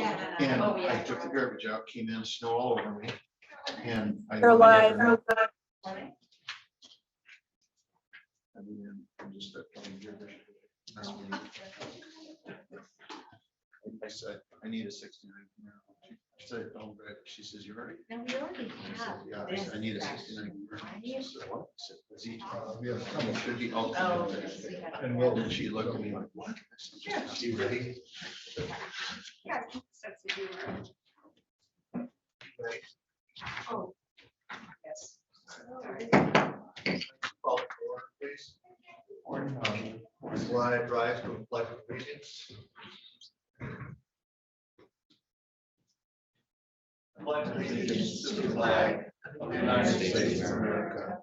And I took the garbage out, came in, snow all over me. And I. They're live. I said, I need a 69. She said, oh, good. She says, you ready? No, we already have. Yeah, I said, I need a 69. She said, what? I said, is he? Yeah, It should be out. Oh. And well, then she looked at me like, what? I said, is he ready? Yeah, that's the humor. Oh. Yes. Call to order, please. Slide rise to the pledge of allegiance. Pledge allegiance to the flag of the United States of America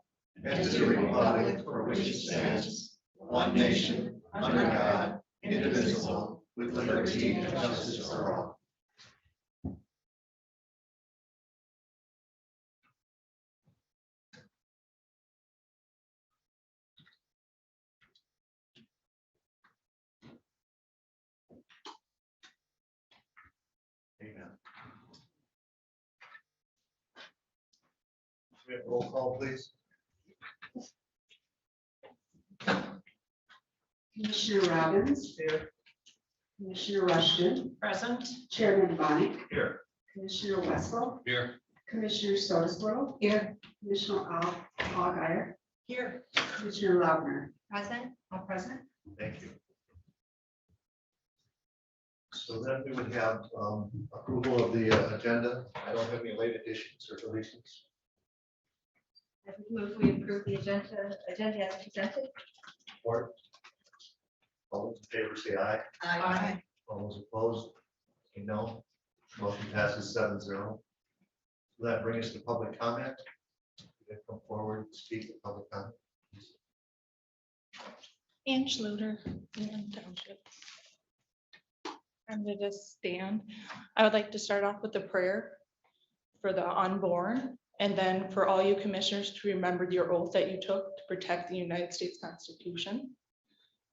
and to the republic for which it stands, one nation, under God, indivisible, with liberty and justice for all. Amen. We have roll call, please. Commissioner Robbins. Here. Commissioner Rushton. Present. Chairman Bonnet. Here. Commissioner Wessel. Here. Commissioner Solisboro. Here. Commissioner Alguier. Here. Commissioner Loudner. Present. All present. Thank you. So then we would have approval of the agenda. I don't have any late additions or deletions. I would move we approve the agenda as presented. Or all those in favor say aye. Aye. All those opposed, say no. Motion passes 7-0. That brings us to public comment. You can come forward and speak with public comment. Ann Schluter, Leelanau Township. I'm going to just stand. I would like to start off with a prayer for the unborn, and then for all you commissioners to remember your oath that you took to protect the United States Constitution.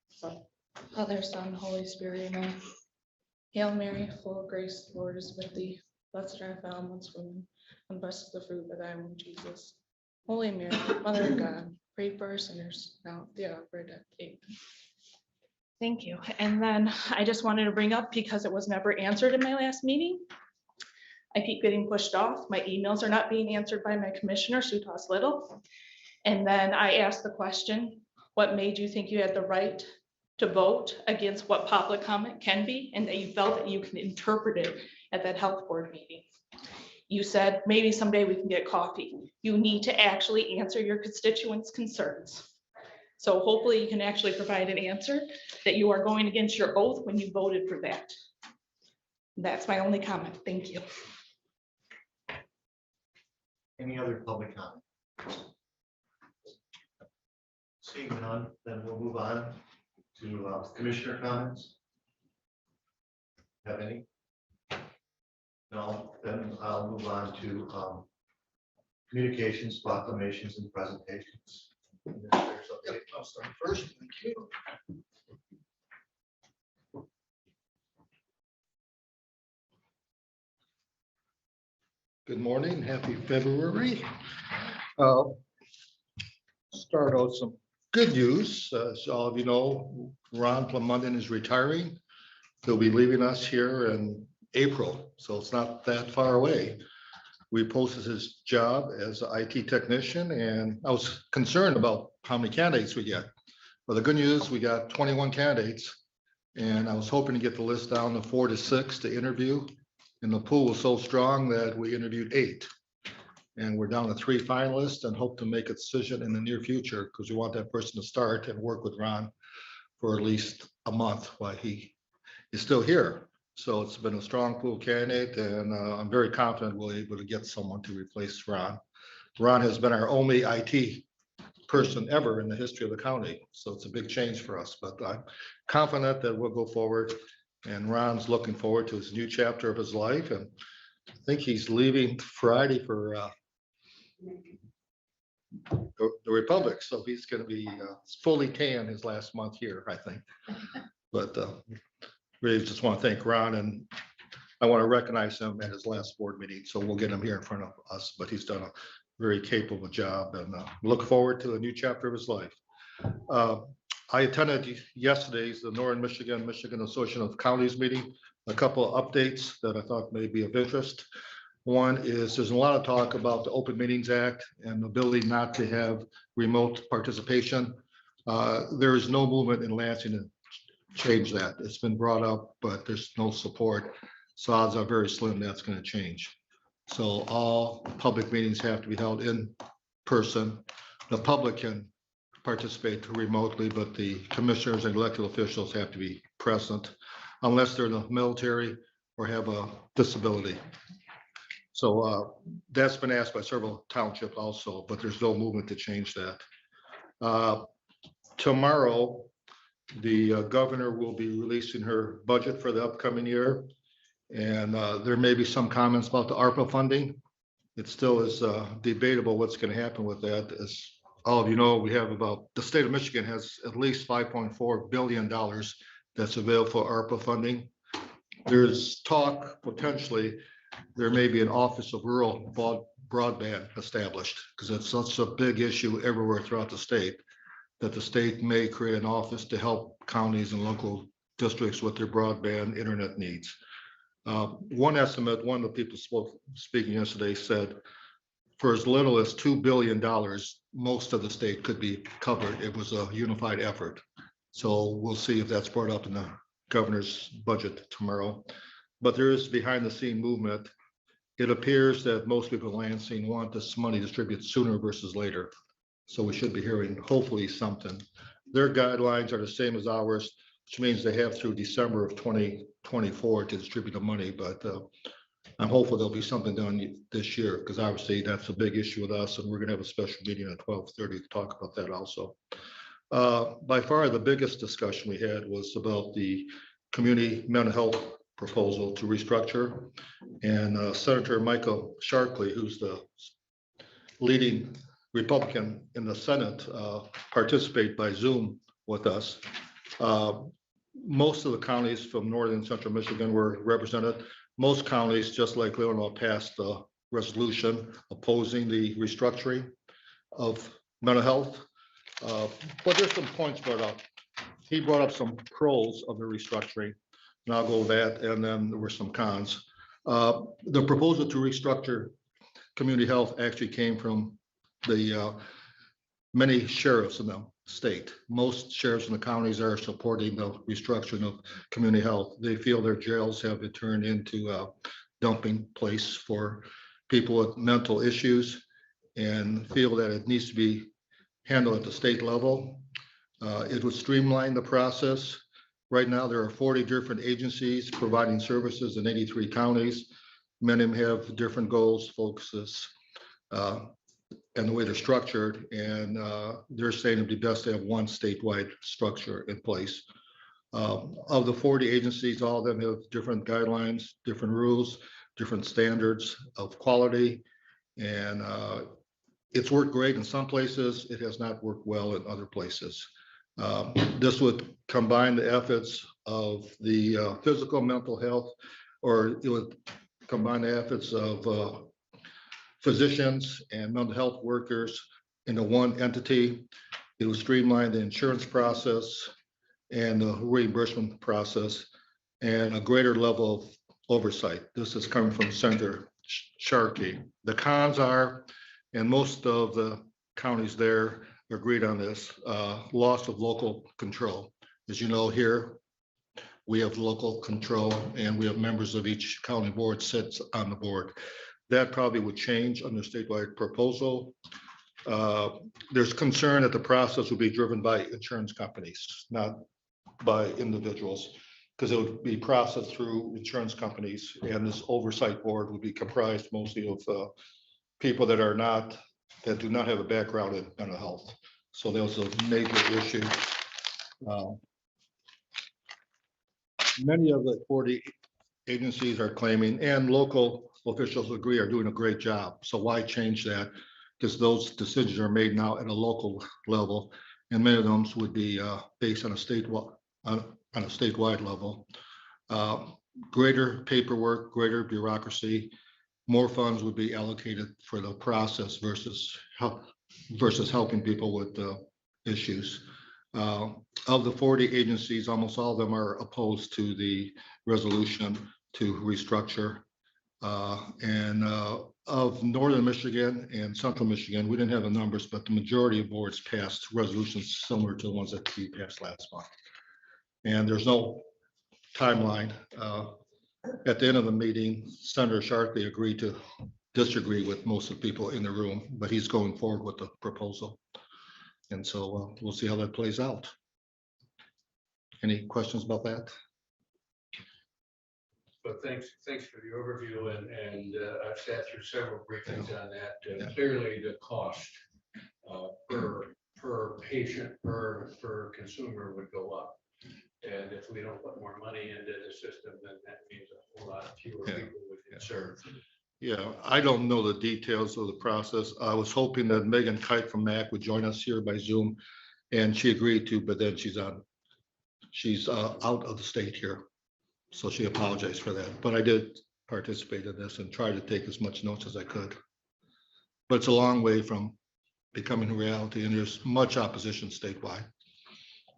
So, Father, Son, Holy Spirit, amen. Hail Mary, full of grace, the Lord is with thee. Blessed art thou amongst women, and blessed is the fruit of thy womb, Jesus. Holy Mary, Mother of God, pray for our sinners, now at the hour of our death. Amen. Thank you. And then I just wanted to bring up, because it was never answered in my last meeting, I keep getting pushed off. My emails are not being answered by my commissioner, Sutas Little. And then I asked the question, what made you think you had the right to vote against what public comment can be, and that you felt that you can interpret it at that health board meeting? You said, maybe someday we can get coffee. You need to actually answer your constituents' concerns. So hopefully you can actually provide an answer that you are going against your oath when you voted for that. That's my only comment. Thank you. Any other public comment? Seeing none, then we'll move on to commissioner comments. Have any? No, then I'll move on to communications, proclamations, and presentations. I'll start first. Thank you. Good morning, happy February. Start out some good news. As all of you know, Ron Plumondon is retiring. He'll be leaving us here in April, so it's not that far away. We posted his job as an IT technician, and I was concerned about how many candidates we get. But the good news, we got 21 candidates, and I was hoping to get the list down to 4 to 6 to interview. And the pool was so strong that we interviewed 8. And we're down to 3 finalists, and hope to make a decision in the near future, because we want that person to start and work with Ron for at least a month while he is still here. So it's been a strong pool candidate, and I'm very confident we'll be able to get someone to replace Ron. Ron has been our only IT person ever in the history of the county, so it's a big change for us, but I'm confident that we'll go forward. And Ron's looking forward to his new chapter of his life, and I think he's leaving Friday for the Republic, so he's going to be fully tan his last month here, I think. But really just want to thank Ron, and I want to recognize him at his last board meeting, so we'll get him here in front of us, but he's done a very capable job and look forward to a new chapter of his life. I attended yesterday's the Northern Michigan Association of Counties meeting, a couple of updates that I thought may be of interest. One is there's a lot of talk about the Open Meetings Act and the ability not to have remote participation. There is no movement in Lansing to change that. It's been brought up, but there's no support. So odds are very slim that's going to change. So all public meetings have to be held in person. The public can participate remotely, but the commissioners and elected officials have to be present unless they're in the military or have a disability. So that's been asked by several townships also, but there's no movement to change that. Tomorrow, the governor will be releasing her budget for the upcoming year. And there may be some comments about the ARPA funding. It still is debatable what's going to happen with that. As all of you know, we have the state of Michigan has at least $5.4 billion that's available for ARPA funding. There's talk potentially there may be an Office of Rural Broadband established because it's such a big issue everywhere throughout the state that the state may create an office to help counties and local districts with their broadband internet needs. One estimate, one of the people speaking yesterday said for as little as $2 billion, most of the state could be covered. It was a unified effort. So we'll see if that's brought up in the governor's budget tomorrow. But there is behind the scene movement. It appears that most people in Lansing want this money distributed sooner versus later. So we should be hearing hopefully something. Their guidelines are the same as ours, which means they have through December of 2024 to distribute the money. But I'm hopeful there'll be something done this year because obviously that's a big issue with us. And we're going to have a special meeting at 12:30 to talk about that also. By far, the biggest discussion we had was about the community mental health proposal to restructure. And Senator Michael Sharkley, who's the leading Republican in the Senate, participate by Zoom with us. Most of the counties from northern and central Michigan were represented. Most counties, just like Leelanau, passed a resolution opposing the restructuring of mental health. But there's some points brought up. He brought up some pros of the restructuring, and I'll go with that. And then there were some cons. The proposal to restructure community health actually came from the many sheriffs in the state. Most sheriffs in the counties are supporting the restructuring of community health. They feel their jails have been turned into a dumping place for people with mental issues and feel that it needs to be handled at the state level. It would streamline the process. Right now, there are 40 different agencies providing services in 83 counties. Many of them have different goals, focuses, and the way they're structured. And they're saying it'd be best to have one statewide structure in place. Of the 40 agencies, all of them have different guidelines, different rules, different standards of quality. And it's worked great in some places. It has not worked well in other places. This would combine the efforts of the physical mental health, or it would combine the efforts of physicians and mental health workers into one entity. It would streamline the insurance process and the reimbursement process and a greater level of oversight. This is coming from Senator Sharkey. The cons are, and most of the counties there agreed on this, loss of local control. As you know, here we have local control and we have members of each county board sits on the board. That probably would change under statewide proposal. There's concern that the process would be driven by insurance companies, not by individuals, because it would be processed through insurance companies, and this oversight board would be comprised mostly of people that do not have a background in mental health. So that was a major issue. Many of the 40 agencies are claiming, and local officials agree, are doing a great job. So why change that? Because those decisions are made now at a local level, and many of them would be based on a statewide level. greater paperwork, greater bureaucracy, more funds would be allocated for the process versus helping people with issues. Of the 40 agencies, almost all of them are opposed to the resolution to restructure. Of Northern Michigan and Central Michigan, we didn't have the numbers, but the majority of boards passed resolutions similar to the ones that we passed last month. And there's no timeline. At the end of the meeting, Senator Sharkey agreed to disagree with most of the people in the room, but he's going forward with the proposal. And so we'll see how that plays out. Any questions about that? But thanks for the overview, and I've sat through several briefings on that. Yeah. Clearly, the cost per patient, per consumer would go up. And if we don't put more money into the system, then that means a whole lot fewer people would get served. Yeah, I don't know the details of the process. I was hoping that Megan Kite from MAC would join us here by Zoom, and she agreed to, but then she's out of the state here. So she apologized for that, but I did participate in this and try to take as much notes as I could. But it's a long way from becoming a reality, and there's much opposition statewide.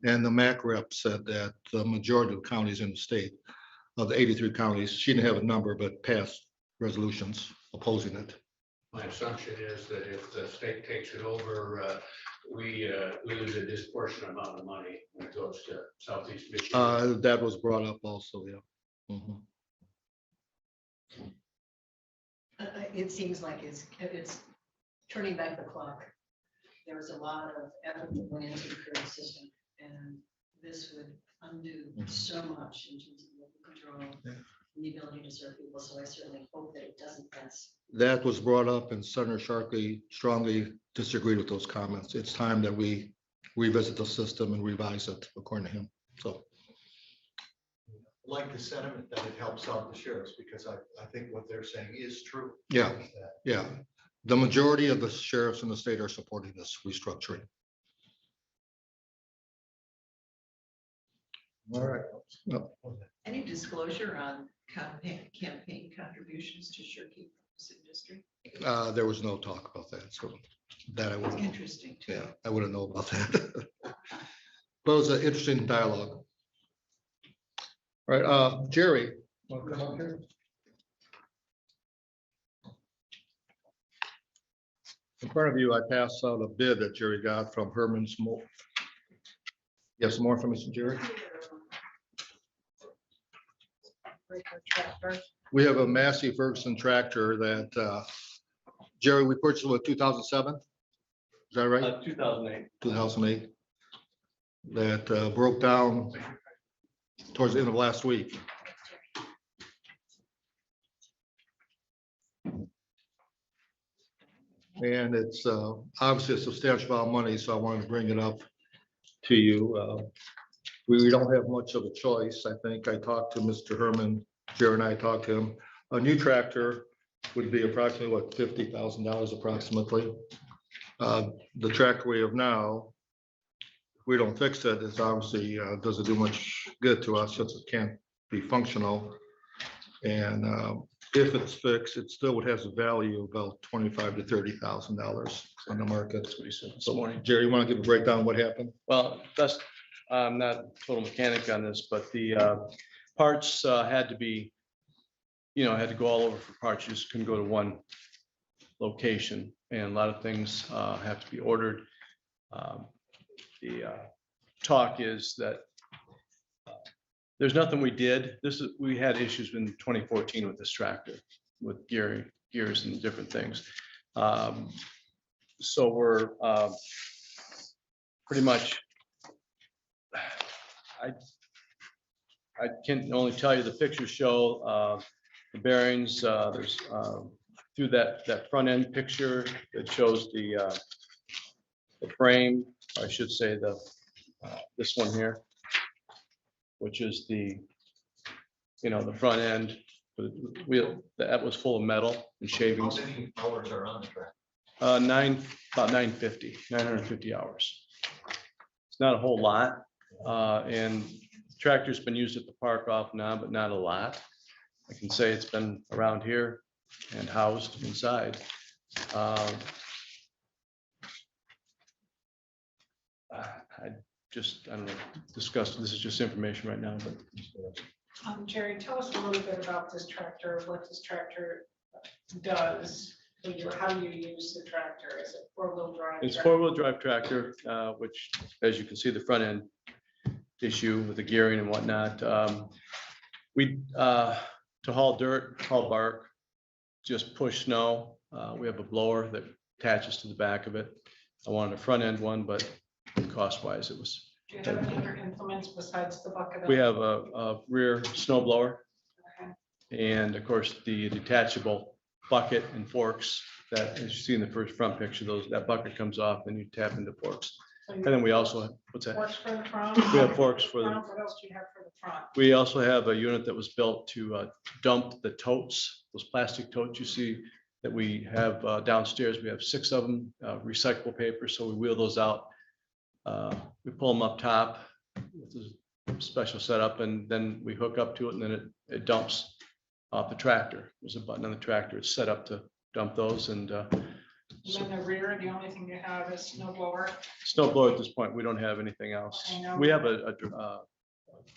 And the MAC rep said that the majority of counties in the state, of the 83 counties, she didn't have a number, but passed resolutions opposing it. My assumption is that if the state takes it over, we lose a disproportionate amount of money when it goes to Southeast Michigan. That was brought up also, yeah. Mhm. It seems like it's turning back the clock. There was a lot of effort that went into the current system, and this would undo so much in terms of local control and the ability to serve people. So I certainly hope that it doesn't pass. That was brought up, and Senator Sharkey strongly disagreed with those comments. It's time that we revisit the system and revise it, according to him. So. Like the sentiment that it helps out the sheriffs, because I think what they're saying is true. Yeah, yeah. The majority of the sheriffs in the state are supporting this restructuring. All right. No. Any disclosure on campaign contributions to Shirkey industry? There was no talk about that, so that I would. Interesting. Too. Yeah, I wouldn't know about that. But it was an interesting dialogue. All right, Jerry, want to come up here? In front of you, I passed out a bid that Jerry got from Herman's. You have some more information, Jerry? We have a Massey Ferguson tractor that, Jerry, we purchased with 2007. Is that right? 2008. 2008. That broke down towards the end of last week. And it's obviously a substantial amount of money, so I wanted to bring it up to you. We don't have much of a choice. I think I talked to Mr. Herman, Jerry and I talked to him. A new tractor would be approximately what, $50,000 approximately. The tractor we have now, if we don't fix it, it's obviously doesn't do much good to us since it can't be functional. And if it's fixed, it still would have a value of about $25,000 to $30,000 on the market. That's what he said this So, morning. Jerry, you want to give a breakdown of what happened? Well, that's, I'm not a total mechanic on this, but the parts had to be, had to go all over for parts. You just couldn't go to one location, and a lot of things have to be ordered. The talk is that there's nothing we did. We had issues in 2014 with this tractor, with gears and different things. So we're pretty much, I can only tell you the pictures show the bearings. There's through that front end picture that shows the frame. I should say this one here, which is the front end. The wheel that was full of metal and shavings. How many hours are on the track? About 950 hours. It's not a whole lot, and Tractor's been used at the park off and on, but not a lot. I can say it's been around here and housed inside. I don't know, discuss, this is just information right now, but. Jerry, tell us a little bit about this tractor, what this tractor does, how do you use the tractor? Is it four-wheel drive? It's four-wheel drive tractor, which, as you can see, the front end issue with the gearing and whatnot. To haul dirt, haul bark, just push snow. We have a blower that attaches to the back of it. I wanted a front end one, but cost-wise, it was. Do you have any other implements besides the bucket? We have a rear snow blower. Okay. And of course, the detachable bucket and forks that, as you see in the first front picture, that bucket comes off and you tap into forks. So And then we also have, what's that? Forks for the front? We have forks for the, What else do you have for the front? we also have a unit that was built to dump the totes, those plastic totes you see that we have downstairs. We have 6 of them, recyclable paper. So we wheel those out. We pull them up top with a special setup, and then we hook up to it, and then it dumps off the tractor. There's a button on the tractor. It's set up to dump those, and And then the rear, the only thing you have is snow blower. snow blower at this point. We don't have anything else. I know. We have a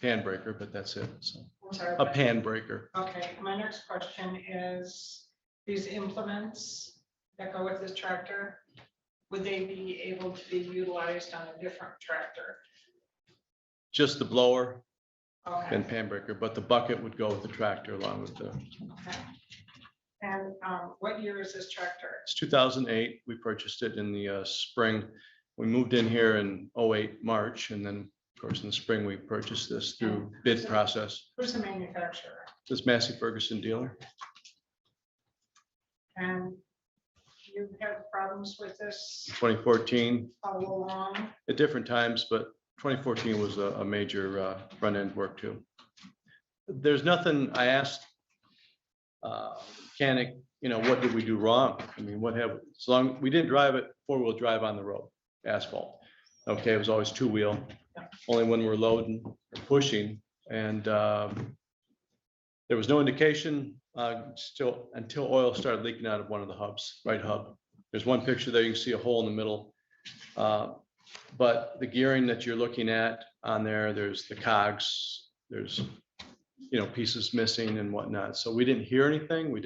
pan breaker, but that's it. So I'm sorry, a but- pan breaker. Okay, my next question is, these implements that go with this tractor, would they be able to be utilized on a different tractor? Just the blower Okay, and pan breaker, but the bucket would go with the tractor along with the. okay. And what year is this tractor? It's 2008. We purchased it in the spring. We moved in here in 08 March, and then of course in the spring we purchased this through bid process. Who's the manufacturer? This Massey Ferguson dealer. And you've had problems with this 2014 all along? at different times, but 2014 was a major front end work too. There's nothing. I asked mechanic, what did we do wrong? I mean, as long we didn't drive it 4-wheel drive on the road, asphalt. Okay, it was always 2-wheel, only when we're loading or pushing, and there was no indication still until oil started leaking out of one of the hubs, right hub. There's one picture there, you can see a hole in the middle. But the gearing that you're looking at on there, there's the cogs, there's, pieces missing and whatnot. So we didn't hear anything.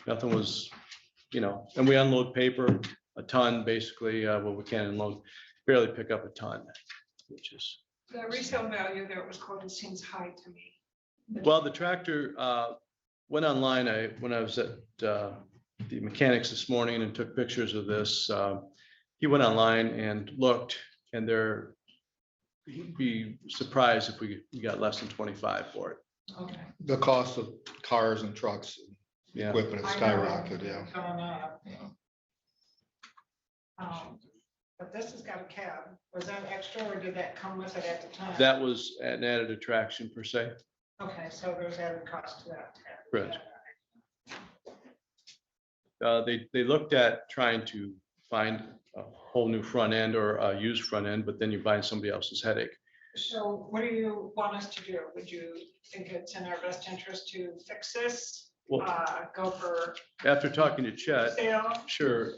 Nothing was, and we unload paper a ton, basically, we can unload, barely pick up a ton, which is. The resale value that was quoted seems high to me. Well, the tractor went online. When I was at the mechanics this morning and took pictures of this, he went online and looked, and he'd be surprised if we got less than 25 for it. Okay. The cost of cars and trucks, and Yeah, equipment has skyrocketed, yeah. Gone up. Yeah. But this has got a cab. Was that extra or did that come with it at the time? that was an added attraction per se. Okay, so there's added cost to that. Correct. They looked at trying to find a whole new front end or a used front end, but then you're buying somebody else's headache. So what do you want us to do? Would you think it's in our best interest to fix this? Well, Go for after talking to Chet, sale? sure.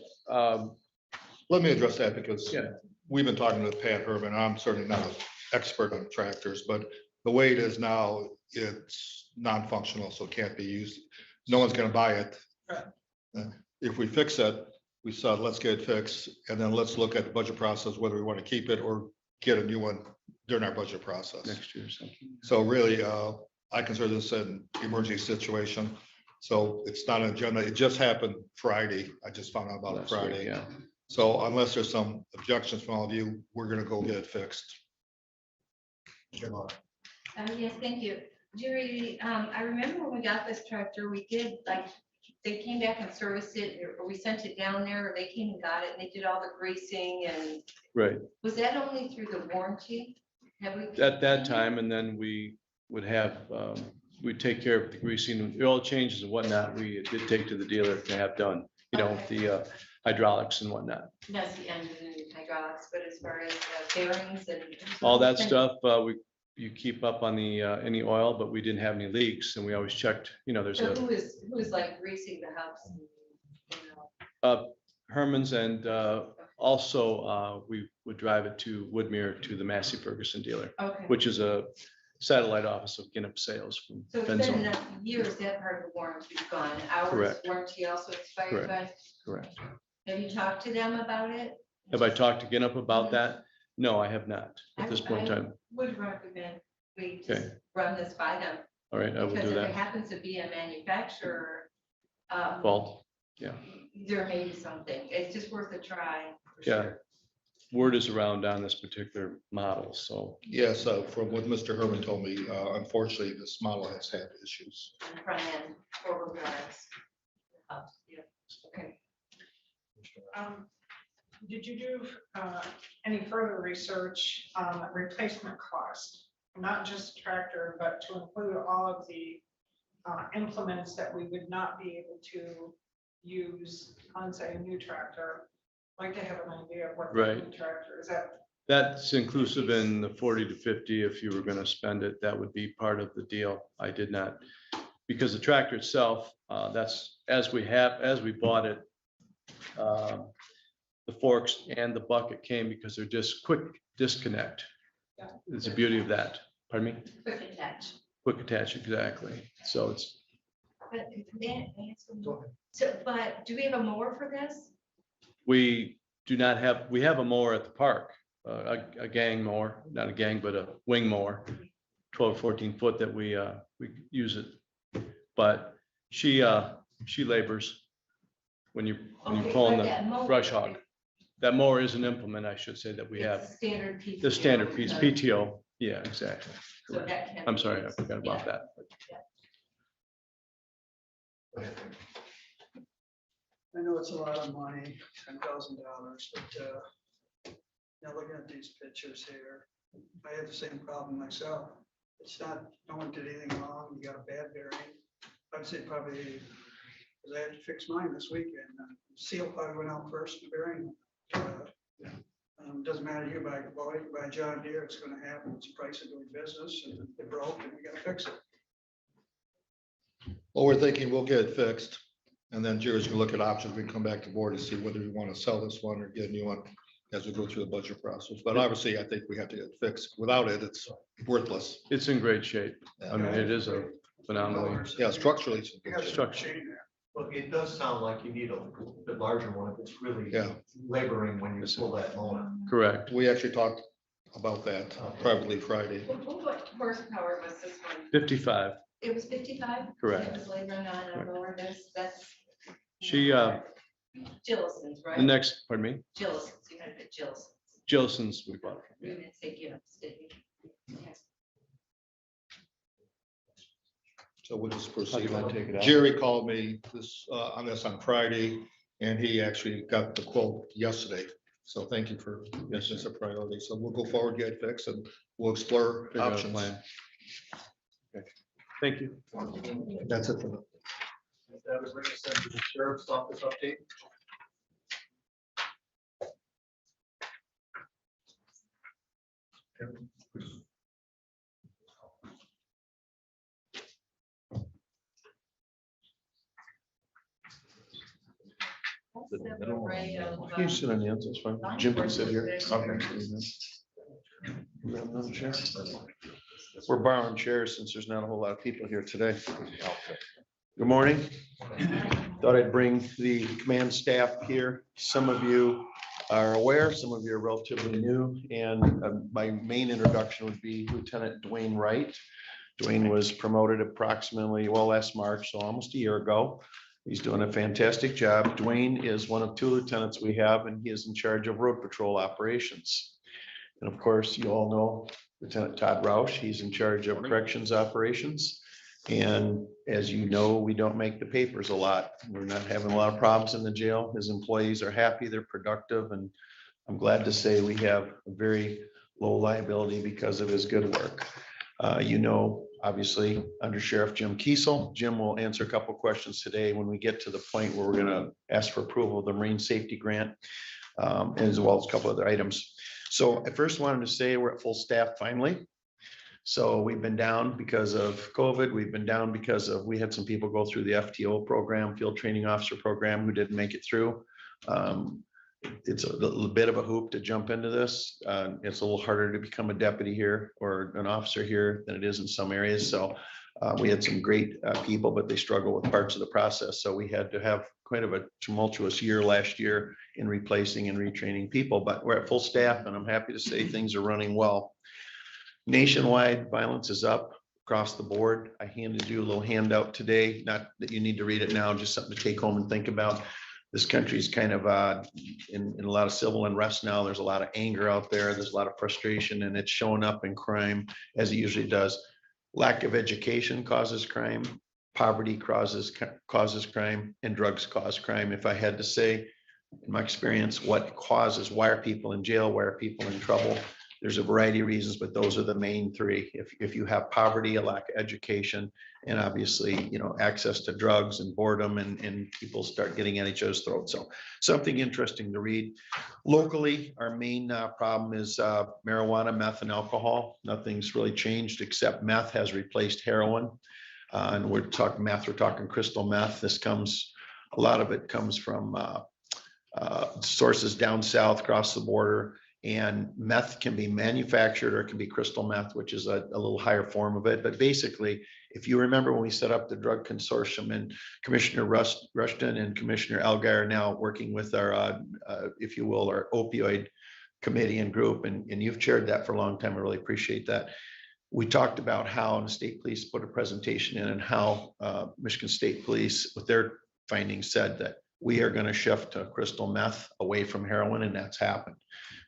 Let me address that because Yeah. we've been talking with Pat Herman. I'm certainly not an expert on tractors, but the way it is now, it's non-functional, so it can't be used. No one's gonna buy it. Right. If we fix it, we said, let's get it fixed, and then let's look at the budget process, whether we want to keep it or get a new one during our budget process. Next year or something. So really, I consider this an emergency situation. So it's not an agenda. It just happened Friday. I just found out about it Last week, Friday. yeah. So unless there's some objections from all of you, we're gonna go get it fixed. Yes, thank you. Jerry, I remember when we got this tractor, we did they came back and serviced it, or we sent it down there, or they came and got it, and they did all the greasing, and Right, was that only through the warranty? Have we? at that time, and then we would have, we'd take care of the greasing, the oil changes and whatnot, we did take to the dealer to have done, with the hydraulics and whatnot. That's the engine and hydraulics, but as far as bearings and. All that stuff, we you keep up on the, any oil, but we didn't have any leaks, and we always checked, there's So a, who is like greasing the house? You know? Herman's, and also we would drive it to Woodmere to the Massey Ferguson dealer, Okay. which is a satellite office of Ginnip Sales from So it's been Benzone. enough years that part of the warranty's gone. Ours Correct. warranty also expired, but Correct. have you talked to them about it? Have I talked to Ginnip about that? No, I have not at this point in I time. would recommend we Okay. just run this by them. All right, I will Because do if it that. happens to be a manufacturer, Fault. there may be something. It's just worth a try. for Yeah. sure. Word is around on this particular model, so. Yes, from what Mr. Herman told me, unfortunately, this model has had issues. And front end, forward drives. Yeah, okay. Did you do any further research on replacement cost? Not just tractor, but to include all of the implements that we would not be able to use on, say, a new tractor? Like to have an idea of what the Right. new tractor is. That That's inclusive in the 40 to 50. If you were going to spend it, that would be part of the deal. I did not, because the tractor itself, that's as we bought it. The forks and the bucket came because they're just quick disconnect. Yeah. It's the beauty of that. Pardon me? Quick attach. Quick attach, exactly. So it's, But so, but do we have a mower for this? we do not have, we have a mower at the park, a gang mower, not a gang, but a wing mower, 12, 14 foot that we use it. But she labors when you're Okay, pulling but that the mower- brush hog. That mower is an implement, I should say, that we It's have. a standard piece. The standard piece, PTO. Yeah, exactly. So that can I'm be sorry, I used. forgot about that. I know it's a lot of money, $10,000, but now looking at these pictures here, I have the same problem myself. It's not, no one did anything wrong, you got a bad bearing. I'd say probably, because I had to fix mine this weekend, seal probably went out first, the bearing. Doesn't matter, you buy a boy, you buy a John Deere, it's gonna happen, it's the price of doing business, and it broke, and we gotta fix it. Well, we're thinking we'll get it fixed. And then Jerry's gonna look at options. We can come back to board and see whether we want to sell this one or get a new one as we go through the budget process. But obviously, I think we have to get it fixed. Without it, it's worthless. It's in great shape. I mean, it is a phenomenal Yeah, structurally. it's in You good got shape. some shading there. Well, it does sound like you need a bit larger one if it's really Yeah. laboring when you pull that mower. correct. We actually talked about that privately Friday. What horsepower was this one? 55, It was 55? Correct. It was laboring on a mower, that's. She, Jillison's, right? the next, pardon me, Jillison's, you had to put Jillison's. Jillison's we bought. You didn't say Gibbs, did you? Okay. So we'll just How do proceed. you want to take it out? Jerry called me on this on Friday, and he actually got the quote yesterday. So thank you for making this a priority. So we'll go forward, get it fixed, and we'll explore Figure out a options. plan. Okay. Thank you. That's it for the. That was bring us into the sheriff's office update. You sit on the end, that's fine. Jim can sit here. We're borrowing chairs since there's not a whole lot of people here today. Good morning. Thought I'd bring the command staff here. Some of you are aware, some of you are relatively new, and my main introduction would be Lieutenant Dwayne Wright. Dwayne was promoted approximately, well, last March, so almost a year ago. He's doing a fantastic job. Dwayne is one of two lieutenants we have, and he is in charge of road patrol operations. And of course, you all know Lieutenant Todd Roush. He's in charge of corrections operations. And as you know, we don't make the papers a lot. We're not having a lot of problems in the jail. His employees are happy, they're productive, and I'm glad to say we have a very low liability because of his good work. You know, obviously, Under Sheriff Jim Kiesel. Jim will answer a couple of questions today when we get to the point where we're going to ask for approval of the Marine Safety Grant, as well as a couple other items. So I first wanted to say we're at full staff finally. So we've been down because of COVID. We've been down because of, we had some people go through the FTO program, Field Training Officer program, who didn't make it through. It's a little bit of a hoop to jump into this. It's a little harder to become a deputy here or an officer here than it is in some areas. So we had some great people, but they struggle with parts of the process. So we had to have quite of a tumultuous year last year in replacing and retraining people, but we're at full staff and I'm happy to say things are running well. Nationwide, violence is up across the board. I handed you a little handout today, not that you need to read it now, just something to take home and think about. This country's kind of in a lot of civil unrest now. There's a lot of anger out there. There's a lot of frustration, and it's showing up in crime as it usually does. Lack of education causes crime, poverty causes crime, and drugs cause crime. If I had to say, in my experience, what causes, why are people in jail, why are people in trouble? There's a variety of reasons, but those are the main three. If you have poverty, a lack of education, and obviously, access to drugs and boredom, and people start getting at each other's throats. So something interesting to read. Locally, our main problem is marijuana, meth, and alcohol. Nothing's really changed except meth has replaced heroin. And we're talking meth, we're talking crystal meth. A lot of it comes from sources down south across the border. And meth can be manufactured or it can be crystal meth, which is a little higher form of it. But basically, if you remember when we set up the drug consortium, and Commissioner Rushton and Commissioner Algar are now working with our, if you will, our opioid committee and group, and you've chaired that for a long time. I really appreciate that. We talked about how, and the state police put a presentation in, and how Michigan State Police, with their findings, said that we are going to shift to crystal meth away from heroin, and that's happened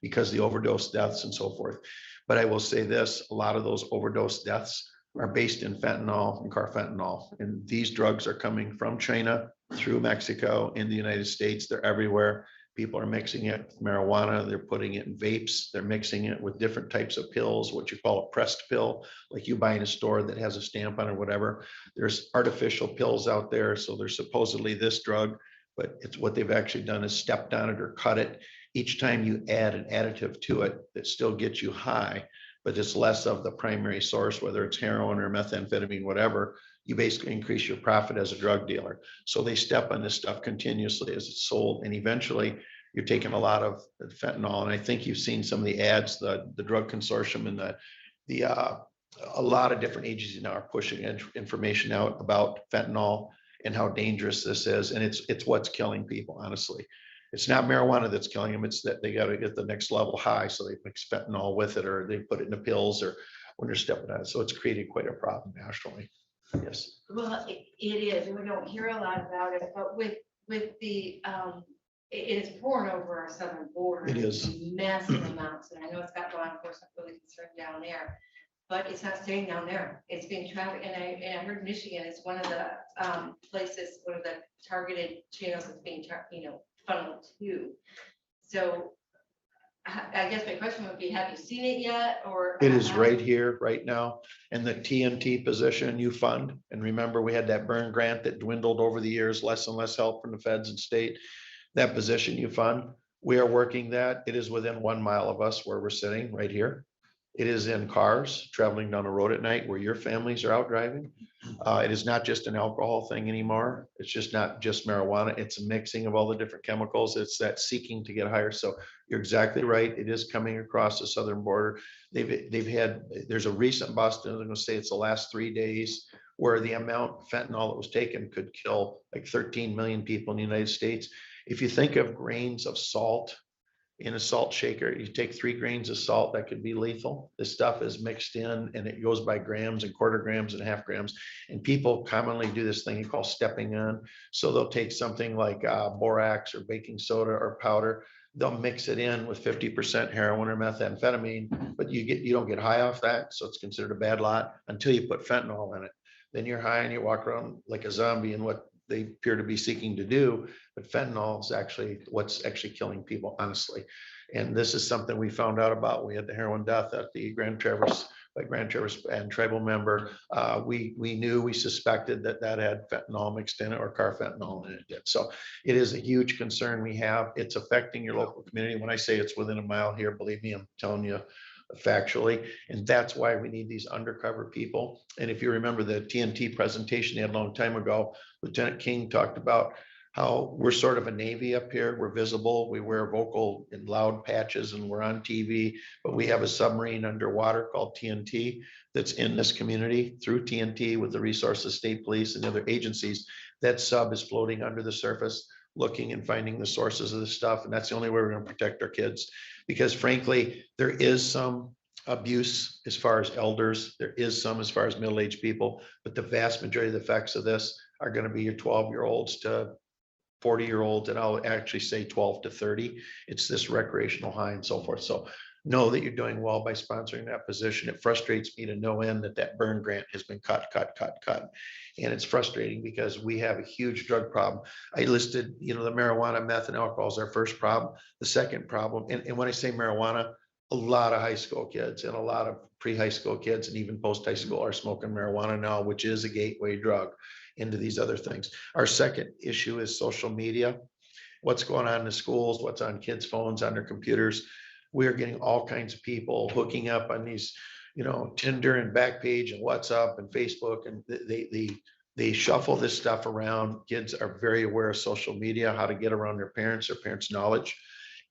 because the overdose deaths and so forth. But I will say this, a lot of those overdose deaths are based in fentanyl and carfentanil. And these drugs are coming from China through Mexico in the United States. They're everywhere. People are mixing it with marijuana. They're putting it in vapes. They're mixing it with different types of pills, what you call a pressed pill, like you buy in a store that has a stamp on it or whatever. There's artificial pills out there. So there's supposedly this drug, but it's what they've actually done is stepped on it or cut it. Each time you add an additive to it that still gets you high, but it's less of the primary source, whether it's heroin or methamphetamine, whatever, you basically increase your profit as a drug dealer. So they step on this stuff continuously as it's sold. And eventually you're taking a lot of fentanyl. And I think you've seen some of the ads, the drug consortium and a lot of different agencies now are pushing information out about fentanyl and how dangerous this is. And it's what's killing people, honestly. It's not marijuana that's killing them. It's that they got to get the next level high. So they mix fentanyl with it, or they put it in the pills, or when they're stepping on it. So it's created quite a problem nationally. Yes. Well, it is, and we don't hear a lot about it, but with the, it is pouring over our southern border. It is. Massive amounts, and I know it's got law enforcement really concerned down there, but it's not staying down there. It's being trafficked, and I heard Michigan is one of the places, one of the targeted channels that's being, funneled to. So I guess my question would be, have you seen it yet, or? It is right here, right now, in the TNT position you fund. And remember, we had that burn grant that dwindled over the years, less and less help from the feds and state. That position you fund, we are working that. It is within 1 mile of us where we're sitting right here. It is in cars traveling down the road at night where your families are out driving. It is not just an alcohol thing anymore. It's just not just marijuana. It's a mixing of all the different chemicals. It's that seeking to get higher. So you're exactly right. It is coming across the southern border. There's a recent bust, and I'm going to say it's the last 3 days, where the amount of fentanyl that was taken could kill like 13 million people in the United States. If you think of grains of salt in a salt shaker, you take 3 grains of salt, that could be lethal. This stuff is mixed in and it goes by grams and quarter grams and half grams. And people commonly do this thing you call stepping on. So they'll take something like borax or baking soda or powder. They'll mix it in with 50% heroin or methamphetamine, but you don't get high off that. So it's considered a bad lot until you put fentanyl in it. Then you're high and you walk around like a zombie, and what they appear to be seeking to do, but fentanyl is actually what's actually killing people, honestly. And this is something we found out about. We had the heroin death at the Grand Traverse and tribal member. We suspected that had fentanyl mixed in it, or carfentanil, and it did. So it is a huge concern we have. It's affecting your local community. When I say it's within a mile here, believe me, I'm telling you, factually. And that's why we need these undercover people. And if you remember the TNT presentation they had a long time ago, Lieutenant King talked about how we're sort of a Navy up here. We're visible. We wear vocal and loud patches and we're on TV, but we have a submarine underwater called TNT that's in this community through TNT with the resources, state police and other agencies. That sub is floating under the surface, looking and finding the sources of the stuff. And that's the only way we're going to protect our kids. Because frankly, there is some abuse as far as elders. There is some as far as middle-aged people, but the vast majority of the effects of this are going to be your 12-year-olds to 40-year-olds, and I'll actually say 12 to 30. It's this recreational high and so forth. So know that you're doing well by sponsoring that position. It frustrates me to no end that that burn grant has been cut. And it's frustrating because we have a huge drug problem. I listed, the marijuana, meth, and alcohol is our first problem. The second problem, and when I say marijuana, a lot of high school kids and a lot of pre-high school kids and even post-high school are smoking marijuana now, which is a gateway drug into these other things. Our second issue is social media. What's going on in the schools, what's on kids' phones, on their computers. We're getting all kinds of people hooking up on these, Tinder and Backpage and WhatsApp and Facebook, and they shuffle this stuff around. Kids are very aware of social media, how to get around their parents' knowledge.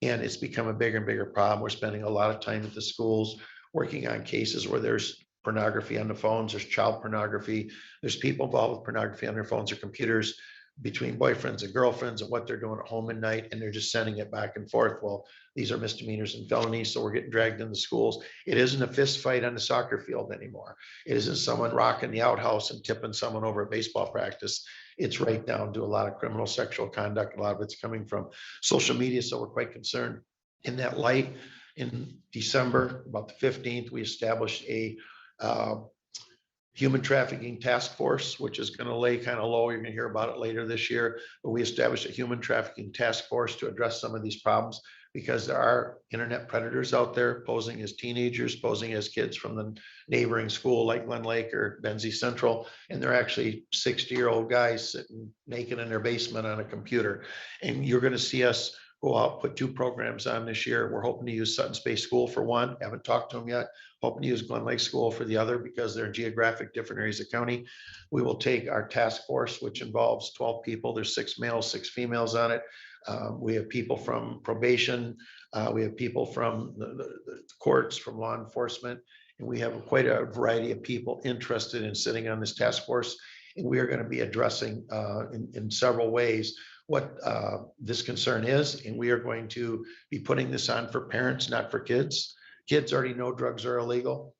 And it's become a bigger and bigger problem. We're spending a lot of time at the schools working on cases where there's pornography on the phones, there's child pornography, there's people involved with pornography on their phones or computers between boyfriends and girlfriends and what they're doing at home at night, and they're just sending it back and forth. Well, these are misdemeanors and felonies, so we're getting dragged in the schools. It isn't a fist fight on the soccer field anymore. It isn't someone rocking the outhouse and tipping someone over at baseball practice. It's right down to a lot of criminal sexual conduct. A lot of it's coming from social media, so we're quite concerned. In that light, in December, about the 15th, we established a human trafficking task force, which is going to lay kind of low. You're going to hear about it later this year. But we established a human trafficking task force to address some of these problems because there are internet predators out there posing as teenagers, posing as kids from the neighboring school like Glen Lake or Benzie Central. And they're actually 60-year-old guys sitting naked in their basement on a computer. And you're going to see us go out, put 2 programs on this year. We're hoping to use Sutton Space School for one. Haven't talked to them yet. Hoping to use Glen Lake School for the other because they're geographic different areas of county. We will take our task force, which involves 12 people. There's 6 males, 6 females on it. We have people from probation. We have people from the courts, from law enforcement, and we have quite a variety of people interested in sitting on this task force. And we are going to be addressing in several ways what this concern is. And we are going to be putting this on for parents, not for kids. Kids already know drugs are illegal,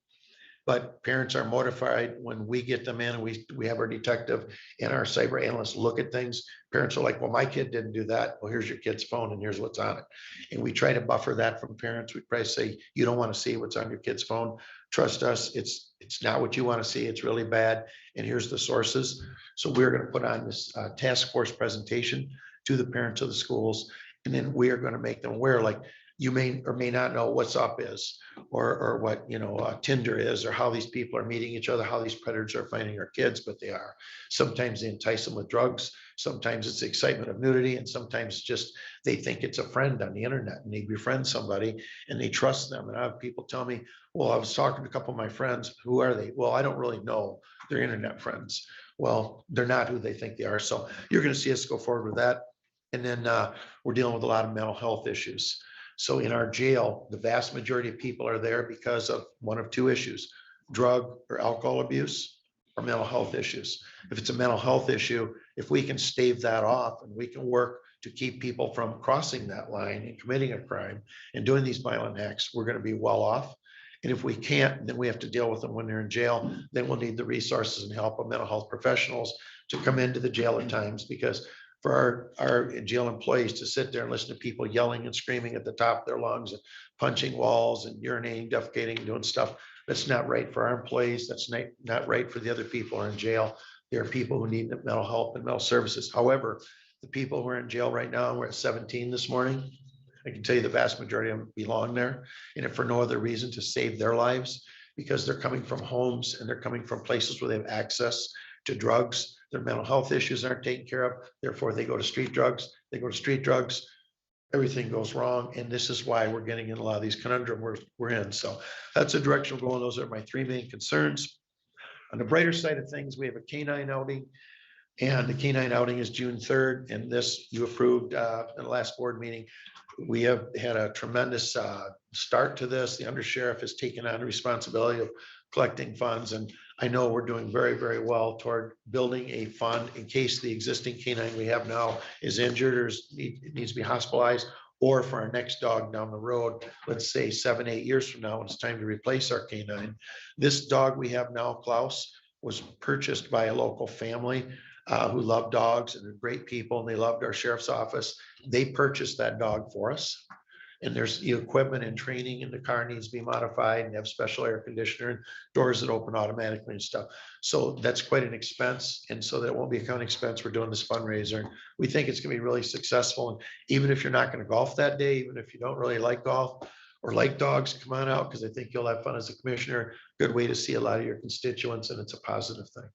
but parents are mortified when we get them in and we have our detective and our cyber analysts look at things. Parents are like, well, my kid didn't do that. Well, here's your kid's phone and here's what's on it. And we try to buffer that from parents. We probably say, you don't want to see what's on your kid's phone. Trust us, it's not what you want to see. It's really bad. And here's the sources. So we're going to put on this task force presentation to the parents of the schools. And then we are going to make them aware, like, you may or may not know what's up is, or what, Tinder is, or how these people are meeting each other, how these predators are finding our kids, but they are. Sometimes they entice them with drugs. Sometimes it's the excitement of nudity. And sometimes just, they think it's a friend on the internet and they befriend somebody and they trust them. And I have people tell me, well, I was talking to a couple of my friends. Who are they? Well, I don't really know. They're internet friends. Well, they're not who they think they are. So you're going to see us go forward with that. And then we're dealing with a lot of mental health issues. So in our jail, the vast majority of people are there because of one of 2 issues: drug or alcohol abuse or mental health issues. If it's a mental health issue, if we can stave that off and we can work to keep people from crossing that line and committing a crime and doing these violent acts, we're going to be well off. And if we can't, then we have to deal with them when they're in jail. Then we'll need the resources and help of mental health professionals to come into the jail at times, because for our jail employees to sit there and listen to people yelling and screaming at the top of their lungs and punching walls and urinating, defecating, doing stuff, that's not right for our employees. That's not right for the other people who are in jail. There are people who need mental health and mental services. However, the people who are in jail right now, we're at 17 this morning. I can tell you the vast majority of them belong there, and if for no other reason, to save their lives, because they're coming from homes and they're coming from places where they have access to drugs. Their mental health issues aren't taken care of. Therefore, they go to street drugs. They go to street drugs. everything goes wrong. And this is why we're getting in a lot of these conundrums we're in. So that's the direction we're going. Those are my three main concerns. On the brighter side of things, we have a canine outing. And the canine outing is June 3rd. And this you approved in the last board meeting. We have had a tremendous start to this. The undersheriff has taken on the responsibility of collecting funds. And I know we're doing very, very well toward building a fund in case the existing canine we have now is injured or needs to be hospitalized, or for our next dog down the road, let's say 7, 8 years from now, when it's time to replace our canine. This dog we have now, Klaus, was purchased by a local family who loved dogs and they're great people, and they loved our sheriff's office. They purchased that dog for us. And there's the equipment and training, and the car needs to be modified and have special air conditioner and doors that open automatically and stuff. So that's quite an expense. And so that won't be a county expense. We're doing this fundraiser. And we think it's gonna be really successful. And even if you're not gonna golf that day, even if you don't really like golf or like dogs, come on out, because I think you'll have fun as a commissioner. Good way to see a lot of your constituents, and it's a positive thing.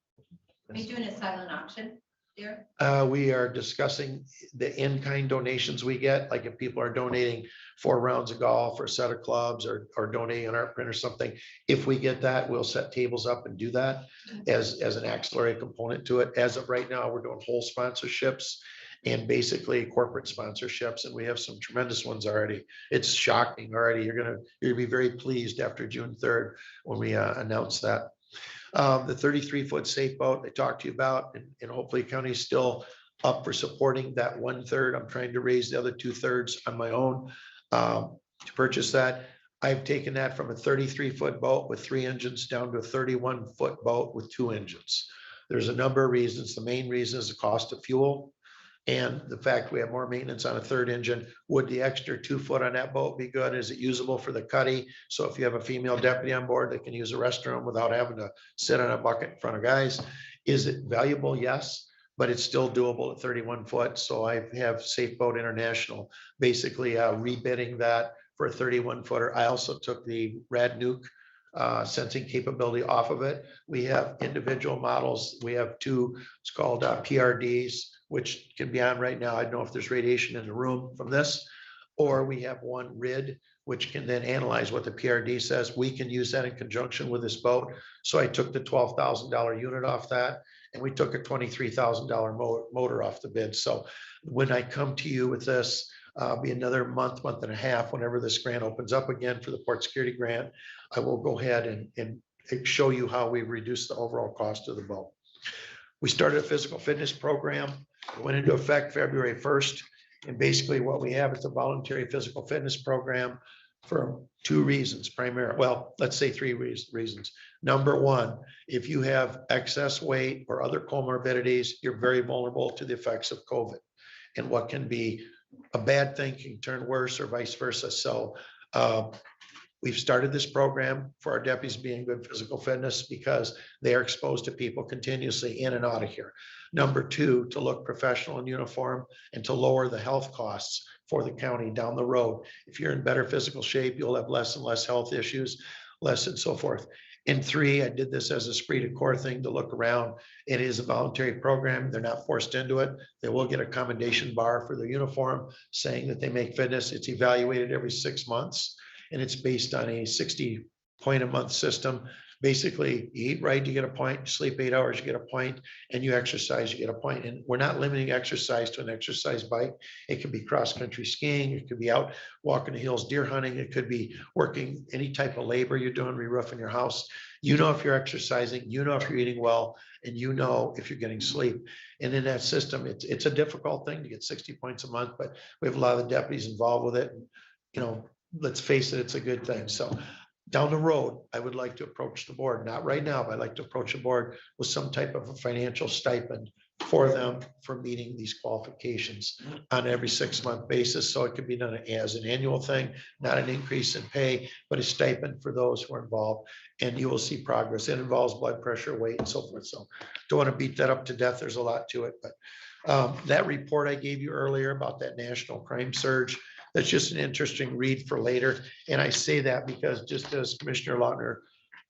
Are you doing a silent auction there? We are discussing the in-kind donations we get, like if people are donating 4 rounds of golf or a set of clubs or donating an art print or something. If we get that, we'll set tables up and do that as an auxiliary component to it. As of right now, we're doing whole sponsorships and basically corporate sponsorships, and we have some tremendous ones already. It's shocking already. You're gonna be very pleased after June 3rd when we announce that. The 33-foot safe boat I talked to you about, and hopefully county is still up for supporting that 1/3. I'm trying to raise the other 2/3 on my own to purchase that. I've taken that from a 33-foot boat with 3 engines down to a 31-foot boat with 2 engines. There's a number of reasons. The main reason is the cost of fuel and the fact we have more maintenance on a 3rd engine. Would the extra 2 foot on that boat be good? Is it usable for the cuddy? So if you have a female deputy on board, they can use a restroom without having to sit on a bucket in front of guys. Is it valuable? Yes, but it's still doable at 31 foot. So I have Safe Boat International basically rebidding that for a 31 footer. I also took the Rad Nuke sensing capability off of it. We have individual models. We have 2, it's called PRDs, which can be on right now. I don't know if there's radiation in the room from this, or we have one RID, which can then analyze what the PRD says. We can use that in conjunction with this boat. So I took the $12,000 unit off that, and we took a $23,000 motor off the bid. So when I come to you with this, be another month and a half, whenever this grant opens up again for the port security grant, I will go ahead and show you how we reduce the overall cost of the boat. We started a physical fitness program. It went into effect February 1st. And basically what we have is a voluntary physical fitness program for 2 reasons, primarily. Well, let's say 3 reasons. Number 1, if you have excess weight or other comorbidities, you're very vulnerable to the effects of COVID. And what can be a bad thing can turn worse or vice versa. So we've started this program for our deputies being good physical fitness because they are exposed to people continuously in and out of here. Number 2, to look professional in uniform and to lower the health costs for the county down the road. If you're in better physical shape, you'll have less and less health issues, less and so forth. And 3, I did this as a esprit de corps thing to look around. It is a voluntary program. They're not forced into it. They will get a commendation bar for their uniform saying that they make fitness. It's evaluated every 6 months. And it's based on a 60 point a month system. Basically, you eat right, you get a point, you sleep 8 hours, you get a point, and you exercise, you get a point. And we're not limiting exercise to an exercise bike. It could be cross-country skiing, it could be out walking the hills, deer hunting, it could be working any type of labor you're doing, re-roofing your house. You know if you're exercising, you know if you're eating well, and you know if you're getting sleep. And in that system, it's a difficult thing to get 60 points a month, but we have a lot of the deputies involved with it. And, you know, let's face it, it's a good thing. So down the road, I would like to approach the board, not right now, but I'd like to approach the board with some type of a financial stipend for them for meeting these qualifications on every 6-month basis. So it could be done as an annual thing, not an increase in pay, but a stipend for those who are involved. And you will see progress. It involves blood pressure, weight, and so forth. So don't want to beat that up to death. There's a lot to it. But that report I gave you earlier about that national crime surge, that's just an interesting read for later. And I say that because just as Commissioner Lautner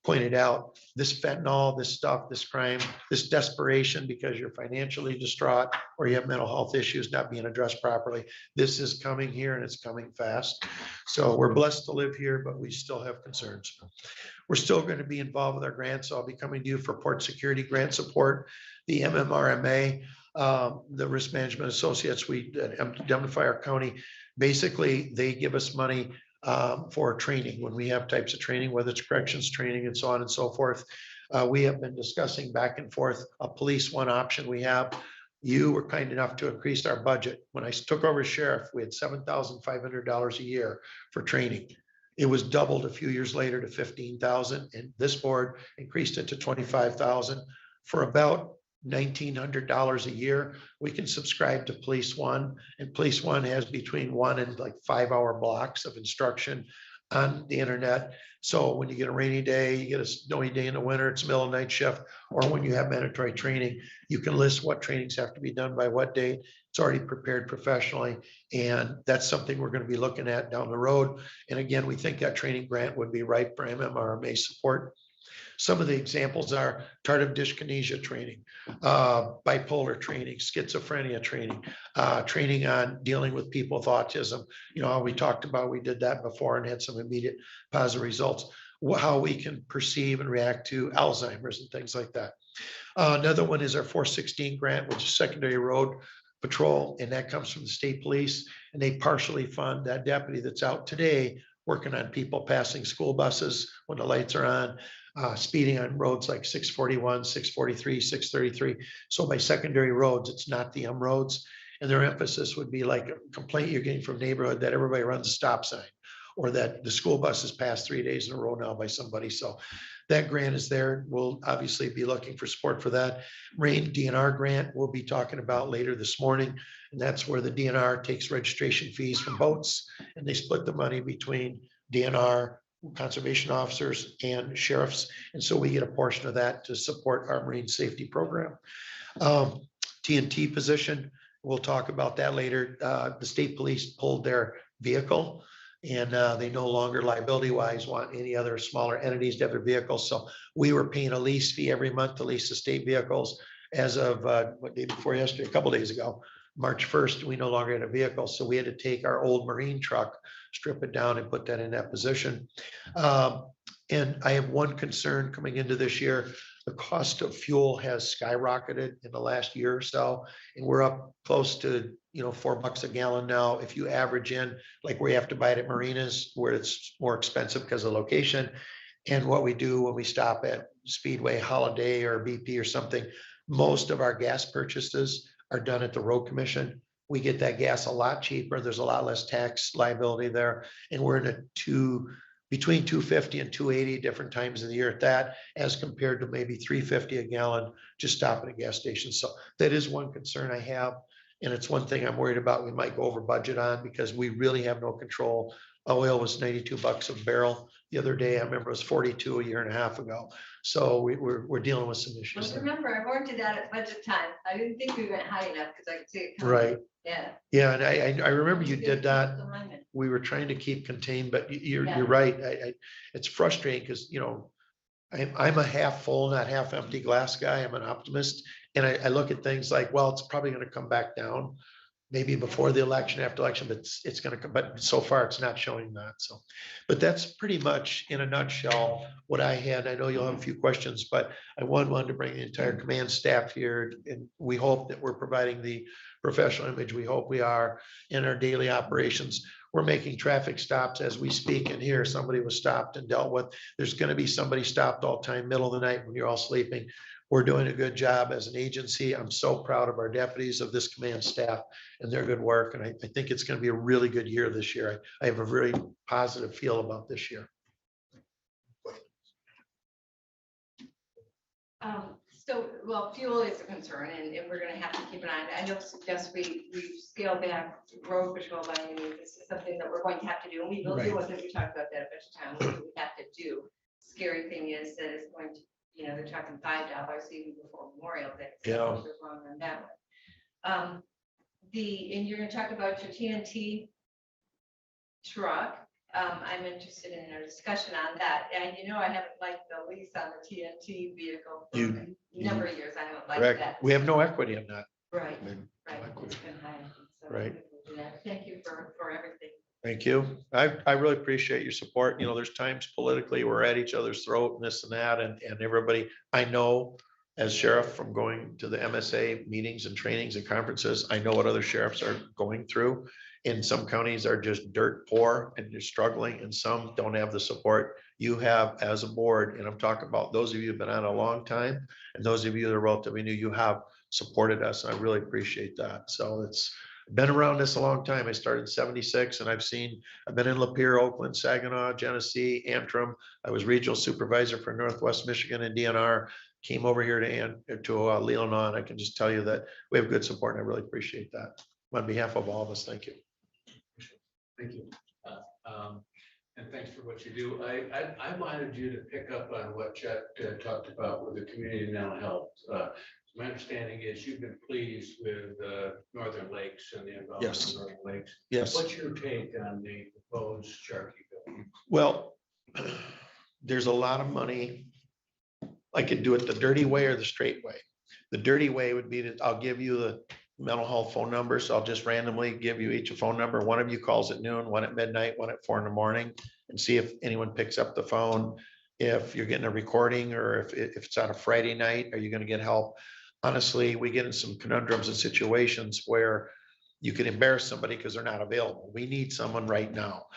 pointed out, this fentanyl, this stuff, this crime, this desperation because you're financially distraught or you have mental health issues not being addressed properly. This is coming here and it's coming fast. So we're blessed to live here, but we still have concerns. We're still going to be involved with our grants. So I'll be coming to you for port security grant support, the MMRMA, the Risk Management Associates, we indemnify our county. Basically, they give us money for training when we have types of training, whether it's corrections training and so on and so forth. We have been discussing back and forth a police one option we have. You were kind enough to increase our budget. When I took over as sheriff, we had $7,500 a year for training. It was doubled a few years later to 15,000, and this board increased it to 25,000 for about $1,900 a year. We can subscribe to Police One, and Police One has between 1 and like 5 hour blocks of instruction on the internet. So when you get a rainy day, you get a snowy day in the winter, it's middle of night shift, or when you have mandatory training, you can list what trainings have to be done by what date. It's already prepared professionally, and that's something we're going to be looking at down the road. And again, we think that training grant would be right for MMRMA support. Some of the examples are tardive dyskinesia training, bipolar training, schizophrenia training, training on dealing with people with autism. You know, how we talked about, we did that before and had some immediate positive results. How we can perceive and react to Alzheimer's and things like that. Another one is our 416 grant, which is secondary road patrol, and that comes from the state police, and they partially fund that deputy that's out today working on people passing school buses when the lights are on, speeding on roads like 641, 643, 633. So by secondary roads, it's not the roads. And their emphasis would be like a complaint you're getting from neighborhood that everybody runs a stop sign, or that the school bus is passed 3 days in a row now by somebody. So that grant is there. We'll obviously be looking for support for that. Rain DNR grant we'll be talking about later this morning. And that's where the DNR takes registration fees from boats, and they split the money between DNR, conservation officers, and sheriffs. And so we get a portion of that to support our marine safety program. TNT position, we'll talk about that later. The state police pulled their vehicle, and they no longer liability wise want any other smaller entities to have their vehicles. So we were paying a lease fee every month to lease the state vehicles. As of what day before yesterday, a couple days ago, March 1st, we no longer had a vehicle. So we had to take our old marine truck, strip it down and put that in that position. And I have one concern coming into this year. The cost of fuel has skyrocketed in the last year or so, and we're up close to, you know, $4 a gallon now. If you average in like where you have to buy it at marinas where it's more expensive because of location, and what we do when we stop at Speedway, Holiday, or BP or something, most of our gas purchases are done at the road commission. We get that gas a lot cheaper. There's a lot less tax liability there. And we're in a between 250 and 280 different times of the year at that, as compared to maybe 350 a gallon just stopping at a gas station. So that is one concern I have. And it's one thing I'm worried about we might go over budget on, because we really have no control. Oil was $92 a barrel the other day. I remember it was 42 a year and a half ago. So we're dealing with some issues. Well, remember, I warned you that at budget time. I didn't think we went high enough because I could see it coming. Right. Yeah. Yeah, and I remember you did that. We were trying to keep contained, but you're right. It's frustrating because, you know, I'm a half full, not half empty glass guy. I'm an optimist. And I look at things like, well, it's probably going to come back down, maybe before the election, after election, but it's going to come, but so far it's not showing that. So, but that's pretty much in a nutshell what I had. I know you'll have a few questions, but I wanted to bring the entire command staff here, and we hope that we're providing the professional image we hope we are in our daily operations. We're making traffic stops as we speak, and here somebody was stopped and dealt with. There's going to be somebody stopped all the time, middle of the night when you're all sleeping. We're doing a good job as an agency. I'm so proud of our deputies, of this command staff, and their good work. And I think it's going to be a really good year this year. I have a very positive feel about this year. So, well, fuel is a concern, and we're gonna have to keep an eye on it. I don't suggest we scale back road patrol by any means. This is something that we're going to have to do, and we will deal with it. We talked about that a bunch of times. We have to do. Scary thing is that it's going to, you know, they're talking $5 even before Memorial Day. So Yeah. what's wrong on that one? And you're gonna talk about your TNT truck. I'm interested in a discussion on that. And you know, I haven't liked the lease on the TNT vehicle for a number of years. I haven't liked Correct. that. We have no equity in that. Right, I mean, no right. equity. It's been high, so Right. we'll do that. Thank you for everything. Thank you. I really appreciate your support. You know, there's times politically we're at each other's throat and this and that, and everybody, I know as sheriff from going to the MSA meetings and trainings and conferences, I know what other sheriffs are going through. And some counties are just dirt poor and they're struggling, and some don't have the support you have as a board. And I'm talking about those of you who've been on a long time, and those of you that are relatively new, you have supported us. And I really appreciate that. So it's been around this a long time. I started in 76 and I've been in Lapeer, Oakland, Saginaw, Genesee, Antrim. I was regional supervisor for Northwest Michigan and DNR. Came over here to Leelanau, and I can just tell you that we have good support, and I really appreciate that. On behalf of all of us, thank you. Thank you. And thanks for what you do. I wanted you to pick up on what Chet talked about with the community mental health. My understanding is you've been pleased with Northern Lakes and the involvement Yes. of Northern Lakes. Yes. What's your take on the proposed Sharkey bill? Well, there's a lot of money. I could do it the dirty way or the straight way. The dirty way would be that I'll give you the mental health phone numbers. I'll just randomly give you each a phone number. One of you calls at noon, one at midnight, one at 4 in the morning, and see if anyone picks up the phone. If you're getting a recording, or if it's on a Friday night, are you going to get help? Honestly, we get in some conundrums and situations where you can embarrass somebody because they're not available. We need someone right now.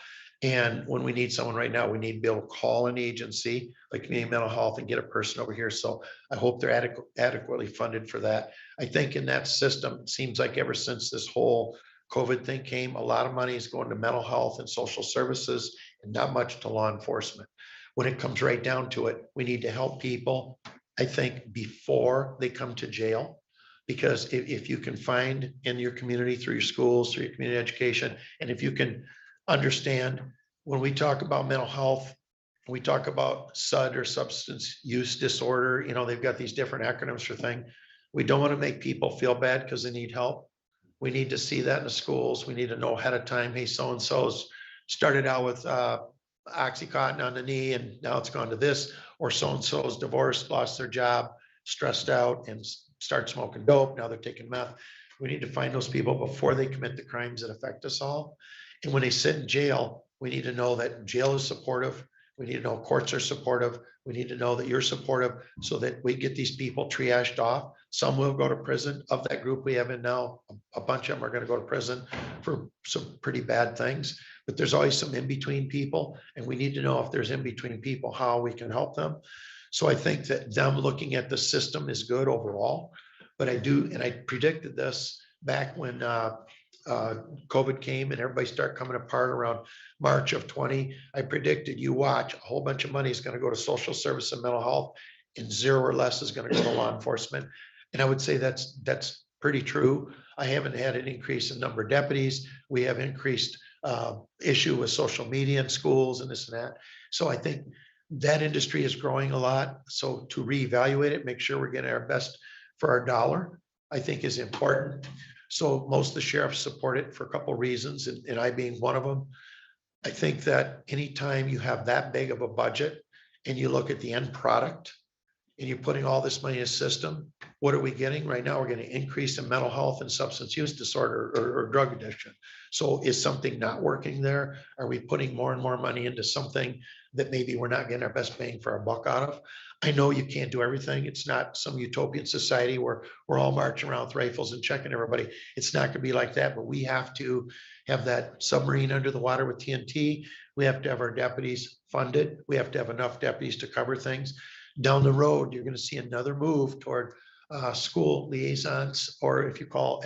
And when we need someone right now, we need to be able to call an agency like community mental health and get a person over here. So I hope they're adequately funded for that. I think in that system, it seems like ever since this whole COVID thing came, a lot of money is going to mental health and social services and not much to law enforcement. When it comes right down to it, we need to help people, I think, before they come to jail. Because if you can find in your community, through your schools, through your community education, and if you can understand, when we talk about mental health, we talk about SUD, or substance use disorder, you know, they've got these different acronyms for things. We don't want to make people feel bad because they need help. We need to see that in the schools. We need to know ahead of time, hey, so-and-so's started out with Oxycontin on the knee and now it's gone to this, or so-and-so's divorced, lost their job, stressed out, and start smoking dope. Now they're taking meth. We need to find those people before they commit the crimes that affect us all. And when they sit in jail, we need to know that jail is supportive. We need to know courts are supportive. We need to know that you're supportive so that we get these people triaged off. Some will go to prison. Of that group we have in now, a bunch of them are going to go to prison for some pretty bad things. But there's always some in-between people, and we need to know if there's in-between people, how we can help them. So I think that them looking at the system is good overall. But I do, and I predicted this back when COVID came and everybody started coming apart around March of 20. I predicted, you watch, a whole bunch of money is going to go to social service and mental health, and 0 or less is going to go to law enforcement. And I would say that's pretty true. I haven't had an increase in number of deputies. We have increased issue with social media in schools and this and that. So I think that industry is growing a lot. So to reevaluate it, make sure we're getting our best for our dollar, I think is important. So most of the sheriffs support it for a couple of reasons, and I being one of them. I think that anytime you have that big of a budget and you look at the end product and you're putting all this money in a system, what are we getting? Right now, we're getting an increase in mental health and substance use disorder or drug addiction. So is something not working there? Are we putting more and more money into something that maybe we're not getting our best bang for our buck out of? I know you can't do everything. It's not some utopian society where we're all marching around with rifles and checking everybody. It's not gonna be like that, but we have to have that submarine under the water with TNT. We have to have our deputies funded. We have to have enough deputies to cover things. Down the road, you're gonna see another move toward school liaisons, or if you call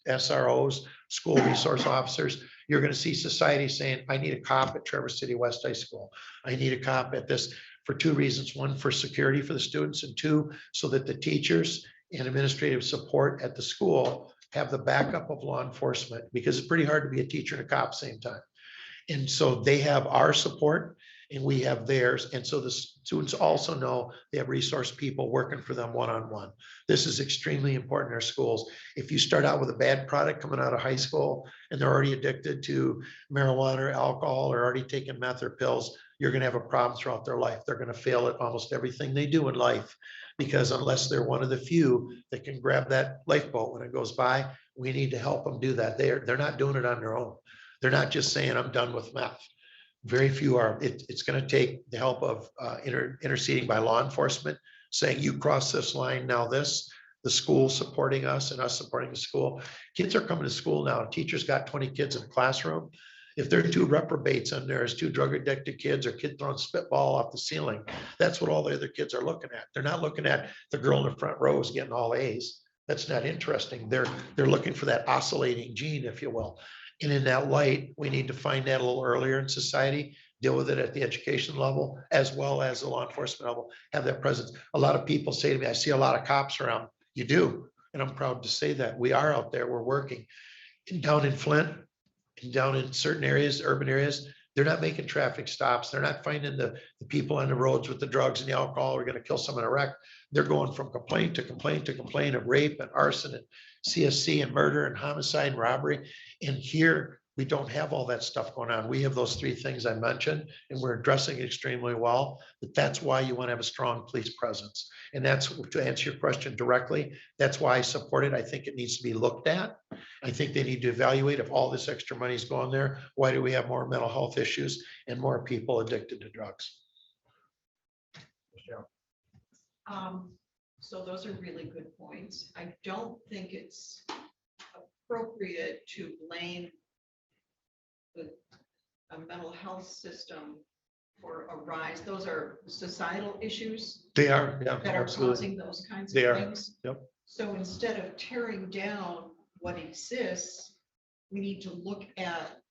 SROs, school resource officers. You're gonna see society saying, I need a cop at Traverse City West High School. I need a cop at this, for 2 reasons. 1, for security for the students, and 2, so that the teachers and administrative support at the school have the backup of law enforcement, because it's pretty hard to be a teacher and a cop at the same time. And so they have our support. and we have theirs. And so the students also know they have resource people working for them one-on-one. This is extremely important in our schools. If you start out with a bad product coming out of high school and they're already addicted to marijuana or alcohol or already taking meth or pills, you're going to have a problem throughout their life. They're going to fail at almost everything they do in life, because unless they're one of the few that can grab that lifeboat when it goes by, we need to help them do that. They're not doing it on their own. They're not just saying, I'm done with meth. Very few are. It's going to take the help of interceding by law enforcement, saying you cross this line, now this, the school supporting us and us supporting the school. Kids are coming to school now. Teachers got 20 kids in a classroom. If there are 2 reprobates and there's 2 drug addicted kids or kid throwing spitball off the ceiling, that's what all the other kids are looking at. They're not looking at the girl in the front row is getting all A's. That's not interesting. They're looking for that oscillating gene, if you will. And in that light, we need to find that a little earlier in society, deal with it at the education level, as well as the law enforcement level, have that presence. A lot of people say to me, I see a lot of cops around. You do. And I'm proud to say that we are out there, we're working. And down in Flint, and down in certain areas, urban areas, they're not making traffic stops. They're not finding the people on the roads with the drugs and the alcohol are going to kill someone in a wreck. They're going from complaint to complaint to complaint of rape and arson and CSC and murder and homicide and robbery. And here we don't have all that stuff going on. We have those 3 things I mentioned, and we're addressing it extremely well. But that's why you want to have a strong police presence. And that's, to answer your question directly, that's why I support it. I think it needs to be looked at. I think they need to evaluate if all this extra money is going there, why do we have more mental health issues and more people addicted to drugs? So those are really good points. I don't think it's appropriate to blame a mental health system for a rise. Those are societal issues. They are, yeah, That are absolutely. causing those kinds They of are. things. Yep. So instead of tearing down what exists, we need to look at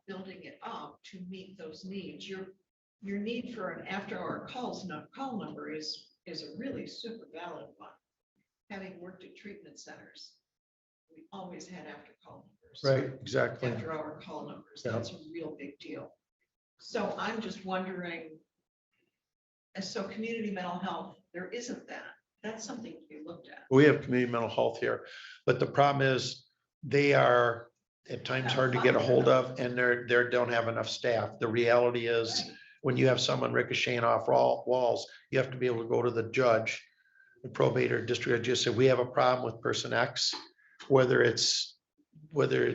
building it up to meet those needs. Your need for an after-hour call number is a really super valid one. Having worked at treatment centers, we always had after-call numbers. Right, exactly. After-hour call numbers, Yeah. that's a real big deal. So I'm just wondering, and so community mental health, there isn't that. That's something to be looked at. We have community mental health here, but the problem is they are at times hard to get a hold of and they don't have enough staff. The reality is when you have someone ricocheting off walls, you have to be able to go to the judge, the probate or district judge, just say, we have a problem with person X, whether it's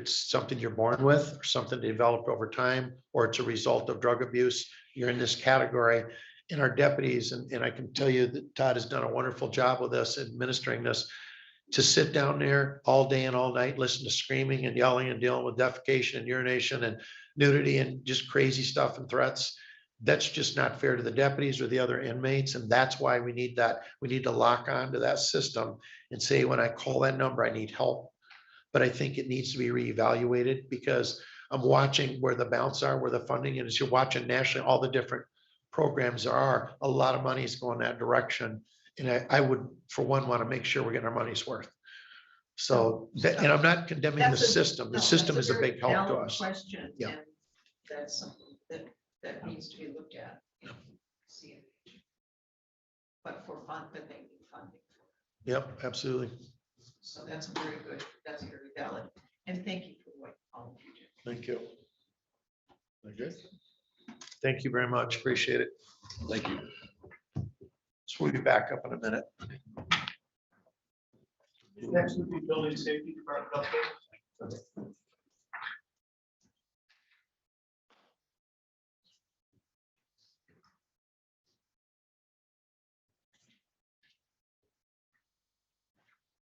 something you're born with or something developed over time, or it's a result of drug abuse, you're in this category. And our deputies, and I can tell you that Todd has done a wonderful job with us administering this, to sit down there all day and all night, listen to screaming and yelling and dealing with defecation and urination and nudity and just crazy stuff and threats. That's just not fair to the deputies or the other inmates. And that's why we need that. We need to lock on to that system and say, when I call that number, I need help. But I think it needs to be reevaluated because I'm watching where the bounce are, where the funding is. You're watching nationally, all the different programs there are. A lot of money is going that direction. And I would, for one, want to make sure we're getting our money's worth. So, and I'm not condemning the system. The system is a big help to us. Question. Yeah. And that's something that needs to be looked at. See it. But for fun, but they need funding. Yep, absolutely. So that's very good. That's very valid. And thank you for what all of you do. Thank you. Okay. Thank you very much. Appreciate it. Thank you. So we'll be back up in a minute. Next would be building safety department update.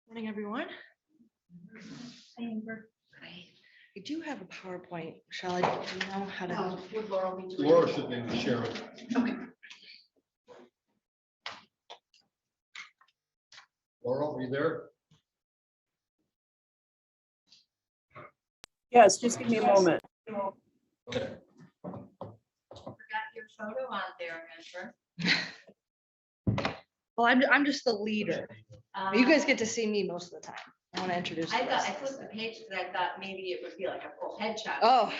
Morning, everyone. Amber. Hi. I do have a PowerPoint. Shall I, do you know how to? Would Laura be doing? Laura should maybe share it. Okay. Laura, are you there? Yes, just give me a moment. Okay. Forgot your photo on there, Amber. Well, I'm just the leader. You guys get to see me most of the time. I want to introduce. I the thought, rest I of flipped the page because I thought maybe it would be like a full headshot. Oh.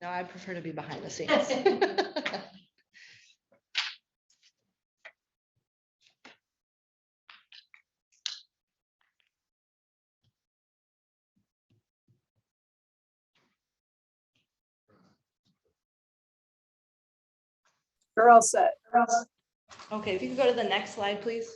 No, I prefer to be behind the scenes. You're all set. Okay, if you could go to the next slide, please.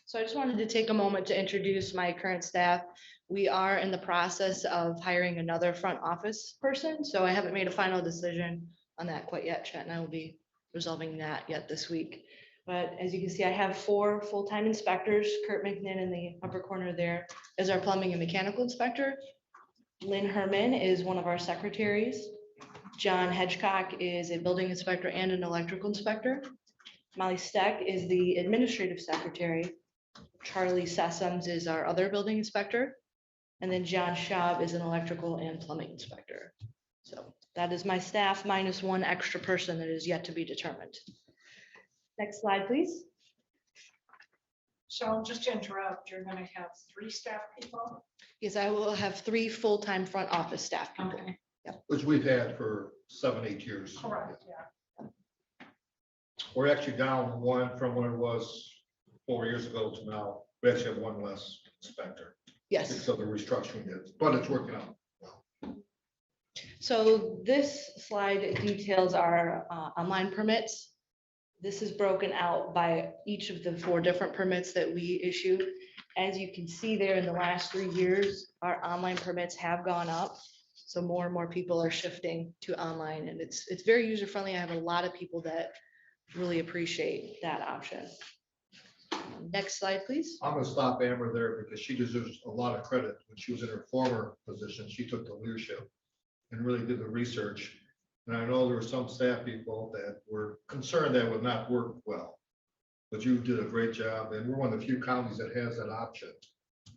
So I just wanted to take a moment to introduce my current staff. We are in the process of hiring another front office person, so I haven't made a final decision on that quite yet, Chet, and I will be resolving that yet this week. But as you can see, I have 4 full-time inspectors. Kurt McNinn in the upper corner there is our plumbing and mechanical inspector. Lynn Herman is one of our secretaries. John Hedgecock is a building inspector and an electrical inspector. Molly Steck is the administrative secretary. Charlie Sessoms is our other building inspector. And then John Schaub is an electrical and plumbing inspector. So that is my staff minus 1 extra person that is yet to be determined. Next slide, please. So just to interrupt, you're gonna have 3 staff people? Yes, I will have 3 full-time front office staff people. Okay, Which we've had for 7-8 years. correct, yeah. We're actually down 1 from when it was 4 years ago to now. We actually have 1 less inspector. Yes. Because of the restructuring, but it's working out. So this slide details our online permits. This is broken out by each of the 4 different permits that we issue. As you can see there, in the last 3 years, our online permits have gone up. So more and more people are shifting to online, and it's very user friendly. I have a lot of people that really appreciate that option. Next slide, please. I'm gonna stop Amber there because she deserves a lot of credit. When she was in her former position, she took the leadership and really did the research. And I know there were some staff people that were concerned that would not work well. But you did a great job, and we're one of the few counties that has that option.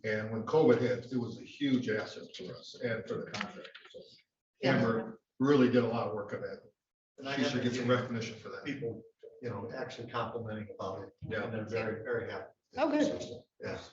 And when COVID hit, it was a huge asset for us and for the contractors. So Amber really did a lot of work on that. And I She should have get some recognition for that. people, actually complimenting about it. Yeah. And they're very, very happy. Oh, good. Yes.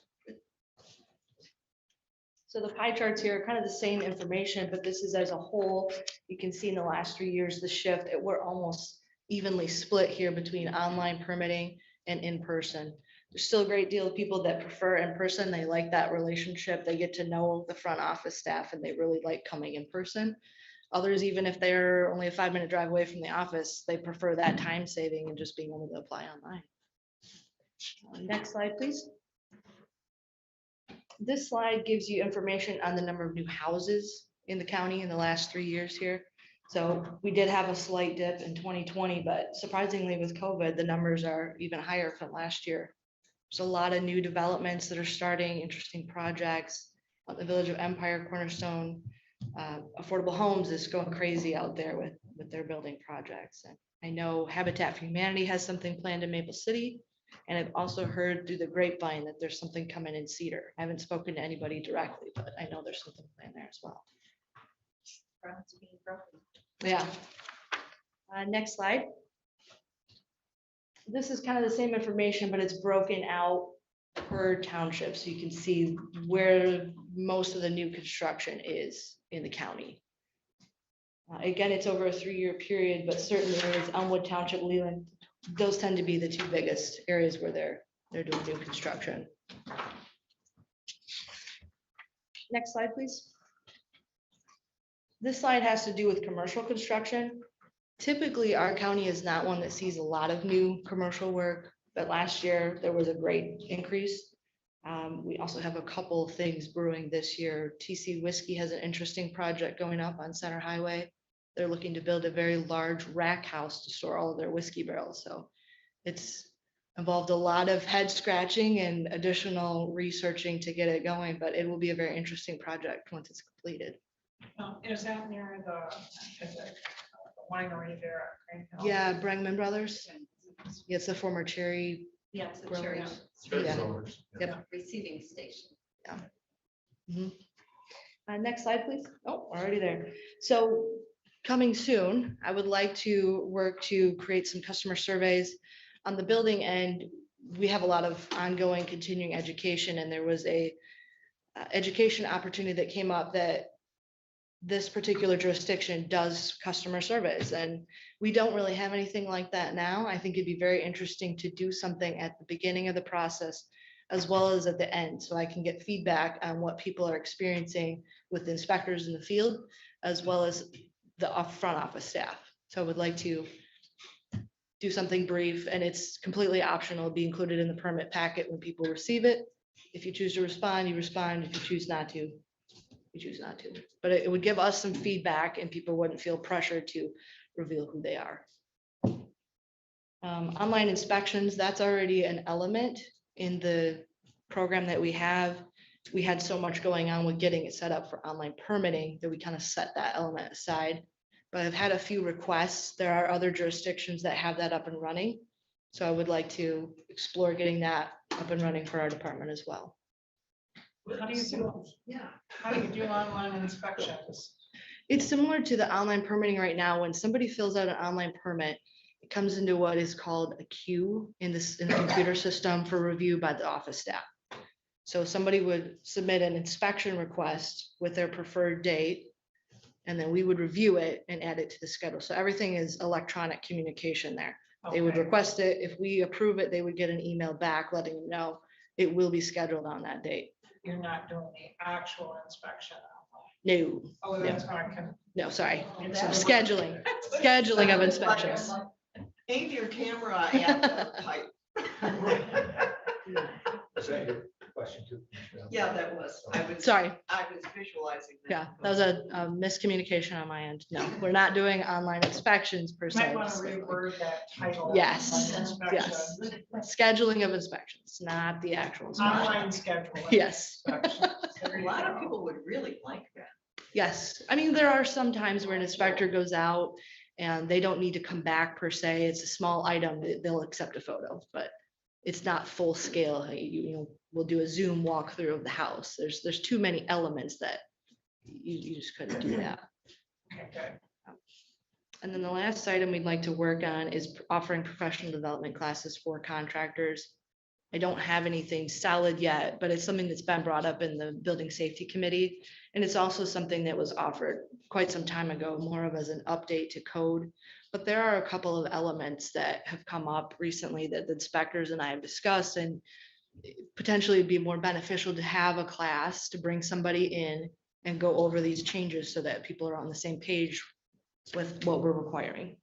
So the pie charts here are kind of the same information, but this is as a whole. You can see in the last 3 years, the shift, we're almost evenly split here between online permitting and in-person. There's still a great deal of people that prefer in-person. They like that relationship. They get to know the front office staff and they really like coming in person. Others, even if they're only a 5-minute drive away from the office, they prefer that time saving and just being able to apply online. Next slide, please. This slide gives you information on the number of new houses in the county in the last 3 years here. So we did have a slight dip in 2020, but surprisingly with COVID, the numbers are even higher from last year. There's a lot of new developments that are starting, interesting projects. The Village of Empire, Cornerstone, Affordable Homes is going crazy out there with their building projects. And I know Habitat for Humanity has something planned in Maple City. And I've also heard through the grapevine that there's something coming in Cedar. I haven't spoken to anybody directly, but I know there's something planned there as well. Yeah. Next slide. This is kind of the same information, but it's broken out per township. So you can see where most of the new construction is in the county. Again, it's over a 3-year period, but certainly there's Elmwood Township, Leland. Those tend to be the 2 biggest areas where they're doing new construction. Next slide, please. This slide has to do with commercial construction. Typically, our county is not one that sees a lot of new commercial work, but last year there was a great increase. We also have a couple of things brewing this year. TC Whiskey has an interesting project going up on Center Highway. They're looking to build a very large rack house to store all of their whiskey barrels. So it's involved a lot of head scratching and additional researching to get it going, but it will be a very interesting project once it's completed. Is that near the winery there? at Green Hill? Yeah, Bregman Brothers. Yeah, it's the former Cherry. Yeah, it's a cherry. Growers. Yeah. Yep. Receiving station. Yeah. Mhm. Next slide, please. Oh, we're already there. So coming soon, I would like to work to create some customer surveys on the building end. We have a lot of ongoing continuing education, and there was a education opportunity that came up that this particular jurisdiction does customer service, and we don't really have anything like that now. I think it'd be very interesting to do something at the beginning of the process as well as at the end, so I can get feedback on what people are experiencing with the inspectors in the field, as well as the front office staff. So I would like to do something brief, and it's completely optional, be included in the permit packet when people receive it. If you choose to respond, you respond. If you choose not to, you choose not to. But it would give us some feedback and people wouldn't feel pressured to reveal who they are. Online inspections, that's already an element in the program that we have. We had so much going on with getting it set up for online permitting that we kind of set that element aside. But I've had a few requests. There are other jurisdictions that have that up and running. So I would like to explore getting that up and running for our department as well. How do you do, Yeah. how do you do online inspections? It's similar to the online permitting right now. When somebody fills out an online permit, it comes into what is called a queue in the computer system for review by the office staff. So somebody would submit an inspection request with their preferred date, and then we would review it and add it to the schedule. So everything is electronic communication there. They would Okay. request it. If we approve it, they would get an email back letting them know it will be scheduled on that date. You're not doing the actual inspection. No, Oh, that's how I can. no, sorry. That So would- scheduling, scheduling of inspections. Aim your camera at the pipe. Is that your question too? Yeah, that was, Sorry. I was visualizing that. Yeah, that was a miscommunication on my end. No, we're not doing online inspections per se. Might want to reword that title. Yes, like inspection. yes. Scheduling of inspections, not the actual inspection. Online scheduling. Yes. A lot of people would really like that. Yes, I mean, there are some times where an inspector goes out and they don't need to come back per se. It's a small item, they'll accept a photo, but it's not full scale. You know, we'll do a Zoom walkthrough of the house. There's too many elements that you just couldn't do that. Okay, good. And then the last item we'd like to work on is offering professional development classes for contractors. I don't have anything solid yet, but it's something that's been brought up in the Building Safety Committee. And it's also something that was offered quite some time ago, more of as an update to code. But there are a couple of elements that have come up recently that the inspectors and I have discussed, and potentially it'd be more beneficial to have a class to bring somebody in and go over these changes so that people are on the same page with what we're requiring.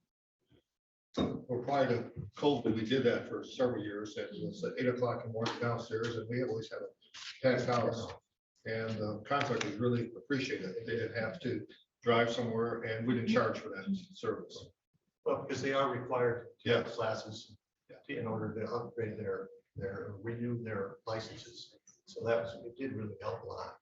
Well, prior to COVID, we did that for several years. It was at 8 o'clock in the morning downstairs, and we always had a packed house. And contractors really appreciated it. They didn't have to drive somewhere, and we didn't charge for that service. Well, because they are required to have Yes. classes in order to upgrade their renew their licenses. So that was, it did really help a lot.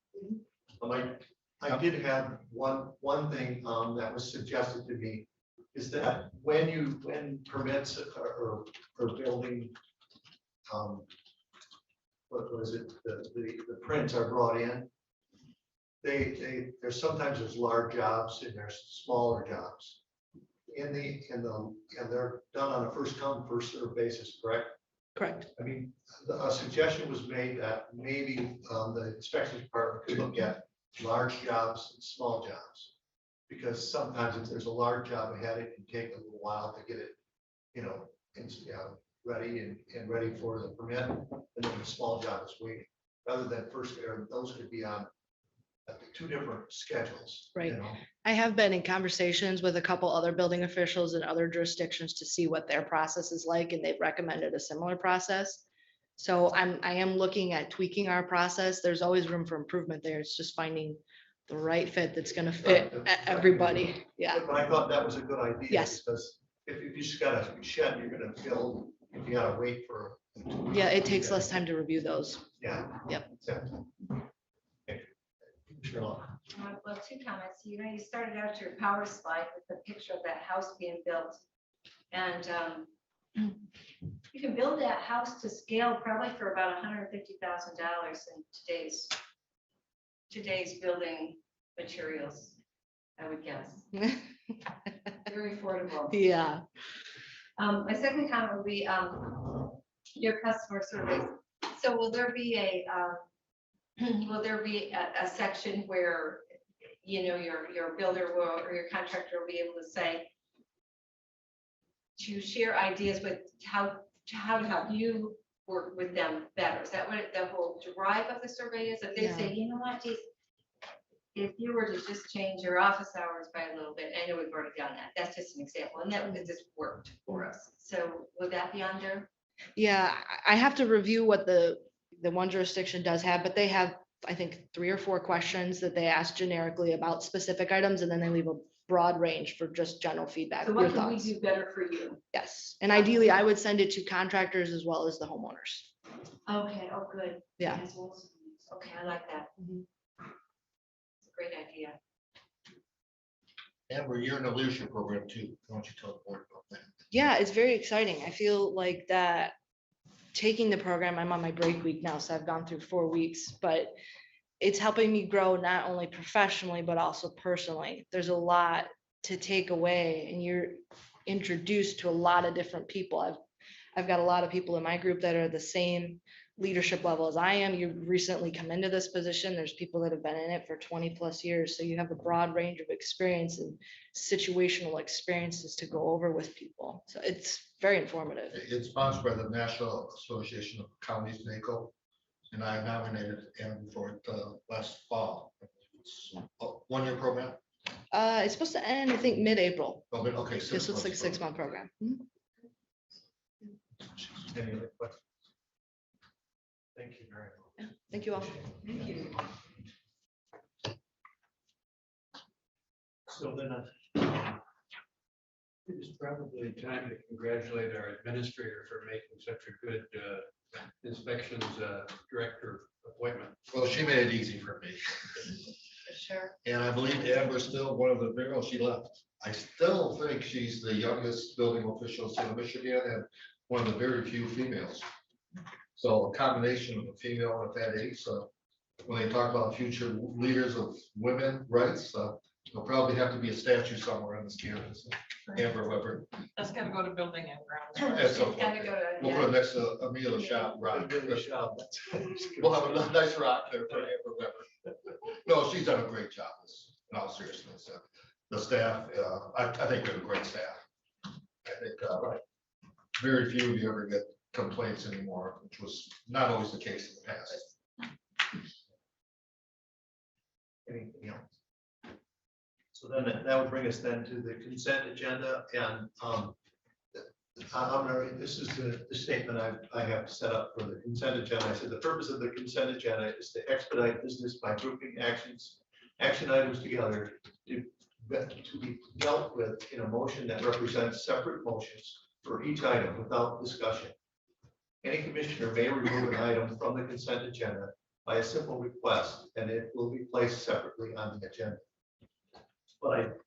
I did have one thing that was suggested to me is that when permits or building, what was it, the prints are brought in, there's sometimes large jobs and there's smaller jobs. And they're done on a first come, first served basis, correct? Correct. I mean, a suggestion was made that maybe the inspection department could look at large jobs and small jobs. Because sometimes if there's a large job ahead, it can take a little while to get it, ready and ready for the permit. And then the small job is waiting, rather than those could be on two different schedules. Right. I have been in conversations with a couple other building officials in other jurisdictions to see what their process is like, and they've recommended a similar process. So I am looking at tweaking our process. There's always room for improvement there. It's just finding the right fit that's gonna fit everybody. Yeah. But I thought that was a good idea. Yes. Because if you just got a shed, you're gonna build, if you gotta wait for. Yeah, it takes less time to review those. Yeah. Yep. Sure. Well, two comments. You started out your power slide with the picture of that house being built. And you can build that house to scale probably for about $150,000 in today's building materials, I would guess. Very affordable. Yeah. My second comment would be your customer surveys. So will there be a section where you know, your builder will, or your contractor will be able to say, to share ideas with how to help you work with them better. Is that what the whole drive of the survey is? If they say, you know what, geez, if you were to just change your office hours by a little bit, I know we've already done that. That's just an example, and that just worked for us. So would that be on there? Yeah, I have to review what the one jurisdiction does have, but they have, I think, 3 or 4 questions that they ask generically about specific items, and then they leave a broad range for just general feedback. So your what can we thoughts. do better for you? Yes, and ideally, I would send it to contractors as well as the homeowners. Okay, oh, good. Yeah. As well as- Okay, I like that. It's a great idea. Amber, you're in the leadership program too. Why don't you tell the board about that? Yeah, it's very exciting. I feel like that taking the program, I'm on my break week now, so I've gone through 4 weeks, but it's helping me grow not only professionally, but also personally. There's a lot to take away, and you're introduced to a lot of different people. I've got a lot of people in my group that are the same leadership level as I am. You recently come into this position. There's people that have been in it for 20+ years. So you have a broad range of experience and situational experiences to go over with people. So it's very informative. It's sponsored by the National Association of Counties, NACO, and I nominated Amber for it last fall. It's a 1-year program. It's supposed to end, I think, mid-April. Oh, but okay. This looks like a 6-month program. Mhm. Any other questions? Thank you very much. Yeah, thank you all. Thank you. So then it is probably time to congratulate our administrator for making such a good inspections director appointment. Well, she made it easy for me. For sure. And I believe Amber's still one of the very, oh, she left. I still think she's the youngest building official in the state of Michigan and one of the very few females. So a combination of a female at that age. So when they talk about future leaders of women rights, there'll probably have to be a statue somewhere on this campus. Amber Weber. That's gotta go to building and grounds. At some Gotta point. go to- We'll put it next to Amelia Shop, right? We'll have a nice rock there for Amber Weber. No, she's done a great job, in all seriousness. The staff, I think they're a great staff. I think very few of you ever get complaints anymore, which was not always the case in the past. Anything else? So then that would bring us then to the consent agenda, and I'm gonna, this is the statement I have set up for the consent agenda. I said the purpose of the consent agenda is to expedite business by grouping action items together to be dealt with in a motion that represents separate motions for each item without discussion. Any commissioner may remove an item from the consent agenda by a simple request, and it will be placed separately on the agenda. But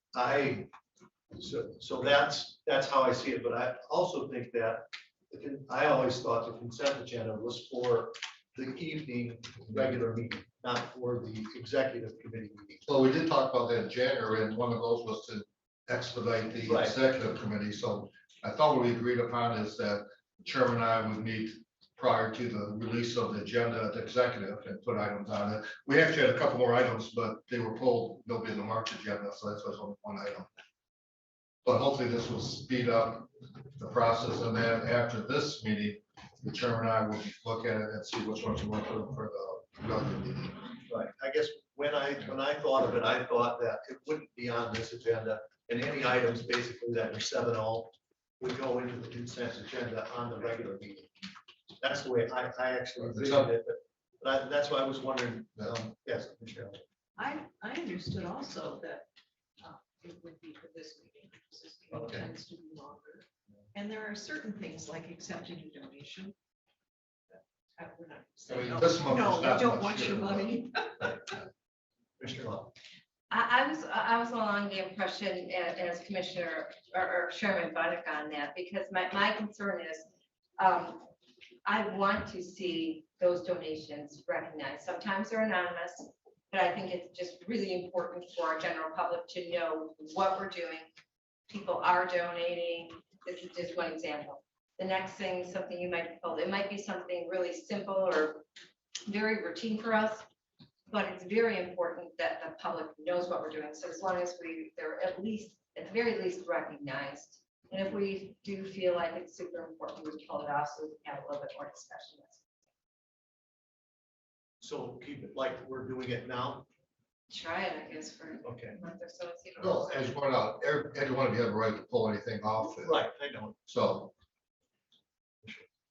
so that's how I see it. But I also think that I always thought the consent agenda was for the evening regular meeting, not for the executive committee meeting. Well, we did talk about that in January, and one of those was to expedite the Right. executive committee. So I thought what we agreed upon is that the chairman and I would meet prior to the release of the agenda at the executive and put items on it. We actually had a couple more items, but they were pulled, they'll be in the March agenda, so that's why it's only one item. But hopefully this will speed up the process, and then after this meeting, the chairman and I will look at it and see which ones we want to put for the regular meeting. Right. I guess when I thought of it, I thought that it wouldn't be on this agenda, and any items basically that are 7-0 would go into the consent agenda on the regular meeting. That's the way I actually envisioned it, but that's why I was wondering, yes, Michelle. I understood also that it would be for this meeting. This meeting Okay. tends to be longer. And there are certain things like accepting a donation. We're not saying, I mean, this month no, is we not don't much want your here, but- money. Commissioner Law. I was along the impression as Commissioner or Chairman Buddick on that, because my concern is, I want to see those donations recognized. Sometimes they're anonymous, but I think it's just really important for our general public to know what we're doing. People are donating. This is just one example. The next thing, something you might pull, it might be something really simple or very routine for us, but it's very important that the public knows what we're doing. So as long as they're at the very least recognized. And if we do feel like it's super important, we pull it off so we can have a little bit more discussion. So keep it like we're doing it now. Try it, I guess, for Okay. a month or so. and see what Well, happens. as you point out, every one of you have a right to pull anything off. Right, I know. So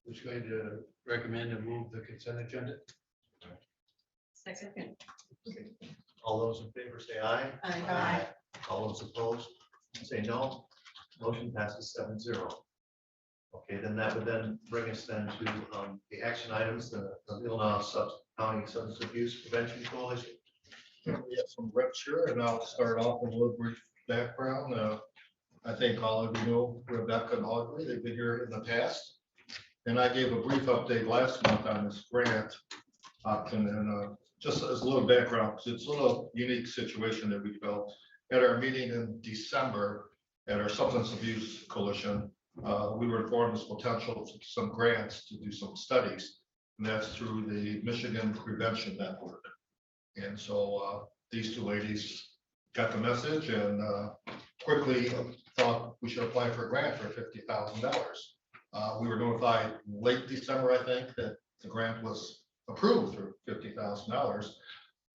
Who's going to recommend and move the consent agenda? Second. All those in favor say aye. Aye. All those opposed, say no. Motion passes 7-0. Okay, then that would then bring us then to the action items, the Leelanau County Substance Abuse Prevention Coalition. we have some reps here, and I'll start off with a little brief background. I think all of you know Rebecca and Audrey. They've been here in the past. And I gave a brief update last month on this grant option, and just as a little background, 'cause it's a little unique situation that we felt. At our meeting in December, at our Substance Abuse Coalition, we were informed there's potential for some grants to do some studies. And that's through the Michigan Prevention Network. And so these two ladies got the message and quickly thought we should apply for a grant for $50,000. We were notified late December, I think, that the grant was approved for $50,000.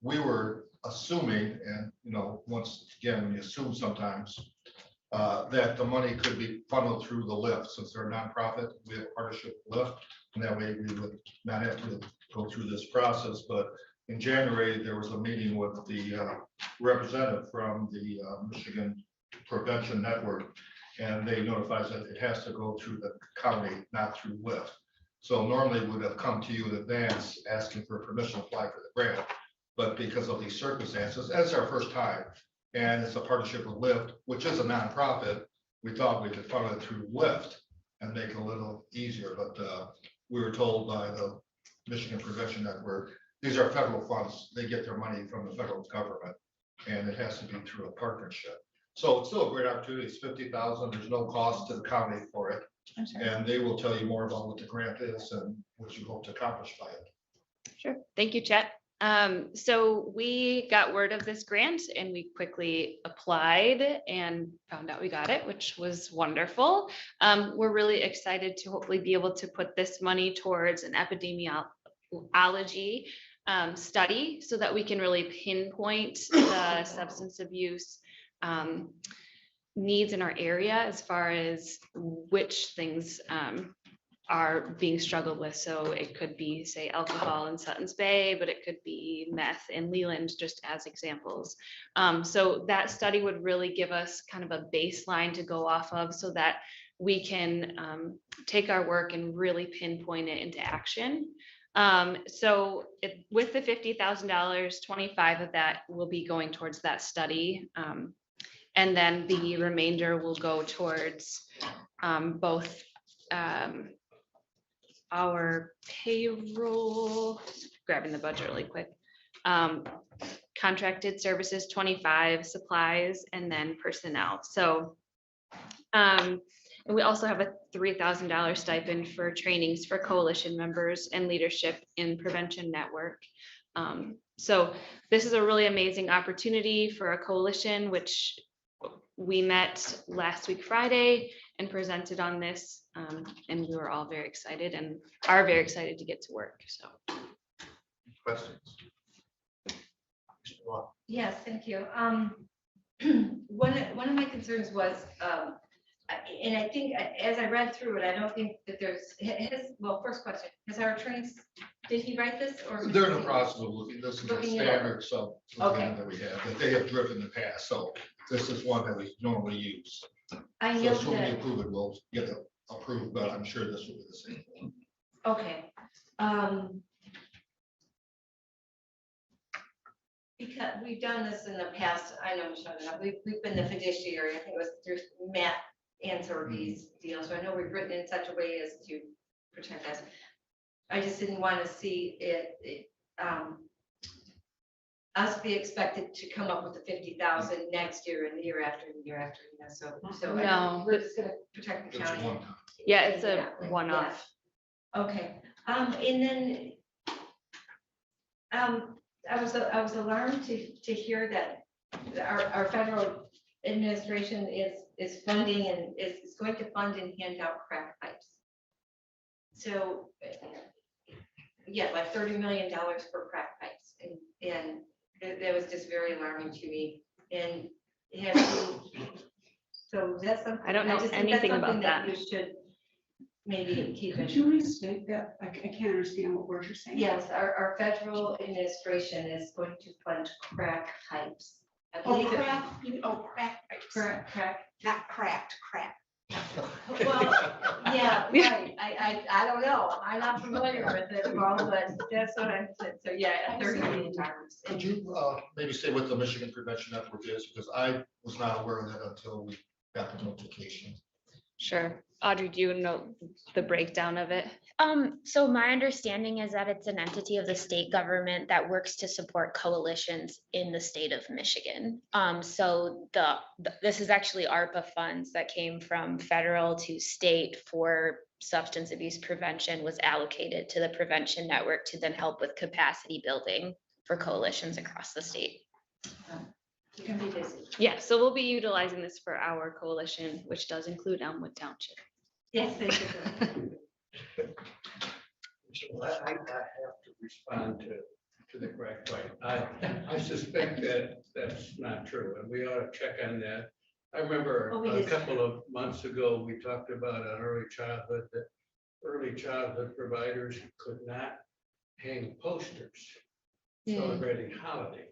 We were assuming, and once again, when you assume sometimes, that the money could be funneled through the lift, since they're a nonprofit, we have a partnership with lift, and that way we would not have to go through this process. But in January, there was a meeting with the representative from the Michigan Prevention Network, and they notified that it has to go through the county, not through lift. So normally would have come to you in advance asking for permission to apply for the grant. But because of these circumstances, that's our first time. And it's a partnership with Lyft, which is a nonprofit. We thought we could funnel it through Lyft and make it a little easier, but we were told by the Michigan Prevention Network, these are federal funds. They get their money from the federal government, and it has to be through a partnership. So it's still a great opportunity. It's $50,000. There's no cost to the county for it. I'm sorry. And they will tell you more about what the grant is and what you hope to accomplish by it. Sure. Thank you, Chet. So we got word of this grant and we quickly applied and found out we got it, which was wonderful. We're really excited to hopefully be able to put this money towards an epidemiology study so that we can really pinpoint the substance abuse needs in our area as far as which things are being struggled with. So it could be, say, alcohol in Sutton's Bay, but it could be meth in Leland, just as examples. So that study would really give us kind of a baseline to go off of so that we can take our work and really pinpoint it into action. So with the $50,000, 25 of that will be going towards that study. And then the remainder will go towards both our payroll, grabbing the budget really quick, contracted services, 25, supplies, and then personnel. So, and we also have a $3,000 stipend for trainings for coalition members and leadership in prevention network. So this is a really amazing opportunity for a coalition, which we met last week, Friday, and presented on this. And we were all very excited and are very excited to get to work. So. Questions? Yes, thank you. One of my concerns was, and I think as I read through it, I don't think that well, first question, has our attorneys, did he write this or? They're in the process of looking, this is the Looking it standard sub Okay. that we have, that they have driven in the past, so this is one that we normally use. I So know as soon as we that, approve it, we'll get it approved, but I'm sure this will be the same one. okay. Because we've done this in the past, I know, we've been the fiduciary, I think it was through Matt answer these deals, so I know we've written in such a way as to protect us. I just didn't want to see us be expected to come up with the 50,000 next year and the year after and the year after, so No. we're just gonna protect the It's county. one time. Yeah, it's a Exactly, one-off. yeah. Okay, and then I was alarmed to hear that our federal administration is funding and is going to fund and hand out crack pipes. So, yeah, like $30 million for crack pipes, and that was just very alarming to me. And it has to, so that's something. I don't know just think that's anything about something that. You should maybe keep Could it. you restate that? I can't understand what words you're saying. Yes, our federal administration is going to fund crack pipes. I Oh, believe it- crack, crack pipes. Crack. Not cracked, crack. Well, yeah, right. I don't know. I'm not familiar with it, Paul, but that's what I said. So yeah, 30 million times. Could you maybe say what the Michigan Prevention Network is? Because I was not aware of that until we got the notification. Sure. Audrey, do you know the breakdown of it? So my understanding is that it's an entity of the state government that works to support coalitions in the state of Michigan. So this is actually ARPA funds that came from federal to state for substance abuse prevention was allocated to the prevention network to then help with capacity building for coalitions across the state. You can be busy. Yeah, so we'll be utilizing this for our coalition, which does include Elmwood Township. Yes, thank you. So I have to respond to the crack pipe. I suspect that that's not true, and we ought to check on that. I remember Oh, we a did. couple of months ago, we talked about on early childhood, that early childhood providers could not hang posters celebrating holidays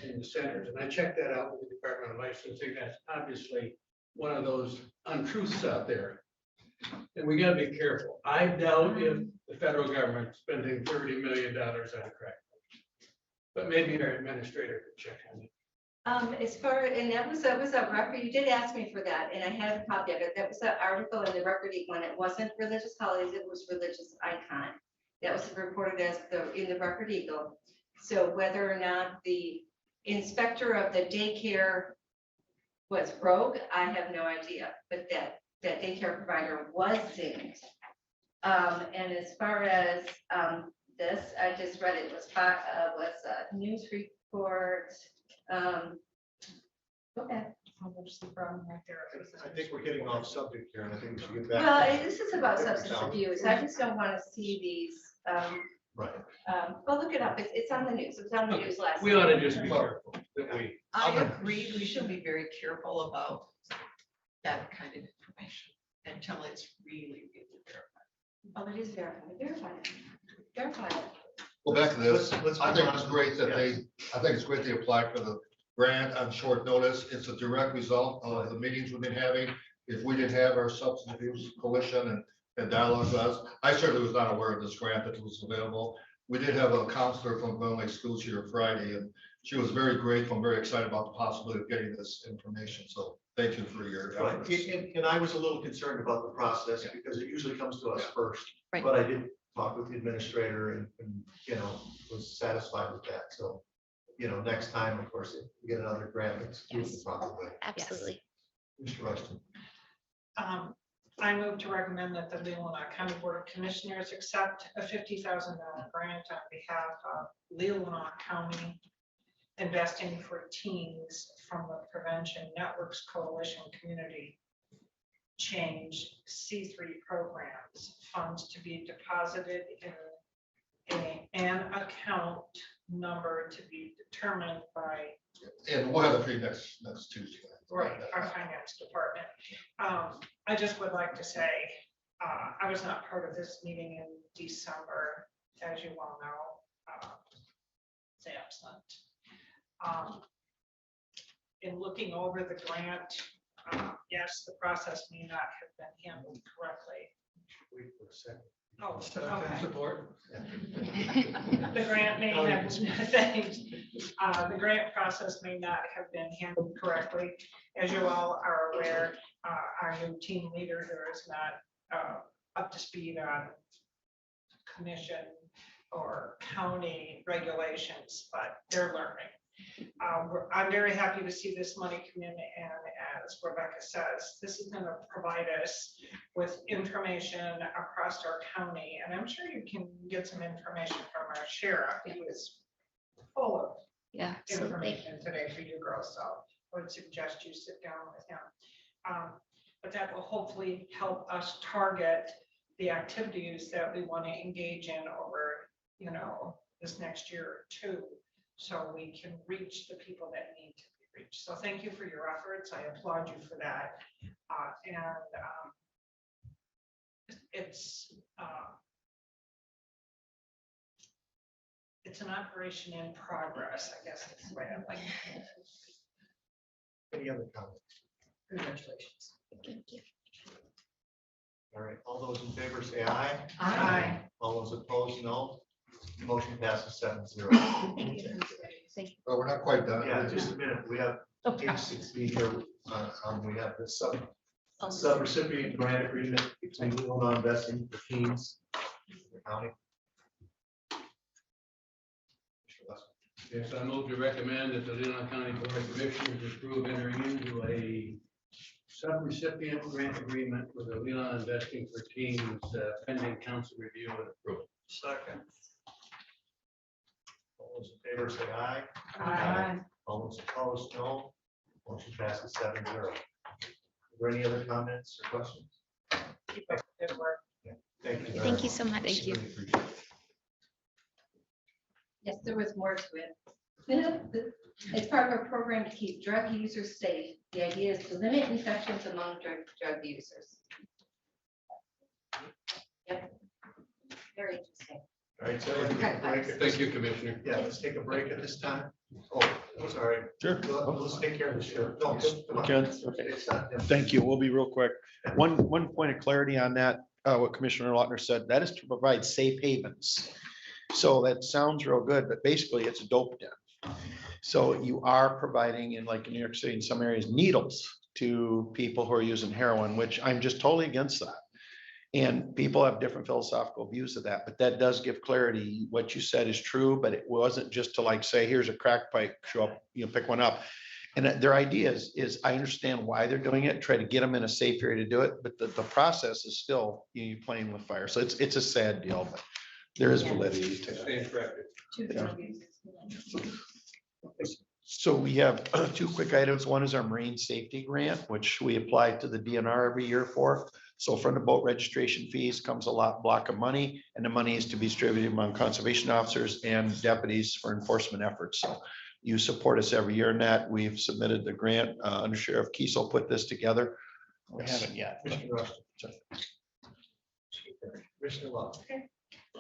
in the centers. And I checked that out with the Department of Licensing. That's obviously one of those untruths out there. And we gotta be careful. I doubt if the federal government's spending $30 million on a crack. But maybe our administrator could check on it. As far, and that was a record, you did ask me for that, and I have a copy of it. That was an article in the Record Eagle, and it wasn't religious holidays, it was religious icon. That was reported as in the Record Eagle. So whether or not the inspector of the daycare was rogue, I have no idea, but that daycare provider was dinged. And as far as this, I just read it was a news report. Okay. There's the problem right there. I think we're getting off subject here, and I think we should get back. Well, this is about substance abuse. I just don't want to see these. Right. Well, look it up. It's on the news. It was on the news last. We ought to just be careful that we. I agree, we should be very careful about that kind of information until it's really verified. Oh, it is verified. Verified. Well, back to this, Let's I move think on. it's great that I think it's great they applied for the grant on short notice. It's a direct result of the meetings we've been having. If we didn't have our substance abuse coalition and dialogue with us, I certainly was not aware of this grant that was available. We did have a counselor from Glen Lake Schools here Friday, and she was very grateful and very excited about the possibility of getting this information. So thank you for your Right. efforts. And I was a little concerned about the process because it usually comes to us first. Right. But I did talk with the administrator and was satisfied with that. So, next time, of course, if we get another grant, it's do it the proper way. Absolutely. Mr. Rushton. I move to recommend that the Leelanau County Board of Commissioners accept a $50,000 grant on behalf of Leelanau County Investing for Teens from the Prevention Networks Coalition Community Change C3 programs, funds to be deposited in an account number to be determined by And we'll have it for you next Tuesday. Right, our finance department. I just would like to say, I was not part of this meeting in December, as you well know. It's absent. In looking over the grant, yes, the process may not have been handled correctly. Wait for a second. Oh, okay. Support. The grant may have, thanks. The grant process may not have been handled correctly. As you all are aware, our new team leader here is not up to speed on commission or county regulations, but they're learning. I'm very happy to see this money come in, and as Rebecca says, this is going to provide us with information across our county, and I'm sure you can get some information from our sheriff, who is full of Yeah, absolutely. information today for you girls, so I would suggest you sit down with him. But that will hopefully help us target the activities that we want to engage in over, this next year or two, so we can reach the people that need to be reached. So thank you for your efforts. I applaud you for that. It's an operation in progress, I guess is the way I like it. Any other comments? Congratulations. Thank you. All right, all those in favor say aye. Aye. All those opposed, no. Motion passes 7-0. Oh, we're not quite done. Yeah, just a minute. We have page 16 here. We have the sub-recipient grant agreement between Leelanau Investing for Teams, the county. Yes, I move to recommend that the Leelanau County Board of Commissioners approve entering into a sub-recipient grant agreement with the Leelanau Investing for Teams pending council review and approval. Second. All those in favor say aye. Aye. All those opposed, no. Motion passes 7-0. Are there any other comments or questions? Keep up the good work. Thank you. very Thank you much. so much. Thank you. Really appreciate it. Yes, there was more to it. It's part of a program to keep drug users safe. The idea is to limit infections among drug users. Yep. Very interesting. All right, so let's take a break. Thank you, Commissioner. Yeah, let's take a break at this time. Oh, sorry. Sure. Let's take care of this. Sure. No, come on. Ken, It's not them. Thank you. We'll be real quick. One point of clarity on that, what Commissioner Lautner said, that is to provide safe havens. So that sounds real good, but basically it's a dope den. So you are providing in like in New York City, in some areas, needles to people who are using heroin, which I'm just totally against that. And people have different philosophical views of that, but that does give clarity. What you said is true, but it wasn't just to like say, here's a crack pipe, show up, pick one up. And their idea is I understand why they're doing it, try to get them in a safe area to do it, but the process is still you playing with fire. So it's a sad deal, but there is validity to that. Stand corrected. Yeah. So we have two quick items. One is our marine safety grant, which we apply to the DNR every year for. So from the boat registration fees comes a block of money, and the money is to be distributed among conservation officers and deputies for enforcement efforts. So you support us every year in that. We've submitted the grant. Under Sheriff Kiesel put this together. We haven't yet. Commissioner Love.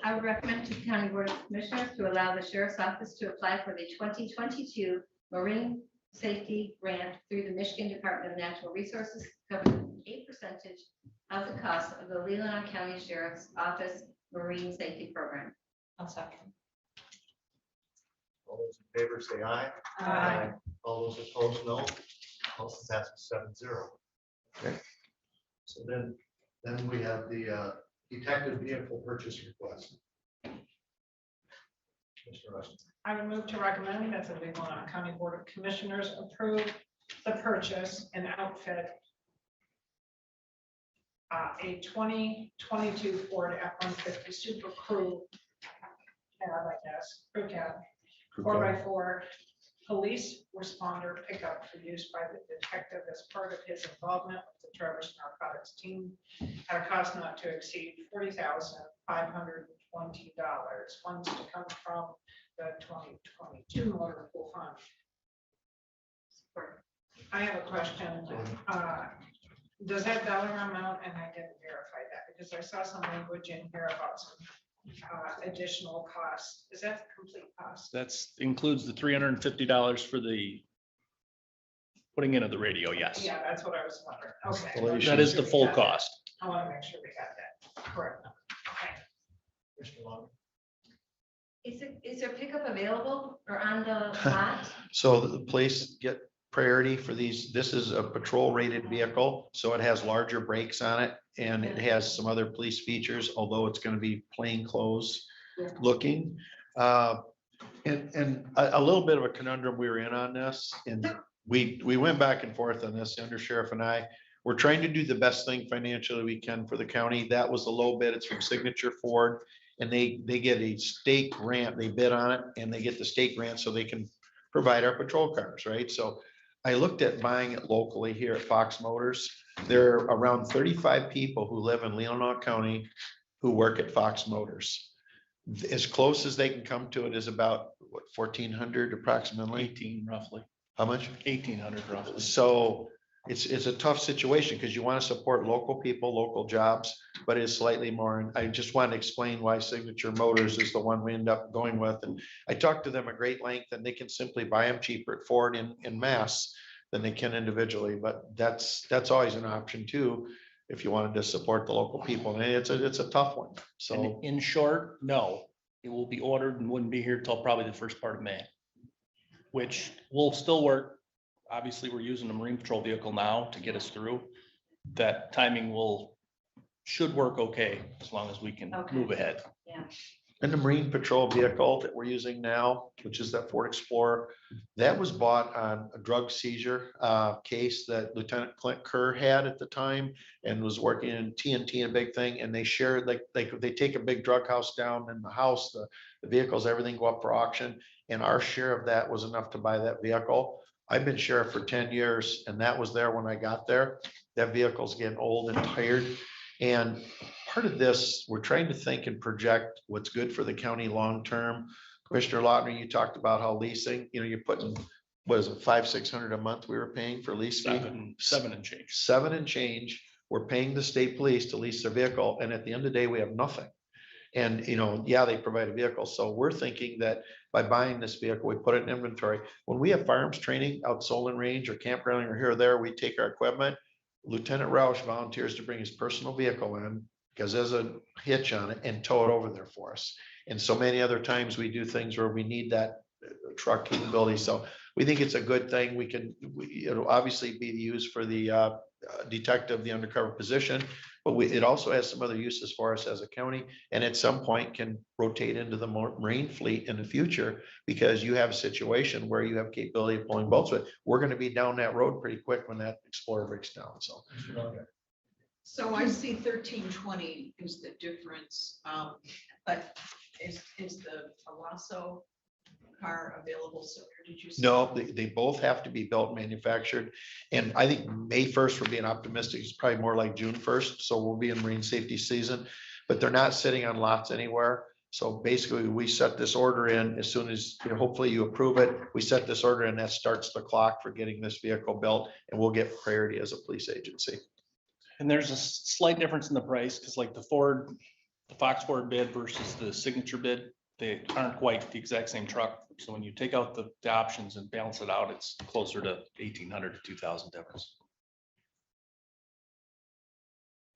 I would recommend to the County Board of Commissioners to allow the Sheriff's Office to apply for the 2022 Marine Safety Grant through the Michigan Department of Natural Resources, covering a percentage of the cost of the Leelanau County Sheriff's Office Marine Safety Program. I'll second. All those in favor say aye. Aye. All those opposed, no. Motion passes 7-0. Okay. So then we have the detective vehicle purchase request. Mr. Rushton. I would move to recommend that the Leelanau County Board of Commissioners approve the purchase and outfit a 2022 Ford F-150 Super Crew cab, I guess, crew cab, 4x4 police responder pickup for use by the detective as part of his involvement with the Traverse Narcotics team at a cost not to exceed $40,520. Funds to come from the 2022 motor pool fund. I have a question. Does that dollar amount, and I didn't verify that because I saw some language in here about some additional costs. Is that the complete cost? That's includes the $350 for the putting into the radio, yes. Yeah, that's what I was wondering. Okay. That is the full cost. I want to make sure we got that correct. Okay. Mr. Long. Is there pickup available or on the lot? So the police get priority for these. This is a patrol rated vehicle, so it has larger brakes on it and it has some other police features, although it's going to be plain clothes looking. And a little bit of a conundrum we were in on this, and we went back and forth on this, Under Sheriff and I. We're trying to do the best thing financially we can for the county. That was the low bid. It's from Signature Ford. and they get a state grant, they bid on it, and they get the state grant so they can provide our patrol cars, right? So I looked at buying it locally here at Fox Motors. There are around 35 people who live in Leelanau County who work at Fox Motors. As close as they can come to it is about, what, 1,400 approximately? 18 roughly, How much? 1,800 roughly. So it's a tough situation because you want to support local people, local jobs, but it's slightly more. And I just want to explain why Signature Motors is the one we end up going with. And I talked to them at great length, and they can simply buy them cheaper at Ford in mass than they can individually. But that's always an option too, if you wanted to support the local people. And it's a tough one. So And in short, no, it will be ordered and wouldn't be here till probably the first part of May, which will still work. Obviously, we're using a Marine Patrol vehicle now to get us through. That timing should work okay, as long as we can move ahead. Yeah. and the Marine Patrol vehicle that we're using now, which is that Ford Explorer, that was bought on a drug seizure case that Lieutenant Clint Kerr had at the time and was working in TNT, a big thing. And they shared, like, they take a big drug house down in the house, the vehicles, everything go up for auction. And our share of that was enough to buy that vehicle. I've been sheriff for 10 years and that was there when I got there. That vehicle's getting old and tired. And part of this, we're trying to think and project what's good for the county long-term. Commissioner Lautner, you talked about how leasing, you're putting, what is it, 500-600 a month we were paying for lease fee? Seven and change. 7 and change. We're paying the state police to lease their vehicle. And at the end of the day, we have nothing. And, yeah, they provide a vehicle. So we're thinking that by buying this vehicle, we put it in inventory. When we have firearms training out Solon Range or campgrounding or here or there, we take our equipment. Lieutenant Roush volunteers to bring his personal vehicle in because there's a hitch on it and tow it over there for us. And so many other times we do things where we need that truck capability. So we think it's a good thing. It'll obviously be used for the detective, the undercover position, but it also has some other uses for us as a county. And at some point can rotate into the Marine fleet in the future because you have a situation where you have capability of pulling boats. But we're going to be down that road pretty quick when that Explorer breaks down. So I see 1320 is the difference, but is the Palazzo car available sooner? Did you say? No, they both have to be built, manufactured. And I think May 1st, we're being optimistic. It's probably more like June 1st. So we'll be in marine safety season, but they're not sitting on lots anywhere. So basically we set this order in as soon as, hopefully you approve it. We set this order and that starts the clock for getting this vehicle built and we'll get priority as a police agency. And there's a slight difference in the price because like the Fox Ford bid versus the Signature bid, they aren't quite the exact same truck. So when you take out the options and balance it out, it's closer to 1,800 to 2,000 difference.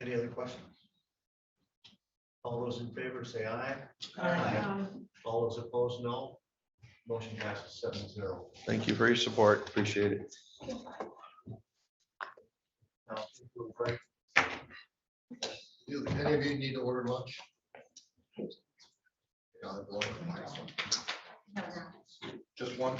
Any other questions? All those in favor say aye. Aye. All those opposed, no. Motion passes 7-0. Thank you for your support. Appreciate it. Now, we'll break. Any of you need to order lunch? Just one?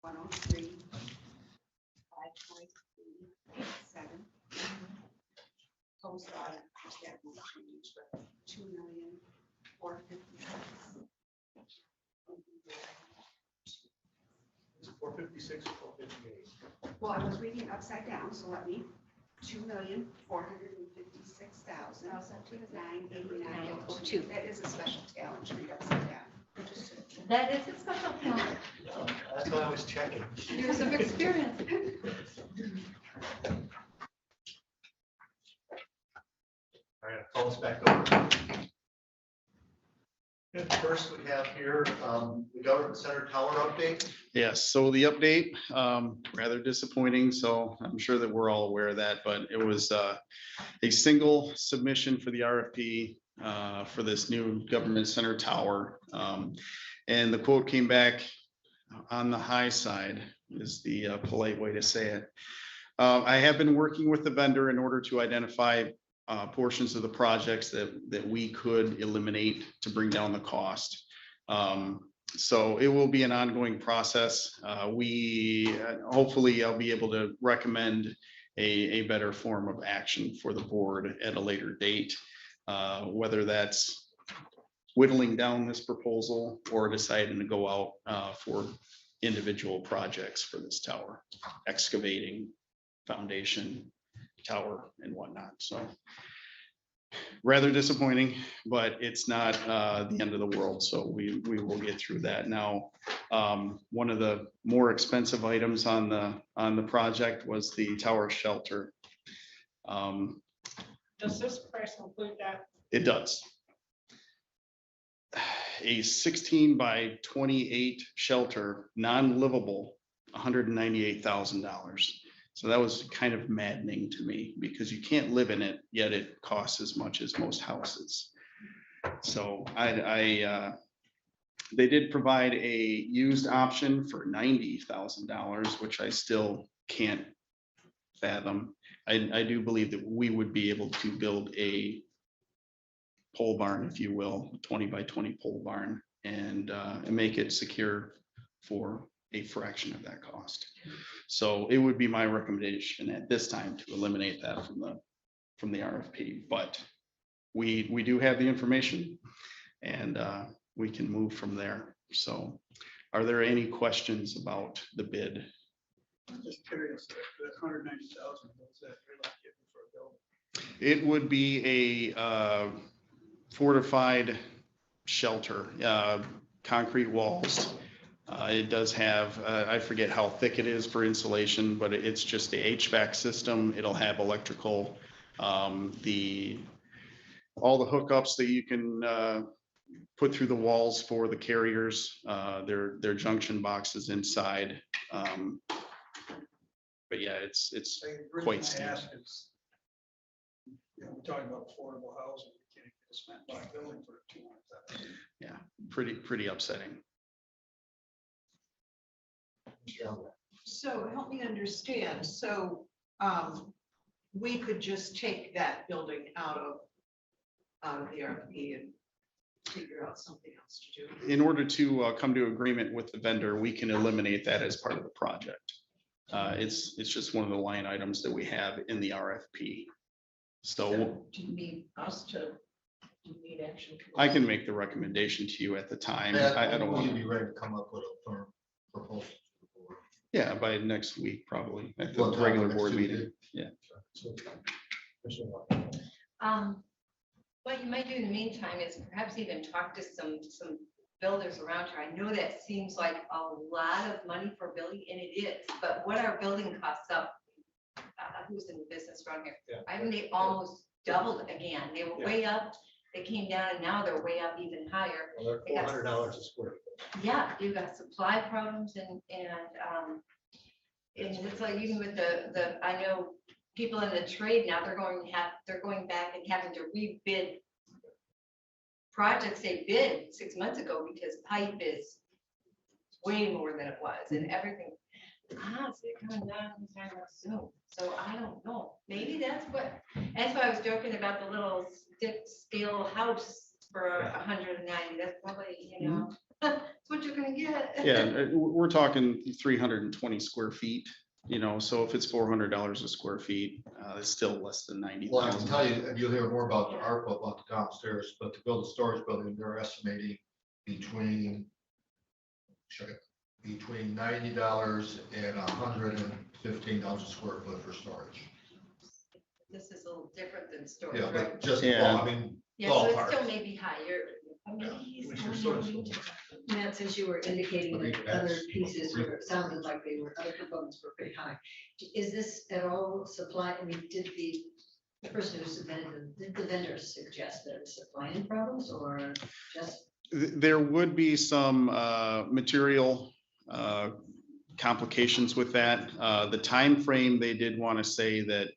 103, 523, 7. Post audit, that will change, but 2,456,000. 456 or 458? Well, I was reading upside down, so let me, 2,456,989. That is a special talent to read upside down. That is a special talent. That's why I was checking. Years of experience. All right, call us back over. And first we have here the Government Center Tower update. Yes, so the update, rather disappointing, so I'm sure that we're all aware of that, but it was a single submission for the RFP for this new Government Center Tower. And the quote came back on the high side, is the polite way to say it. I have been working with the vendor in order to identify portions of the projects that we could eliminate to bring down the cost. So it will be an ongoing process. Hopefully I'll be able to recommend a better form of action for the board at a later date. Whether that's whittling down this proposal or deciding to go out for individual projects for this tower, excavating, foundation, tower and whatnot. So rather disappointing, but it's not the end of the world. So we will get through that. Now, one of the more expensive items on the project was the tower shelter. Does this price include that? It does. A 16 by 28 shelter, non-livable, $198,000. So that was kind of maddening to me because you can't live in it, yet it costs as much as most houses. So they did provide a used option for $90,000, which I still can't fathom. I do believe that we would be able to build a pole barn, if you will, 20 by 20 pole barn and make it secure for a fraction of that cost. So it would be my recommendation at this time to eliminate that from the RFP, but we do have the information and we can move from there. So are there any questions about the bid? I'm just curious, that 190,000, what's that really giving for a building? It would be a fortified shelter, concrete walls. It does have, I forget how thick it is for insulation, but it's just the HVAC system. It'll have electrical, all the hookups that you can put through the walls for the carriers, their junction boxes inside. But yeah, it's quite steep. We're talking about affordable housing. You can't get a cement block building for 200,000. Yeah, pretty upsetting. So help me understand. So we could just take that building out of the RFP and figure out something else to do. In order to come to agreement with the vendor, we can eliminate that as part of the project. It's just one of the line items that we have in the RFP. So Do you need us to, do you need action? I can make the recommendation to you at the time. I don't want to to be ready to come up with a firm proposal. Yeah, by next week, probably at the What time? regular Next board Tuesday? meeting. Yeah. What you might do in the meantime is perhaps even talk to some builders around here. I know that seems like a lot of money for building, and it is, but what are building costs up? Who's in the business around here? Yeah. I mean, they almost doubled again. They were way up, they came down, and now they're way up even higher. Well, they're $400 a square foot. Yeah, you've got supply problems and it's like even with the, I know people in the trade now, they're going back and having to rebid projects they bid 6 months ago because pipe is way more than it was and everything. So they're coming down soon. So I don't know. Maybe that's why I was joking about the little stick scale house for 190, that's probably, you know, that's what you're gonna get. Yeah, we're talking 320 square feet, you know, so if it's $400 a square feet, it's still less than 90,000. Well, I can tell you, and you'll hear more about the ARPA, about the downstairs, but to build a storage building, they're estimating between $90 and $115 a square foot for storage. This is a little different than storage, Yeah, right? but just, Yeah. well, I mean, Yeah, so it ballpark. still may be higher. Matt, since you were indicating that other pieces were, it sounded like they were, other components were pretty high. Is this at all supply, I mean, did the person who submitted, did the vendor suggest that it's supply and problems or just? There would be some material complications with that. The time frame they did want to say that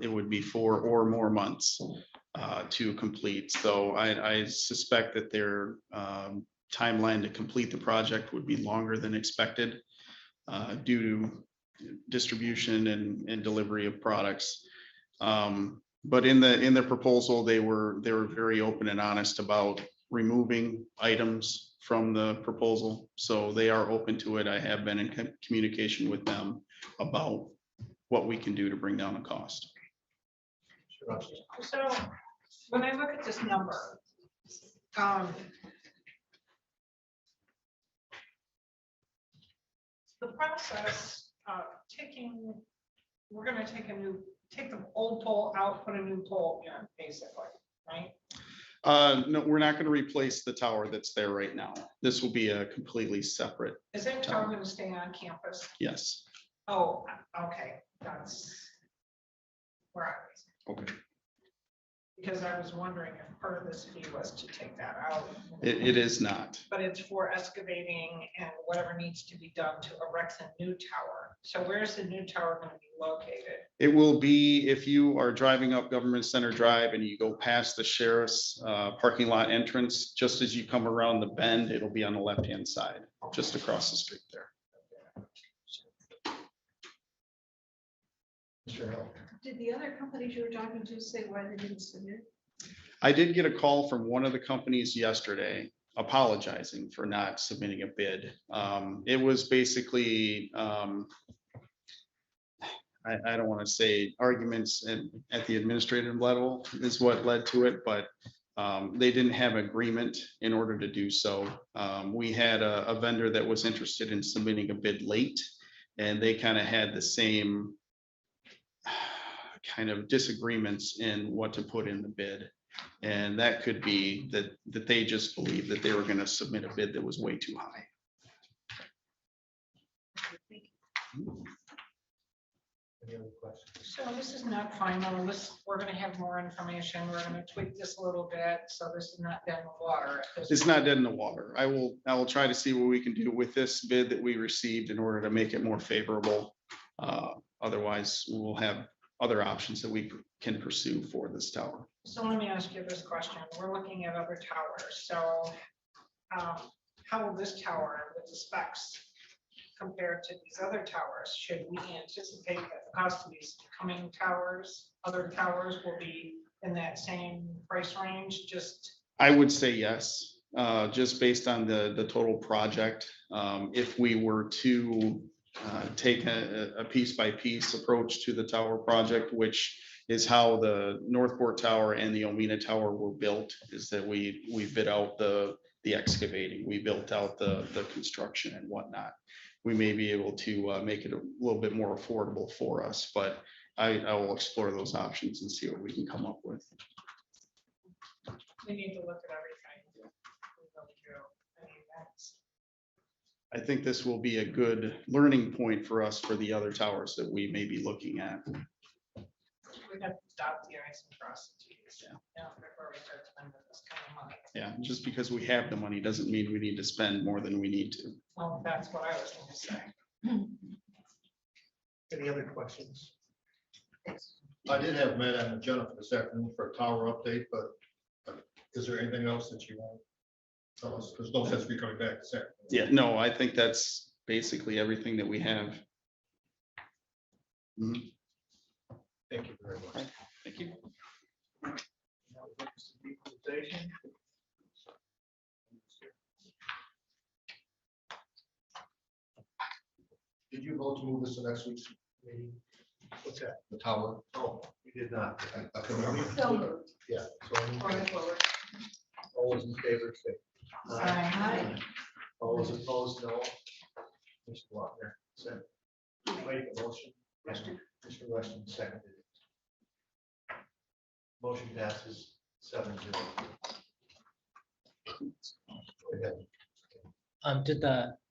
it would be 4 or more months to complete. So I suspect that their timeline to complete the project would be longer than expected due to distribution and delivery of products. But in the proposal, they were very open and honest about removing items from the proposal. So they are open to it. I have been in communication with them about what we can do to bring down the cost. So when I look at this number, the process of we're gonna take the old pole out, put a new pole in, basically, right? No, we're not going to replace the tower that's there right now. This will be a completely separate. Is that tower gonna stay on campus? Yes. Oh, okay, that's where I was. Okay. Because I was wondering if part of this fee was to take that out. It is not. But it's for excavating and whatever needs to be done to erect a new tower. So where's the new tower going to be located? It will be, if you are driving up Government Center Drive and you go past the sheriff's parking lot entrance, just as you come around the bend, it'll be on the left-hand side, just across the street there. Did the other companies you were talking to say why they didn't submit? I did get a call from one of the companies yesterday apologizing for not submitting a bid. It was basically, I don't want to say arguments at the administrative level is what led to it, but they didn't have agreement in order to do so. We had a vendor that was interested in submitting a bid late, and they kind of had the same kind of disagreements in what to put in the bid. And that could be that they just believed that they were going to submit a bid that was way too high. So this is not final. We're going to have more information. We're going to tweak this a little bit. So this is not dead in the water. It's not dead in the water. I will try to see what we can do with this bid that we received in order to make it more favorable. Otherwise, we'll have other options that we can pursue for this tower. So let me ask you this question. We're looking at other towers. So how will this tower with the specs compared to these other towers? Should we anticipate that the cost of these coming towers, other towers will be in that same price range? I would say yes, just based on the total project. If we were to take a piece by piece approach to the tower project, which is how the Northport Tower and the Omena Tower were built, is that we bid out the excavating, we built out the construction and whatnot. We may be able to make it a little bit more affordable for us, but I will explore those options and see what we can come up with. We need to look at everything. We really do. I mean, I think this will be a good learning point for us for the other towers that we may be looking at. we have to dot the i's and cross the t's. Before we start spending this kind of money. Yeah, just because we have the money doesn't mean we need to spend more than we need to. Well, that's what I was going to say. Any other questions? I did have Matt on the agenda for this afternoon for a tower update, but is there anything else that you want to tell us? There's no sense me coming back this afternoon. Yeah, no, I think that's basically everything that we have. Mhm. Thank you very much. Thank you. Equalization. vote to move this to next week's meeting? What's that? The tower? Oh, we did not. I can remember. So moved. Yeah. So Going forward. all those in favor, say Aye. all those opposed, no. Mr. Wagner, said. Make the motion. Mr. Weston seconded it. Motion passes 7-0. Go ahead.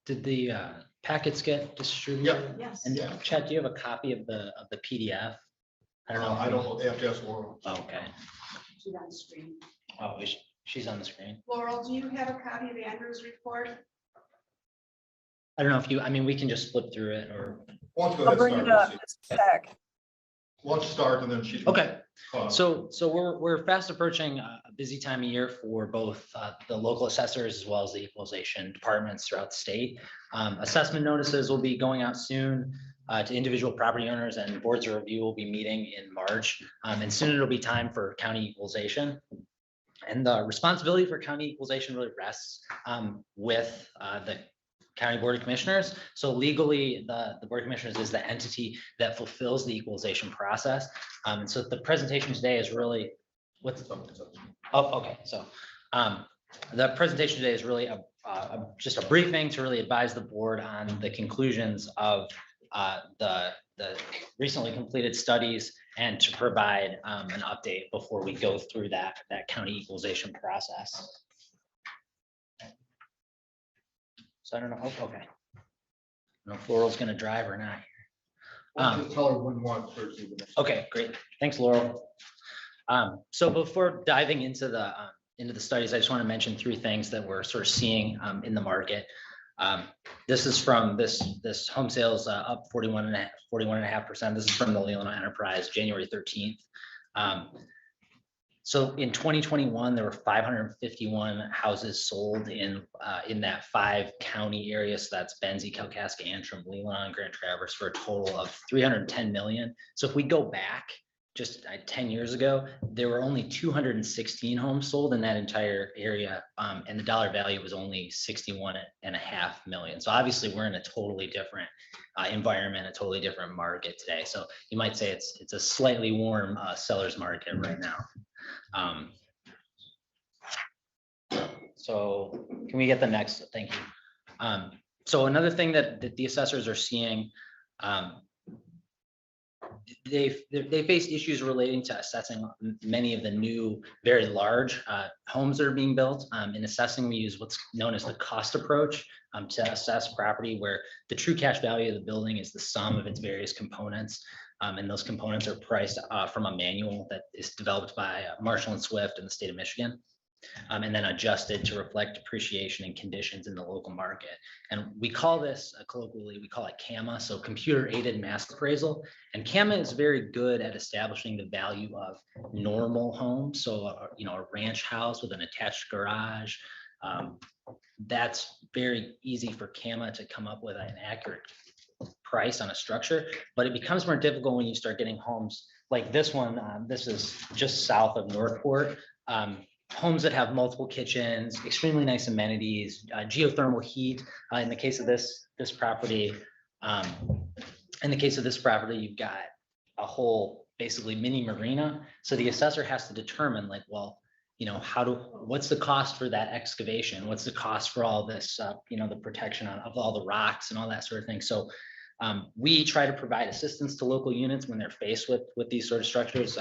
Did the packets get distributed? Yes. And Chad, do you have a copy of the PDF? I don't know. I don't have to ask Laurel. Oh, okay. She's on the screen. Oh, she's on the screen. Laurel, do you have a copy of Andrew's report? I don't know if I mean, we can just flip through it or. Why don't you go ahead and start, Lucy? Why don't you start and then she. can- Okay. So we're fast approaching a busy time of year for both the local assessors as well as the equalization departments throughout the state. Assessment notices will be going out soon to individual property owners, and boards of review will be meeting in March. And soon it'll be time for county equalization. And the responsibility for county equalization really rests with the County Board of Commissioners. So legally, the Board of Commissioners is the entity that fulfills the equalization process. And so the presentation today is really, okay. So the presentation today is really just a briefing to really advise the board on the conclusions of the recently completed studies and to provide an update before we go through that county equalization process. So I don't know. Oh, okay. I don't know if Laurel's gonna drive or not. Tell her when you want Thursday. Okay, great. Thanks, Laurel. So before diving into the studies, I just want to mention 3 things that we're sort of seeing in the market. This is from this home sales up 41.5%. This is from the Leelanau Enterprise, January 13th. So in 2021, there were 551 houses sold in that 5 county area. So that's Benzie, Kalkaska, Antrim, Leelanau, and Grand Traverse for a total of 310 million. So if we go back just 10 years ago, there were only 216 homes sold in that entire area. And the dollar value was only 61.5 million. So obviously we're in a totally different environment, a totally different market today. So you might say it's a slightly warm seller's market right now. So can we get the next? Thank you. So another thing that the assessors are seeing, they face issues relating to assessing many of the new, very large homes that are being built. In assessing, we use what's known as the cost approach to assess property, where the true cash value of the building is the sum of its various components. And those components are priced from a manual that is developed by Marshall and Swift in the state of Michigan, and then adjusted to reflect depreciation and conditions in the local market. And we call this colloquially, we call it CAMA, so computer aided mass appraisal. And CAMA is very good at establishing the value of normal homes. So, a ranch house with an attached garage. That's very easy for CAMA to come up with an accurate price on a structure, but it becomes more difficult when you start getting homes like this one. This is just south of Northport. Homes that have multiple kitchens, extremely nice amenities, geothermal heat. In the case of this property, you've got a whole basically mini marina. So the assessor has to determine, like, well, what's the cost for that excavation? What's the cost for all this, the protection of all the rocks and all that sort of thing. So we try to provide assistance to local units when they're faced with these sort of structures.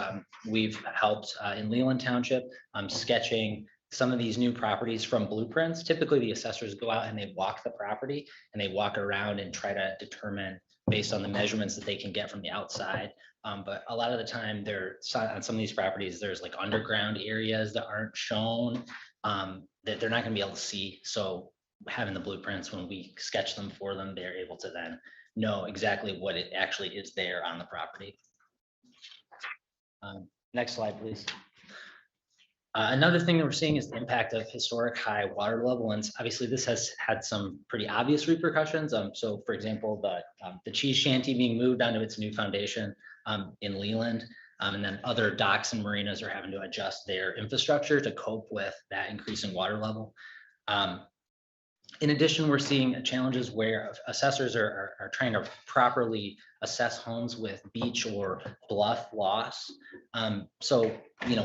We've helped in Leland Township sketching some of these new properties from blueprints. Typically, the assessors go out and they walk the property and they walk around and try to determine based on the measurements that they can get from the outside. But a lot of the time on some of these properties, there's like underground areas that aren't shown that they're not gonna be able to see. So having the blueprints, when we sketch them for them, they're able to then know exactly what it actually is there on the property. Next slide, please. Another thing that we're seeing is the impact of historic high water level, and obviously this has had some pretty obvious repercussions. So for example, the cheese shanty being moved onto its new foundation in Leland, and then other docks and marinas are having to adjust their infrastructure to cope with that increase in water level. In addition, we're seeing challenges where assessors are trying to properly assess homes with beach or bluff loss. So,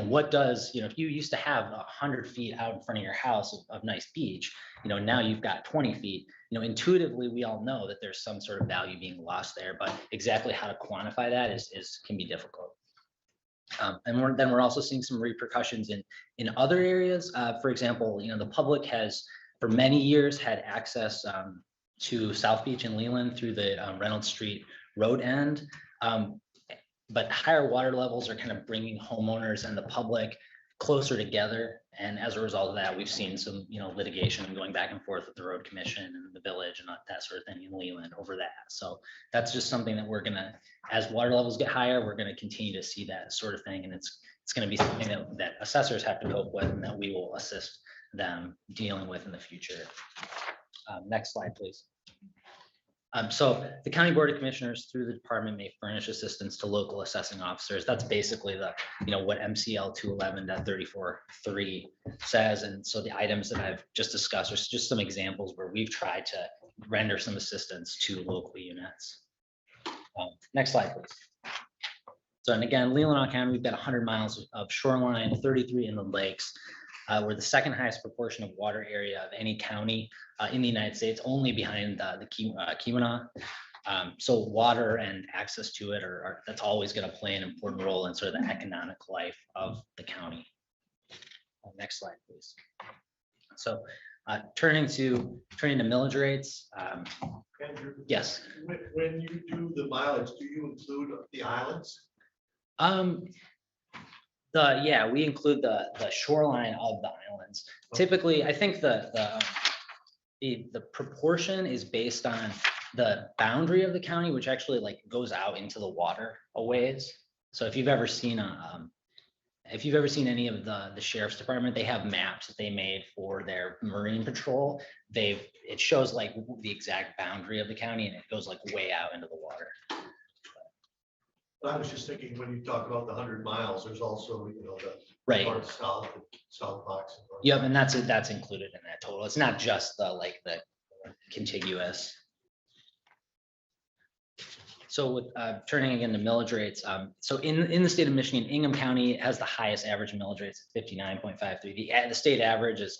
what does, if you used to have 100 feet out in front of your house of nice beach, now you've got 20 feet, intuitively, we all know that there's some sort of value being lost there, but exactly how to quantify that can be difficult. And we're also seeing some repercussions in other areas. For example, the public has for many years had access to South Beach and Leland through the Reynolds Street road end. But higher water levels are kind of bringing homeowners and the public closer together. And as a result of that, we've seen some, litigation and going back and forth with the road commission and the village and that sort of thing in Leland over that. So that's just something that we're gonna, as water levels get higher, we're gonna continue to see that sort of thing. And it's gonna be something that assessors have to cope with and that we will assist them dealing with in the future. Next slide, please. So the County Board of Commissioners through the department may furnish assistance to local assessing officers. That's basically what MCL 211.34.3 says. And so the items that I've just discussed are just some examples where we've tried to render some assistance to local units. Next slide, please. So, and again, Leelanau County, we've got 100 miles of shoreline, 33 inland lakes. We're the second highest proportion of water area of any county in the United States, only behind the Keweenaw. So water and access to it that's always going to play an important role in sort of the economic life of the county. Next slide, please. So turning to millage rates. Andrew, Yes. When you do the mileage, do you include the islands? We include the shoreline of the islands. Typically, I think the proportion is based on the boundary of the county, which actually goes out into the water a ways. So if you've ever seen any of the sheriff's department, they have maps that they made for their marine patrol. It shows the exact boundary of the county, and it goes way out into the water. I was just thinking, when you talk about the 100 miles, there's also, the Right. north, south box. Yep, and that's included in that total. It's not just the contiguous. So with turning again to millage rates, so in the state of Michigan, Ingham County has the highest average millage rates, 59.53. The state average is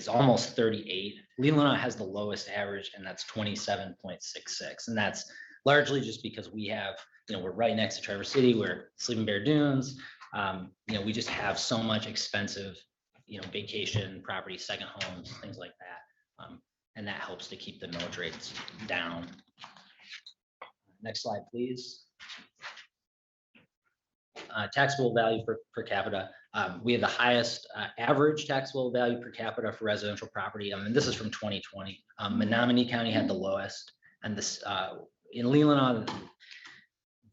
almost 38. Leelanau has the lowest average, and that's 27.66, and that's largely just because we have, we're right next to Traverse City, we're Sleeping Bear Dunes. We just have so much expensive, vacation property, second homes, things like that. And that helps to keep the millage rates down. Next slide, please. Taxable value per capita. We have the highest average taxable value per capita for residential property. And this is from 2020. Menominee County had the lowest, and this in Leelanau,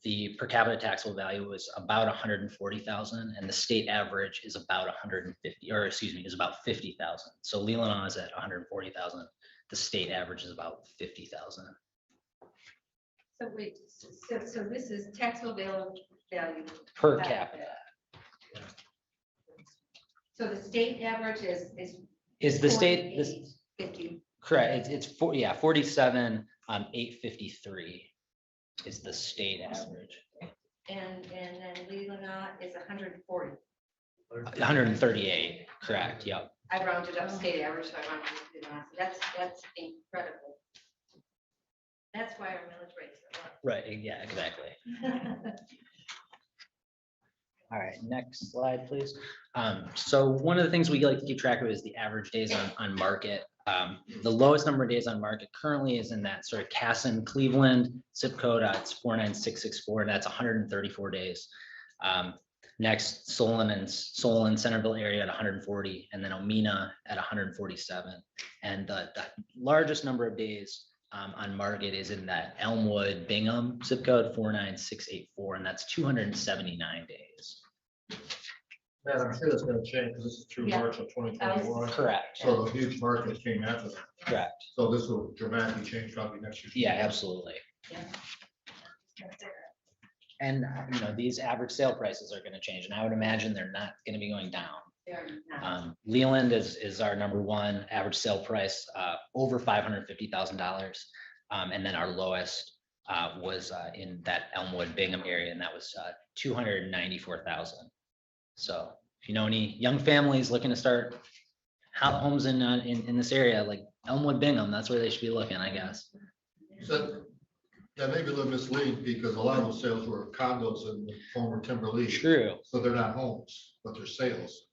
the per capita taxable value was about 140,000, and the state average is about 150, or excuse me, is about 50,000. So Leelanau is at 140,000. The state average is about 50,000. So wait, so this is taxable value. Per capita. So the state average Is the state, 50. correct, it's 47, 853 is the state average. And then Leelanau is 140. 138, correct, yep. I rounded up state average, so I rounded it down. That's incredible. That's why our millage rates are up. Right, yeah, exactly. All right, next slide, please. So one of the things we like to keep track of is the average days on market. The lowest number of days on market currently is in that sort of Casson, Cleveland zip code. It's 49664, and that's 134 days. Next, Solon, Centerville area at 140, and then Omena at 147. And the largest number of days on market is in that Elmwood, Bingham zip code 49684, and that's 279 days. Man, I'm sure that's gonna change because this is through March of 2021. Correct. So the huge market came after that. Correct. So this will dramatically change probably next year. Yeah, absolutely. And these average sale prices are going to change, and I would imagine they're not going to be going down. Very nice. Leland is our number one average sale price, over $550,000. And then our lowest was in that Elmwood Bingham area, and that was 294,000. So if you know any young families looking to start homes in this area, like Elmwood Bingham, that's where they should be looking, I guess. So that may be a little misleading because a lot of those sales were condos in the former Timberlake. True. So they're not homes, but they're sales.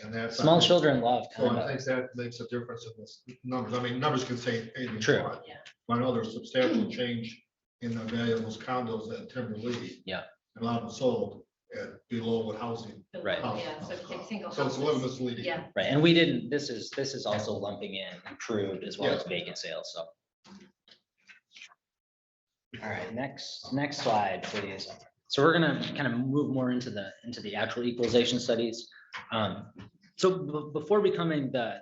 And that's. Small children love So I condos. think that makes a difference in this numbers. I mean, numbers can say anything. True. you want. But I know there's substantial change in the value of those condos at Timberlake. Yeah. And a lot of them sold at below what housing. Right. Yeah, so it's single. So it's a little houses. misleading. Yeah. Right, and we didn't, this is also lumping in improved as well as vacant sales, so. All right, next slide, please. So we're gonna kind of move more into the actual equalization studies. So before becoming the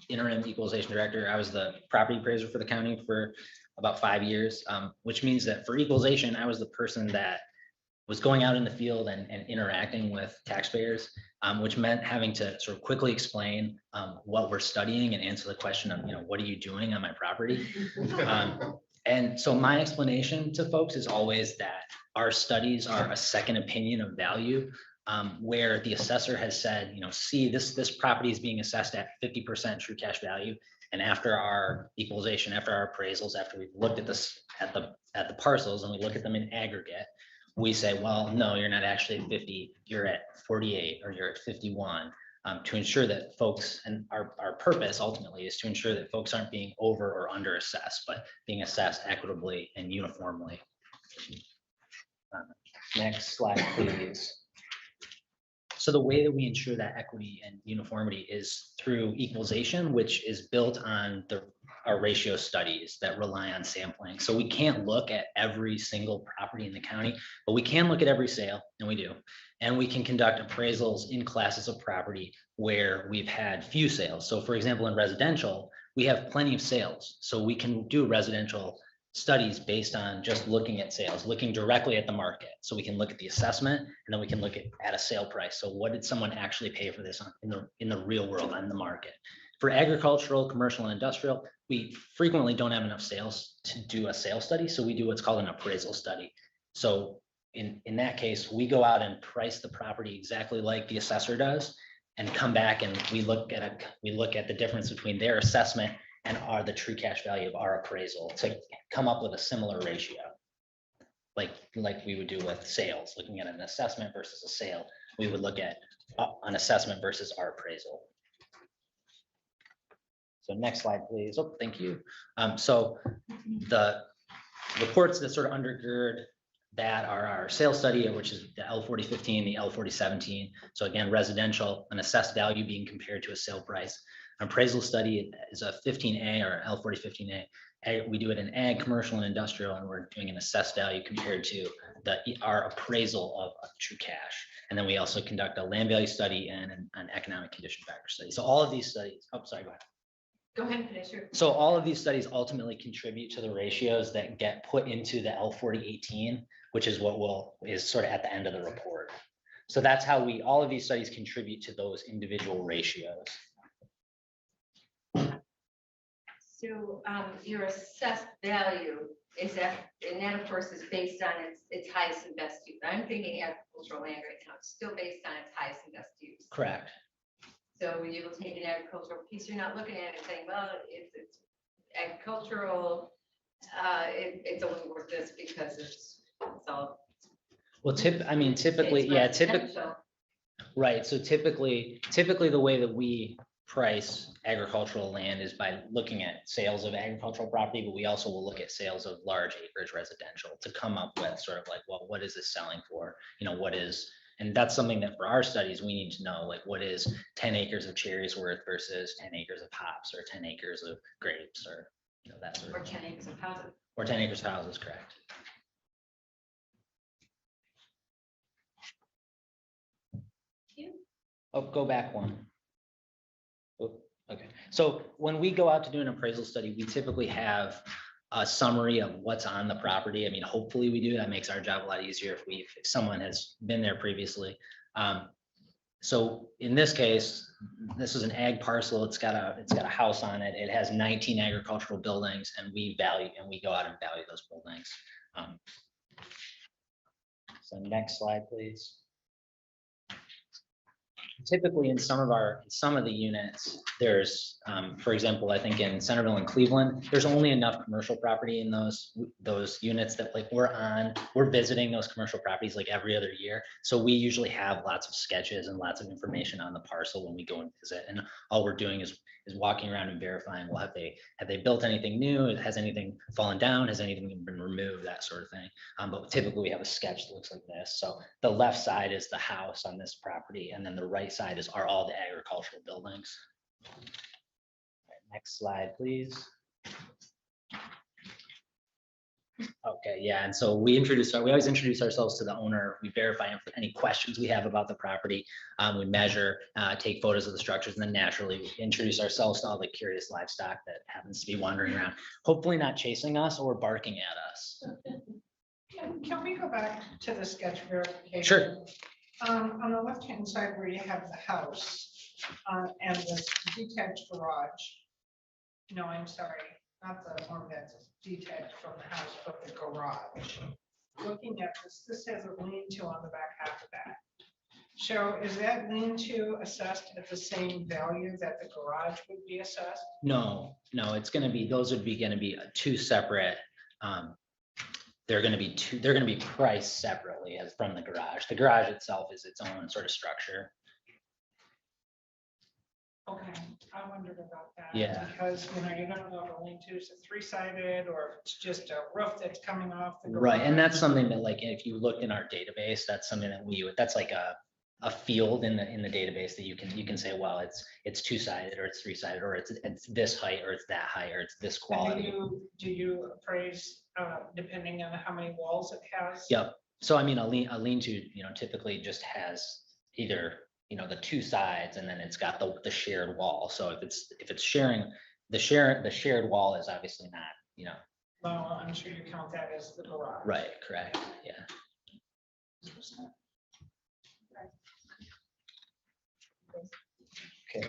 interim equalization director, I was the property appraiser for the county for about 5 years, which means that for equalization, I was the person that was going out in the field and interacting with taxpayers, which meant having to sort of quickly explain what we're studying and answer the question of, what are you doing on my property? And so my explanation to folks is always that our studies are a second opinion of value, where the assessor has said, see, this property is being assessed at 50% true cash value. And after our equalization, after our appraisals, after we've looked at this at the parcels and we look at them in aggregate, we say, well, no, you're not actually at 50, you're at 48 or you're at 51, to ensure that folks, and our purpose ultimately is to ensure that folks aren't being over or under assessed, but being assessed equitably and uniformly. Next slide, please. So the way that we ensure that equity and uniformity is through equalization, which is built on our ratio studies that rely on sampling. So we can't look at every single property in the county, but we can look at every sale, and we do. And we can conduct appraisals in classes of property where we've had few sales. So for example, in residential, we have plenty of sales. So we can do residential studies based on just looking at sales, looking directly at the market. So we can look at the assessment, and then we can look at a sale price. So what did someone actually pay for this in the real world on the market? For agricultural, commercial, and industrial, we frequently don't have enough sales to do a sales study. So we do what's called an appraisal study. So in that case, we go out and price the property exactly like the assessor does, and come back and we look at the difference between their assessment and the true cash value of our appraisal to come up with a similar ratio. Like we would do with sales, looking at an assessment versus a sale, we would look at an assessment versus our appraisal. So next slide, please. Oh, thank you. So the reports that sort of undergird that are our sales study, which is the L4015, the L4017. So again, residential, an assessed value being compared to a sale price. An appraisal study is a 15A or L4015A. We do it in ag, commercial, and industrial, and we're doing an assessed value compared to our appraisal of true cash. And then we also conduct a land value study and an economic condition factor study. So all of these studies, oh, sorry, go ahead. Go ahead and finish your. So all of these studies ultimately contribute to the ratios that get put into the L4018, which is what is sort of at the end of the report. So that's how all of these studies contribute to those individual ratios. So your assessed value is that, and that of course is based on its highest and best use. I'm thinking agricultural land right now, it's still based on its highest and best use. Correct. So when you will take an agricultural piece, you're not looking at it and saying, well, if it's agricultural, it's only worth this because it's all. Well, typically, yeah, right. So typically the way that we price agricultural land is by looking at sales of agricultural property, but we also will look at sales of large acreage residential to come up with sort of like, well, what is this selling for? And that's something that for our studies, we need to know, like, what is 10 acres of cherries worth versus 10 acres of hops or 10 acres of grapes or, that sort of. Or 10 acres of houses. Or 10 acres of houses, correct. Oh, go back one. Oh, okay. So when we go out to do an appraisal study, we typically have a summary of what's on the property. I mean, hopefully we do. That makes our job a lot easier if someone has been there previously. So in this case, this is an ag parcel. It's got a house on it. It has 19 agricultural buildings, and we go out and value those buildings. So next slide, please. Typically in some of the units, there's, for example, I think in Centerville and Cleveland, there's only enough commercial property in those units that like we're visiting those commercial properties like every other year. So we usually have lots of sketches and lots of information on the parcel when we go and visit. And all we're doing is walking around and verifying, well, have they built anything new? Has anything fallen down? Has anything been removed? That sort of thing. But typically we have a sketch that looks like this. So the left side is the house on this property, and then the right side are all the agricultural buildings. All right, next slide, please. Okay, yeah, and so we always introduce ourselves to the owner. We verify any questions we have about the property. We measure, take photos of the structures, and then naturally we introduce ourselves to all the curious livestock that happens to be wandering around, hopefully not chasing us or barking at us. Can we go back to the sketch verification? Sure. On the left-hand side where you have the house and the detached garage. No, I'm sorry, not the one that's detached from the house, but the garage. Looking at this has a lean-to on the back half of that. So is that lean-to assessed at the same value that the garage would be assessed? No, those would be gonna be two separate. They're going to be priced separately as from the garage. The garage itself is its own sort of structure. Okay, I wondered about that. Yeah. Because, you don't know if a lean-to is a three-sided or if it's just a roof that's coming off the garage. Right, and that's something that like, if you look in our database, that's something that that's like a field in the database that you can say, well, it's two-sided or it's three-sided or it's this height or it's that height or it's this quality. Do you appraise depending on how many walls it has? Yep. So I mean, a lean-to, typically just has either, the two sides and then it's got the shared wall. So if it's sharing, the shared wall is obviously not, Well, I'm sure you count that as the garage. Right, correct, yeah. Okay,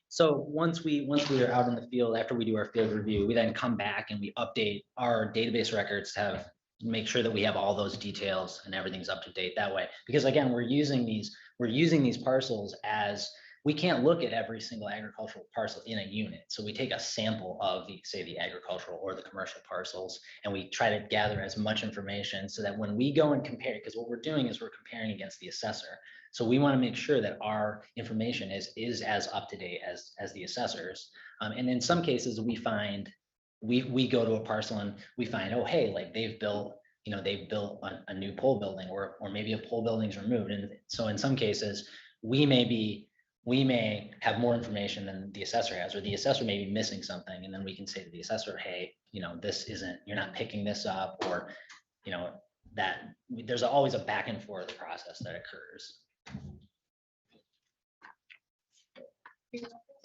so once we are out in the field, after we do our field review, we then come back and we update our database records to make sure that we have all those details and everything's up to date that way. Because again, we're using these parcels as, we can't look at every single agricultural parcel in a unit. So we take a sample of the agricultural or the commercial parcels, and we try to gather as much information so that when we go and compare, because what we're doing is we're comparing against the assessor. So we want to make sure that our information is as up to date as the assessors. And in some cases we find, we go to a parcel and we find, oh, hey, like they've built a new pole building or maybe a pole building's removed. And so in some cases, we may have more information than the assessor has, or the assessor may be missing something. And then we can say to the assessor, hey, you're not picking this up, or, that there's always a back and forth process that occurs.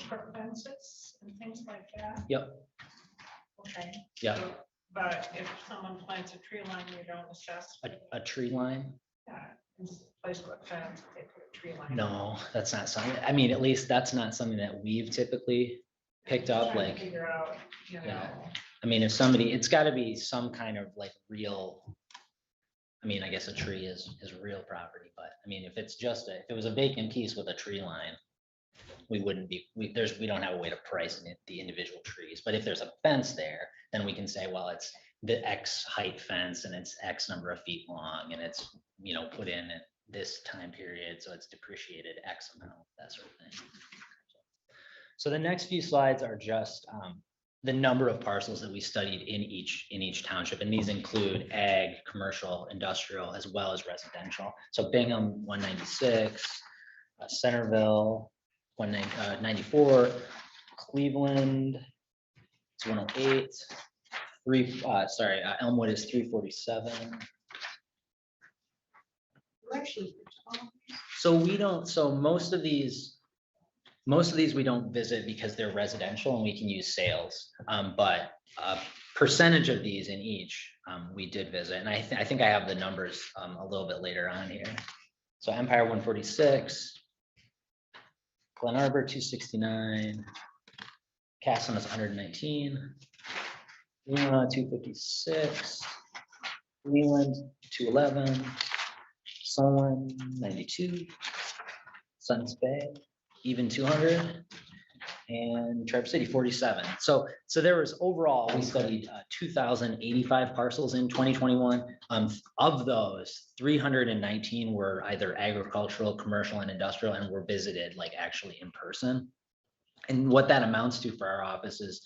For fences and things like that? Yep. Okay. Yeah. So, but if someone plants a tree line, you don't assess? A tree line? Yeah, in place of a fence, they put a tree line. No, that's not something, I mean, at least that's not something that we've typically picked up, Trying to like, figure out, yeah. I mean, it's gotta be some kind of like real, I mean, I guess a tree is real property, but I mean, if it was a vacant piece with a tree line, we don't have a way to price the individual trees. But if there's a fence there, then we can say, well, it's the X height fence and it's X number of feet long and it's, put in at this time period, so it's depreciated X amount, that sort of thing. So the next few slides are just the number of parcels that we studied in each township, and these include ag, commercial, industrial, as well as residential. So Bingham 196, Centerville 194, Cleveland it's 108, Elmwood is 347. So most of these we don't visit because they're residential and we can use sales. But a percentage of these in each we did visit. And I think I have the numbers a little bit later on here. So Empire 146. Glen Arbor 269. Castle is 119. Leelanau 256. Leland 211. Sunland 92. Suns Bay even 200. And Traverse City 47. So there was overall, we studied 2,085 parcels in 2021. Of those, 319 were either agricultural, commercial, and industrial, and were visited like actually in person. And what that amounts to for our office is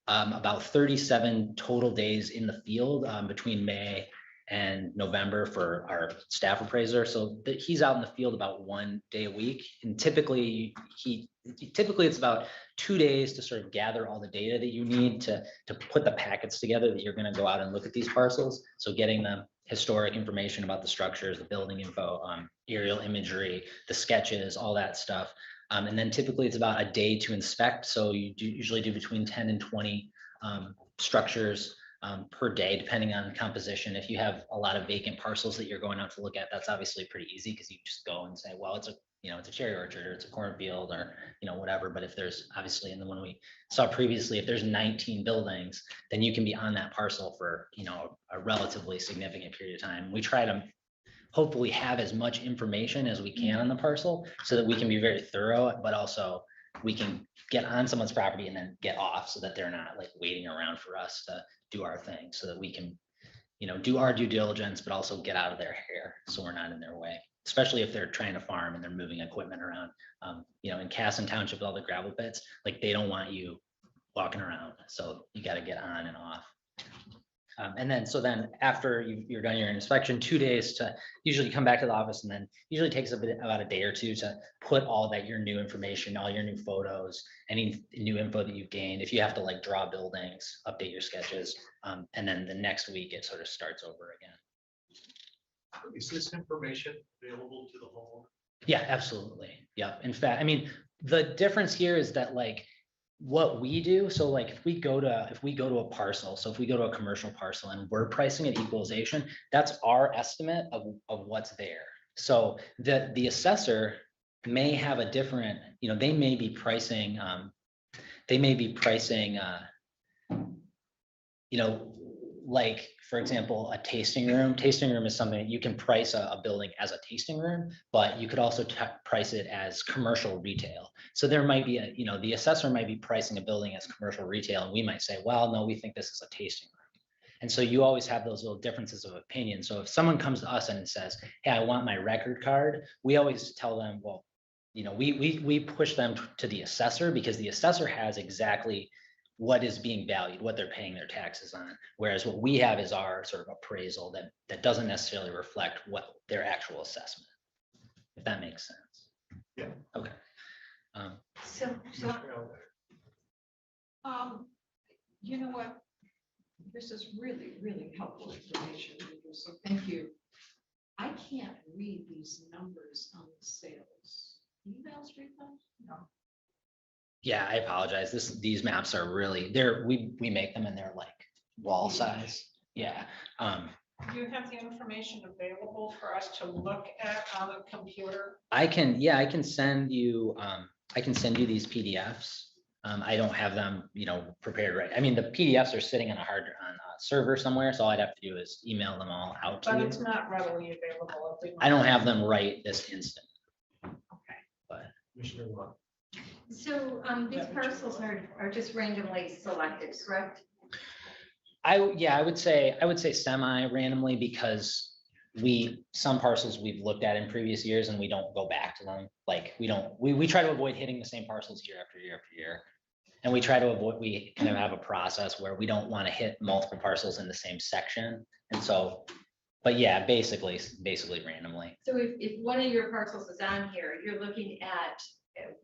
about 37 total days in the field between May and November for our staff appraiser. So he's out in the field about 1 day a week. And typically it's about 2 days to sort of gather all the data that you need to put the packets together that you're going to go out and look at these parcels. So getting the historic information about the structures, the building info, aerial imagery, the sketches, all that stuff. And then typically it's about a day to inspect. So you usually do between 10 and 20 structures per day, depending on composition. If you have a lot of vacant parcels that you're going out to look at, that's obviously pretty easy because you just go and say, well, it's a cherry orchard or it's a cornfield or, whatever. But if there's obviously, and the one we saw previously, if there's 19 buildings, then you can be on that parcel for, a relatively significant period of time. We try to hopefully have as much information as we can on the parcel so that we can be very thorough, but also we can get on someone's property and then get off so that they're not like waiting around for us to do our thing, so that we can, do our due diligence, but also get out of their hair so we're not in their way, especially if they're trying to farm and they're moving equipment around. In Casson Township, all the gravel pits, like they don't want you walking around. So you got to get on and off. And then after you're done your inspection, 2 days to usually come back to the office, and then usually takes about a day or two to put all that your new information, all your new photos, any new info that you've gained. If you have to like draw buildings, update your sketches, and then the next week it sort of starts over again. Is this information available to the homeowner? Yeah, absolutely. Yeah. In fact, the difference here is that like what we do, so like if we go to a parcel, so if we go to a commercial parcel and we're pricing at equalization, that's our estimate of what's there. So the assessor may have a different, they may be pricing, like, for example, a tasting room. Tasting room is something that you can price a building as a tasting room, but you could also price it as commercial retail. So there might be the assessor might be pricing a building as commercial retail, and we might say, well, no, we think this is a tasting room. And so you always have those little differences of opinion. So if someone comes to us and says, hey, I want my record card, we always tell them, well, we push them to the assessor, because the assessor has exactly what is being valued, what they're paying their taxes on. Whereas what we have is our sort of appraisal that doesn't necessarily reflect what their actual assessment, if that makes sense. Yeah. Okay. You know what? This is really, really helpful information, so thank you. I can't read these numbers on the sales. Emails read them? No. Yeah, I apologize. These maps are really, we make them and they're like wall size. Yeah. Do you have the information available for us to look at on the computer? I can send you these PDFs. I don't have them, prepared right. The PDFs are sitting on a server somewhere, so all I'd have to do is email them all out to But you. it's not readily available. I don't have them right this instant. Okay. But Commissioner Watt. So these parcels are just randomly selected, correct? I would say semi-randomly, because some parcels we've looked at in previous years and we don't go back to them. Like we try to avoid hitting the same parcels year after year after year. And we kind of have a process where we don't want to hit multiple parcels in the same section. And so, but yeah, basically randomly. So if one of your parcels is on here, you're looking at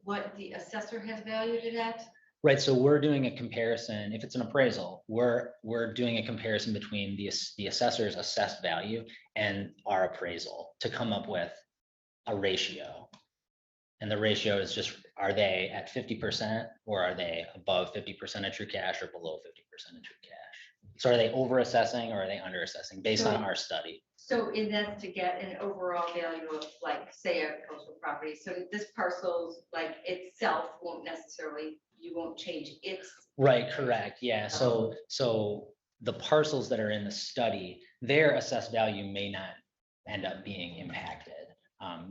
what the assessor has valued it at? Right, so we're doing a comparison. If it's an appraisal, we're doing a comparison between the assessor's assessed value and our appraisal to come up with a ratio. And the ratio is just, are they at 50% or are they above 50% of true cash or below 50% of true cash? So are they over assessing or are they under assessing based on our study? So in that to get an overall value of like, say, agricultural property, so this parcel's like itself won't necessarily, you won't change its. Right, correct, yeah, so the parcels that are in the study, their assessed value may not end up being impacted,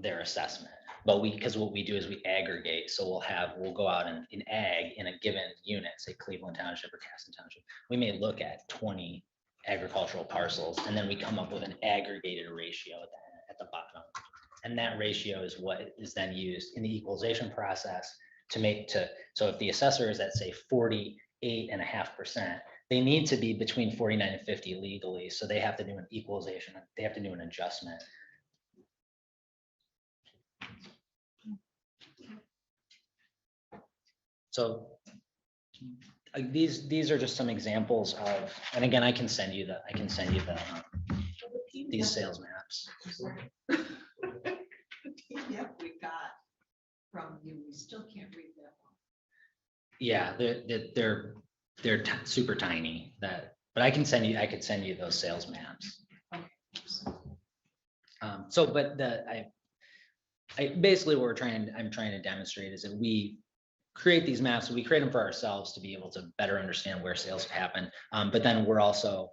their assessment. But because what we do is we aggregate, so we'll go out in ag in a given unit, say Cleveland Township or Casson Township. We may look at 20 agricultural parcels, and then we come up with an aggregated ratio at the bottom. And that ratio is what is then used in the equalization process so if the assessor is at, say, 48.5%, they need to be between 49 and 50 legally, so they have to do an equalization, they have to do an adjustment. So these are just some examples of, and again, I can send you these sales maps. Yeah, we got from you, we still can't read that one. Yeah, they're super tiny but I could send you those sales maps. But I basically what I'm trying to demonstrate is that we create these maps, we create them for ourselves to be able to better understand where sales happen. But then we're also,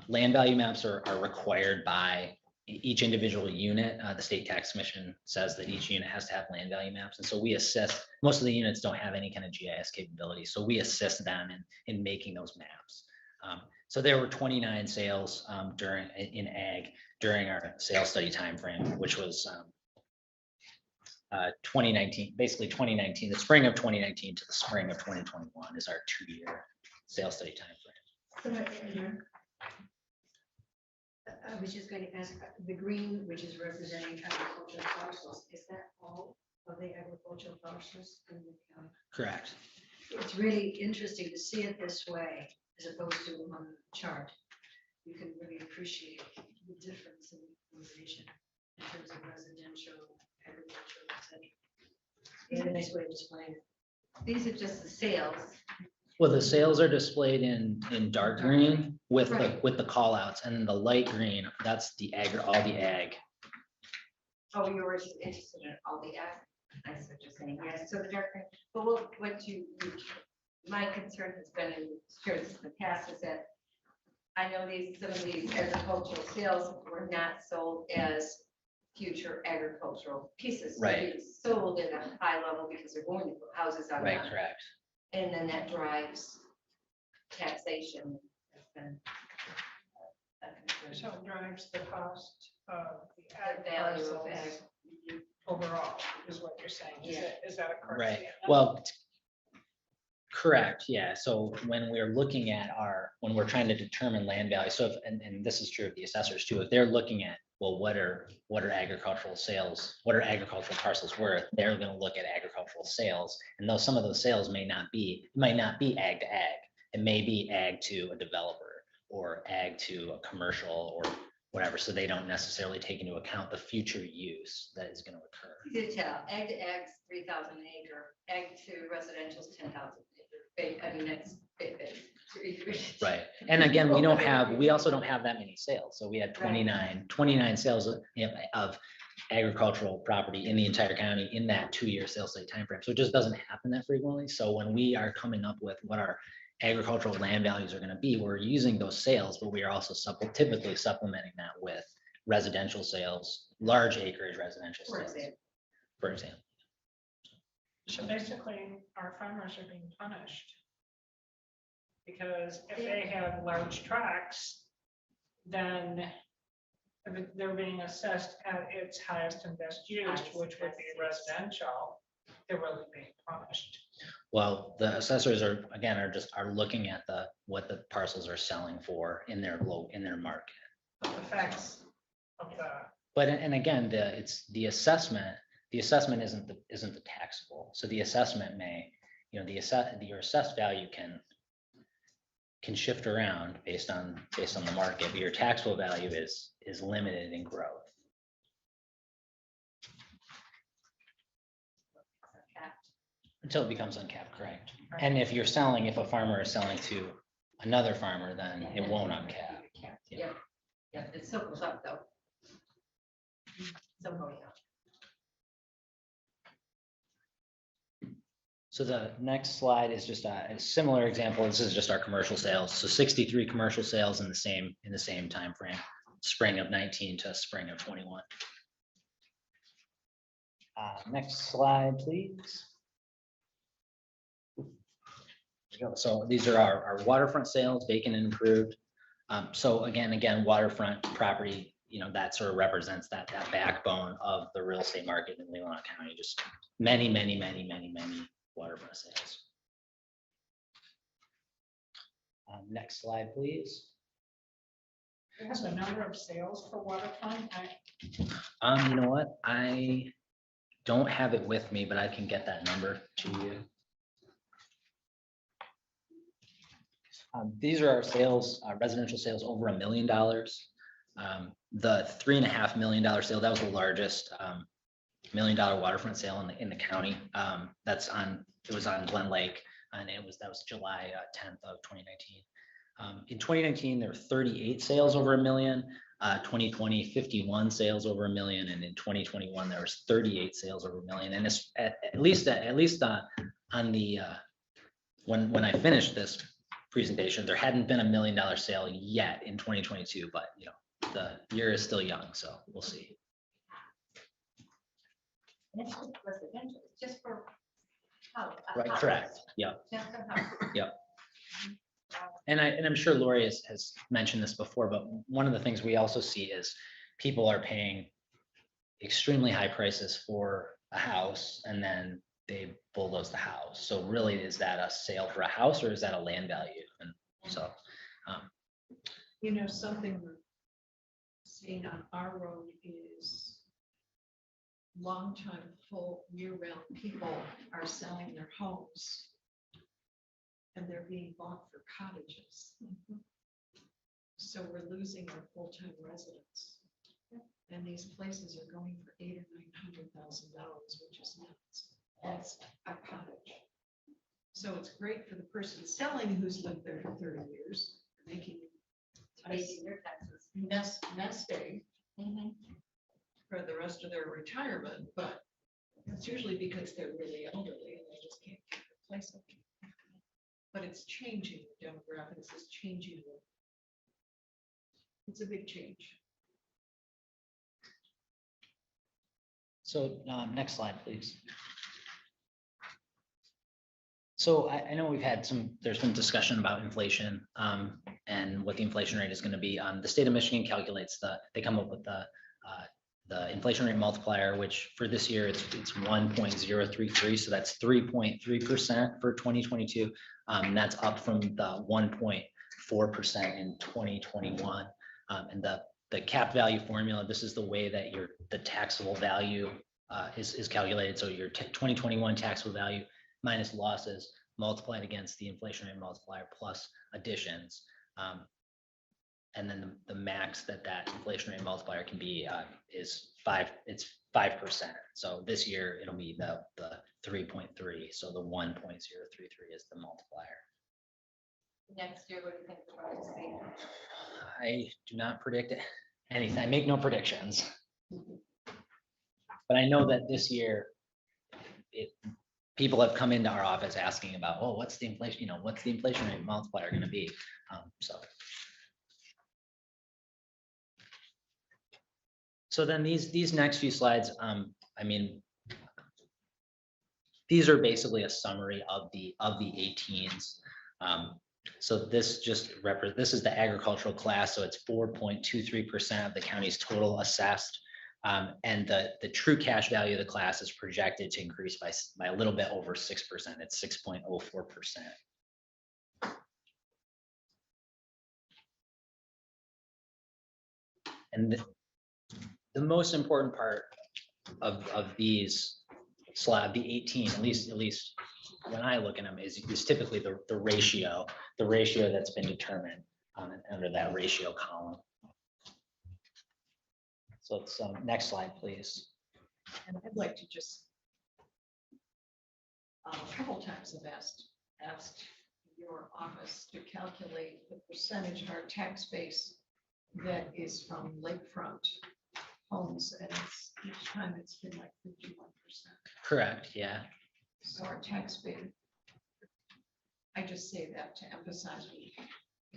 land value maps are required by each individual unit. The state tax commission says that each unit has to have land value maps. And so we assist, most of the units don't have any kind of GIS capability. So we assist them in making those maps. So there were 29 sales in ag during our sales study timeframe, which was 2019, basically 2019, the spring of 2019 to the spring of 2021 is our 2-year sales study timeframe. I was just going to ask, the green, which is representing agricultural parcels, is that all of the agricultural parcels in the county? Correct. It's really interesting to see it this way as opposed to on the chart. You can really appreciate the difference in information in terms of residential, agricultural, etc. It's a nice way of displaying it. These are just the sales. Well, the sales are displayed in dark green with the call outs, and then the light green, that's all the ag. Oh, you were interested in all the ag. I see what you're saying. Yes, so the dark green, but my concern has been in the past is that I know some of these agricultural sales were not sold as future agricultural pieces. So Right. being sold at a high level because they're going to put houses on Right, them. correct. And then that drives taxation. That's been a concern. So it drives the cost of the ag value of parcels overall, is what you're saying. Is that a correct Right, statement? well, correct, yeah. So when we're looking at when we're trying to determine land value, so and this is true of the assessors too, if they're looking at, well, what are agricultural sales, what are agricultural parcels worth, they're gonna look at agricultural sales. And though some of those sales might not be ag to ag, it may be ag to a developer or ag to a commercial or whatever, so they don't necessarily take into account the future use that is gonna occur. You can tell, ag to ag's 3,000 an acre, ag to residential is 10,000 an acre. I mean, that's big. Right, and again, we also don't have that many sales, so we had 29 sales of agricultural property in the entire county in that 2-year sales study timeframe, so it just doesn't happen that frequently. So when we are coming up with what our agricultural land values are going to be, we're using those sales, but we are also typically supplementing that with residential sales, large acreage residential sales, for example. So basically, our farmers are being punished. Because if they have large tracts, then they're being assessed at its highest and best use, which would be residential. They're really being punished. Well, the assessors are looking at what the parcels are selling for in their market. The facts of the. But and again, the assessment isn't the taxable. So the assessment may, your assessed value can shift around based on the market, but your taxable value is limited in growth. Until it becomes uncapped, correct. And if a farmer is selling to another farmer, then it won't uncap. Yeah, it still goes up though. So the next slide is just a similar example. This is just our commercial sales. So 63 commercial sales in the same time frame, spring of 19 to spring of 21. Next slide, please. There we go. So these are our waterfront sales, vacant and improved. So again, waterfront property, that sort of represents that backbone of the real estate market in Leelanau County. Just many waterfront sales. Next slide, please. There's a number of sales for waterfront. You know what? I don't have it with me, but I can get that number to you. These are our sales, residential sales over $1 million. The $3.5 million sale, that was the largest $1 million waterfront sale in the county. It was on Glen Lake, and that was July 10th of 2019. In 2019, there were 38 sales over $1 million. 2020, 51 sales over $1 million, and in 2021, there was 38 sales over $1 million. And it's at least on the when I finished this presentation, there hadn't been $1 million sale yet in 2022, but the year is still young, so we'll see. And it's just residential, it's just for house. Right, correct. Yep. Just a house. Yep. And I'm sure Lori has mentioned this before, but one of the things we also see is people are paying extremely high prices for a house, and then they bulldoze the house. So really, is that a sale for a house, or is that a land value? And so, something we're seeing on our road is longtime full year-round people are selling their homes, and they're being bought for cottages. So we're losing our full-time residents. And these places are going for $800,000 or $900,000, which is nuts. That's a cottage. So it's great for the person selling who's lived there for 30 years, making Their taxes. nest egg for the rest of their retirement, but it's usually because they're really elderly and they just can't keep the place up. But it's changing, the demographics is changing. It's a big change. so next slide, please. So I know there's been discussion about inflation and what the inflation rate is going to be. The state of Michigan calculates they come up with the inflation rate multiplier, which for this year it's 1.033. So that's 3.3% for 2022. And that's up from the 1.4% in 2021. And the cap value formula, this is the way that the taxable value is calculated. So your 2021 taxable value minus losses multiplied against the inflation rate multiplier plus additions. And then the max that inflation rate multiplier can be is 5%. So this year it'll be the 3.3. So the 1.033 is the multiplier. Next year, what do you think we're going to see? I do not predict anything. I make no predictions. But I know that this year, people have come into our office asking about, what's the inflation, what's the inflation rate multiplier going to be? So then these next few slides, these are basically a summary of the 18s. So this this is the agricultural class, so it's 4.23% of the county's total assessed. And the true cash value of the class is projected to increase by a little bit over 6%. It's 6.04%. And the most important part of these the 18, at least when I look at them, is typically the ratio that's been determined under that ratio column. So it's next slide, please. And I'd like to just a couple times have asked your office to calculate the percentage of our tax base that is from lakefront homes, and each time it's been like 51%. Correct, yeah. So our taxpayer. I just say that to emphasize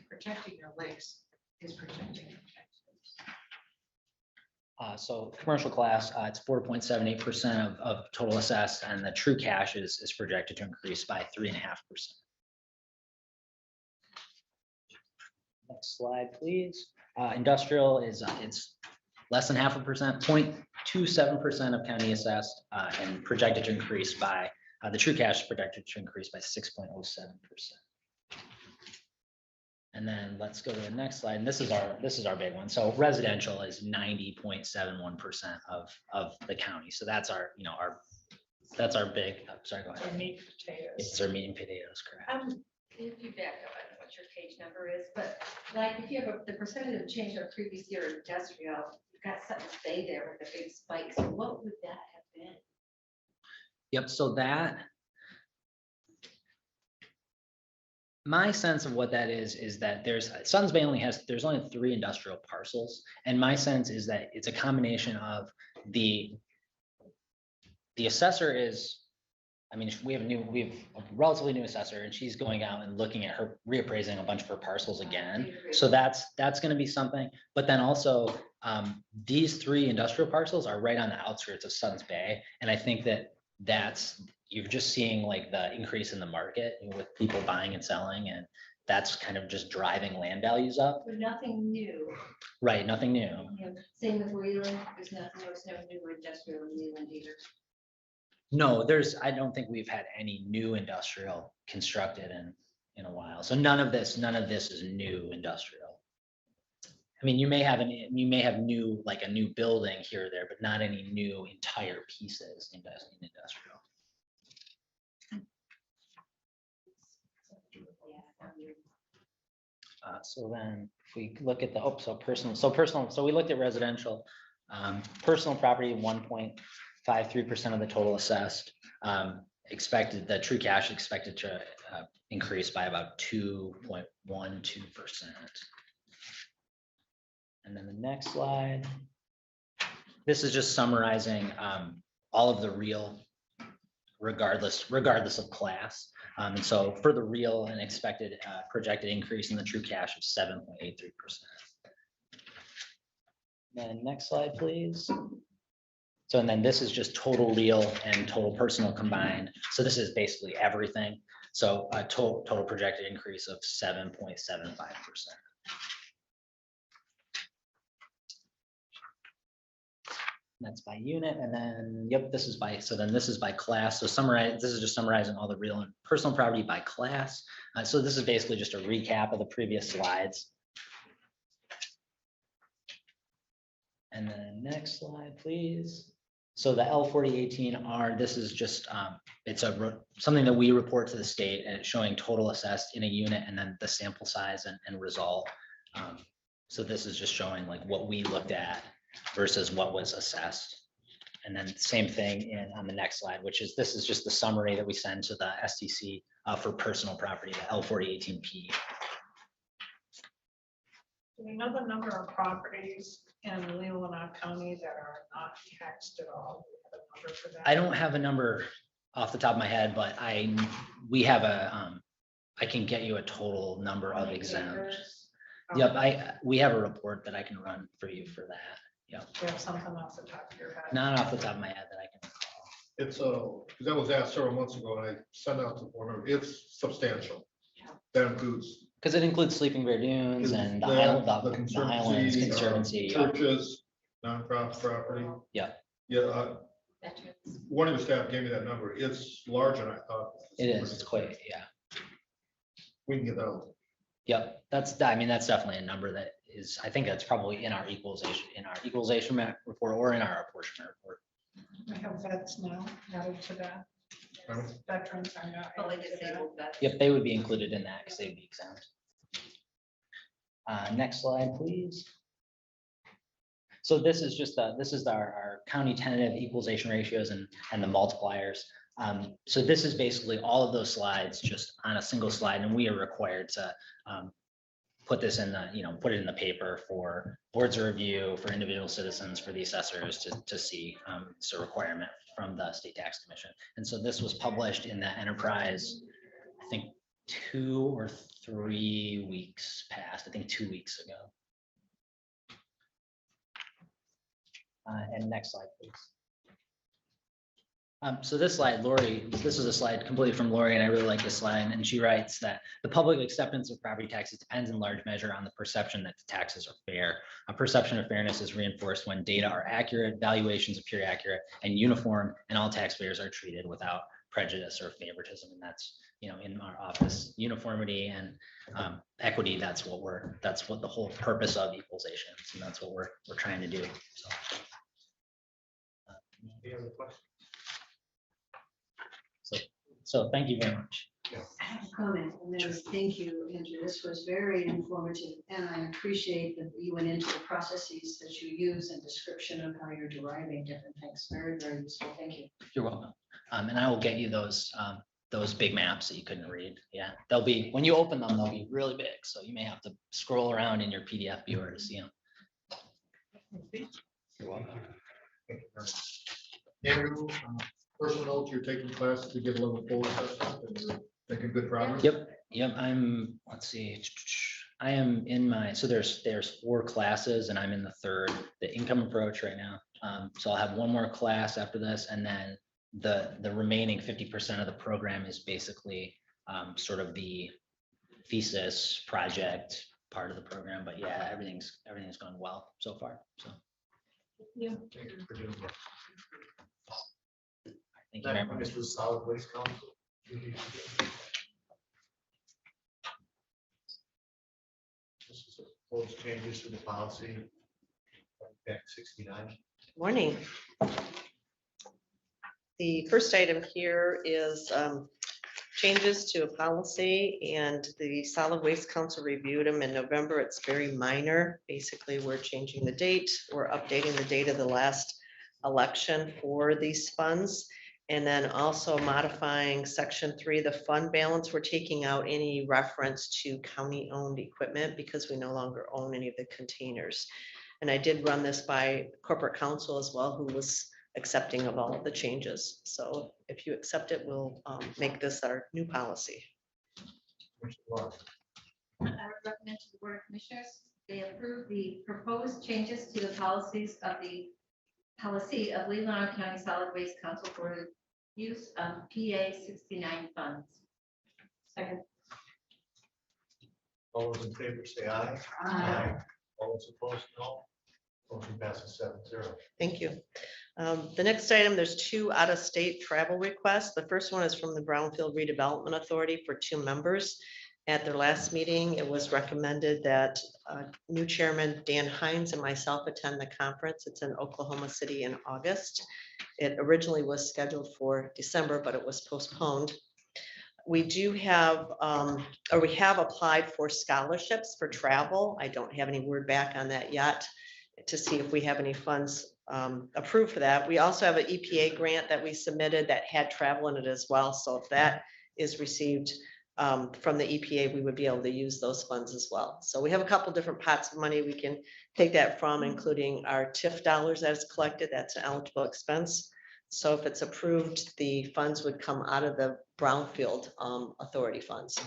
protecting your lakes is protecting your taxpayers. So commercial class, it's 4.78% of total assessed, and the true cash is projected to increase by 3.5%. Next slide, please. Industrial is, it's less than 0.5%, 0.27% of county assessed, and projected to increase by, the true cash is projected to increase by 6.07%. And then let's go to the next slide. And this is our big one. So residential is 90.71% of the county. So that's our, that's our big, sorry, go ahead. Our meat potatoes. It's our meat and potatoes, correct. If you back up, I don't know what your page number is, but like if you have the percentage of change of previous year industrial, you've got something to say there with the big spike. So what would that have been? Yep, so that, my sense of what that is that Suns Bay there's only 3 industrial parcels. And my sense is that it's a combination of the assessor is, I mean, we have a relatively new assessor, and she's going out and looking at her reappraising a bunch of her parcels again. So that's going to be something. But then also these 3 industrial parcels are right on the outskirts of Suns Bay. And I think you're just seeing like the increase in the market with people buying and selling, and that's kind of just driving land values up. But nothing new. Right, nothing new. Same with Leland, there's no new industrial in Leland either. No, I don't think we've had any new industrial constructed in a while. So none of this is new industrial. I mean, you may have new, like a new building here or there, but not any new entire pieces in industrial. So then if we look at so we looked at residential, personal property, 1.53% of the total assessed, the true cash expected to increase by about 2.12%. And then the next slide, this is just summarizing all of the real, regardless of class. And so for the real and expected projected increase in the true cash of 7.83%. Then next slide, please. So, and then this is just total real and total personal combined. So this is basically everything. So a total projected increase of 7.75%. That's by unit, and then, yep, this is by class. So this is just summarizing all the real and personal property by class. So this is basically just a recap of the previous slides. And then next slide, please. So the L4018R, this is just, it's something that we report to the state, and it's showing total assessed in a unit and then the sample size and result. So this is just showing like what we looked at versus what was assessed. And then same thing on the next slide, this is just the summary that we send to the STC for personal property, the L4018P. Do we know the number of properties in Leelanau County that are not taxed at all? Do we have a number for that? I don't have a number off the top of my head, but I can get you a total number of exempt. Yep, we have a report that I can run for you for that. Yeah. Do you have something off the top of your head? Not off the top of my head that I can recall. It's that was asked several months ago, and I sent out the board member. It's substantial. That includes. Because it includes Sleeping Bear Dunes and the Highlands Conservancy. Churches, nonprofit property. Yeah. Yeah. One of the staff gave me that number. It's larger than I thought. It is. It's quite, yeah. We can get that out. Yep. That's definitely a number that is, I think that's probably in our equalization report or in our apportionment report. I have vets now added to that. Veterans are now. Yep, they would be included in that because they'd be exempt. Next slide, please. So this is just our county tentative equalization ratios and the multipliers. So this is basically all of those slides just on a single slide, and we are required to put this in the, put it in the paper for boards of review, for individual citizens, for the assessors to see. It's a requirement from the State Tax Commission. And so this was published in the Enterprise, I think 2 or 3 weeks past, I think 2 weeks ago. And next slide, please. So this slide, Lori, this is a slide completely from Lori, and I really like this slide. And she writes that the public acceptance of property taxes depends in large measure on the perception that the taxes are fair. A perception of fairness is reinforced when data are accurate, valuations appear accurate and uniform, and all taxpayers are treated without prejudice or favoritism. And that's, in our office, uniformity and equity. That's what the whole purpose of equalization is, and that's what we're trying to do. So. Any other questions? So thank you very much. I have a comment, and that is thank you, Andrew. This was very informative, and I appreciate that you went into the processes that you use and description of how you're deriving different things. Very, very useful. Thank you. You're welcome. And I will get you those big maps that you couldn't read. Yeah, they'll be, when you open them, they'll be really big. So you may have to scroll around in your PDF viewer to see them. You're welcome. Andrew, personal note, you're taking classes to get a level 4 assessment and you're making good progress? Yep. Let's see. I am in so there's 4 classes and I'm in the 3rd, the income approach right now. So I'll have one more class after this, and then the remaining 50% of the program is basically sort of the thesis project part of the program. But yeah, everything's gone well so far. So Thank you for doing that. thank you very much. This was Solid Waste Council. This is proposed changes to the policy. Back 69. Morning. The first item here is changes to a policy, and the Solid Waste Council reviewed them in November. It's very minor. Basically, we're changing the date. We're updating the date of the last election for these funds. And then also modifying section 3, the fund balance. We're taking out any reference to county-owned equipment because we no longer own any of the containers. And I did run this by corporate counsel as well, who was accepting of all of the changes. So if you accept it, we'll make this our new policy. I would recommend to the Board of Commissioners, they approve the proposed changes to the policies of the policy of Leelanau County Solid Waste Council for use of PA 69 funds. Second. All those in favor say aye. Aye. All those opposed, no. Motion passes 7-0. Thank you. The next item, there's 2 out-of-state travel requests. The first one is from the Brownfield Redevelopment Authority for 2 members. At their last meeting, it was recommended that new chairman Dan Hines and myself attend the conference. It's in Oklahoma City in August. It originally was scheduled for December, but it was postponed. We do have, or we have applied for scholarships for travel. I don't have any word back on that yet to see if we have any funds approved for that. We also have an EPA grant that we submitted that had travel in it as well. So if that is received from the EPA, we would be able to use those funds as well. So we have a couple different pots of money we can take that from, including our TIF dollars that is collected. That's an eligible expense. So if it's approved, the funds would come out of the Brownfield Authority funds.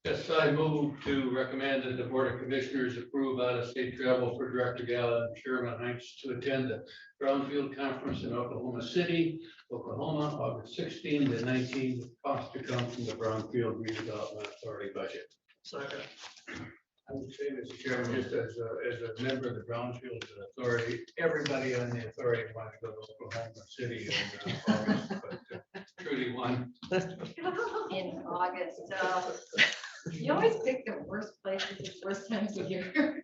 Yes, I move to recommend that the Board of Commissioners approve out-of-state travel for Director Gala and Chairman Heinz to attend the Brownfield Conference in Oklahoma City, Oklahoma, August 16 to 19. Cost to come from the Brownfield Redevelopment Authority budget. Second. I would say, Mr. Chairman, just as a member of the Brownfield Authority, everybody on the authority wanted to go to Oklahoma City in August, but Trudy won. In August. You always pick the worst places, the worst times of year.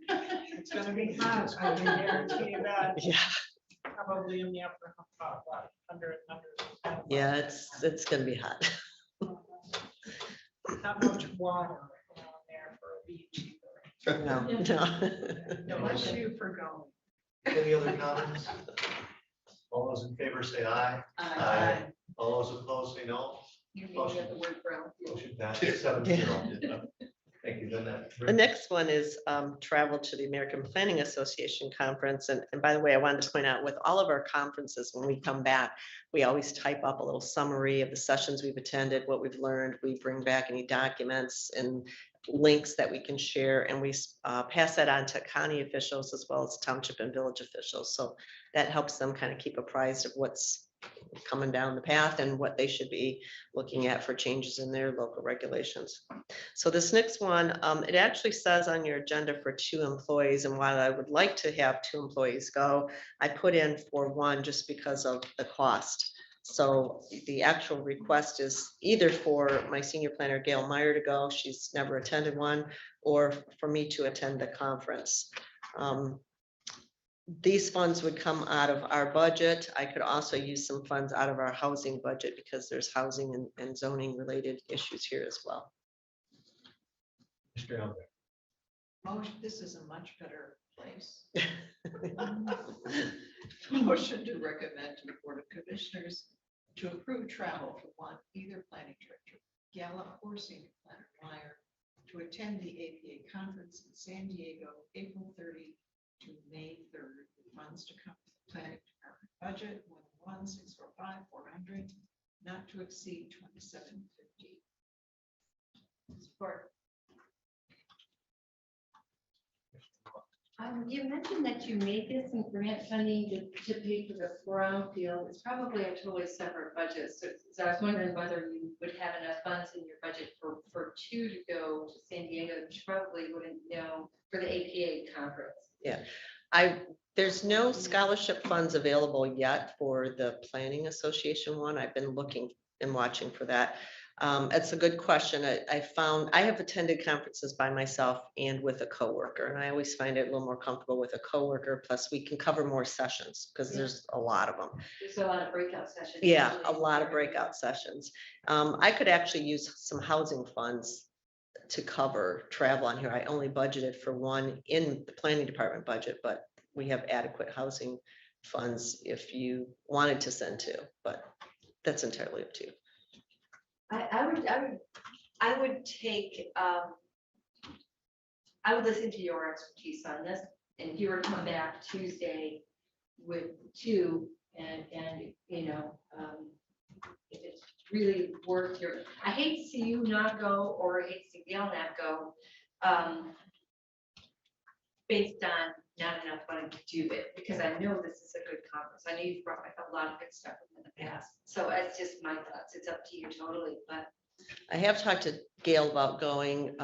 It's gonna be hot, I can guarantee you that. Yeah. Probably in the upper, under. Yeah, it's gonna be hot. Not much water around there for a beach either. No, No, much you for going. Any other comments? All those in favor say aye. Aye. All those opposed say no. You need to get the word brown. Motion passes 7-0. Thank you, Jeanette. The next one is travel to the American Planning Association Conference. And by the way, I wanted to point out with all of our conferences, when we come back, we always type up a little summary of the sessions we've attended, what we've learned. We bring back any documents and links that we can share, and we pass that on to county officials as well as township and village officials. So that helps them kind of keep apprised of what's coming down the path and what they should be looking at for changes in their local regulations. So this next one, it actually says on your agenda for 2 employees, and while I would like to have 2 employees go, I put in for 1 just because of the cost. So the actual request is either for my senior planner, Gail Meyer, to go, she's never attended one, or for me to attend the conference. These funds would come out of our budget. I could also use some funds out of our housing budget because there's housing and zoning related issues here as well. Mr. Albert. This is a much better place. Motion to recommend to the Board of Commissioners to approve travel for 1, either planning director, Gallup or senior planner Meyer, to attend the APA conference in San Diego, April 30 to May 3rd. Funds to come from the planning department budget, 11645-400, not to exceed 2750. Support. You mentioned that you may get some grant funding to pay for the brownfield. It's probably a totally separate budget. So I was wondering whether you would have enough funds in your budget for 2 to go to San Diego, which you probably wouldn't know for the APA conference. Yeah, there's no scholarship funds available yet for the Planning Association one. I've been looking and watching for that. It's a good question. I have attended conferences by myself and with a coworker, and I always find it a little more comfortable with a coworker. Plus, we can cover more sessions because there's a lot of them. There's a lot of breakout sessions. Yeah, a lot of breakout sessions. I could actually use some housing funds to cover travel on here. I only budgeted for 1 in the planning department budget, but we have adequate housing funds if you wanted to send 2, but that's entirely up to you. I would take, I would listen to your expertise on this, and if you were to come back Tuesday with 2 and you know, if it's really worth your, I hate to see you not go, or I hate to see Gail not go, based on not enough money to do it, because I know this is a good conference. I know you've brought back a lot of good stuff in the past. So it's just my thoughts. It's up to you totally, but. I have talked to Gail about going.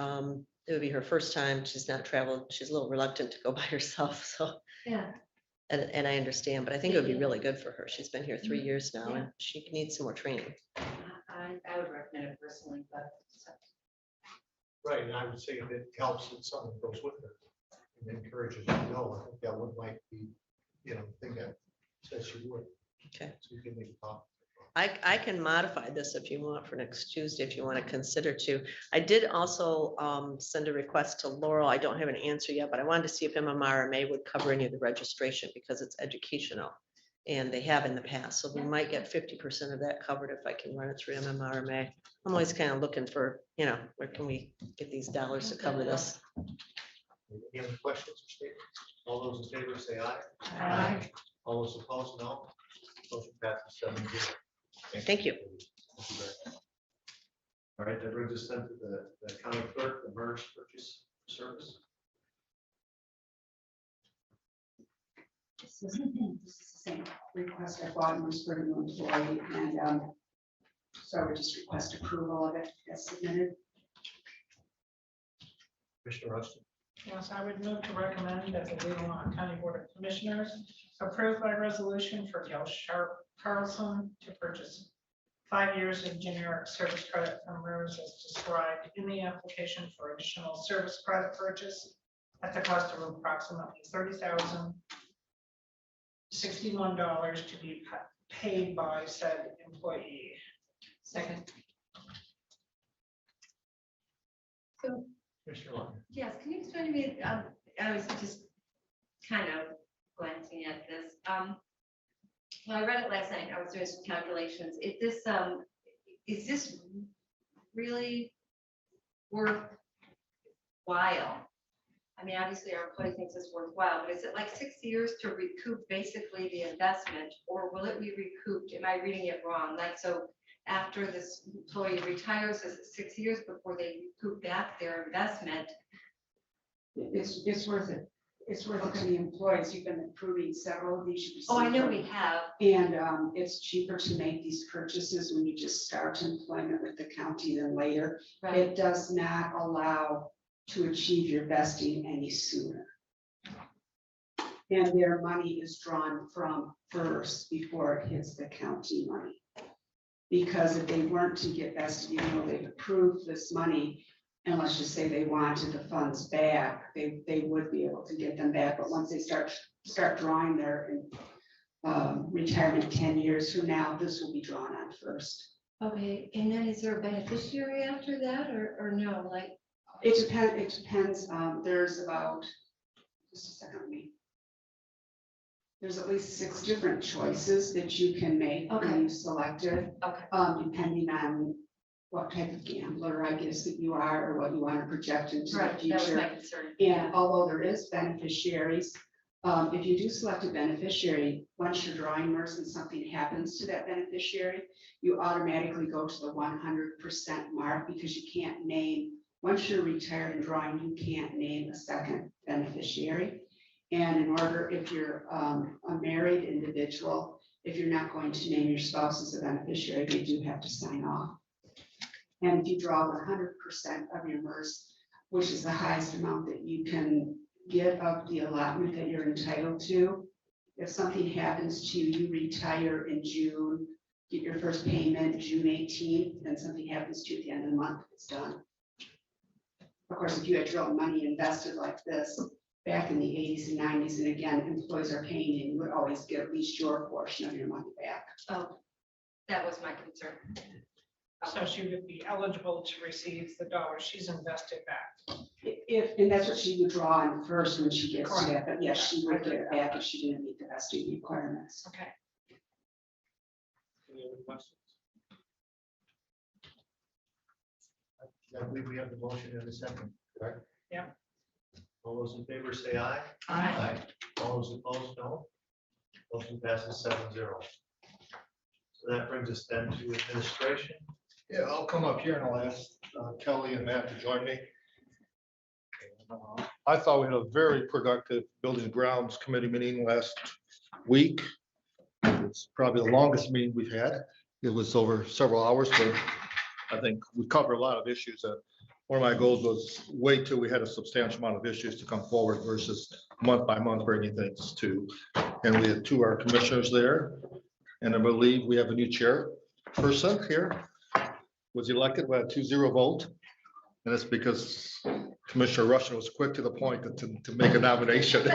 It would be her first time. She's not traveled. She's a little reluctant to go by herself. So, Yeah. and I understand, but I think it would be really good for her. She's been here 3 years now, and she needs some more training. I would recommend it personally, but. Right, and I would say if it helps that someone goes with her and encourages her to go, I think that one might be, thing that says she would. Okay. So you can make a call. I can modify this if you want for next Tuesday, if you want to consider to. I did also send a request to Laurel. I don't have an answer yet, but I wanted to see if MMRMA would cover any of the registration because it's educational. And they have in the past, so we might get 50% of that covered if I can run it through MMRMA. I'm always kind of looking for, where can we get these dollars to cover this? Any other questions or statements? All those in favor say aye. Aye. All those opposed, no. Motion passes 7-0. Thank you. Thank you very much. All right, that brings us then to the county clerk, the merge purchase service. This is the same request I brought was for a new employee, and so we just request approval of it as submitted. Commissioner Rustin. Yes, I would move to recommend that the Leelanau County Board of Commissioners approve by resolution for Gail Carlson to purchase 5 years of generic service credit from MERS as described in the application for additional service credit purchase at the cost of approximately $30,061 to be paid by said employee. Second. So, Commissioner Lund. yes, can you explain to me, I was just kind of glancing at this. Well, I read it last night. I was doing some calculations. Is this really worth worthwhile? I mean, obviously our employee thinks it's worthwhile, but is it like 6 years to recoup basically the investment, or will it be recouped? Am I reading it wrong? Like, so after this employee retires, is it 6 years before they recoup back their investment? It's worth it. It's worth it to the employees. You've been approving several of these. You've Oh, I know received we have. And it's cheaper to make these purchases when you just start employment with the county than later. Right. It does not allow to achieve your vesting any sooner. And their money is drawn from first before it hits the county money. Because if they weren't to get vested, even though they've approved this money, and let's just say they wanted the funds back, they would be able to get them back. But once they start drawing their retirement 10 years from now, this will be drawn on first. Okay, and then is there a beneficiary after that or no? Like, It depends. There's about, just a second, there's at least 6 different choices that you can make when you select it. Okay. Depending on what type of gambler, I guess, that you are, or what you want to project into the right, that was future. my concern. And although there is beneficiaries, if you do select a beneficiary, once you're drawing nurse and something happens to that beneficiary, you automatically go to the 100% mark, because you can't name, once you're retired and drawing, you can't name a second beneficiary. And in order, if you're a married individual, if you're not going to name your spouse as a beneficiary, they do have to sign off. And if you draw 100% of your MERS, which is the highest amount that you can get of the allotment that you're entitled to, if something happens to you, you retire in June, get your first payment June 18th, and something happens to you at the end of the month, it's done. Of course, if you had your own money invested like this back in the 80s and 90s, and again, employees are paying you, you would always get at least your portion of your money back. Oh, that was my concern. So she would be eligible to receive the dollars she's invested back. And that's what she would draw on first when she gets to that, but yes, she would get it back if she didn't meet the vesting requirements. Okay. Any other questions? I believe we have the motion in a second, correct? Yeah. All those in favor say aye. Aye. All those opposed, no. Motion passes 7-0. So that brings us then to administration. Yeah, I'll come up here and I'll ask Kelly and Matt to join me. I thought we had a very productive Building and Grounds Committee meeting last week. It's probably the longest meeting we've had. It was over several hours, but I think we covered a lot of issues. One of my goals was wait till we had a substantial amount of issues to come forward versus month by month bringing things to. And we had 2 of our commissioners there. And I believe we have a new chairperson here. Was elected with a 2-0 vote. And it's because Commissioner Rushing was quick to the point to make a nomination.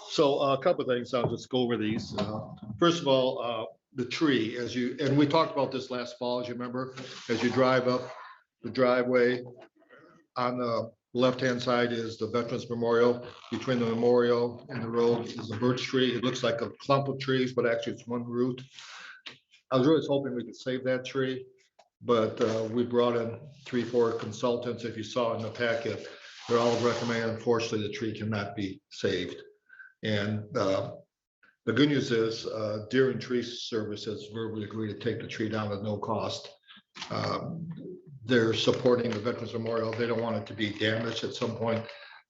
So a couple of things, I'll just go over these. First of all, the tree, and we talked about this last fall, as you remember, as you drive up the driveway, on the left-hand side is the Veterans Memorial. Between the memorial and the road is a birch tree. It looks like a clump of trees, but actually it's one root. I was really hoping we could save that tree, but we brought in 3-4 consultants. If you saw in the packet, they're all recommending, unfortunately, the tree cannot be saved. And the good news is Deer and Tree Services verbally agreed to take the tree down at no cost. They're supporting the Veterans Memorial. They don't want it to be damaged at some point.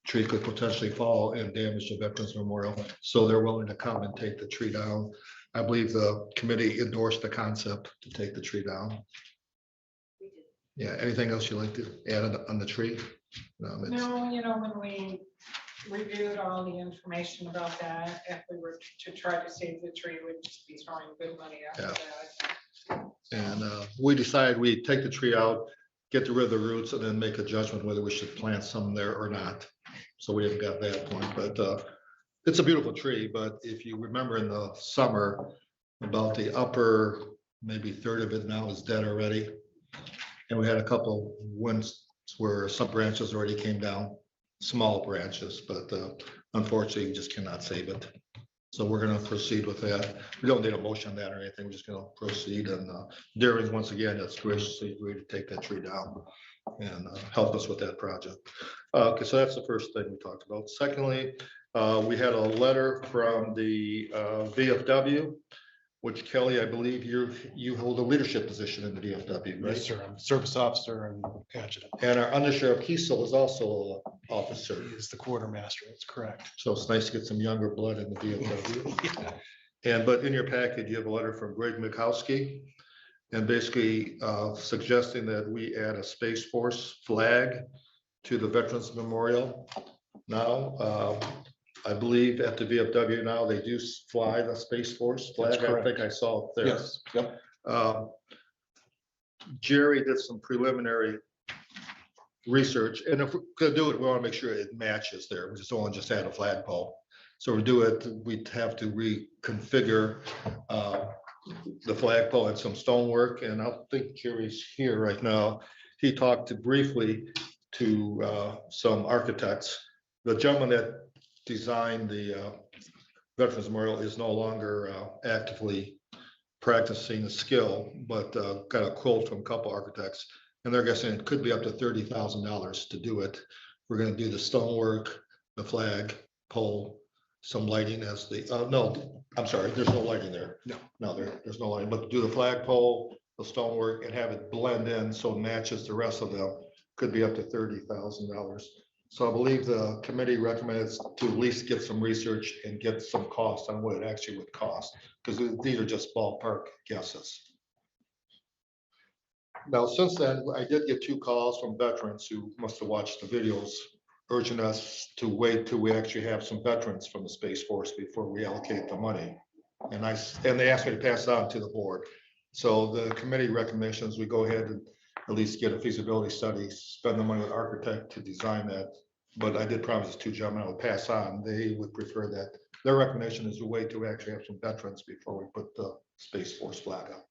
Tree could potentially fall and damage the Veterans Memorial. So they're willing to come and take the tree down. I believe the committee endorsed the concept to take the tree down. Yeah, anything else you'd like to add on the tree? No, when we reviewed all the information about that, if we were to try to save the tree, we'd just be throwing good money after that. And we decided we'd take the tree out, get rid of the roots, and then make a judgment whether we should plant some there or not. So we haven't got that point, but it's a beautiful tree. But if you remember in the summer, about the upper, maybe third of it now is dead already. And we had a couple winds where some branches already came down, small branches, but unfortunately, you just cannot save it. So we're going to proceed with that. We don't need a motion on that or anything. We're just going to proceed. And Darren's once again, that's graciously agreed to take that tree down. and help us with that project. Okay, so that's the first thing we talked about. Secondly, we had a letter from the VFW, which Kelly, I believe you hold a leadership position in the VFW, right? Yes, sir. I'm a service officer and adjutant. And our undersheriff Kiesel is also an officer. He is the quartermaster. That's correct. So it's nice to get some younger blood in the VFW. And but in your package, you have a letter from Greg Mikowski, and basically suggesting that we add a Space Force flag to the Veterans Memorial. Now, I believe at the VFW now, they do fly the Space Force flag. That's I correct. think I saw it there. Yes, yep. Jerry did some preliminary research, and if we're gonna do it, we want to make sure it matches there. We just don't want to just add a flagpole. So we do it, we'd have to reconfigure the flagpole and some stonework, and I think Jerry's here right now. He talked briefly to some architects. The gentleman that designed the Veterans Memorial is no longer actively practicing the skill, but got a quote from a couple architects, and they're guessing it could be up to $30,000 to do it. We're gonna do the stonework, the flag pole, some lighting as the, no, I'm sorry, there's no lighting there. No, there's no lighting, but do the flag pole, the stonework, and have it blend in so it matches the rest of them, could be up to $30,000. So I believe the committee recommends to at least get some research and get some cost on what it actually would cost, because these are just ballpark guesses. Now, since then, I did get 2 calls from veterans who must have watched the videos urging us to wait till we actually have some veterans from the Space Force before we allocate the money. And they asked me to pass it on to the board. So the committee recommendations, we go ahead and at least get a feasibility study, spend the money with architect to design that. But I did promise 2 gentlemen I would pass on. They would prefer that. Their recommendation is to wait till we actually have some veterans before we put the Space Force flag up.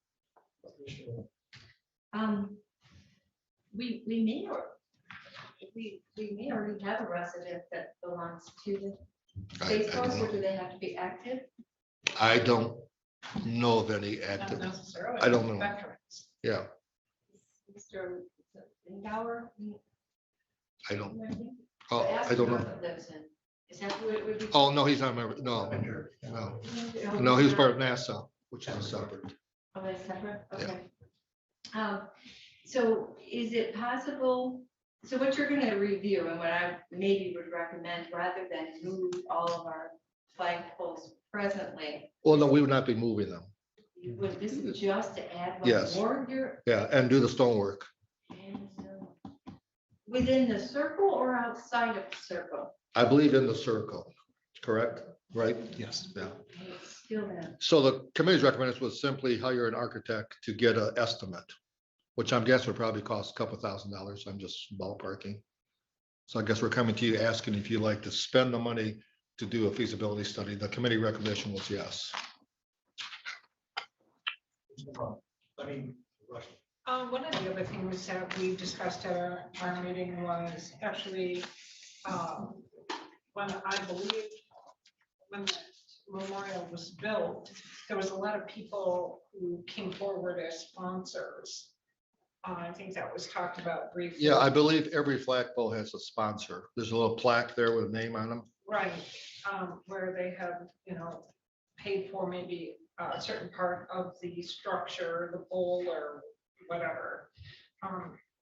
We may or we may already have a resident that belongs to the Space Force, or do they have to be active? I don't know of any Not active. necessarily I don't know. veterans. Yeah, Mr. Lindauer? I don't. The Oh, I don't know. Aspen lives in. Is that who it would be? Oh, no, he's not a member. No, no, he was part of NASA, which is a separate. Oh, that's separate, okay. So is it possible, so what you're gonna review and what I maybe would recommend, rather than move all of our flagpoles presently, Well, no, we would not be moving them. would this is just to add one Yes. more here? Yeah, and do the stonework. Within the circle or outside of the circle? I believe in the circle, correct? Right? Yes. Yeah. It's still there. So the committee's recommendation was simply hire an architect to get an estimate, which I'm guessing would probably cost a couple $1,000s. I'm just ballparking. So I guess we're coming to you asking if you'd like to spend the money to do a feasibility study. The committee recommendation was yes. One of the other things that we discussed at our meeting was actually, when I believe, when the memorial was built, there was a lot of people who came forward as sponsors. I think that was talked about briefly. Yeah, I believe every flagpole has a sponsor. There's a little plaque there with a name on them. Right, where they have, paid for maybe a certain part of the structure, the pole or whatever.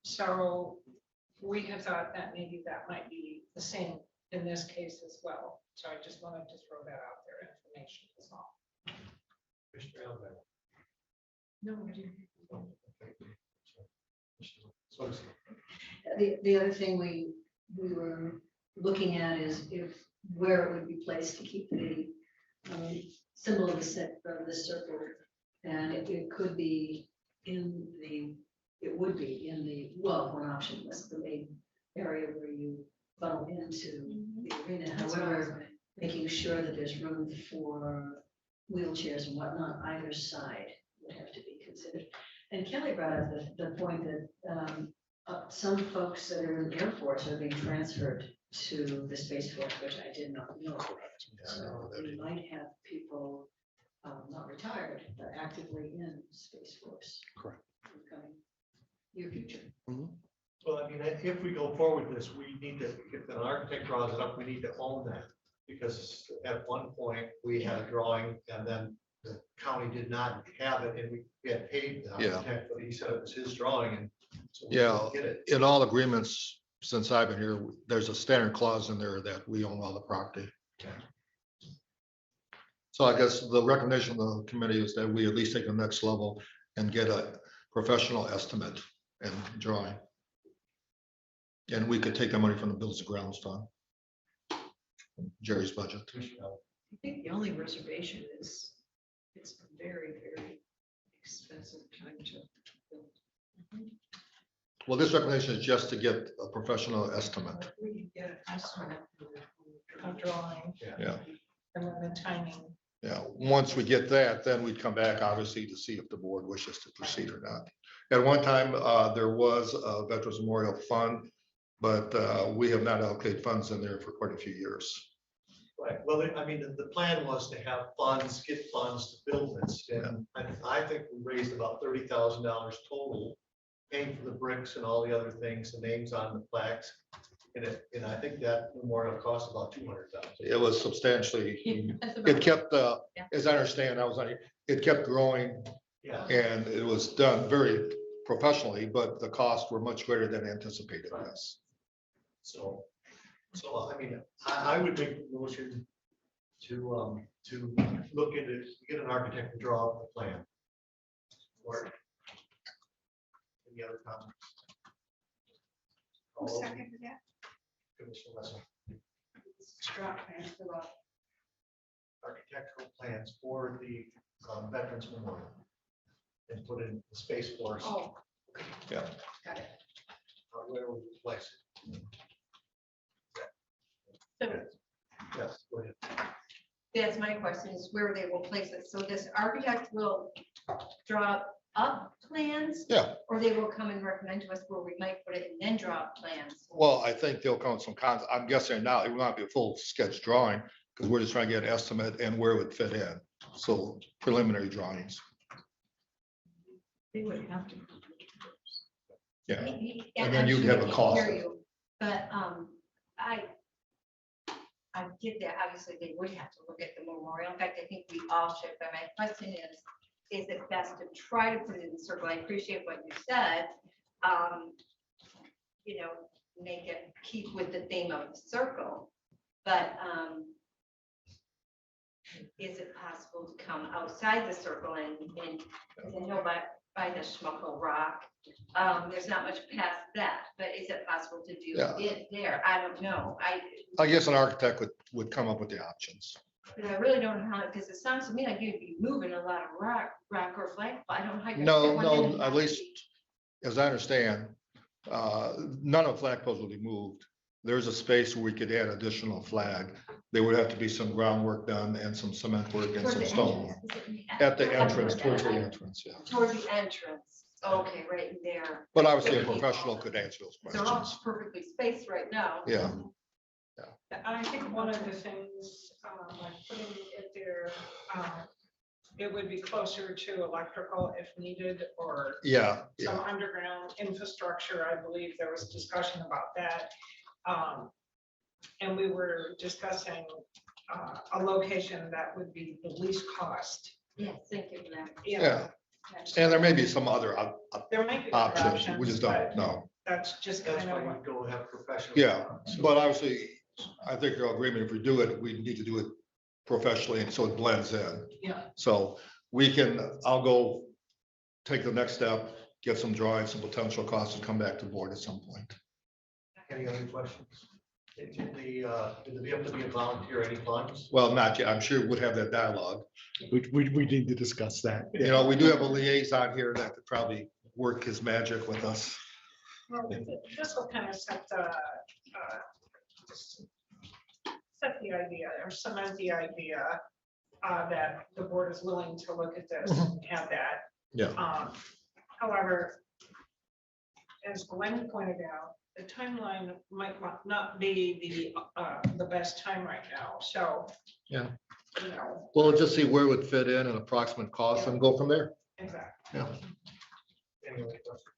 So we have thought that maybe that might be the same in this case as well. So I just wanted to throw that out there, information as well. No, I didn't. The other thing we were looking at is where it would be placed to keep the symbol of the circle. And it could be it would be in the, well, one option was the main area where you funnel into the arena. However, making sure that there's room for wheelchairs and whatnot either side would have to be considered. And Kelly brought up the point that some folks that are in the Air Force are being transferred to the Space Force, which I did not know. Correct. So we might have people not retired, but actively in Space Force. Correct. In the coming near future. Well, I mean, if we go forward with this, we need to, if an architect draws it up, we need to own that. Because at one point, we had a drawing and then the county did not have it and we had paid the Yeah. architect, but he said it was his drawing and. So we Yeah, couldn't get it. in all agreements since I've been here, there's a standard clause in there that we own all the property. So I guess the recommendation of the committee is that we at least take the next level and get a professional estimate and drawing. And we could take the money from the Buildings and Grounds Fund. Jerry's budget. I think the only reservation is it's a very, very expensive time to build. Well, this recommendation is just to get a professional estimate. We can get an estimate. A drawing Yeah, and then the timing. yeah. Once we get that, then we'd come back obviously to see if the board wishes to proceed or not. At one time, there was a Veterans Memorial Fund, but we have not allocated funds in there for quite a few years. Right, well, I mean, the plan was to have funds, get funds to build this, and I think we raised about $30,000 total, paying for the bricks and all the other things, the names on the plaques. And I think that memorial cost about 200,000. It was substantially, it kept, as I understand, it kept growing. Yeah. And it was done very professionally, but the costs were much greater than anticipated. Yes. So I mean, I would make the motion to look into, get an architect to draw up the plan. Or any other comments? Who seconded that? Commissioner Wessel. Straw plans for what? Architectural plans for the Veterans Memorial. And put in the Space Force. Oh. Yeah. Got it. Where we place it. Yes, go ahead. That's my question, is where they will place it. So this architect will draw up plans? Yeah. Or they will come and recommend to us where we might put it and then draw up plans? Well, I think they'll come with some cons. I'm guessing now it will not be a full sketch drawing because we're just trying to get an estimate and where it would fit in. So preliminary drawings. They would have to. Yeah. And And then I'm you'd sure have they a can cost. hear you, but I get that, obviously they would have to look at the memorial. In fact, I think we all should, but my question is it best to try to put it in the circle? I appreciate what you said. You know, make it keep with the theme of the circle, but is it possible to come outside the circle and I know by the Schmuckle Rock, there's not much past that, but is it possible to do Yeah. it there? I don't know. I guess an architect would come up with the options. But I really don't know how, because it sounds to me like you'd be moving a lot of rock or flagpole. I don't know how. you're gonna fit one in No, and at out. least as I understand, none of the flagpoles will be moved. There's a space where we could add additional flag. There would have to be some groundwork done and some cement work and Toward some the stone work. entrance, is it- At the entrance, towards the entrance, yeah. Toward the entrance. Okay, right in there. But obviously a professional could answer those They're all questions. perfectly spaced right now. Yeah. I think one of the things, like putting it there, it would be closer to electrical if needed, or Yeah, some underground infrastructure. I believe there was discussion about that. And we were discussing a location that would be the least cost. Yes, thank you for that. Yeah. And there may be some other There might be other options. We just don't but know. That's just That's kind why of you what. go have professional. Yeah, but obviously, I think your agreement, if we do it, we need to do it professionally and so it blends in. Yeah. So I'll go take the next step, get some drawings, some potential costs and come back to board at some point. Any other questions? Did the have to be a volunteer, any funds? Well, not yet. I'm sure we'd have that dialogue. We need to discuss that. You know, we do have a liaison here that could probably work his magic with us. Well, this will kind of set the idea or cement the idea that the board is willing to look at this and have that. Yeah. However, as Glenn pointed out, the timeline might not be the best time right now. So, Yeah. you know, Well, just see where it would fit in and approximate costs and go from there. exactly. Yeah. Any other questions?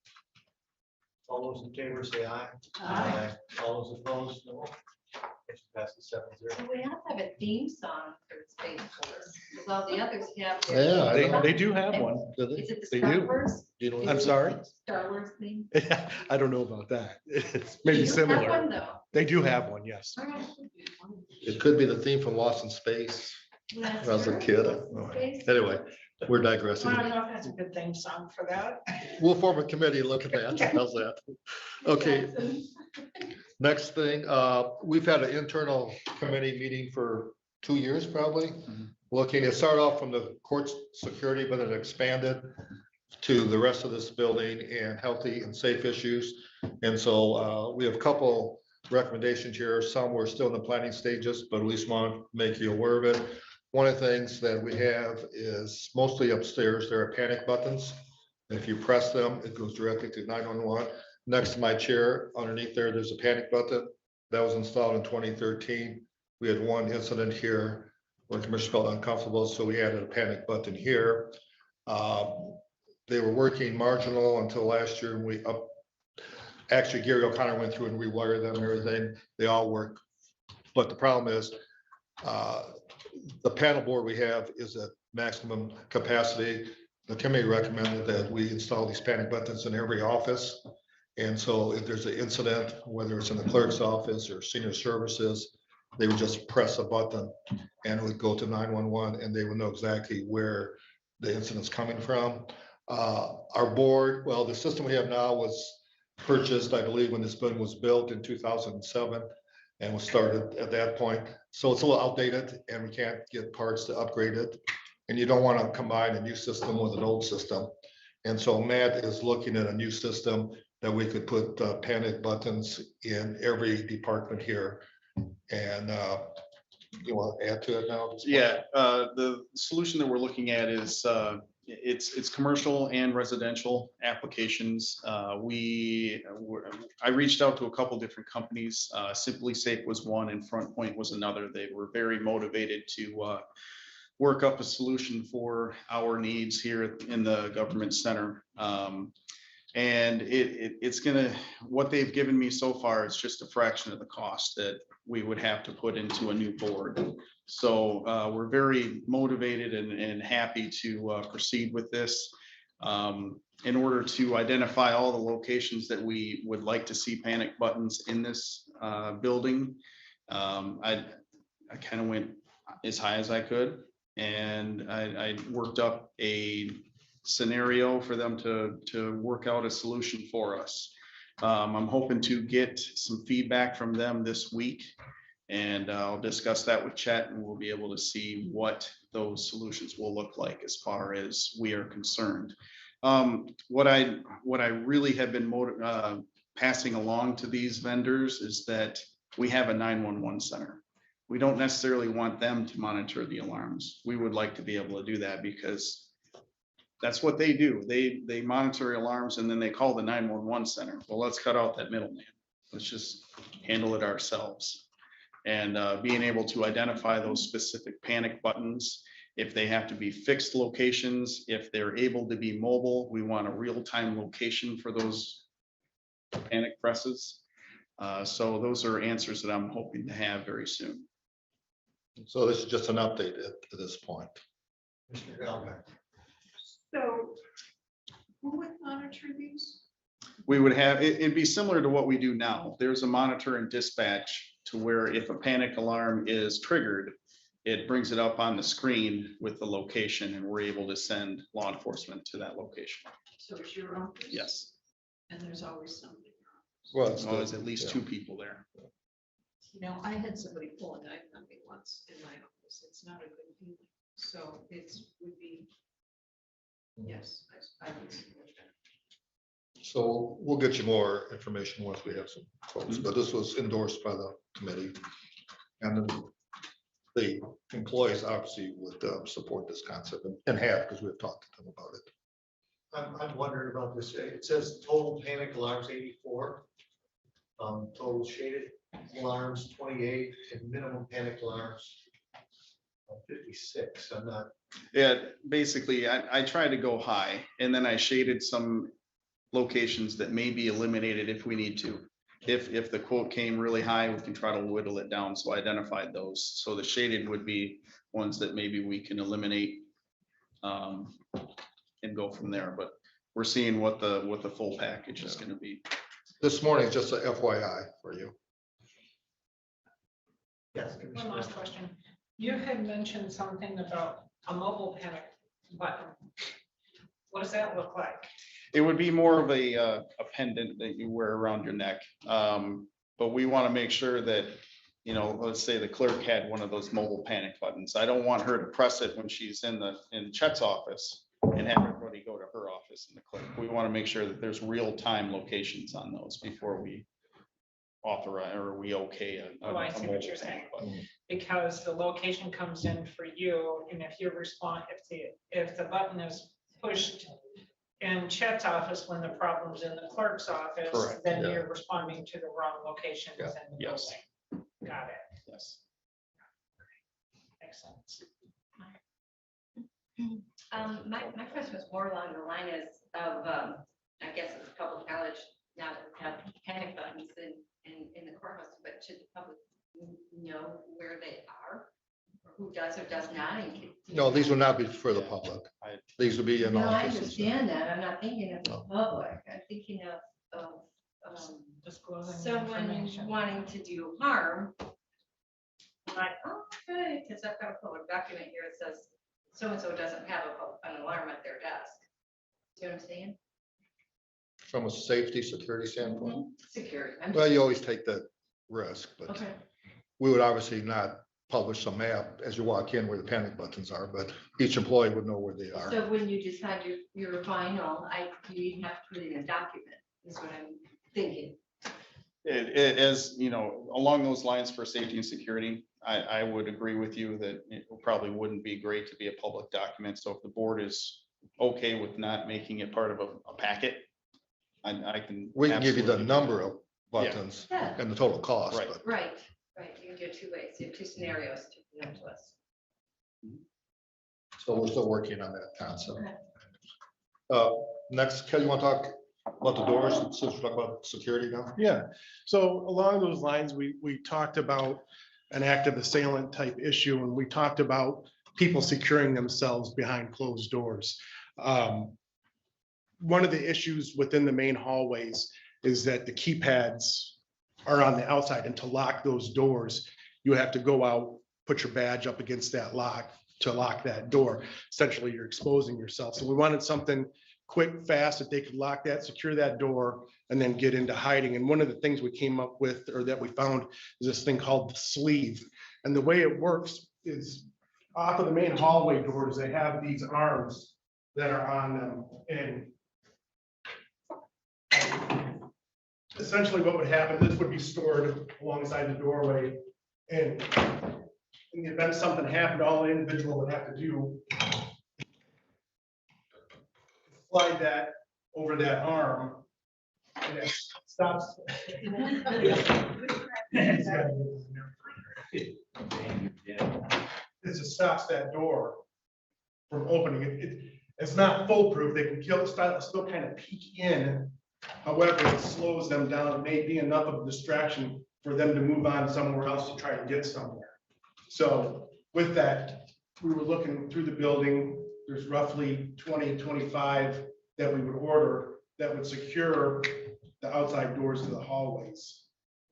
All those in favor say aye. Aye. All those opposed, no. Motion passes 7-0. So we have to have a theme song for Space Force, because all the others have. Yeah, I know. They do have one. Do they? Is it the They Star do. Wars? You know, Is I'm it sorry? the Star Wars theme? I don't know about that. It's You maybe do have similar. one, though. They do have one, yes. All right. it could be the theme from Lost in Space. That's When I was a true. kid. Space. Anyway, we're digressing. I don't know if that's a good thing song for that. We'll form a committee and look at that. How's that? Okay, next thing, we've had an internal committee meeting for 2 years probably. Looking, it started off from the court security, but it expanded to the rest of this building and healthy and safe issues. And so we have a couple recommendations here. Some we're still in the planning stages, but at least want to make you aware of it. One of the things that we have is mostly upstairs, there are panic buttons. If you press them, it goes directly to 911. Next to my chair, underneath there, there's a panic button that was installed in 2013. We had one incident here where the commissioner felt uncomfortable, so we added a panic button here. They were working marginal until last year, and we up. Actually, Gary O'Connor went through and rewired them and everything. They all work. But the problem is, the panel board we have is at maximum capacity. The committee recommended that we install these panic buttons in every office. And so if there's an incident, whether it's in the clerk's office or senior services, they would just press a button and it would go to 911 and they would know exactly where the incident's coming from. Our board, well, the system we have now was purchased, I believe, when this building was built in 2007 and was started at that point. So it's a little outdated and we can't get parts to upgrade it. And you don't want to combine a new system with an old system. And so Matt is looking at a new system that we could put panic buttons in every department here. And you want to add to it now? Yeah, the solution that we're looking at is it's commercial and residential applications. I reached out to a couple different companies. Simply Safe was one and Front Point was another. They were very motivated to work up a solution for our needs here in the government center. And it's gonna, what they've given me so far is just a fraction of the cost that we would have to put into a new board. So we're very motivated and happy to proceed with this. In order to identify all the locations that we would like to see panic buttons in this building, I kind of went as high as I could. And I worked up a scenario for them to work out a solution for us. I'm hoping to get some feedback from them this week. And I'll discuss that with Chet and we'll be able to see what those solutions will look like as far as we are concerned. What I really have been passing along to these vendors is that we have a 911 center. We don't necessarily want them to monitor the alarms. We would like to be able to do that because that's what they do. They monitor alarms and then they call the 911 center. Well, let's cut out that middleman. Let's just handle it ourselves. And being able to identify those specific panic buttons, if they have to be fixed locations, if they're able to be mobile, we want a real-time location for those panic presses. So those are answers that I'm hoping to have very soon. So this is just an update at this point. Mr. Galvin. So who would monitor these? We would have, it'd be similar to what we do now. There's a monitor and dispatch to where if a panic alarm is triggered, it brings it up on the screen with the location and we're able to send law enforcement to that location. So it's your office? Yes. And there's always somebody. Well, There's at least two people there. You know, I had somebody pull a knife on me once in my office. It's not a good feeling. So would be, yes, I would support that. So we'll get you more information once we have some quotes, but this was endorsed by the committee. And then the employees obviously would support this concept and have, because we've talked to them about it. I'm wondering about this. It says total panic alarms 84. Total shaded alarms 28 and minimum panic alarms 56. I'm not. Yeah, basically I tried to go high and then I shaded some locations that may be eliminated if we need to. If the quote came really high, we can try to whittle it down. So I identified those. So the shaded would be ones that maybe we can eliminate and go from there. But we're seeing what the full package is gonna be. This morning, just a FYI for you. Yes. One last question. You had mentioned something about a mobile panic button. What does that look like? It would be more of a pendant that you wear around your neck. But we want to make sure that, you know, let's say the clerk had one of those mobile panic buttons. I don't want her to press it when she's in Chet's office and have everybody go to her office in the clerk. We want to make sure that there's real-time locations on those before we authorize or we okay a Oh, I see what you're mobile saying. panic button. Because the location comes in for you, and if you respond, if the button is pushed in Chet's office when the problem's in the clerk's office, Correct, then yeah. you're responding to the wrong location Yeah. within the Yes. building. Got it. Yes. Makes sense. My question was more along the line of, I guess it's public knowledge now that we have panic buttons in the courthouse, but should the public know where they are? Or who does or does not? And No, these will not be for the public. These will be in No, I offices. understand that. I'm not thinking of the public. I'm thinking of Disclosing the someone information. wanting to do harm. Like, oh, okay, because I've got a public document here. It says so-and-so doesn't have an alarm at their desk. Do you know what I'm saying? From a safety, security standpoint. Security. Well, you always take that risk, but Okay. we would obviously not publish a map as you walk in where the panic buttons are, but each employee would know where they are. So when you decide your final, you even have to put it in a document, is what I'm thinking. As, you know, along those lines for safety and security, I would agree with you that it probably wouldn't be great to be a public document. So if the board is okay with not making it part of a packet, I can. We can give you the absolutely do number that. of buttons Yeah. and the total cost. Right. but- Right. You can do it two ways. You have two scenarios to present to us. So we're still working on that concept. Okay. Next, Kelly, you want to talk about the doors, since we're talking about security now? Yeah, so along those lines, we talked about an active assailant type issue, and we talked about people securing themselves behind closed doors. One of the issues within the main hallways is that the keypads are on the outside, and to lock those doors, you have to go out, put your badge up against that lock to lock that door. Essentially, you're exposing yourself. So we wanted something quick, fast, that they could lock that, secure that door, and then get into hiding. And one of the things we came up with, or that we found, is this thing called the sleeve. And the way it works is off of the main hallway doors, they have these arms that are on them. And essentially what would happen, this would be stored alongside the doorway. And in the event something happened, all the individual would have to do slide that over that arm. And it stops. It just stops that door from opening. It's not foolproof. They can still kind of peek in. However, it slows them down. It may be enough of a distraction for them to move on somewhere else to try to get somewhere. So with that, we were looking through the building. There's roughly 20, 25 that we would order that would secure the outside doors to the hallways,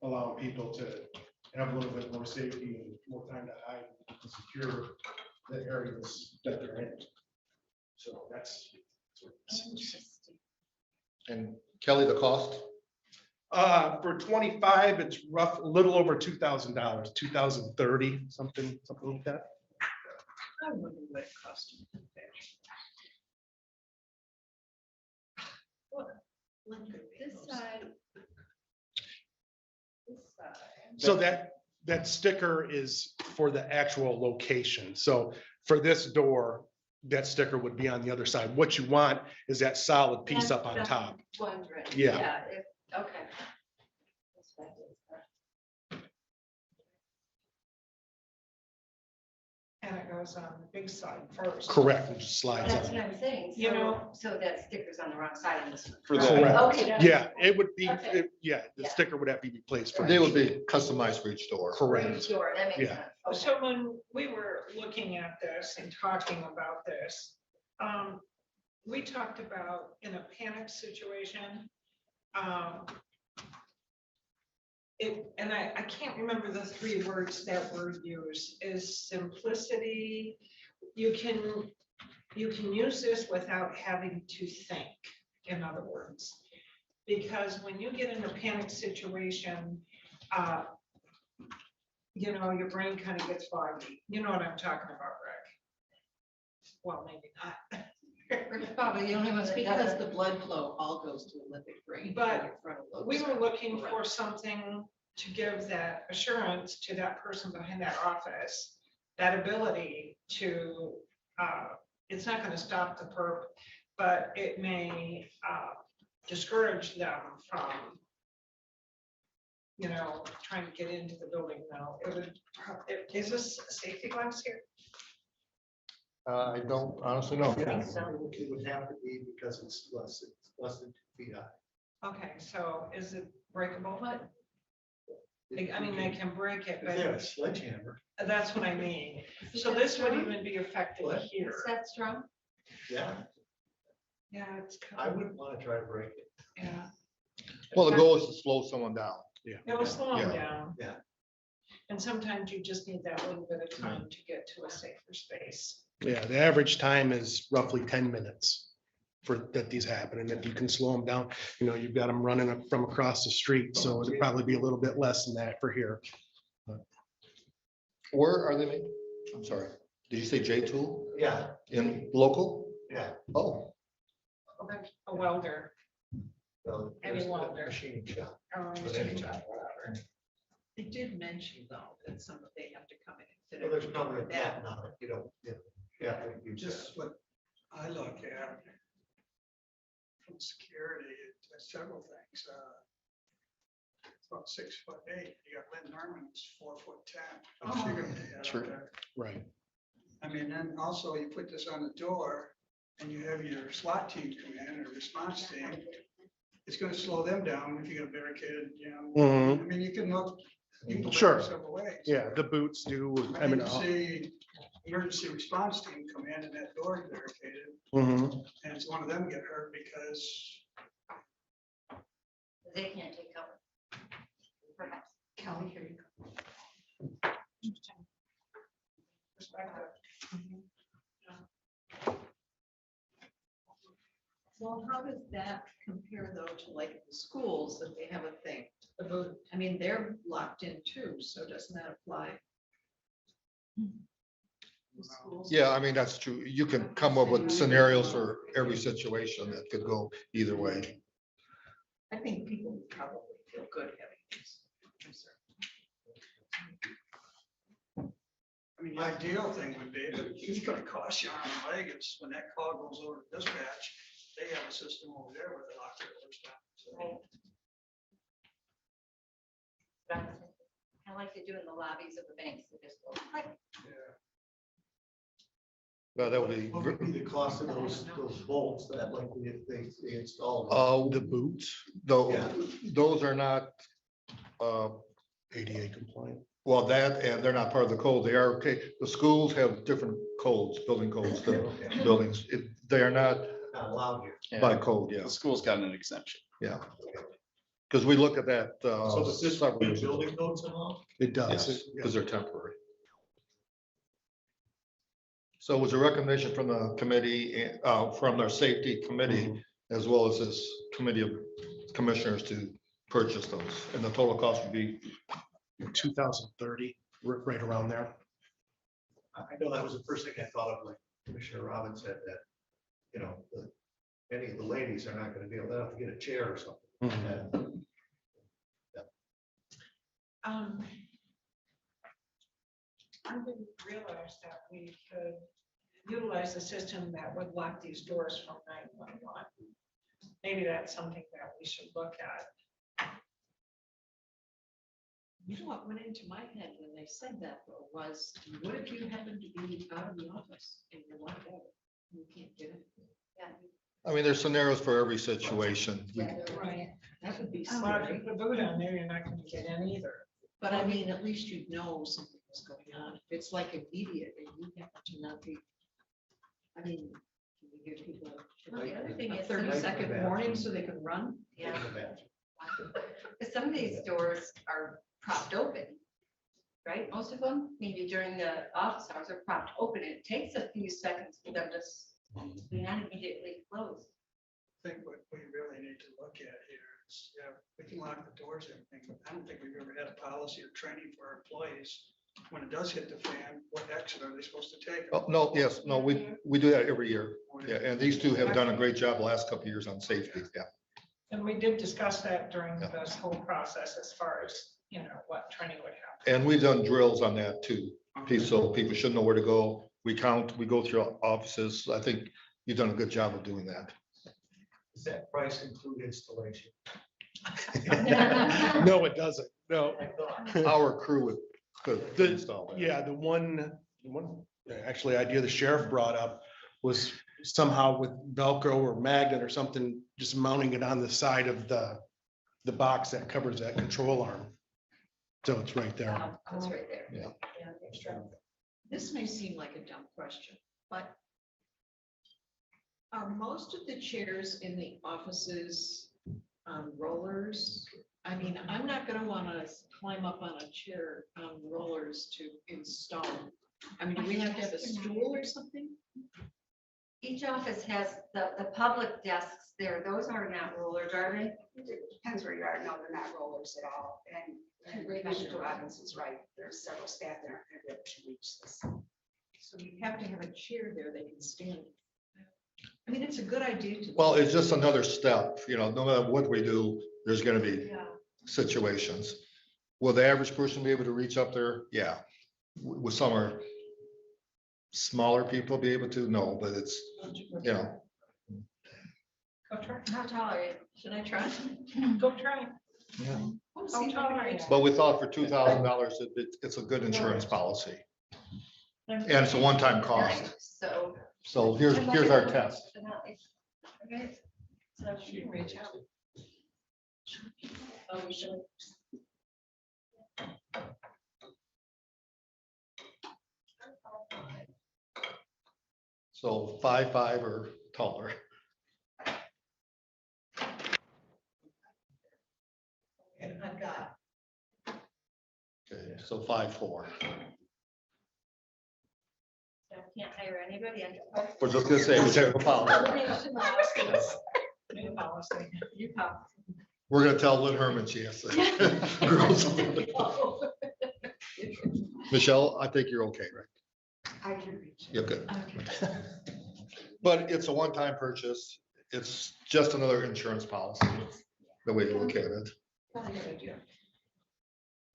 allowing people to have a little bit more safety and more time to hide and secure the areas that they're in. So that's. And Kelly, the cost? For 25, it's a little over $2,000, 2,030, something like that. I wonder what it costs. This side. So that sticker is for the actual location. So for this door, that sticker would be on the other side. What you want is that solid piece up on That's top. wondering. Yeah. Okay. panic goes on the big side first. Correct, it just slides That's on. what I'm saying. You So, know- so that sticker's on the wrong side of this one. For the- Correct. Okay, that's- Yeah, it would be, Okay. yeah, the Yeah. sticker would have to be replaced for. They would each. be customized for each door. Correct. Sure, that makes Yeah. sense. Okay. So when we were looking at this and talking about this, we talked about in a panic situation. And I can't remember the 3 words that were used, is simplicity. You can use this without having to think, in other words. Because when you get in a panic situation, you know, your brain kind of gets foggy. You know what I'm talking about, Rick? Well, maybe not. Rick's probably the only one that Because does the it. blood flow all goes to the limbic brain. But your frontal lobes we were are looking correct. for something to give that assurance to that person behind that office, that ability to, it's not going to stop the perp, but it may discourage them from, you know, trying to get into the building now. It would, is this a safety glass here? I don't honestly know. Yeah, it would have to be because it's less than 2 feet high. Okay, so is it breakable? I mean, they can break it, If they have a but sledgehammer, that's what I mean. Is So that this would strong? even be effective What? here. Is that strong? yeah, Yeah, it's. I wouldn't want to try to break it. Yeah, Well, the goal is to slow someone down. Yeah. it will slow them Yeah. down. Yeah. And sometimes you just need that little bit of time to get to a safer space. Yeah, the average time is roughly 10 minutes for that these happen. And if you can slow them down, you know, you've got them running up from across the street. So it'd probably be a little bit less than that for here. Where are they made? I'm sorry. Did you say J2 Yeah, in local? yeah. Oh, A welder. So Any there's a welder. machining shop. or But any machine job. shop, whatever. They did mention though, that some, they have to come in. Well, there's probably a patent on it, you know, yeah, you Just what I look at from security, it's several things. It's about 6'8". You got Lynn Norman, who's 4'10". What's she gonna do out True. there? Right. I mean, then also you put this on the door and you have your SWAT team come in or response team. It's gonna slow them down if you got a barricaded, you know. Mhm. I mean, you can look. you can look Sure. Several ways. Yeah, the boots do. I mean, see emergency response team come in and that door is barricaded, Mhm. and it's one of them get hurt because They can't take cover. Perhaps. Kelly, here you go. Perspective. Well, how does that compare though to like the schools that they have a thing? I mean, they're locked in too, so doesn't that apply? The schools? yeah, I mean, that's true. You can come up with scenarios for every situation that could go either way. I think people would probably feel good having these. I'm sorry. I mean, the ideal thing would be, that it's gonna cost you arm and leg, it's when that call goes over to dispatch, they have a system over there where they lock their doors down. So, I like to do in the lobbies of the banks. They just go, "Click." yeah. Well, that would be, What would be the cost of those bolts that like they installed? The boots, though, Yeah. those are not, ADA compliant. well, that, and they're not part of the code. They are, okay, the schools have different codes, building codes, the Okay. buildings. They are not Not allowed here. by code, yeah, The school's got an exemption. yeah. Because we look at that. So does this several years ago. building codes involved? It does. Yes, because they're temporary. So it was a recommendation from the committee, from their safety committee, as well as this committee of commissioners to purchase those. And the total cost would be 2030, right around there. I know that was the first thing I thought of, like Commissioner Robbins said that, you know, any of the ladies are not gonna be able to get a chair or something. And I didn't realize that we could utilize the system that would lock these doors from 911. Maybe that's something that we should look at. You know what went into my head when they said that though, was what if you happen to be out of the office and you're locked out? You can't get it. I mean, there's scenarios for every situation. Right. That would be Well, if you scary. put a boot on there, you're not gonna get in either. But I mean, at least you'd know something was going on. If it's like immediate and you happen to not be. I mean, can you give people Well, the other thing a is 30-second warning so they can run? Yeah. Because some of these doors are propped open, right? Most of them, maybe during the office hours are propped open. It takes a few seconds for them to be not immediately closed. I think what we really need to look at here is, yeah, we can lock the doors and everything, but I don't think we've ever had a policy or training for our employees. When it does hit the fan, what exit are they supposed to take? Oh, no, yes, no, we do that every year. Yeah, and these two have done a great job the last couple of years on safety, yeah. And we did discuss that during this whole process as far as, you know, what training would happen. And we've done drills on that too, so people should know where to go. We count, we go through offices. I think you've done a good job of doing that. Does that price include installation? No, it doesn't. No. Our crew could install that. Yeah, the one actually idea the sheriff brought up was somehow with Velcro or magnet or something, just mounting it on the side of the box that covers that control arm. So it's right there. That's right there. Yeah. This may seem like a dumb question, but are most of the chairs in the offices on rollers? I mean, I'm not gonna wanna climb up on a chair on rollers to install. I mean, do we have to have a stool or something? Each office has the public desks there. Those are not rollers, are they? It depends where you are. No, they're not rollers at all. And Commissioner Robbins is right. There's several staff that aren't gonna be able to reach this. So you have to have a chair there they can stand. I mean, it's a good idea to. Well, it's just another step, you know, no matter what we do, there's gonna be Yeah. situations. Will the average person be able to reach up there? Yeah. With some are smaller people be able to? No, but it's, you know. Go try. How tall are you? Should I try? Go try. Yeah. Oh, see if I can reach. But we thought for $2,000, it's a good insurance policy. And it's a one-time cost. So. So here's our test. Okay. So she can reach out. Oh, we should. So 5'5" or taller. And I've got. Okay, so 5'4". Can't hire anybody. We're just gonna say we have a policy. New policy. New policy. We're gonna tell Lynn Herman she has to. Michelle, I think you're okay, right? I can reach. You're good. Okay. But it's a one-time purchase. It's just another insurance policy, the way you look at it.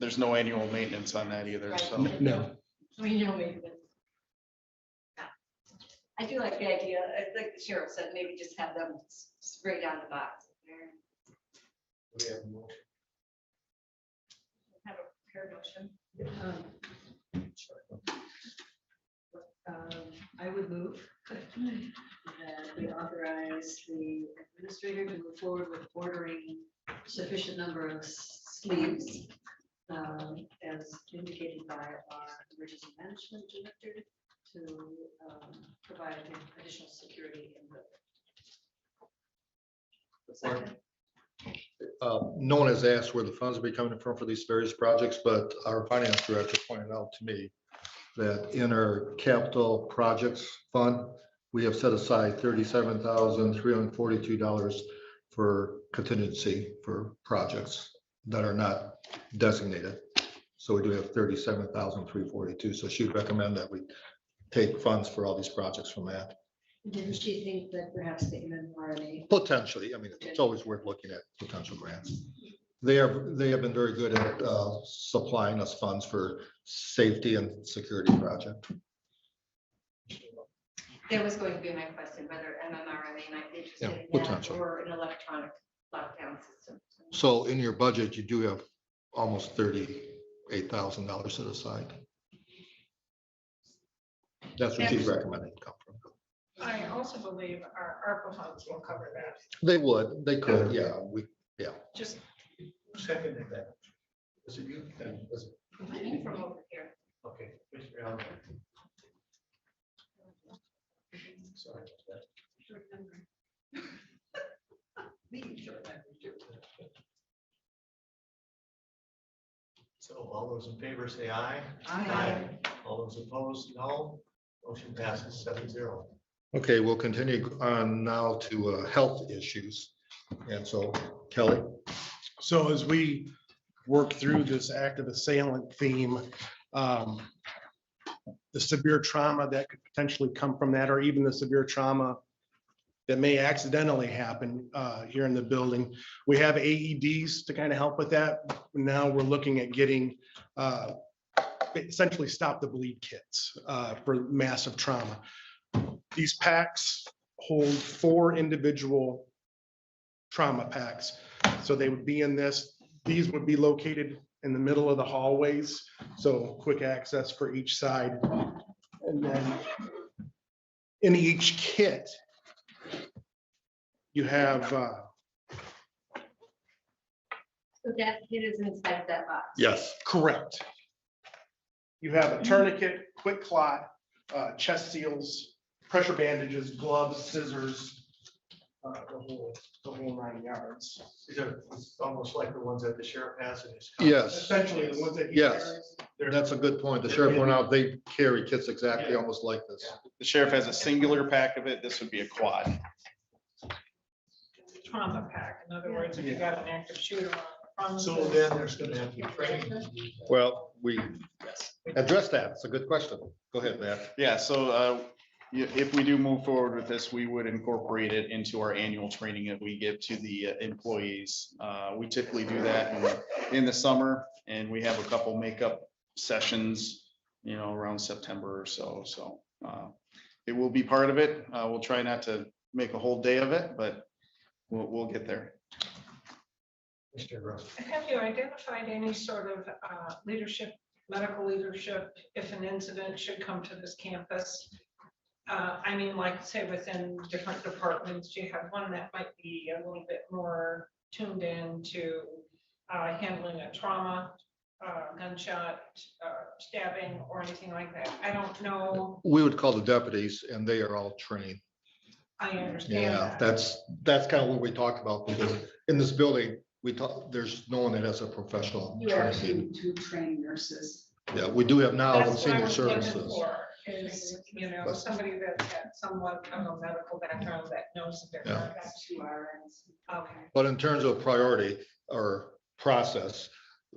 There's no annual maintenance on that either, so. No. We know maybe. I do like the idea, like the sheriff said, maybe just have them spray down the box. We have a motion. Have a fair motion. I would move that we authorize the administrator to move forward with ordering sufficient number of sleeves as indicated by our emergency management director to provide additional security in the. Second. No one has asked where the funds will be coming from for these various projects, but our finance director pointed out to me that in our capital projects fund, we have set aside $37,342 for contingency for projects that are not designated. So we do have $37,342. So she would recommend that we take funds for all these projects from that. Didn't she think that perhaps the MMRNA? Potentially, I mean, it's always worth looking at potential grants. They have been very good at supplying us funds for safety and security project. That was going to be my question, whether MMRMA might be interested Yeah, in that potential. or an electronic lockdown system. So in your budget, you do have almost 30 $8,000 set aside. That's what she's recommending. Come from. I also believe our ARPA funds will cover that. They would, they could, yeah, Just Who seconded that? Was it you? Was it? From over here. Okay. Commissioner Allen. Sorry about that. So all those in favor say aye. Aye. All those opposed, no. Motion passes 7-0. Okay, we'll continue on now to health issues. And so Kelly. So as we work through this active assailant theme, the severe trauma that could potentially come from that, or even the severe trauma that may accidentally happen here in the building. We have AEDs to kind of help with that. Now we're looking at getting essentially stop the bleed kits for massive trauma. These packs hold 4 individual trauma packs. So they would be in this, these would be located in the middle of the hallways. So quick access for each side. And then in each kit, you have, So that kit is inside of that box. Yes. correct. You have a tourniquet, quick clot, chest seals, pressure bandages, gloves, scissors, the whole 9 yards. These are it's almost like the ones that the sheriff has in his. Yes. Essentially, the ones that he Yes. carries, they're- That's a good point. The sheriff went out, they carry kits exactly almost like this. The sheriff has a singular pack of it. This would be a quad. trauma pack. In other words, if you got an active shooter on. So then there's gonna have to be training. Well, we address that. It's a good question. Go ahead, Matt. Yeah, so if we do move forward with this, we would incorporate it into our annual training that we give to the employees. We typically do that in the summer, and we have a couple makeup sessions, around September or so. So it will be part of it. We'll try not to make a whole day of it, but we'll get there. Mr. Gross. Have you identified any sort of leadership, medical leadership, if an incident should come to this campus? I mean, like, say, within different departments, do you have one that might be a little bit more tuned in to handling a trauma, gunshot, stabbing, or anything like that? I don't know. We would call the deputies and they are all trained. I understand Yeah, that. that's kind of what we talked about because in this building, there's no one that has a professional You have training. two trained nurses. Yeah, we do have now with That's what I senior was looking services. for, is, somebody that's got somewhat of a medical background that knows the Yeah. difference. 2 RNs. Okay. But in terms of priority or process,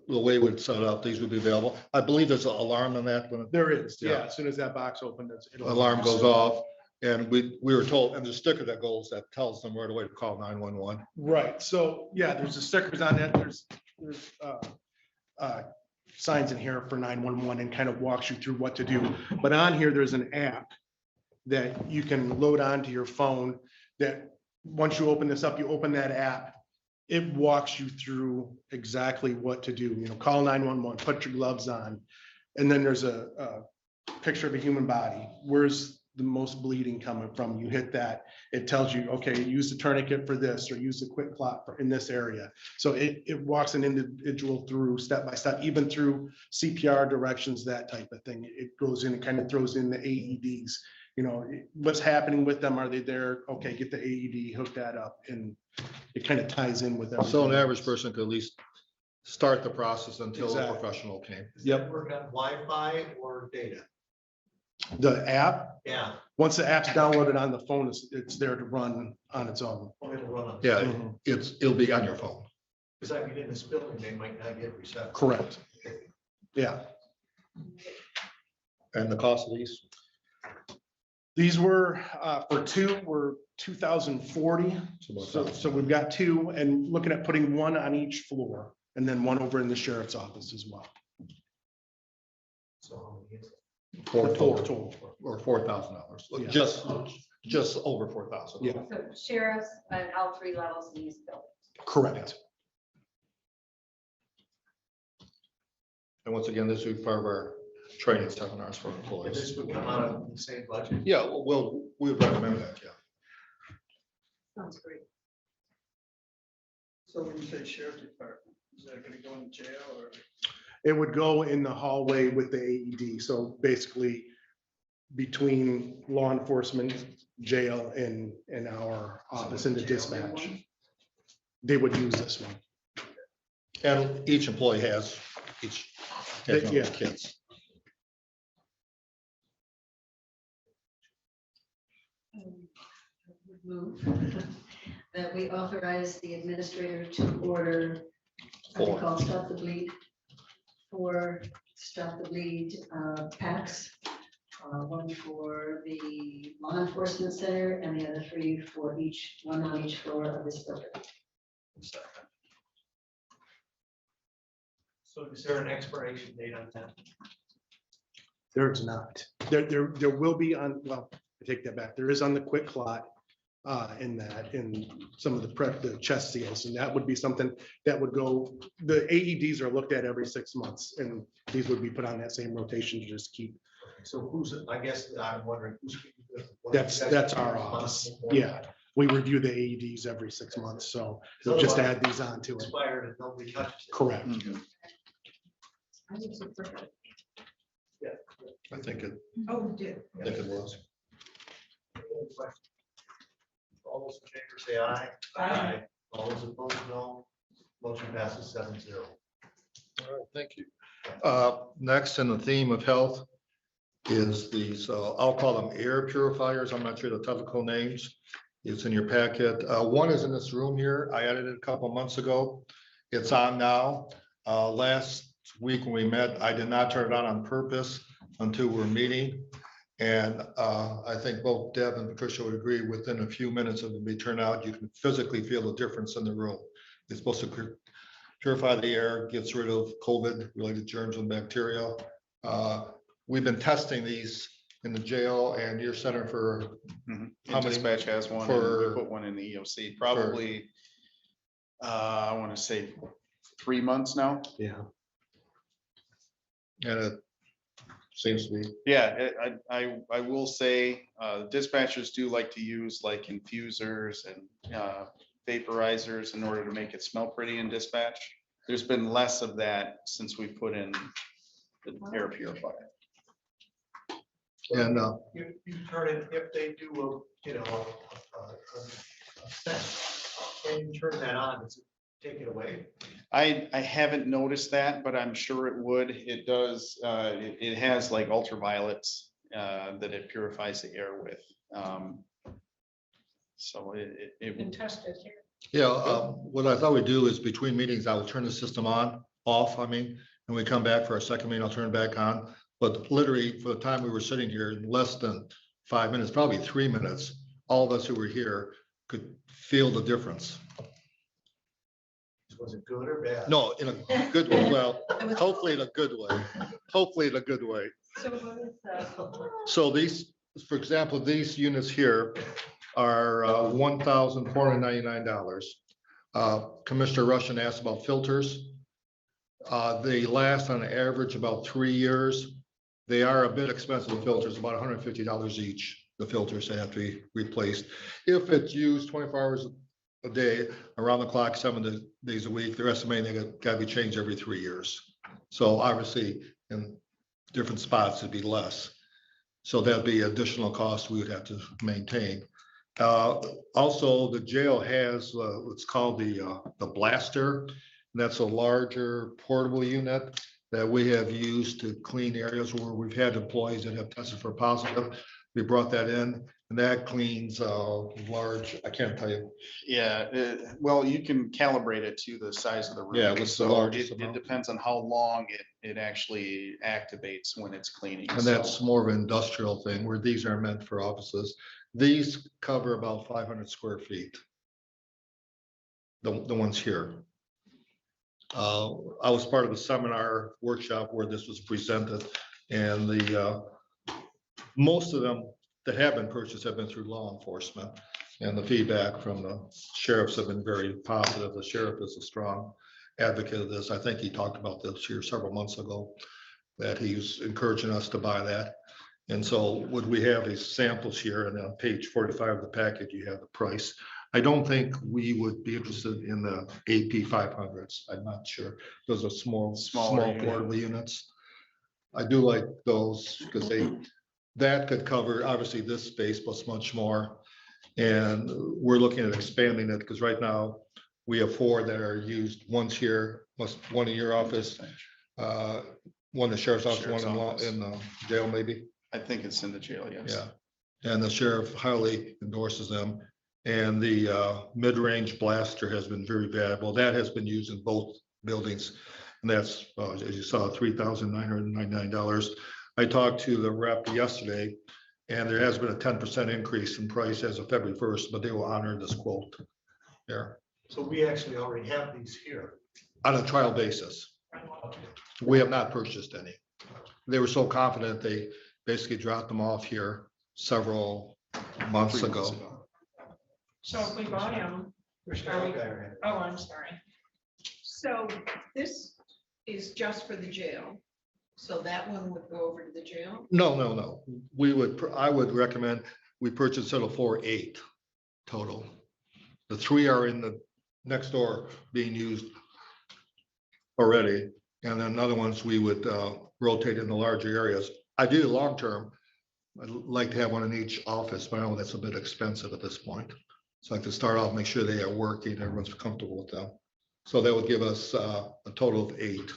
the way we'd set it up, these would be available. I believe there's an alarm on that when There is, Yeah. yeah, as soon as that box opens, it'll. alarm goes off. And we were told, and the sticker that goes, that tells them right away to call 911. Right, so, yeah, there's the stickers on that, there's signs in here for 911 and kind of walks you through what to do. But on here, there's an app that you can load onto your phone that, once you open this up, you open that app, it walks you through exactly what to do, call 911, put your gloves on. And then there's a picture of a human body. Where's the most bleeding coming from? You hit that, it tells you, okay, use the tourniquet for this, or use the quick clot in this area. So it walks an individual through step by step, even through CPR directions, that type of thing. It goes in, it kind of throws in the AEDs, what's happening with them, are they there? Okay, get the AED, hook that up, and it kind of ties in with everything. So an average person could at least start the process until a Exactly. professional came. Does that work on Wi-Fi or data? The app, Yeah. once the app's downloaded on the phone, it's there to run on its own. Or it'll run on. Yeah, it'll be on your phone. Because I mean, in this building, they might not get reception. Correct. Yeah. And the cost of these? These were, for 2, were 2,040. So we've got 2 and looking at putting 1 on each floor and then 1 over in the sheriff's office as well. So how many is it? Four Four total, total. or $4,000, Yeah. just over 4,000. Yeah. So sheriffs and all 3 levels in these buildings. Correct. And once again, this will be part of our training seminars for If employees. this would come out of the same budget. Yeah, we would recommend that, yeah. Sounds great. So when you say sheriff department, is that gonna go in jail or? It would go in the hallway with the AED. So basically between law enforcement, jail and our office in the dispatch. They would use this one. And each employee has one of Yeah. the kits. Move that we authorize the administrator to order, what they call Stop the Bleed, for Stop the Bleed packs. One for the law enforcement center and the other 3 for one on each floor of this building. So is there an expiration date on that? There's not. There will be on, well, I take that back. There is on the quick clot in some of the chest seals, and that would be something that would go, the AEDs are looked at every 6 months, and these would be put on that same rotation to just keep. So who's, I guess I'm wondering who's. That's our office. Yeah, we review the AEDs every 6 months, so we'll just add these on to it. Expired and nobody touched it. Correct. Yeah. I think it was. All those in favor say aye. Aye. All those opposed, no. Motion passes 7-0. All right, thank you. Next, in the theme of health is these, I'll call them air purifiers. I'm not sure the technical names. It's in your packet. One is in this room here. I added it a couple months ago. It's on now. Last week when we met, I did not turn it on purpose until we're meeting. And I think both Deb and Patricia would agree within a few minutes of it being turned out, you can physically feel the difference in the room. It's supposed to purify the air, gets rid of COVID-related germs and bacteria. We've been testing these in the jail and your center for how many? Dispatch has one, and we put one in the EOC, probably, I want to say 3 months now. Yeah. And it seems to be. Yeah, I will say, dispatchers do like to use like infusers and vaporizers in order to make it smell pretty in dispatch. There's been less of that since we put in the air purifier. And You turn it, if they do a set, and you turn that on, does it take it away? I haven't noticed that, but I'm sure it would. It does, it has like ultraviolets that it purifies the air with. So it Been tested here. yeah, what I thought we'd do is between meetings, I will turn the system off, and we come back for our second meeting, I'll turn it back on. But literally, for the time we were sitting here, in less than 5 minutes, probably 3 minutes, all of us who were here could feel the difference. Was it good or bad? No, in a good way. Well, hopefully in a good way. Hopefully in a good way. So what is that? So these, for example, these units here are $1,499. Commissioner Russian asked about filters. They last on average about 3 years. They are a bit expensive, the filters, about $150 each, the filters that have to be replaced. If it's used 24 hours a day, around the clock, 7 days a week, they're estimating they got to be changed every 3 years. So obviously, in different spots, it'd be less. So that'd be additional cost we would have to maintain. Also, the jail has what's called the blaster. That's a larger portable unit that we have used to clean areas where we've had employees that have tested for positive. We brought that in, and that cleans large, I can't tell you. Yeah, well, you can calibrate it to the size of the room. Yeah, what's the So largest it amount? depends on how long it actually activates when it's cleaning. And that's more of an industrial thing, where these are meant for offices. These cover about 500 square feet. The ones here. I was part of a seminar workshop where this was presented, and most of them that have been purchased have been through law enforcement, and the feedback from the sheriffs have been very positive. The sheriff is a strong advocate of this. I think he talked about this here several months ago, that he's encouraging us to buy that. And so would we have these samples here, and on page 45 of the package, you have the price. I don't think we would be interested in the AP 500s. I'm not sure. Those are small Smaller portable units. I do like those because that could cover obviously this space plus much more. And we're looking at expanding it because right now we have 4 that are used. One's here, one in your office, one in the sheriff's office, Sheriff's one office. in the jail maybe. I think it's in the jail, yes. Yeah, and the sheriff highly endorses them. And the mid-range blaster has been very valuable. That has been used in both buildings. And that's, as you saw, $3,999. I talked to the rep yesterday, and there has been a 10% increase in price as of February 1st, but they will honor this quote there So we actually already have these here. on a trial basis. We have not purchased any. They were so confident, they basically dropped them off here several months ago. So if we buy them, oh, I'm sorry. So this is just for the jail. So that one would go over to the jail? No. I would recommend we purchase a total for 8 total. The 3 are in the next door being used already. And then other ones we would rotate in the larger areas. Ideally, long-term, I'd like to have one in each office, but I know that's a bit expensive at this point. So I like to start off, make sure they are working, everyone's comfortable with them. So that would give us a total of 8.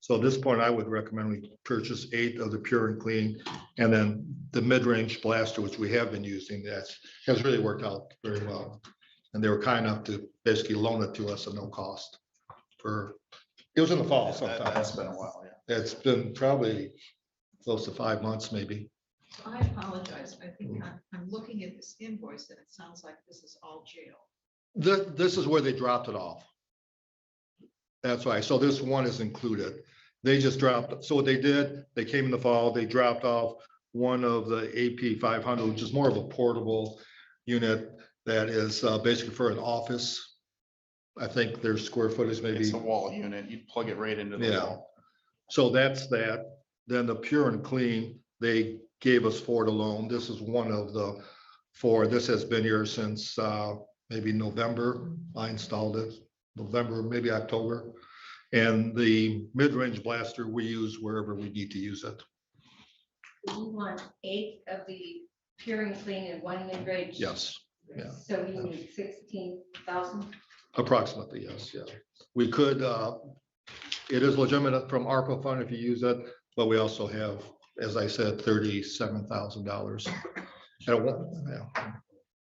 So at this point, I would recommend we purchase 8 of the Pure and Clean, and then the mid-range blaster, which we have been using, that has really worked out very well. And they were kind enough to basically loan it to us at no cost. It was in the fall sometime. That's been a while, yeah. It's been probably close to 5 months, maybe. I apologize. I think I'm looking at this invoice and it sounds like this is all jail. This is where they dropped it off. That's why. So this one is included. They just dropped. So what they did, they came in the fall, they dropped off one of the AP 500, which is more of a portable unit that is basically for an office. I think their square footage maybe. It's a wall unit. You'd plug it right into the wall. So that's that. Then the Pure and Clean, they gave us 4 to loan. This is one of the 4. This has been here since maybe November. I installed it, November, maybe October. And the mid-range blaster we use wherever we need to use it. You want 8 of the Pure and Clean and 1 mid-range? Yes, yeah. So you need 16,000? Approximately, yes, yeah. We could, it is legitimate from ARPA fund if you use it, but we also have, as I said, $37,000.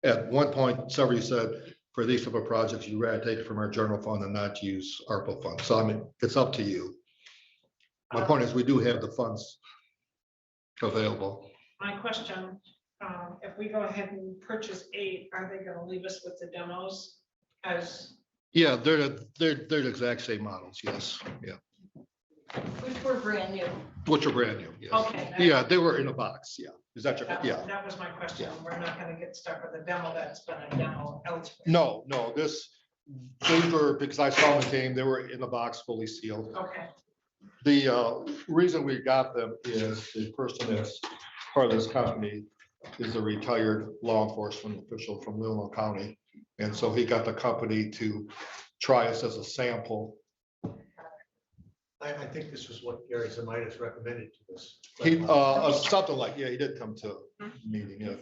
At one point, somebody said, for these type of projects, you rather take it from our general fund and not use ARPA funds. So I mean, it's up to you. My point is, we do have the funds available. My question, if we go ahead and purchase 8, are they gonna leave us with the demos as? Yeah, they're the exact same models, yes, yeah. Which were brand new. Which are brand new, yes. Okay. Yeah, they were in a box, yeah. Is that your, That yeah. that was my question. We're not gonna get stuck with a demo that's been a demo elsewhere. No, these were, because I saw them came, they were in a box fully sealed. Okay. The reason we got them is the person that's part of this company is a retired law enforcement official from Leelanau County. And so he got the company to try us as a sample. I think this is what Gary Zamitis recommended to us. He, something like, yeah, he did come to a meeting, yeah.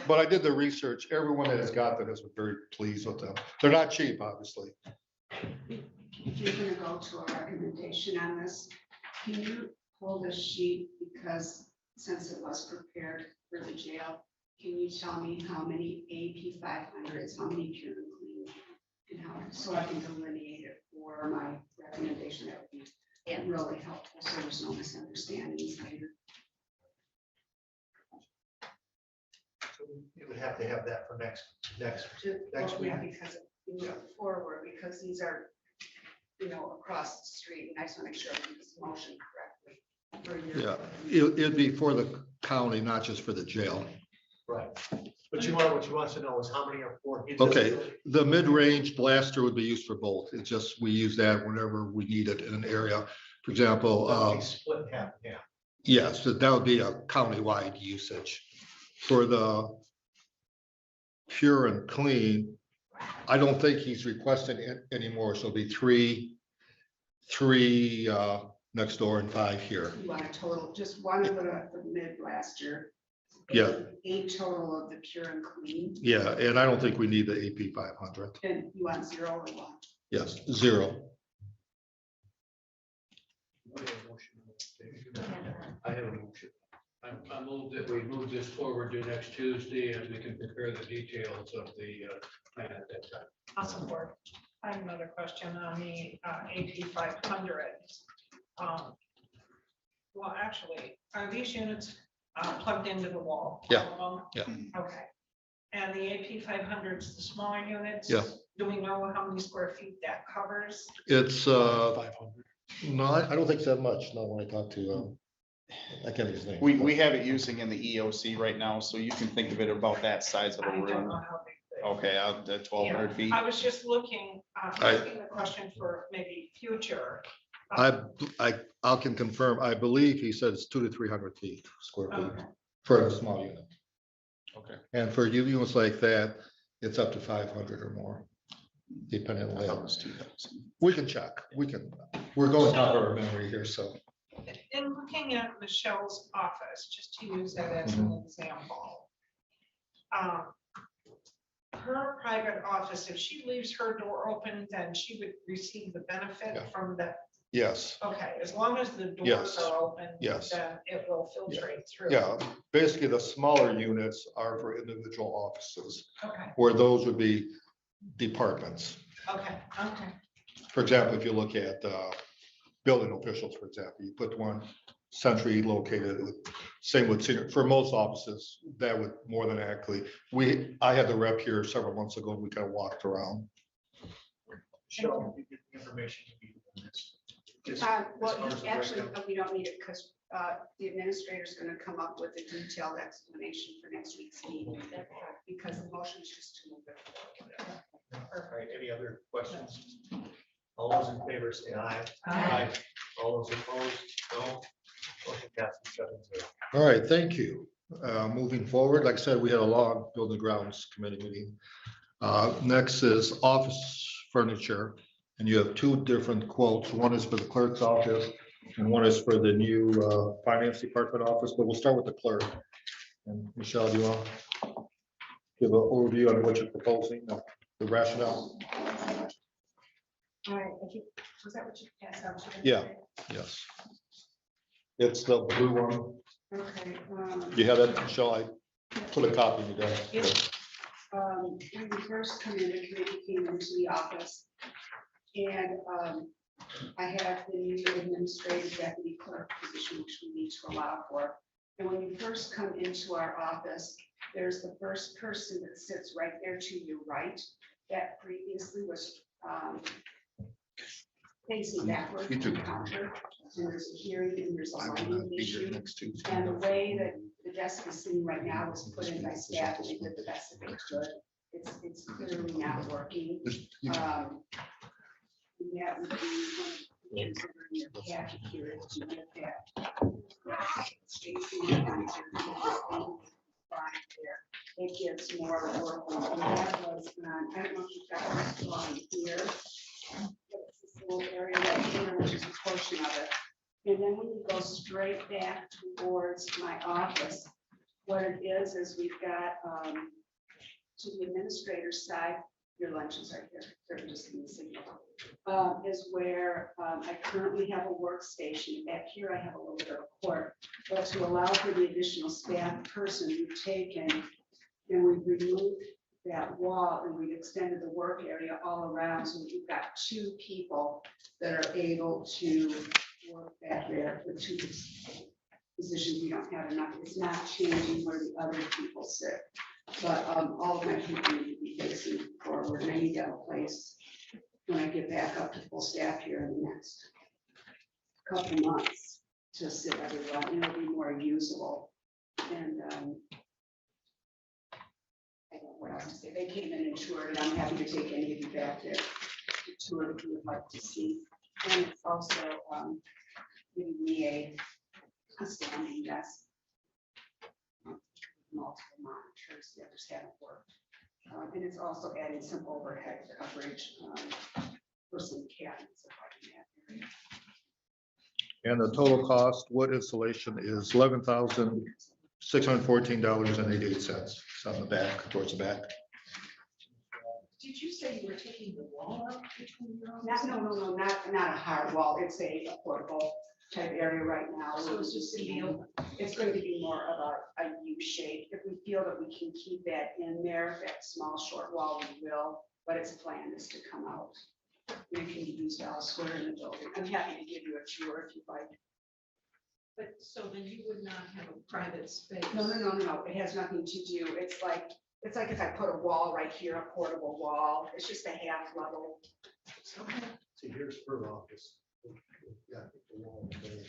But I did the research. Everyone that has got them has been very pleased with them. They're not cheap, obviously. If you're gonna go to a recommendation on this, can you hold a sheet, because since it was prepared for the jail, can you tell me how many AP 500s, how many Pure and Clean, and how, so I can delineate it for my recommendation? That would be really helpful, so there's no misunderstandings later. So you would have to have that for next Well, week. yeah, because you move forward, because these are, across the street, and I just want to make sure I do this motion correctly. For your- Yeah, it'd be for the county, not just for the jail. Right. But what you want to know is how many are for. Okay, the mid-range blaster would be used for both. It's just, we use that whenever we need it in an area. For example, That'll be split half and half. yes, that would be a countywide usage. For the pure and clean, I don't think he's requesting it anymore, so it'll be three next door and 5 here. You want a total, just one of the mid blaster. Yeah. 8 total of the pure and clean. Yeah, and I don't think we need the AP 500. And you want 0 or 1? Yes, 0. I have a motion. I move that we move this forward to next Tuesday and we can prepare the details of the plan at that time. I'll support. I have another question on the AP 500. Well, actually, are these units plugged into the wall? Yeah. All of them? Okay. And the AP 500s, the smaller units? Yeah. Do we know how many square feet that covers? It's 500. No, I don't think it's that much. Not when I talk to, I can't even think. We have it using in the EOC right now, so you can think of it about that size of a I don't room. know how big. they are. Okay, out the 1,200 feet. I was just looking, asking the question for maybe future. I can confirm, I believe he said it's 200 to 300 square feet Okay. for a small unit. Okay. And for units like that, it's up to 500 or more, depending on I thought it layout. was 2,000. We can check, we're going out of our memory here, so. In looking at Michelle's office, just to use that as an example. Her private office, if she leaves her door open, then she would receive the benefit Yeah. from that. Yes, Okay, as long as the doors Yes. are open. Yes. Then it will filtrate through. yeah, basically the smaller units are for individual offices, Okay, where those would be departments. okay. For example, if you look at building officials, for example, you put one centrally located, same with senior, for most offices, that would more than likely. I had the rep here several months ago, we kind of walked around. Show information to be on this. Just Well, as far as the actually, breakdown. we don't need it because the administrator is going to come up with a detailed explanation for next week's meeting. Because the motion is just to move it forward. All right, any other questions? All those in favor say aye. Aye. All those opposed, no. Motion passes 7-0. All right, thank you. Moving forward, like I said, we had a long building grounds committee meeting. Next is office furniture, and you have 2 different quotes. One is for the clerk's office and one is for the new finance department office, but we'll start with the clerk. And Michelle, do you want to give an overview on what you're proposing, the rationale? All right, was that what you passed out? to me? Yeah. Yes. It's the blue one. Okay. You have that, Michelle? I put a copy in your desk. Yes. When we first come in, the committee came into the office. And I have the new administrative deputy clerk position, which we need to allow for. And when you first come into our office, there's the first person that sits right there to your right. That previously was facing backward You from too. the counter. And there's a hearing and there's a I will lighting not be here issue. next Tuesday. And the way that the desk is sitting right now was put in by staff, and they did the best that they could. It's clearly not working. That would be one of the things that are in your packet here is to get that. Spacing and it gives more work. And that was, I don't know if you've got this on here. It's this little area right here, which is a portion of it. And then when you go straight back towards my office, what it is we've got to the administrator's side, your lunches are here, they're just in the signal. Is where I currently have a workstation. Back here, I have a little bit of a court. But to allow for the additional staff person, we've taken and we've removed that wall and we've extended the work area all around. So we've got 2 people that are able to work back there with 2 positions. We don't have enough. It's not changing where the other people sit. But all of my people need to be facing forward. And I need to have a place when I get back up to full staff here in the next couple months to sit everyone, and it'll be more usable. And like to say, they came in and toured, and I'm happy to take any of you back there to tour if you would like to see. And it's also giving me a standing desk. Multiple monitors, the others haven't worked. And it's also adding some overhead coverage for some cabinets. In that area. And the total cost, wood installation is $11,614.88. It's on the back, towards the back. Did you say you were taking the wall up between your own? No, not a hard wall. It's a portable type area right now. So it's just gonna be open. It's going to be more of a U shape. If we feel that we can keep that in there, that small short wall, we will, but its plan is to come out. And it can be used elsewhere in the building. I'm happy to give you a tour if you'd like. But so then you would not have a private space? No. It has nothing to do. It's like if I put a wall right here, a portable wall. It's just a half level. Okay. See, here's her office. Yeah, I think the wall is very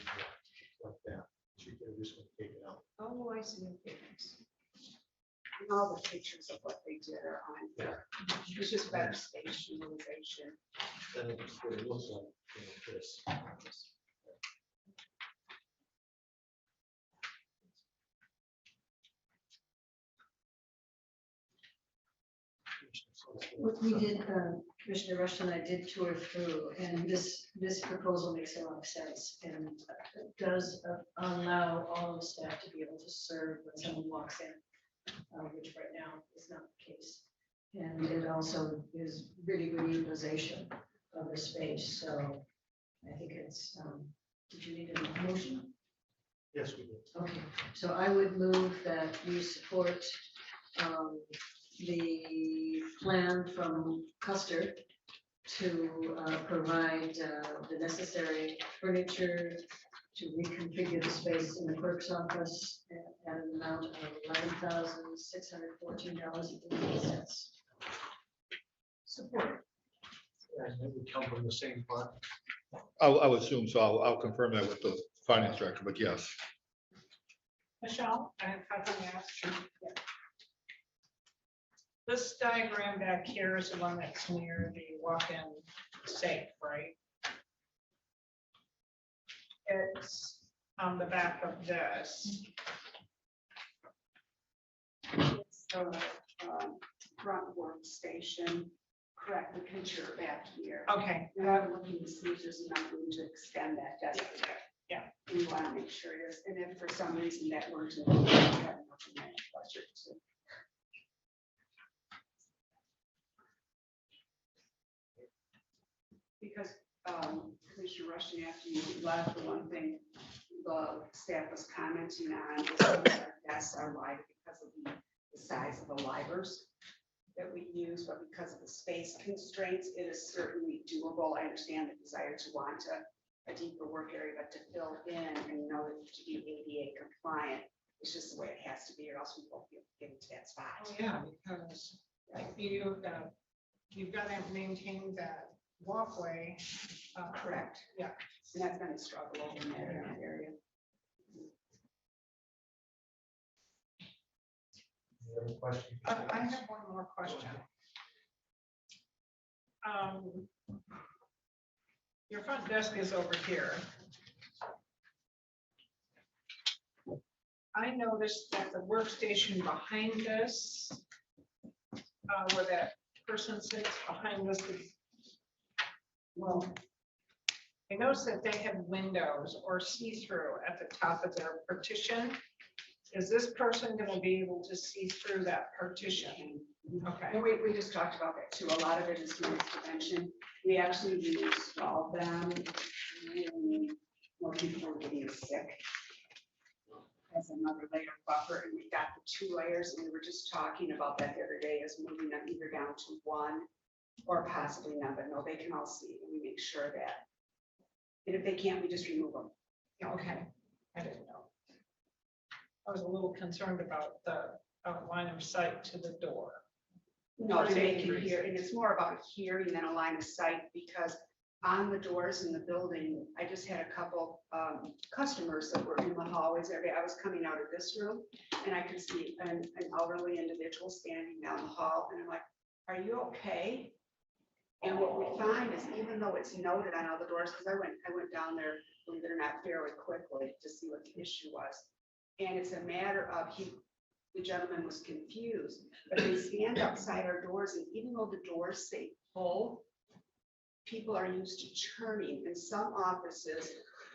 like that. She can just take it out. Oh, I see. Okay, thanks. And all the pictures of what they did are on there. It's just better space utilization. Then it's what it looks like, this. We did, Commissioner Rush and I did tour through, and this proposal makes a lot of sense and does allow all of staff to be able to serve when someone walks in, which right now is not the case. And it also is really good utilization of the space, so I think it's, did you need a motion? Yes, we did. Okay, so I would move that we support the plan from Custer to provide the necessary furniture to reconfigure the space in the clerk's office at an amount of $11,614.88. Support. And it would come from the same fund. I would assume so. I'll confirm that with the finance director, but yes. Michelle, I have something to ask you. Yeah. This diagram back here is the one that's near the walk-in safe, right? It's on the back of this. It's the front workstation. Correct, the picture back here. Okay. And I'm looking to see if there's enough room to extend that desk. Yeah. We want to make sure it is. And if for some reason that were to, we have enough in that budget to. Because Commissioner Rushing, after you left, the one thing the staff was commenting on is that our desks are wide because of the size of the livers that we use, but because of the space constraints, it is certainly doable. I understand the desire to want a deeper work area, but to fill in and know that to be ADA compliant, it's just the way it has to be, or else we won't be able to get into that spot. Oh, yeah, because like you've got to maintain that walkway. Correct. Yeah. And that's been a struggle over in that area. Any other questions? I have one more question. Your front desk is over here. I noticed that the workstation behind this, where that person sits behind this, well, I noticed that they had windows or see-through at the top of their partition. Is this person going to be able to see through that partition? Okay. And we just talked about that too. A lot of it is noise prevention. We actually reinstalled them when more people were getting sick as another layer of buffer, and we got the 2 layers, and we were just talking about that the other day, is moving them either down to 1 or possibly none, but no, they can all see, and we make sure that. And if they can't, we just remove them. Okay. I didn't know. I was a little concerned about the line of sight to the door. No, they can hear, and it's more about hearing than a line of sight, because on the doors in the building, I just had a couple customers that were in the hallways every day. I was coming out of this room and I could see an elderly individual standing down the hall and I'm like, are you okay? And what we find is even though it's noted on all the doors, because I went down there, believe it or not, fairly quickly to see what the issue was. And it's a matter of the gentleman was confused, but they stand outside our doors and even though the doors say full, people are used to churning and some offices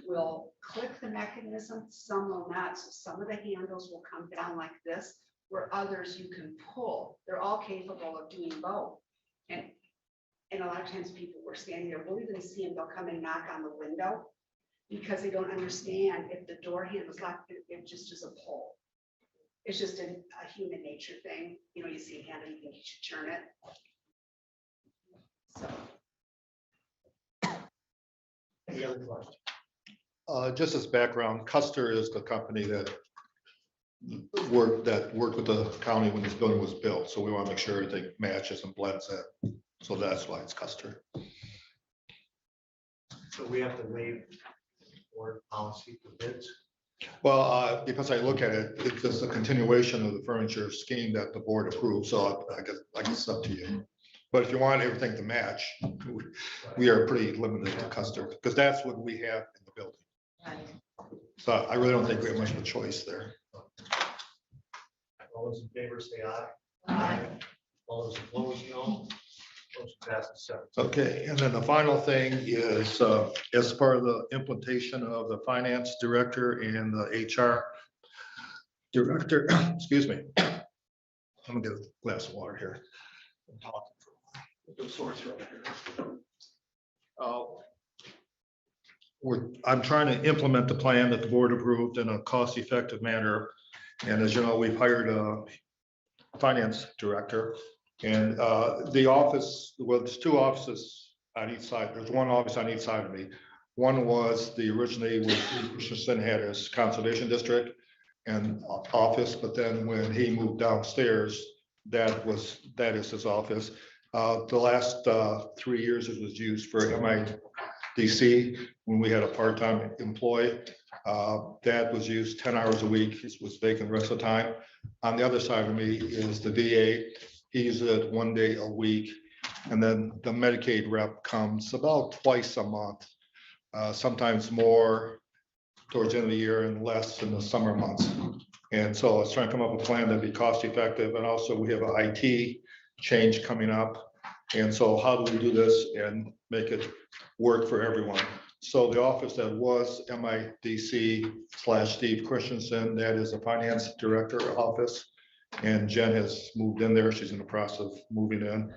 will click the mechanism, some will not. So some of the handles will come down like this, where others you can pull. They're all capable of doing both. And a lot of times people were standing there, we'll even see them, they'll come and knock on the window because they don't understand if the door handle is locked, it just is a pull. It's just a human nature thing. You know, you see a handle, you think you should turn it. So. Any other questions? Just as background, Custer is the company that worked with the county when this building was built. So we want to make sure everything matches and blends in. So that's why it's Custer. So we have to waive board policy for bids? Well, because I look at it, it's just a continuation of the furniture scheme that the board approved. So I guess it's up to you. But if you want everything to match, we are pretty limited to Custer because that's what we have in the building. So I really don't think we have much of a choice there. All those in favor say aye. Aye. All those opposed, no. Motion passes 7. Okay, and then the final thing is, as part of the implementation of the finance director and the HR director, excuse me. I'm gonna get a glass of water here. I'm talking for a while. Sore throat here. I'm trying to implement the plan that the board approved in a cost-effective manner. And as you know, we've hired a finance director. And the office, well, there's 2 offices on each side. There's 1 office on each side of me. One was originally Christensen had his conservation district and office, but then when he moved downstairs, that is his office. The last 3 years it was used for MIDC when we had a part-time employee. That was used 10 hours a week. It was vacant the rest of the time. On the other side of me is the VA. He uses it 1 day a week. And then the Medicaid rep comes about twice a month, sometimes more towards the end of the year and less in the summer months. And so I was trying to come up with a plan that'd be cost effective. And also we have an IT change coming up. And so how do we do this and make it work for everyone? So the office that was MIDC / Steve Christensen, that is a finance director office. And Jen has moved in there. She's in the process of moving in.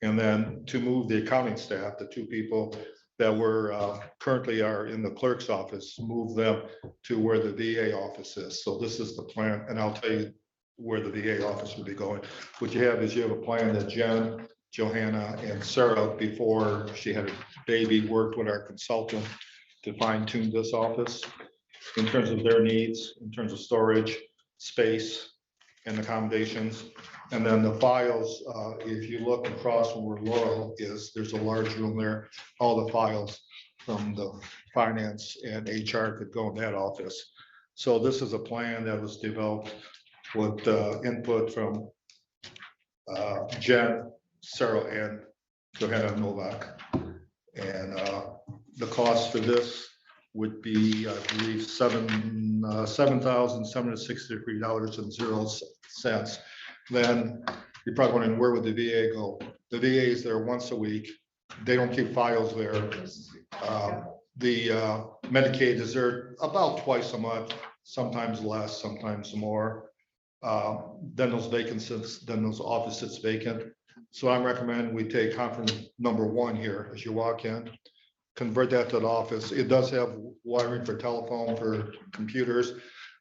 And then to move the accounting staff, the 2 people that were currently are in the clerk's office, move them to where the VA office is. So this is the plan. And I'll tell you where the VA office will be going. What you have is you have a plan that Jen, Johanna, and Sarah, before she had a baby, worked with our consultant to fine tune this office in terms of their needs, in terms of storage, space, and accommodations. And then the files, if you look across from where Laurel is, there's a large room there. All the files from the finance and HR could go in that office. So this is a plan that was developed with input from Jen, Sarah, and Johanna Novak. And the cost for this would be, I believe, $7,763.00. Then you're probably wondering, where would the VA go? The VA is there once a week. They don't keep files there. The Medicaid is there about twice a month, sometimes less, sometimes more. Then those vacancies, then those offices vacant. So I'm recommending we take conference number 1 here as you walk in, convert that to an office. It does have wiring for telephone, for computers.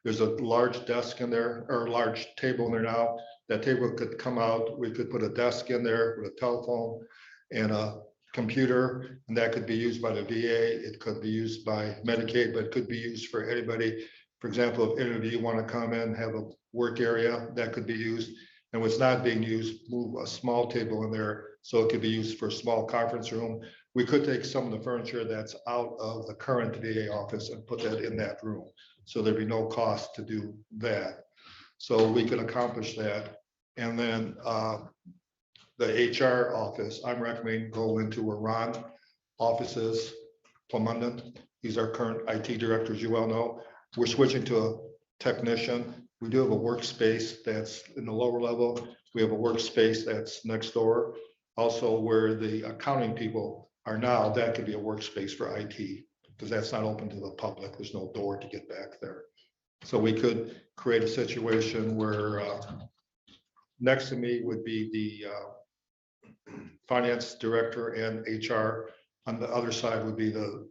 There's a large desk in there, or a large table in there now. That table could come out. We could put a desk in there with a telephone and a computer, and that could be used by the VA. It could be used by Medicaid, but it could be used for anybody. For example, if any of you want to come in, have a work area, that could be used. and what's not being used, move a small table in there so it could be used for a small conference room. We could take some of the furniture that's out of the current VA office and put that in that room. So there'd be no cost to do that. So we could accomplish that. And then the HR office, I'm recommending go into where Ron offices, Plumondon. He's our current IT director, as you well know. We're switching to a technician. We do have a workspace that's in the lower level. We have a workspace that's next door. Also, where the accounting people are now, that could be a workspace for IT, because that's not open to the public. There's no door to get back there. So we could create a situation where next to me would be the finance director and HR. On the other side would be the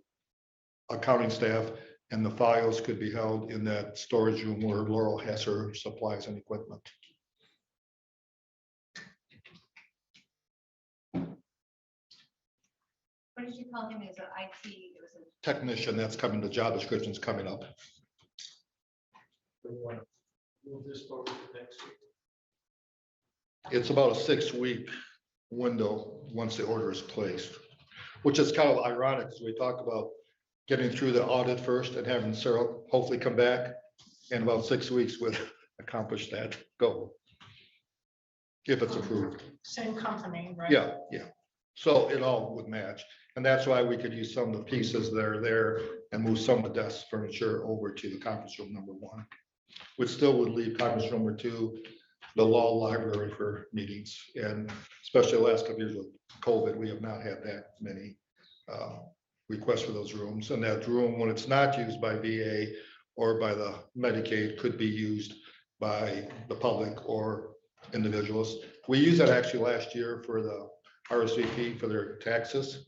accounting staff, and the files could be held in that storage room where Laurel has her supplies and equipment. What did you call him? Is it IT? It was a Technician, that's coming, the job description's coming up. We want to move this forward to next week. It's about a 6-week window once the order is placed, which is kind of ironic, because we talked about getting through the audit first and having Sarah hopefully come back in about 6 weeks would accomplish that goal. If it's approved. Same company, right? Yeah, yeah. So it all would match. And that's why we could use some of the pieces that are there and move some of the desk furniture over to the conference room number 1, which still would leave conference room number 2, the law library for meetings. And especially the last couple years with COVID, we have not had that many requests for those rooms. And that room, when it's not used by VA or by the Medicaid, could be used by the public or individuals. We used that actually last year for the RSVP for their taxes.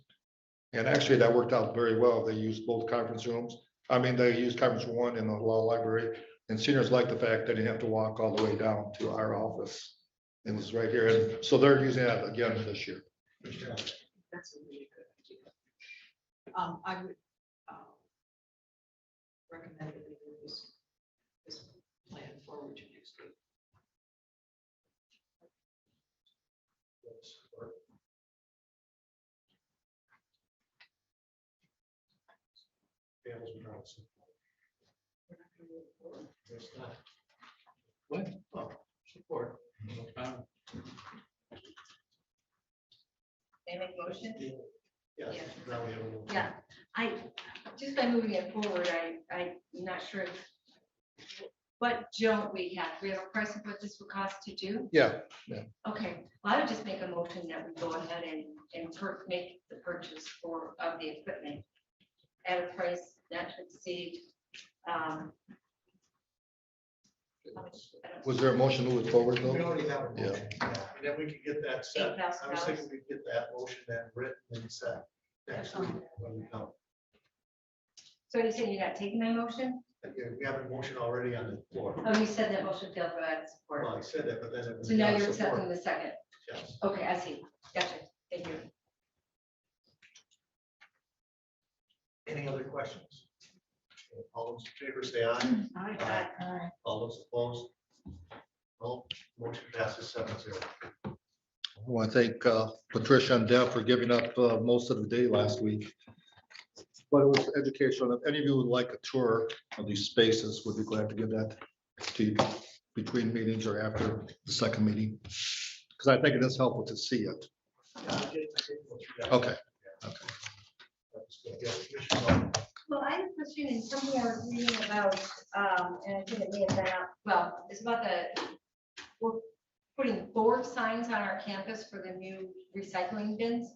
And actually that worked out very well. They used both conference rooms. I mean, they used conference 1 in the law library, and seniors liked the fact that they didn't have to walk all the way down to our office. It was right here. And so they're using that again this year. That's a really good idea. I would recommend that we move this plan forward to next week. There's not. What? Oh, support. They make motion? Yes. Yeah. Now we have a little- Yeah, just by moving it forward, I'm not sure. What don't we have? We have a price of what this would cost to do? Yeah, yeah. Okay, well, I would just make a motion that we go ahead and make the purchase of the equipment at a price not to exceed. How much? I don't- Was there a motion to move it forward though? We already have a Yeah. motion. Yeah. And then we could get that set. I was $8,000. thinking we'd get that motion then written and set next week when we come. So you saying you're not taking my motion? Yeah, we have a motion already on the floor. Oh, you said that motion failed for that support. Well, I said that, but then. it was So now not you're support. accepting the second. Yes. Okay, I see. Gotcha. Thank you. Any other questions? All those in favor say aye. Aye. All those opposed? No, motion passes 7-0. I want to thank Patricia and Deb for giving up most of the day last week. But it was educational. If any of you would like a tour of these spaces, we'd be glad to give that to you between meetings or after the second meeting. Because I think it is helpful to see it. Okay. Well, I have a question in something I was reading about, and I think it may have been up, well, it's about we're putting 4 signs on our campus for the new recycling bins.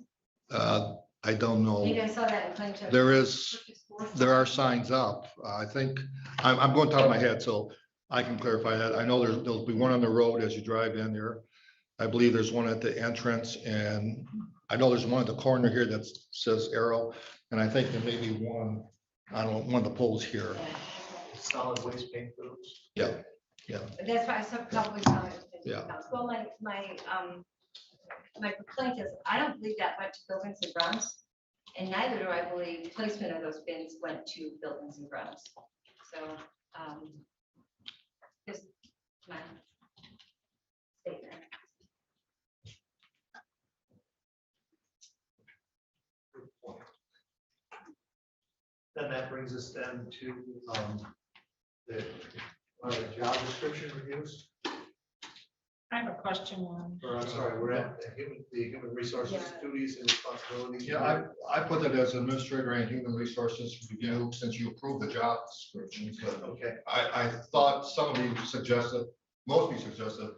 I don't know. Maybe I saw that in Clinton. There are signs up. I think, I'm going top of my head, so I can clarify that. I know there'll be one on the road as you drive in there. I believe there's one at the entrance, and I know there's one at the corner here that says Arrow, and I think there may be one, I don't know, one of the poles here. Solid waste paint booths. Yeah, yeah. That's why I saw probably saw it. Yeah. Well, my complaint is, I don't believe that went to buildings and grounds, and neither do I believe placement of those bins went to buildings and grounds. So, just my statement. Then that brings us then to the job description reviews. I have a question on. Or I'm sorry, we're at the human resources Yeah. duties and responsibilities. Yeah, I put it as administrator and human resources review since you approved the job descriptions. But Okay, I thought some of you suggested, most of you suggested,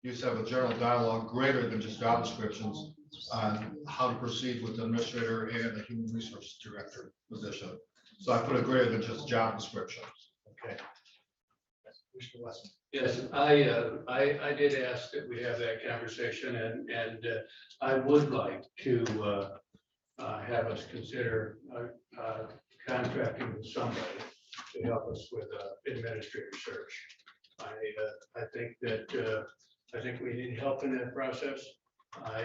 you should have a general dialogue greater than just job descriptions on how to proceed with the administrator and the human resources director position. So I put it greater than just job descriptions. okay. Commissioner Wesson. Yes, I did ask that we have that conversation and I would like to have us consider contracting with somebody to help us with administrative search. I think that I think we need help in that process. I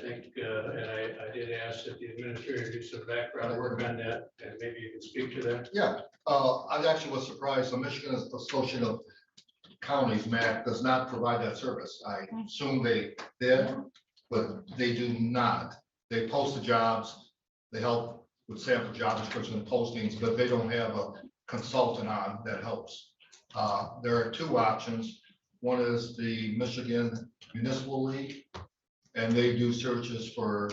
think, and I did ask that the administrator do some background work on that, and maybe you can speak to that. Yeah, I actually was surprised. The Michigan Association of Counties, MAC, does not provide that service. I assume they did, but they do not. They post the jobs, they help with sample job description and postings, but they don't have a consultant on that helps. There are two options. One is the Michigan Municipal League, and they do searches for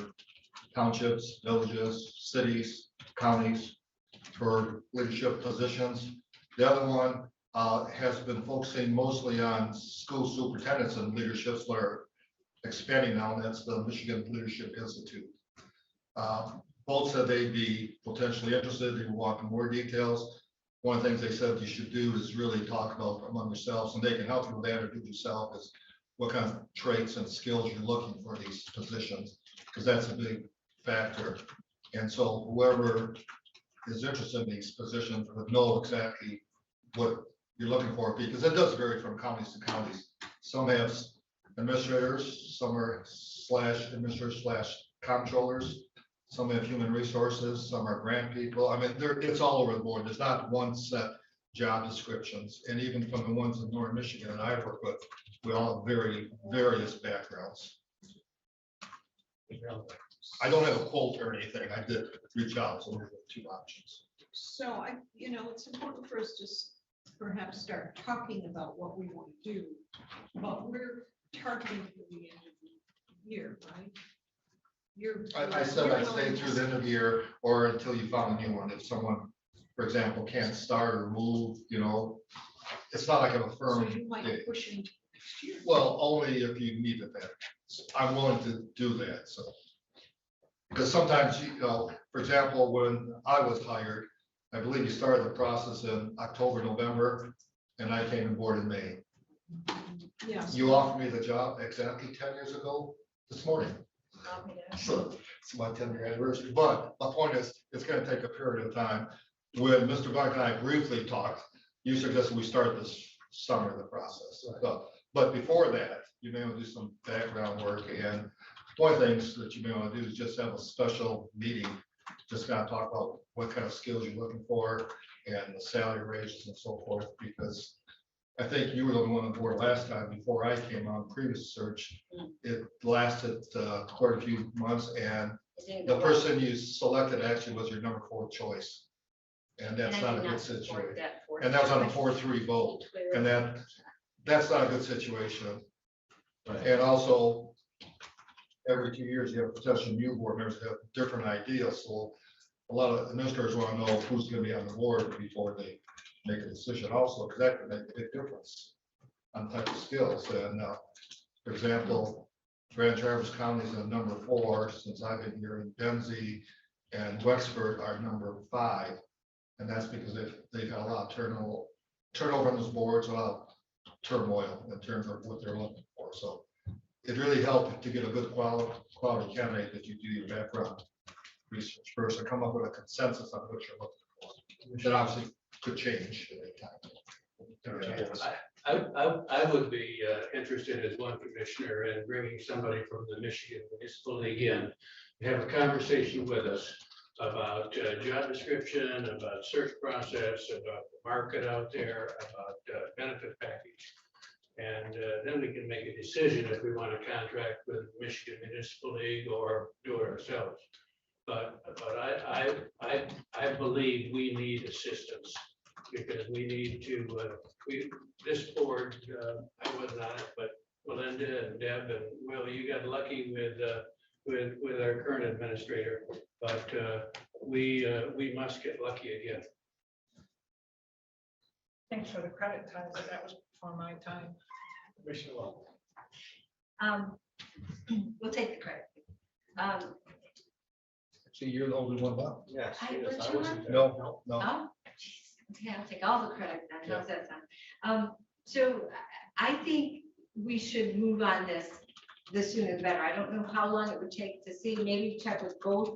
townships, villages, cities, counties for leadership positions. The other one has been focusing mostly on school superintendents and leaderships that are expanding now, and that's the Michigan Leadership Institute. Both said they'd be potentially interested. They want more details. One of the things they said you should do is really talk about among yourselves, and they can help you with that or do yourself, is what kind of traits and skills you're looking for these positions, because that's a big factor. And so whoever is interested in these positions would know exactly what you're looking for, because it does vary from counties to counties. Some have administrators, some are /administrators /comptrollers. Some have human resources, some are grant people. I mean, it's all over the board. There's not one set job descriptions. And even from the ones in Northern Michigan that I work with, we all have various backgrounds. I don't have a quote or anything. I did reach out, so there's two options. So it's important for us to perhaps start talking about what we want to do, but we're targeting for the end of the year, right? I said I'd stay through the end of the year or until you found a new one. If someone, for example, can't start or move, it's not like I'm a firm. So you might date. push into next year. Well, only if you need it then. I'm willing to do that, so. Because sometimes, for example, when I was hired, I believe you started the process in October, November, and I came on board in May. Yes. You offered me the job exactly 10 years ago this morning. So it's my 10-year anniversary, but my point is, it's gonna take a period of time. When Mr. Buck and I briefly talked, you suggested we start this summer the process. So, but before that, you may want to do some background work, and one of the things that you may want to do is just have a special meeting, just kind of talk about what kind of skills you're looking for and the salary ranges and so forth, because I think you were the one on board last time before I came on previous search. It lasted quite a few months, and the person you selected actually was your number 4 choice. And that's not a good situation. And that was on a 4-3 vote, and that's not a good situation. And also, every 2 years, you have potential new board members that have different ideas, so a lot of administrators want to know who's going to be on the board before they make a decision also, because that can make a big difference on type of skills. And for example, Grand Traverse County is number 4 since I've been here, in Benzie and Wexford are number 5. And that's because they've had a lot of turnover on those boards, a lot of turmoil in terms of what they're looking for. So it really helped to get a good quality candidate that you do your background research first and come up with a consensus on what you're looking for. That obviously could change at any time. I would be interested as one commissioner in bringing somebody from the Michigan Municipal League in, have a conversation with us about job description, about search process, about the market out there, about benefit package. And then we can make a decision if we want to contract with Michigan Municipal League or do it ourselves. But I believe we need assistance because we need to, this board, I wasn't on it, but Melinda and Deb and Will, you got lucky with our current administrator, but we must get lucky again. Thanks for the credit, Tyler. That was before my time. Commissioner Law. We'll take the credit. See, you're the only one left. Yes. I- yes, but I you wasn't are- there. No. Oh, geez. Okay, I'll take all the credit then. How's that sound? So I think we should move on this, the sooner the better. I don't know how long it would take to see, maybe check with both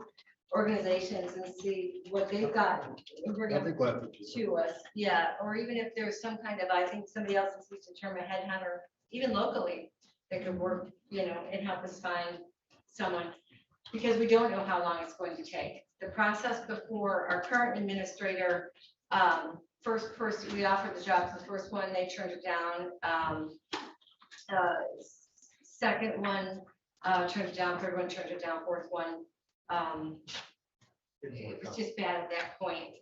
organizations and see what they've got. and bring I'd be it glad to do that. to us, yeah, or even if there's some kind of, I think somebody else needs to term a headhunter, even locally, that could work, and help us find someone. Because we don't know how long it's going to take. The process before our current administrator, first person, we offered the job to the first one, they turned it down. Second one, turned it down, third one turned it down, fourth one. It was just bad at that point.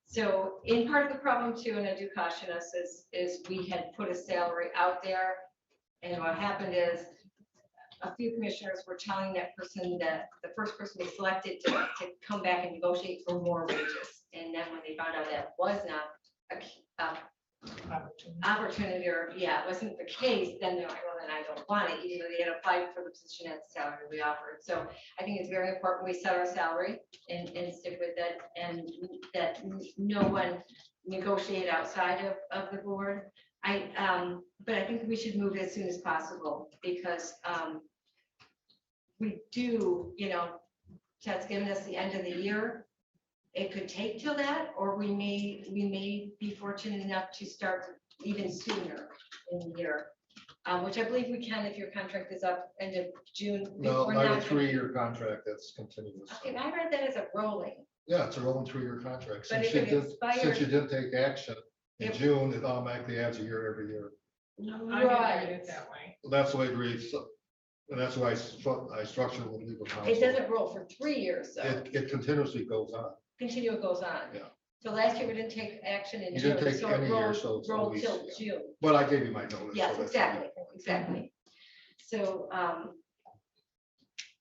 So in part of the problem too, and I do caution us, is we had put a salary out there. And what happened is a few commissioners were telling that person that the first person they selected to come back and negotiate for more wages. And then when they found out that was not a opportunity, or it wasn't the case, then they're like, well, then I don't want it, even though they had applied for the position at the salary we offered. So I think it's very important we set our salary and stick with it, and that no one negotiate outside of the board. But I think we should move as soon as possible because we do, Chet's given us the end of the year. It could take till that, or we may be fortunate enough to start even sooner in the year, which I believe we can if your contract is up end of June. No, We're I have a not- 3-year contract that's continuous. Okay, I read that as a rolling. Yeah, it's a rolling 3-year contract. But Since if you it did, expires- since you didn't take action in If- June, it automatically adds a year every year. I didn't read it that way. Well, that's the way it reads. And that's why I structured with legal counsel. It doesn't roll for 3 years, so It continuously goes on. continue, it goes on. Yeah. So last year we didn't take action in You June, didn't take so it any year, rolled, so it's rolled always- till yeah. June. But I gave you my notice. Yes, so that's- exactly. So,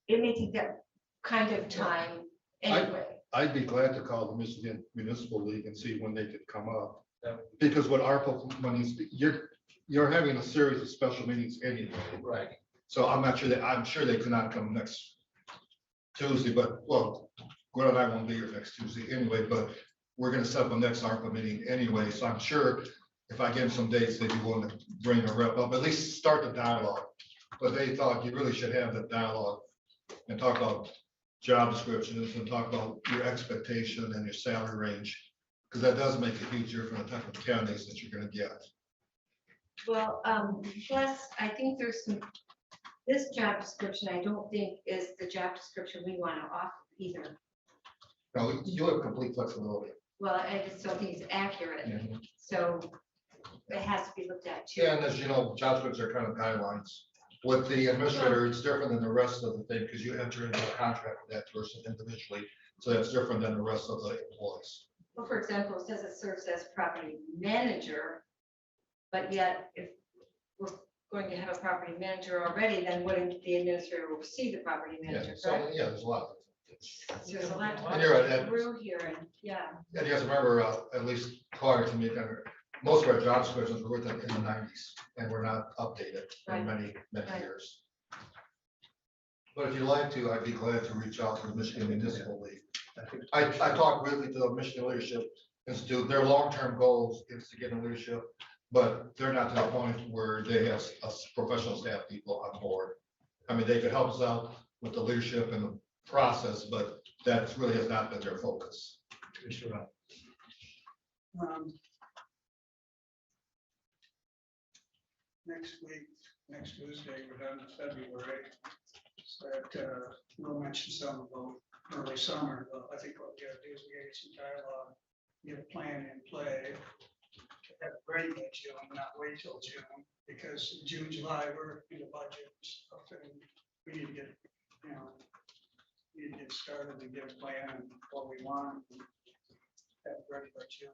it may take that kind of time anyway. I'd be glad to call the Michigan Municipal League and see when they could come up. Because what ARPA monies, you're having a series of special meetings anyway. Right. So I'm sure they cannot come next Tuesday, but, well, Gwen and I won't be here next Tuesday anyway, but we're gonna set up a next ARPA meeting anyway, so I'm sure if I give them some dates, they'd be willing to bring a rep up, at least start the dialogue. But they thought you really should have the dialogue and talk about job descriptions and talk about your expectation and your salary range, because that does make it easier for the type of candidates that you're gonna get. Well, plus, I think there's this job description, I don't think is the job description we want to offer either. Now, you have complete flexibility. Well, I just don't think it's accurate, so it has to be looked at too. Yeah, and as you know, job descriptions are kind of guidelines. With the administrator, it's different than the rest of the thing, because you enter into a contract with that person individually, so that's different than the rest of the employees. Well, for example, it says it serves as property manager, but yet if we're going to have a property manager already, then wouldn't the administrator oversee the property manager, So, correct? yeah, there's a lot. So there's a lot And you're right, to Ed. through here, and yeah. And you guys remember, at least prior to me, most of our job descriptions were written in the 90s, and were not updated for Right. many Right. years. But if you'd like to, I'd be glad to reach out to the Michigan Municipal League. I talked briefly to the Michigan Leadership Institute. Their long-term goals is to get in leadership, but they're not to the point where they have professional staff people on board. I mean, they could help us out with the leadership and the process, but that really has not been their focus. Next week, next Tuesday, we're done in February. That we'll mention some about early summer, but I think what we gotta do is we gotta get some dialogue, get a plan in play. have it ready by June, not wait till June, because June, July, we're in the budget and stuff, and we need to get, you know, we need to get started and get a plan and what we want. And have it ready by June.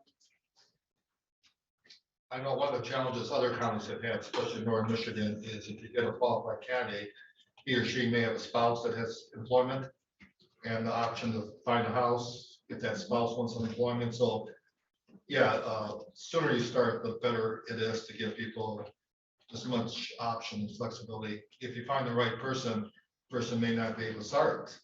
I know one of the challenges other counties have had, especially in northern Michigan, is if you get a qualified candidate, he or she may have a spouse that has employment and the option to find a house if that spouse wants some employment. So, yeah, sooner you start, the better it is to give people as much option and flexibility. If you find the right person may not be able to start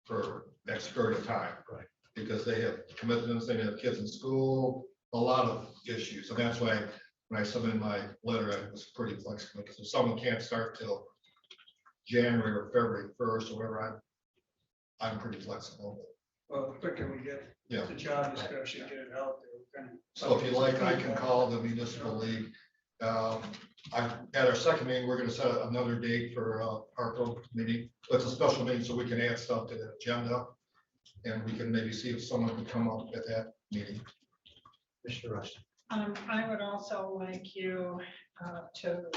for X period of time. Right. Because they have commitments, they have kids in school, a lot of issues. And that's why when I submitted my letter, I was pretty flexible, because if someone can't start till January or February 1st or whatever, I'm pretty flexible. Well, the quicker we get Yeah. the job description, get it out there. we're gonna- So if you like, I can call the municipal league. At our second meeting, we're gonna set another date for our meeting. It's a special meeting, so we can add stuff to the agenda. And we can maybe see if someone can come up at that meeting. Mr. Rush. I would also like you to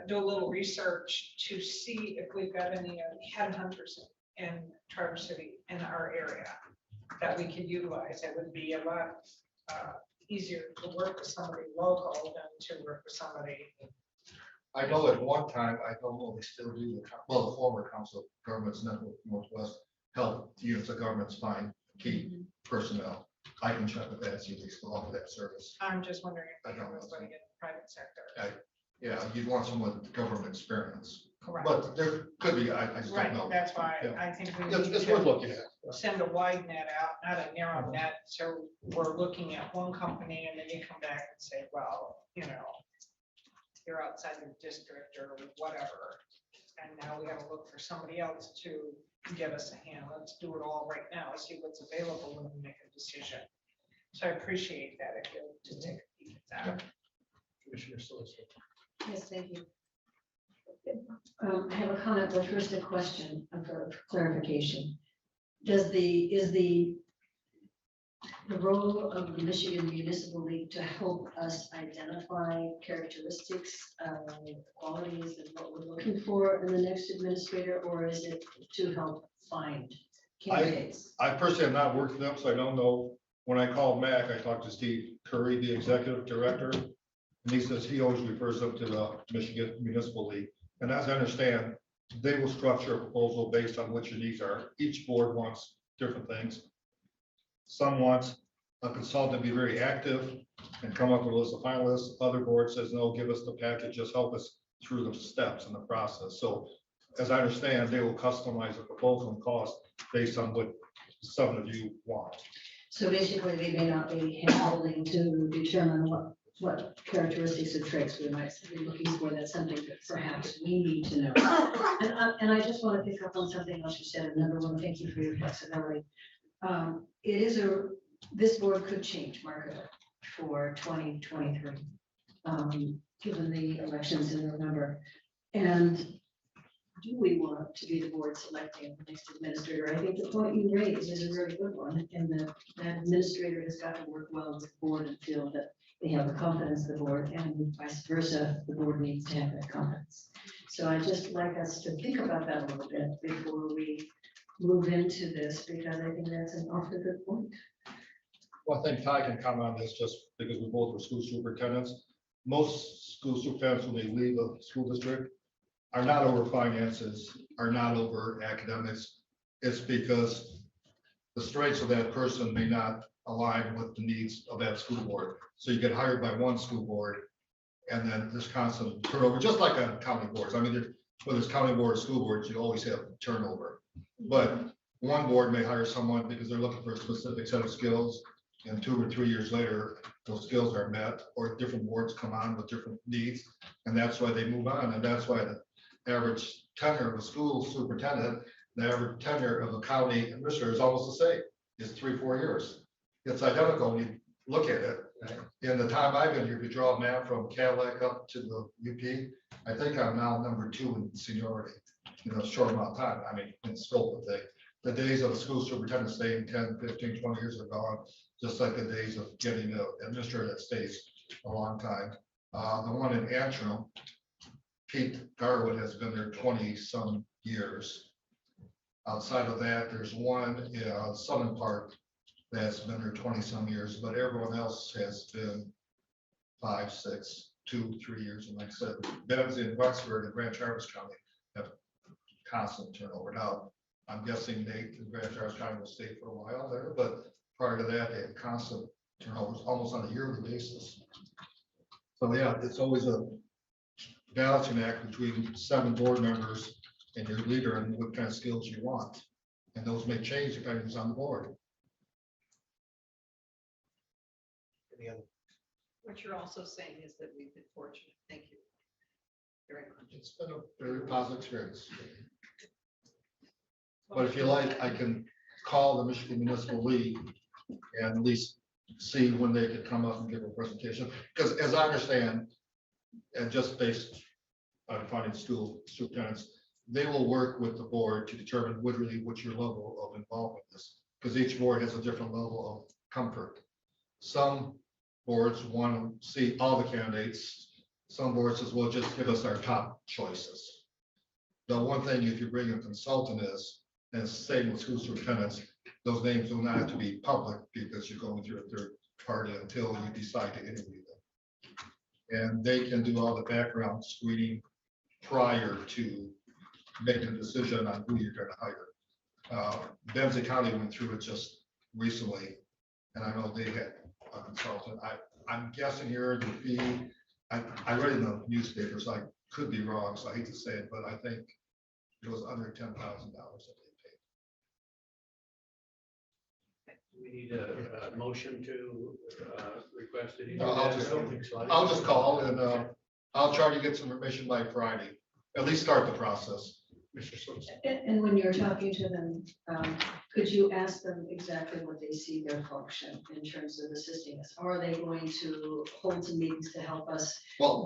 do a little research to see if we've got any headhunters in Traverse City in our area that we could utilize. It would be a lot easier to work with somebody local than to work with somebody. I know at one time, I don't know if they still do, the former Council of Governments Network Northwest help units of governments find key personnel. I can check with that, see if they still offer that service. I'm just wondering if I we don't have know. anybody in the private sector. Yeah, you'd want someone with government experience, Correct. but there could be, I just don't Right, know. that's why Yeah. I think we It's need it's worth to looking at. send a wide net out, not a narrow net. So we're looking at one company and then you come back and say, well, you know, you're outside the district or whatever. And now we gotta look for somebody else to give us a hand. Let's do it all right now, see what's available when we make a decision. So I appreciate that if you'll to take a peek at that. Commissioner Solicitor. Yes, thank you. I have a comment, but first a question for clarification. Is the role of the Michigan Municipal League to help us identify characteristics, qualities of what we're looking for in the next administrator, or is it to help find candidates? I personally have not worked with them, so I don't know. When I called Mac, I talked to Steve Curry, the executive director. And he says he always refers them to the Michigan Municipal League. And as I understand, they will structure a proposal based on what your needs are. Each board wants different things. Some wants a consultant to be very active and come up with a list of finalists. Other board says, no, give us the package, just help us through the steps in the process. So as I understand, they will customize the proposal and cost based on what some of you want. So basically, they may not be handling to determine what characteristics or traits we might be looking for. That's something that perhaps we need to know. And I just want to pick up on something else you said. Number one, thank you for your flexibility. This board could change market for 2023, given the elections in November. And do we want to be the board selecting the next administrator? I think the point you raised is a very good one, and that administrator has got to work well with the board and feel that they have the confidence of the board, and vice versa, the board needs to have that confidence. So I'd just like us to think about that a little bit before we move into this, because I think that's an awfully good point. Well, I think Ty can comment on this just because we both were school superintendents. Most school superintendents, when they leave a school district, are not over finances, are not over academics. It's because the strengths of that person may not align with the needs of that school board. So you get hired by one school board and then this constant turnover, just like on county boards. I mean, whether it's county board or school boards, you always have turnover. But one board may hire someone because they're looking for a specific set of skills, and 2 or 3 years later, those skills are met, or different boards come on with different needs, and that's why they move on. And that's why the average tenure of a school superintendent, the average tenure of a county administrator is almost the same. It's 3 or 4 years. It's identical when you look at it. In the time I've been here, if you draw a map from Cadillac up to the UP, I think I'm now number 2 in seniority. Short amount of time. I mean, in scope of thing. The days of a school superintendent staying 10, 15, 20 years are gone, just like the days of getting an administrator that stays a long time. The one in Antrim, Pete Garwood has been there 20-some years. Outside of that, there's one in Southern Park that's been there 20-some years, but everyone else has been 5, 6, 2, 3 years. And like I said, Ben's in Wexford and Grand Traverse County have constant turnover. Now, I'm guessing Nate in Grand Traverse County will stay for a while there, but prior to that, they had constant turnovers almost on a yearly basis. So yeah, it's always a balancing act between 7 board members and your leader and what kind of skills you want. And those may change depending on who's on the board. Any other? What you're also saying is that we've been fortunate. Thank you very much. It's been a very positive experience. But if you like, I can call the Michigan Municipal League and at least see when they could come up and give a presentation. Because as I understand, and just based on finding school superintendents, they will work with the board to determine what your level of involvement is. Because each board has a different level of comfort. Some boards want to see all the candidates. Some boards says, well, just give us our top choices. The one thing, if you bring a consultant is, and same with school superintendents, those names will not have to be public because you're going through a third party until you decide to interview them. And they can do all the background screening prior to making a decision on who you're going to hire. Benzie County went through it just recently, and I know they had a consultant. I'm guessing here the fee, I read in the newspapers, I could be wrong, so I hate to say it, but I think it was under $10,000 that they paid. We need a motion to request it. No, I'll just call and I'll try to get some information by Friday, at least start the process. Mr. Switzer. And when you're talking to them, could you ask them exactly what they see their function in terms of assisting us? Or are they going to hold some meetings to help us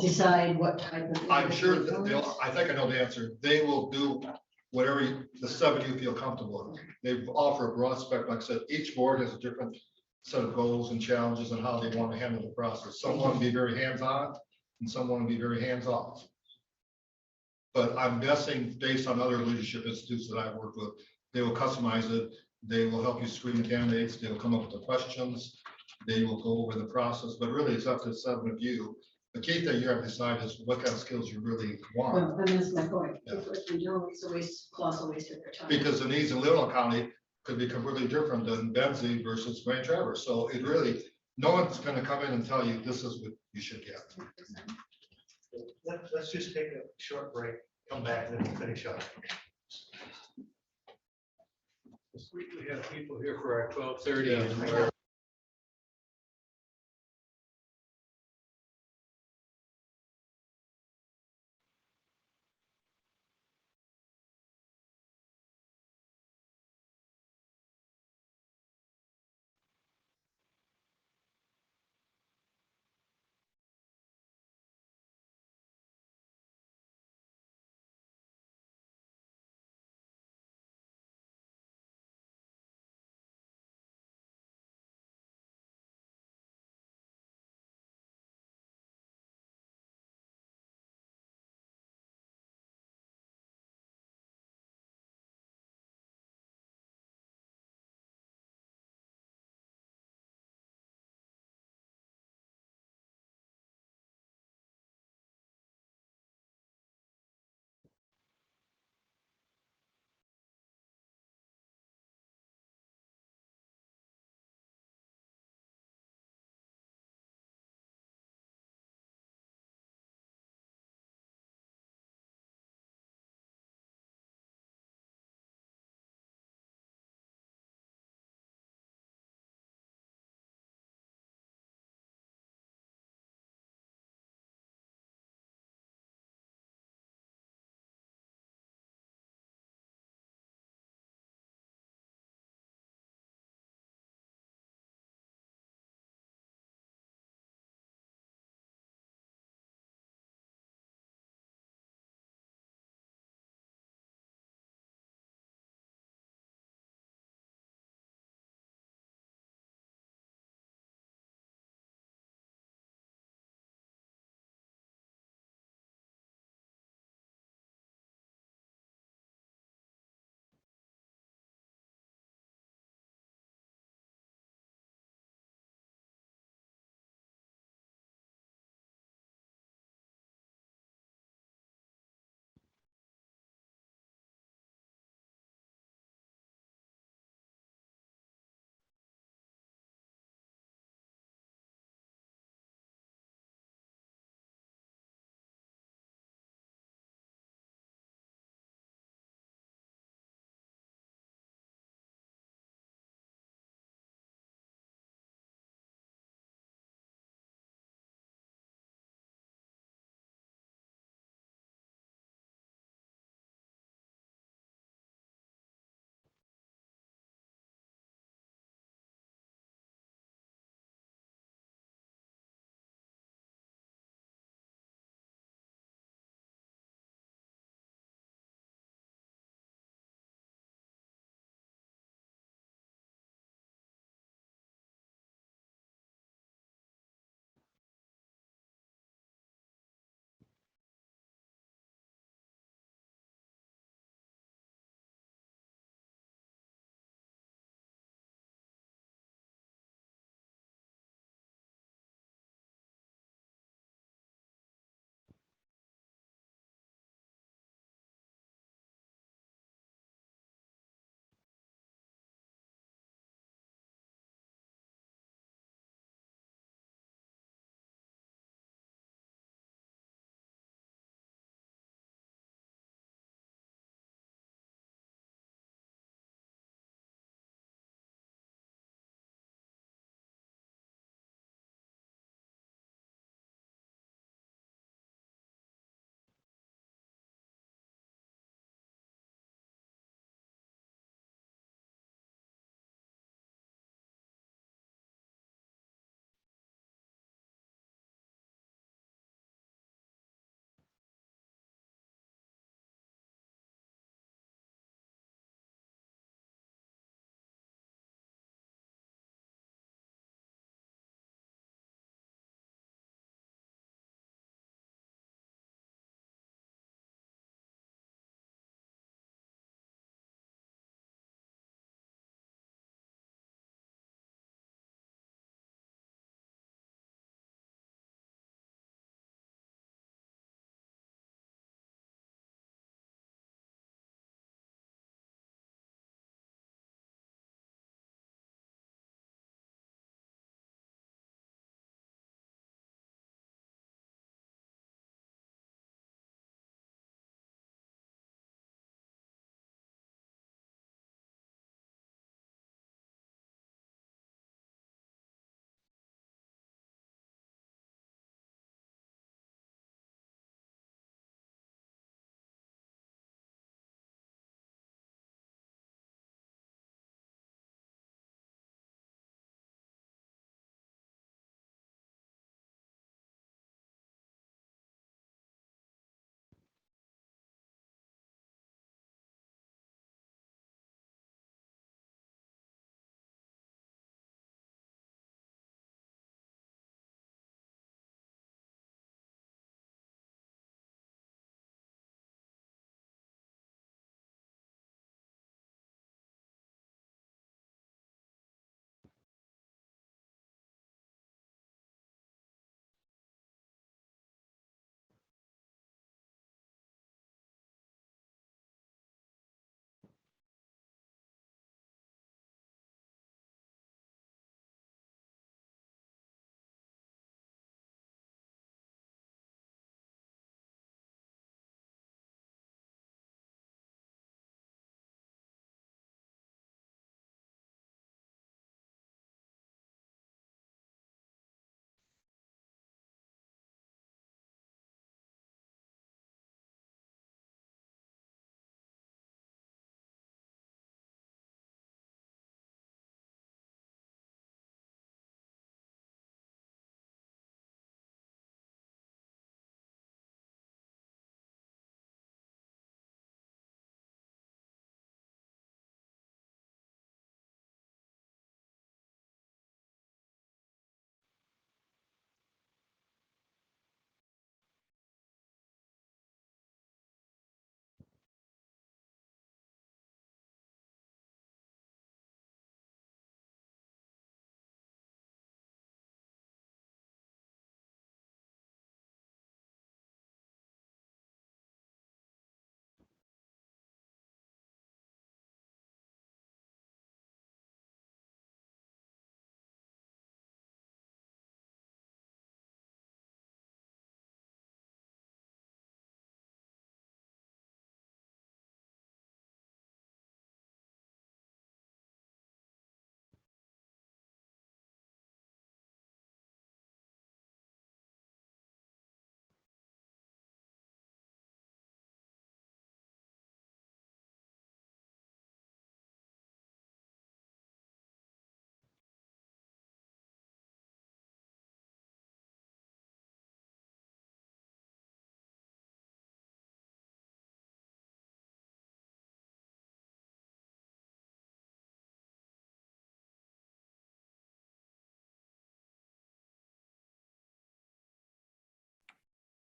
decide what type of? I'm sure that they'll, I think I know the answer. They will do whatever the 7 you feel comfortable with. They offer a broad spectrum. Like I said, each board has a different set of goals and challenges and how they want to handle the process. Some want to be very hands-on and some want to be very hands-off. But I'm guessing based on other leadership institutes that I've worked with, they will customize it. They will help you screen candidates. They will come up with the questions. They will go over the process, but really it's up to 7 of you. The key thing you have to decide is what kind of skills you really want. Well, and that's my point. If we don't, it's a waste, colossal waste of their time. Because the needs in Leelanau County could be completely different than Benzie versus Grand Traverse. So it really, no one's going to come in and tell you this is what you should get. Let's just take a short break, come back, and then we'll finish up. We have people here for our 12:30.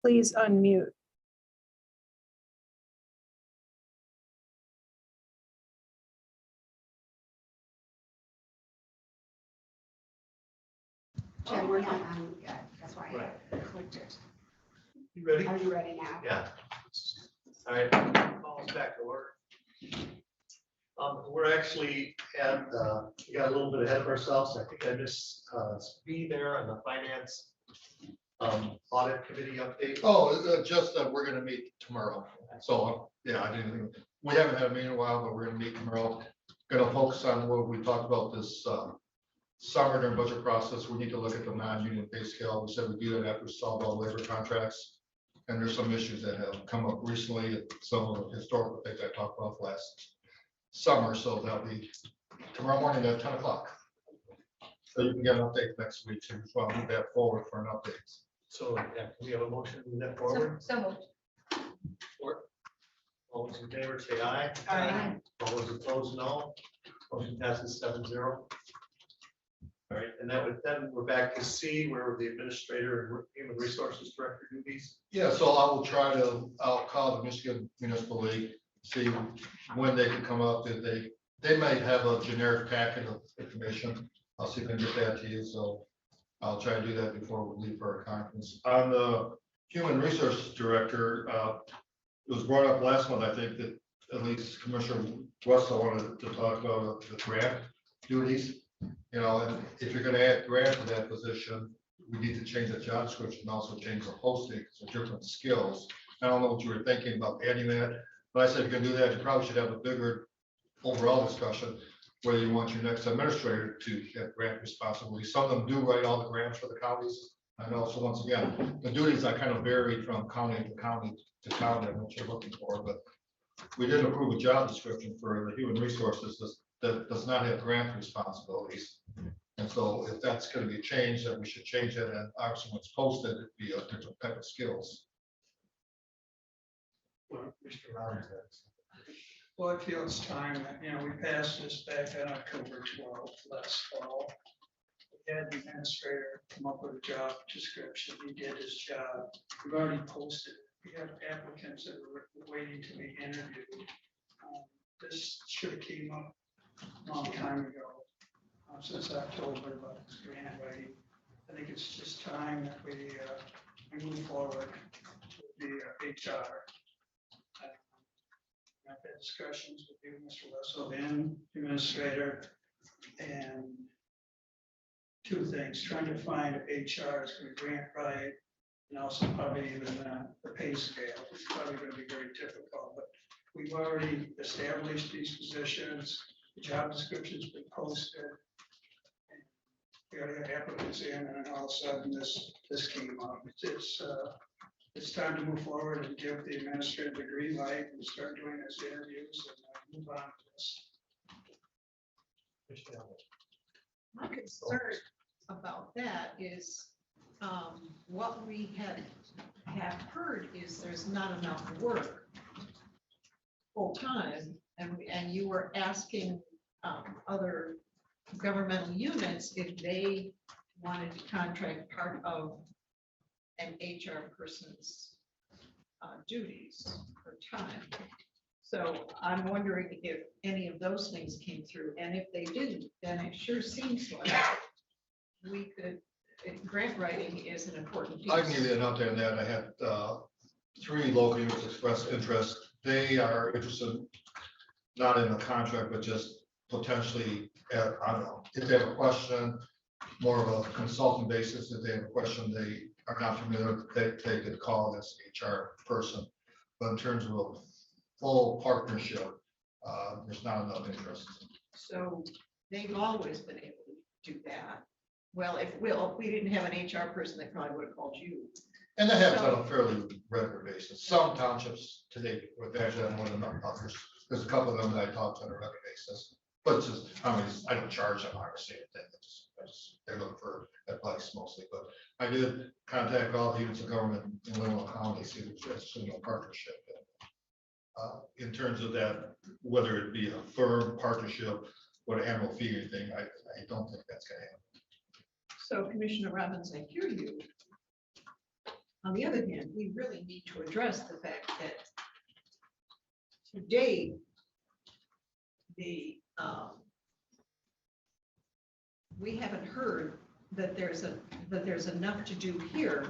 please unmute. Jen, we're not on yet. That's why I clicked it. You ready? Are you ready now? Yeah. All right, call us back to work. We're actually at, we got a little bit ahead of ourselves. I think I missed B there on the finance audit committee update. Oh, just that we're gonna meet tomorrow. So, yeah, I didn't, we haven't had a meeting in a while, but we're gonna meet tomorrow. Gonna focus on what we talked about this summer during budget process. We need to look at the non-union pay scale. We said we do that after we solve all labor contracts. And there's some issues that have come up recently, some of the historical things I talked about last summer, so that'll be tomorrow morning at 10 o'clock. So you can get an update next week, so just want to move that forward for an update. So yeah, we have a motion to move that forward. So moved. Support. All those in favor say aye. Aye. All those opposed, no. Motion passes 7-0. All right, and that would, then we're back to C, where the administrator and human resources director duties. Yeah, so I will try to, I'll call the Michigan Municipal League, see when they can come up, if they might have a generic packet of information. I'll see if I can get that to you, so I'll try to do that before we leave for our conference. On the human resources director, it was brought up last month, I think, that at least Commissioner Russell wanted to talk about the grant duties. You know, and if you're gonna add grant to that position, we need to change the job description and also change the posting, because they're different skills. I don't know what you were thinking about adding that, but I said if you're gonna do that, you probably should have a bigger overall discussion whether you want your next administrator to get grant responsibility. Some of them do write all the grants for the counties. I know, so once again, the duties are kind of varied from county to county to county, and what you're looking for, but we didn't approve a job description for the human resources that does not have grant responsibilities. And so if that's going to be changed, then we should change it, and obviously when it's posted, it'd be a different type of skills. Mr. Rogers. Well, I feel it's time, we passed this back on October 12th last fall. We had the administrator come up with a job description. He did his job. We've already posted it. We have applicants that are waiting to be interviewed. This should have came up a long time ago, since October, about this grant writing. I think it's just time that we move forward with the HR. I've had discussions with you, Mr. Russell, and administrator, and two things: trying to find HR is going to grant right, and also probably even the pay scale. It's probably going to be very difficult, but we've already established these positions. The job description's been posted. And we already had applicants in, and then all of a sudden this came up. It's time to move forward and give the administrator the green light and start doing his interviews and move on to this. My concern about that is, what we have heard is there's not enough work full time, and you were asking other governmental units if they wanted to contract part of an HR person's duties or time. So I'm wondering if any of those things came through, and if they didn't, then it sure seems like we could, grant writing is an important piece. I can give you an update on that. I had 3 local units express interest. They are interested not in a contract, but just potentially, I don't know, if they have a question, more of a consultant basis. If they have a question they are not familiar, they could call this HR person. But in terms of a full partnership, there's not enough interest. So they've always been able to do that. Well, if we didn't have an HR person, they probably would have called you. And that happens on a fairly regular basis. Some townships today would actually have more than others. There's a couple of them that I talk to on a regular basis. But it's just, I don't charge them, obviously. They're looking for advice mostly, but I did contact all the units of government in Leelanau County, see if there's a partnership. In terms of that, whether it be a firm partnership or an annual fee or anything, I don't think that's gonna happen. So Commissioner Robbins, I hear you. On the other hand, we really need to address the fact that to date, we haven't heard that there's enough to do here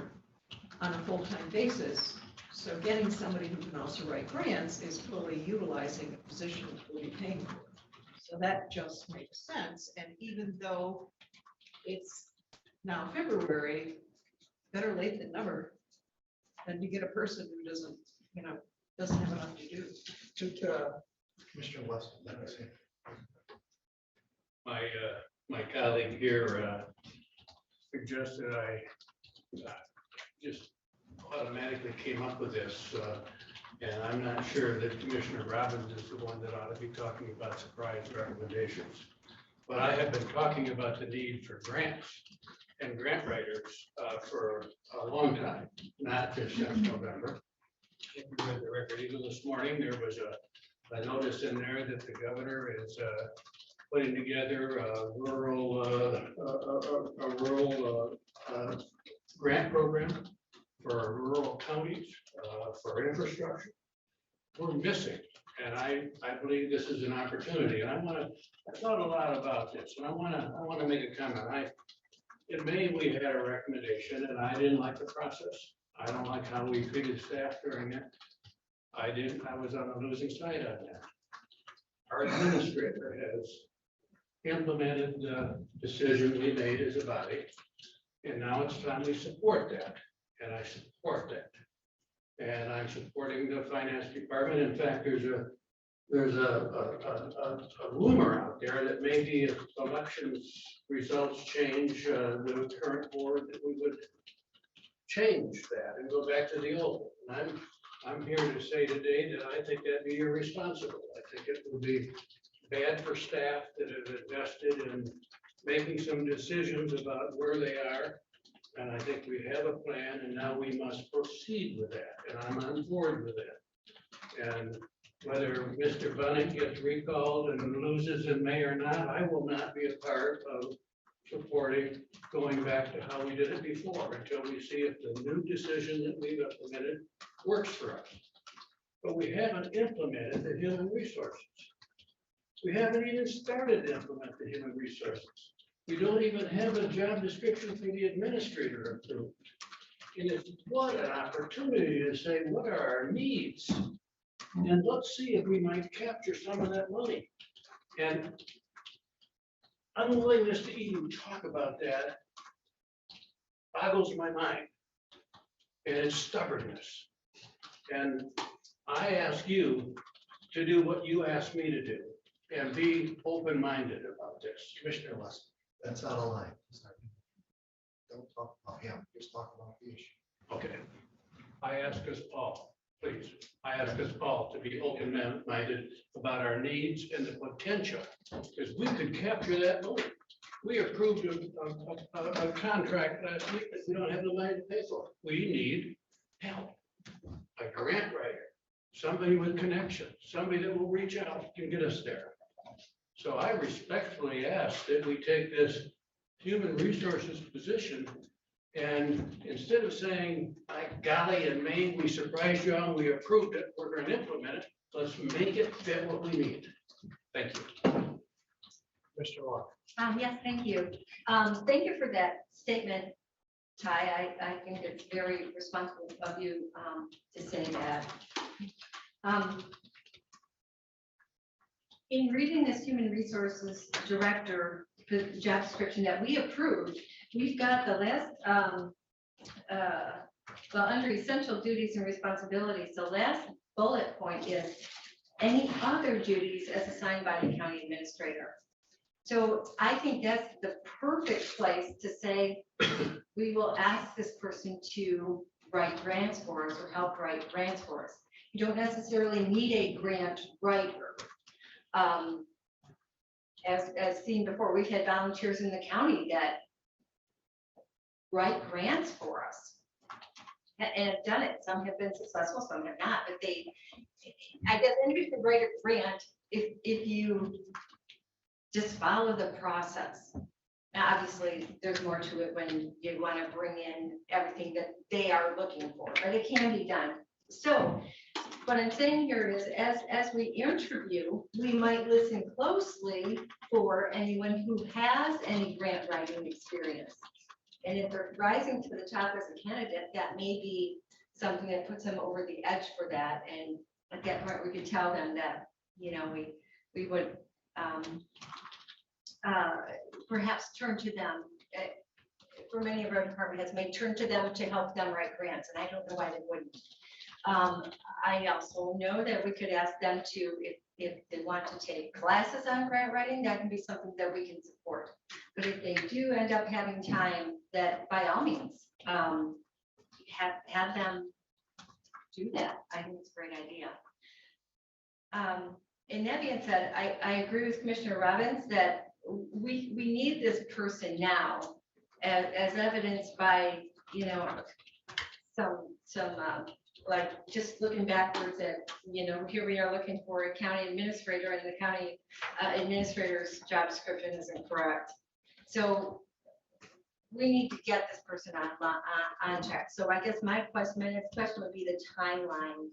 on a full-time basis. So getting somebody who can also write grants is fully utilizing the position that we'll be paying for. So that just makes sense. And even though it's now February, better late than never, than to get a person who doesn't have enough to do. Commissioner West, let me see. My colleague here suggested I just automatically came up with this, and I'm not sure that Commissioner Robbins is the one that ought to be talking about surprise recommendations. But I have been talking about the need for grants and grant writers for a long time, not just since November. If you read the record, even this morning, there was a notice in there that the governor is putting together a rural grant program for rural counties for infrastructure. We're missing, and I believe this is an opportunity. And I thought a lot about this, and I want to make a comment. In May, we had a recommendation, and I didn't like the process. I don't like how we treated staff during it. I was on the losing side on that. Our administrator has implemented the decision we made as a body, and now it's time we support that, and I support that. And I'm supporting the finance department. In fact, there's a rumor out there that maybe if elections results change the current board, that we would change that and go back to the old. And I'm here to say today that I think that'd be irresponsible. I think it would be bad for staff that have invested in making some decisions about where they are. And I think we have a plan, and now we must proceed with that. And I'm on board with that. And whether Mr. Bunning gets recalled and loses in May or not, I will not be a part of supporting going back to how we did it before until we see if the new decision that we've implemented works for us. But we haven't implemented the human resources. We haven't even started to implement the human resources. We don't even have a job description for the administrator approved. And it's what an opportunity to say, what are our needs? And let's see if we might capture some of that money. And unwillingness to even talk about that boggles my mind. And it's stubbornness. And I ask you to do what you asked me to do and be open-minded about this. Commissioner West, that's out of line. Don't talk about him, just talk about the issue. Okay. I ask us all, please, I ask us all to be open-minded about our needs and the potential, because we could capture that money. We approved a contract last week that we don't have the money to pay for. We need help. A grant writer, somebody with connections, somebody that will reach out and get us there. So I respectfully ask that we take this human resources position, and instead of saying, by golly, in May, we surprised you and we approved it, we're going to implement it, let's make it fit what we need. Thank you. Mr. Walker. Yes, thank you. Thank you for that statement, Ty. I think it's very responsible of you to say that. In reading this human resources director job description that we approved, we've got the last, well, under essential duties and responsibilities, the last bullet point is any other duties as assigned by the county administrator. So I think that's the perfect place to say, we will ask this person to write grants for us or help write grants for us. You don't necessarily need a grant writer. As seen before, we've had volunteers in the county that write grants for us and have done it. Some have been successful, some have not, but I guess anybody can write a grant if you just follow the process. Obviously, there's more to it when you want to bring in everything that they are looking for, but it can be done. So what I'm saying here is, as we interview, we might listen closely for anyone who has any grant writing experience. And if they're rising to the top as a candidate, that may be something that puts them over the edge for that. And at that point, we could tell them that, you know, we would perhaps turn to them. For many of our department heads, may turn to them to help them write grants, and I don't know why they wouldn't. I also know that we could ask them to, if they want to take classes on grant writing, that can be something that we can support. But if they do end up having time, that by all means, have them do that. I think it's a great idea. And that being said, I agree with Commissioner Robbins that we need this person now, as evidenced by, you know, some like just looking backwards at, you know, here we are looking for a county administrator, and the county administrator's job description isn't correct. So we need to get this person on track. So I guess my next question would be the timeline.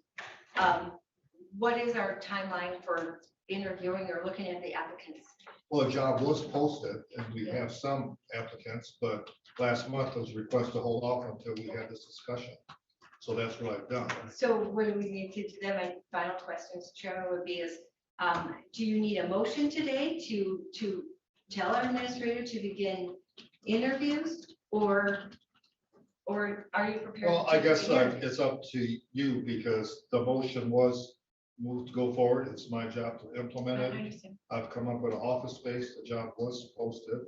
What is our timeline for interviewing or looking at the applicants? Well, the job was posted and we have some applicants, but last month was a request to hold off until we had this discussion. So that's what I've done. So what do we need to do then? My final questions, Chairman, would be is, do you need a motion today to tell our administrator to begin interviews, or are you prepared? Well, I guess it's up to you, because the motion was moved to go forward. It's my job to implement it. I've come up with an office space. The job was posted.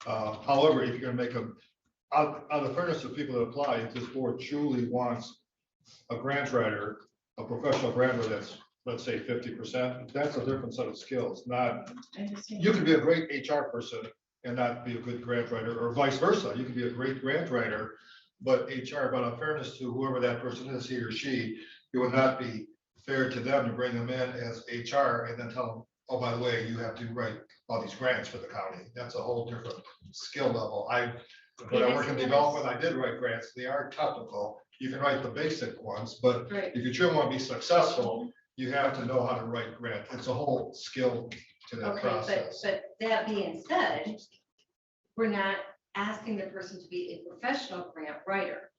However, if you're gonna make them, out of fairness to people that apply, if this board truly wants a grant writer, a professional grant writer that's, let's say 50%, that's a different set of skills. Not, you can be a great HR person and not be a good grant writer, or vice versa. You can be a great grant writer, but HR, but in fairness to whoever that person is, he or she, it would not be fair to them to bring them in as HR and then tell them, oh, by the way, you have to write all these grants for the county. That's a whole different skill level. When I work in development, I did write grants. They are technical. You can write the basic ones, but if you truly want to be successful, you have to know how to write grant. It's a whole skill to that process. But that being said, we're not asking the person to be a professional grant writer.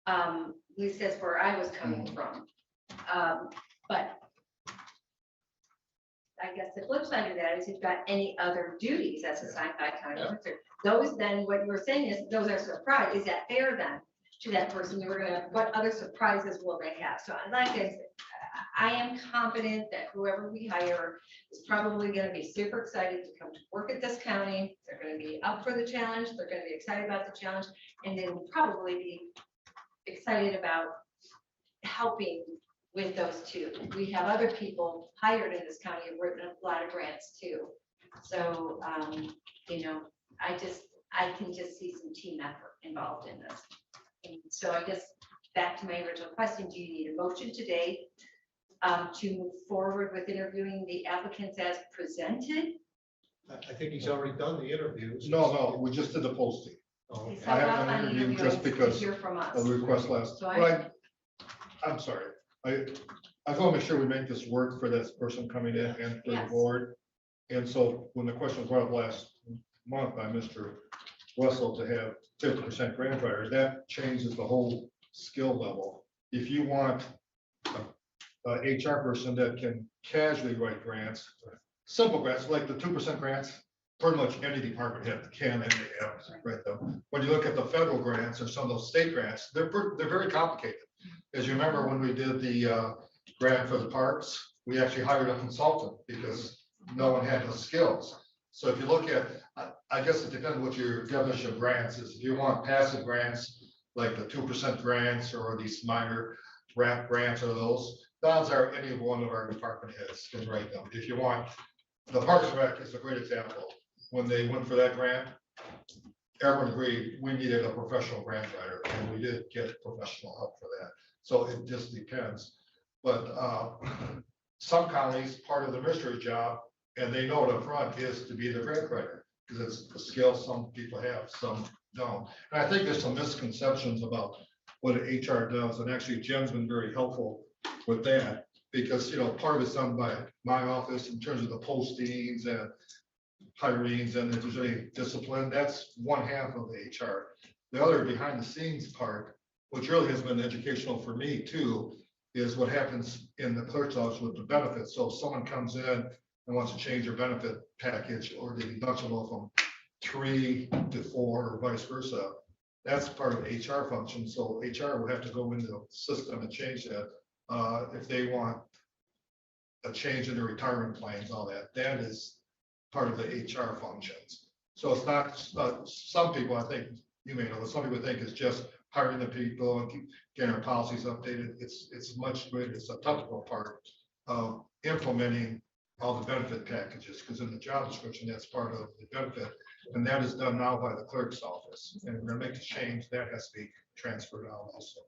At least that's where I was coming from. But I guess the flip side of that is, you've got any other duties as assigned by county auditor. Those then, what you were saying is, those are surprise. Is that fair then to that person? You were gonna, what other surprises will they have? So I am confident that whoever we hire is probably gonna be super excited to come to work at this county. They're gonna be up for the challenge. They're gonna be excited about the challenge, and they will probably be excited about helping with those two. We have other people hired in this county who've written a lot of grants too. So, you know, I can just see some team effort involved in this. And so I guess back to my original question, do you need a motion today to move forward with interviewing the applicants as presented? I think he's already done the interviews. No, we just did the posting. He's I held have off on an interview interviewing just to because hear from us. of the request last. So Right. I'm sorry. I want to make sure we make this work for this person coming in and for the Yes. board. And so when the question was brought up last month by Mr. Russell to have 50% grant writers, that changes the whole skill level. If you want a HR person that can casually write grants, simple grants, like the 2% grants, pretty much any department head can and they have to write them. When you look at the federal grants or some of those state grants, they're very complicated. As you remember, when we did the grant for the parks, we actually hired a consultant because no one had the skills. So if you look at, I guess it depends what your definition of grants is. If you want passive grants, like the 2% grants or these minor wrap grants or those odds are any one of our department heads can write them. If you want, the Parks and Rec is a great example. When they went for that grant, everyone agreed we needed a professional grant writer, and we did get professional help for that. So it just depends. But some counties, part of the administrator's job, and they know it up front, is to be the grant writer. because it's a skill some people have, some don't. And I think there's some misconceptions about what an HR does, and actually Jen's been very helpful with that, because, you know, part of it's done by my office in terms of the postings and hirings, and if there's any discipline, that's one half of the HR. The other behind the scenes part, which really has been educational for me too, is what happens in the clerk's office with the benefits. So if someone comes in and wants to change their benefit package or the deductible from 3 to 4 or vice versa, that's part of HR function. So HR will have to go into the system and change that. If they want a change in their retirement plans, all that, that is part of the HR functions. So it's not, some people, I think, you may know, some people think it's just hiring the people and getting our policies updated. It's much greater. It's a technical part of implementing all the benefit packages, because in the job description, that's part of the benefit. And that is done now by the clerk's office. And we're gonna make a change that has to be transferred out also.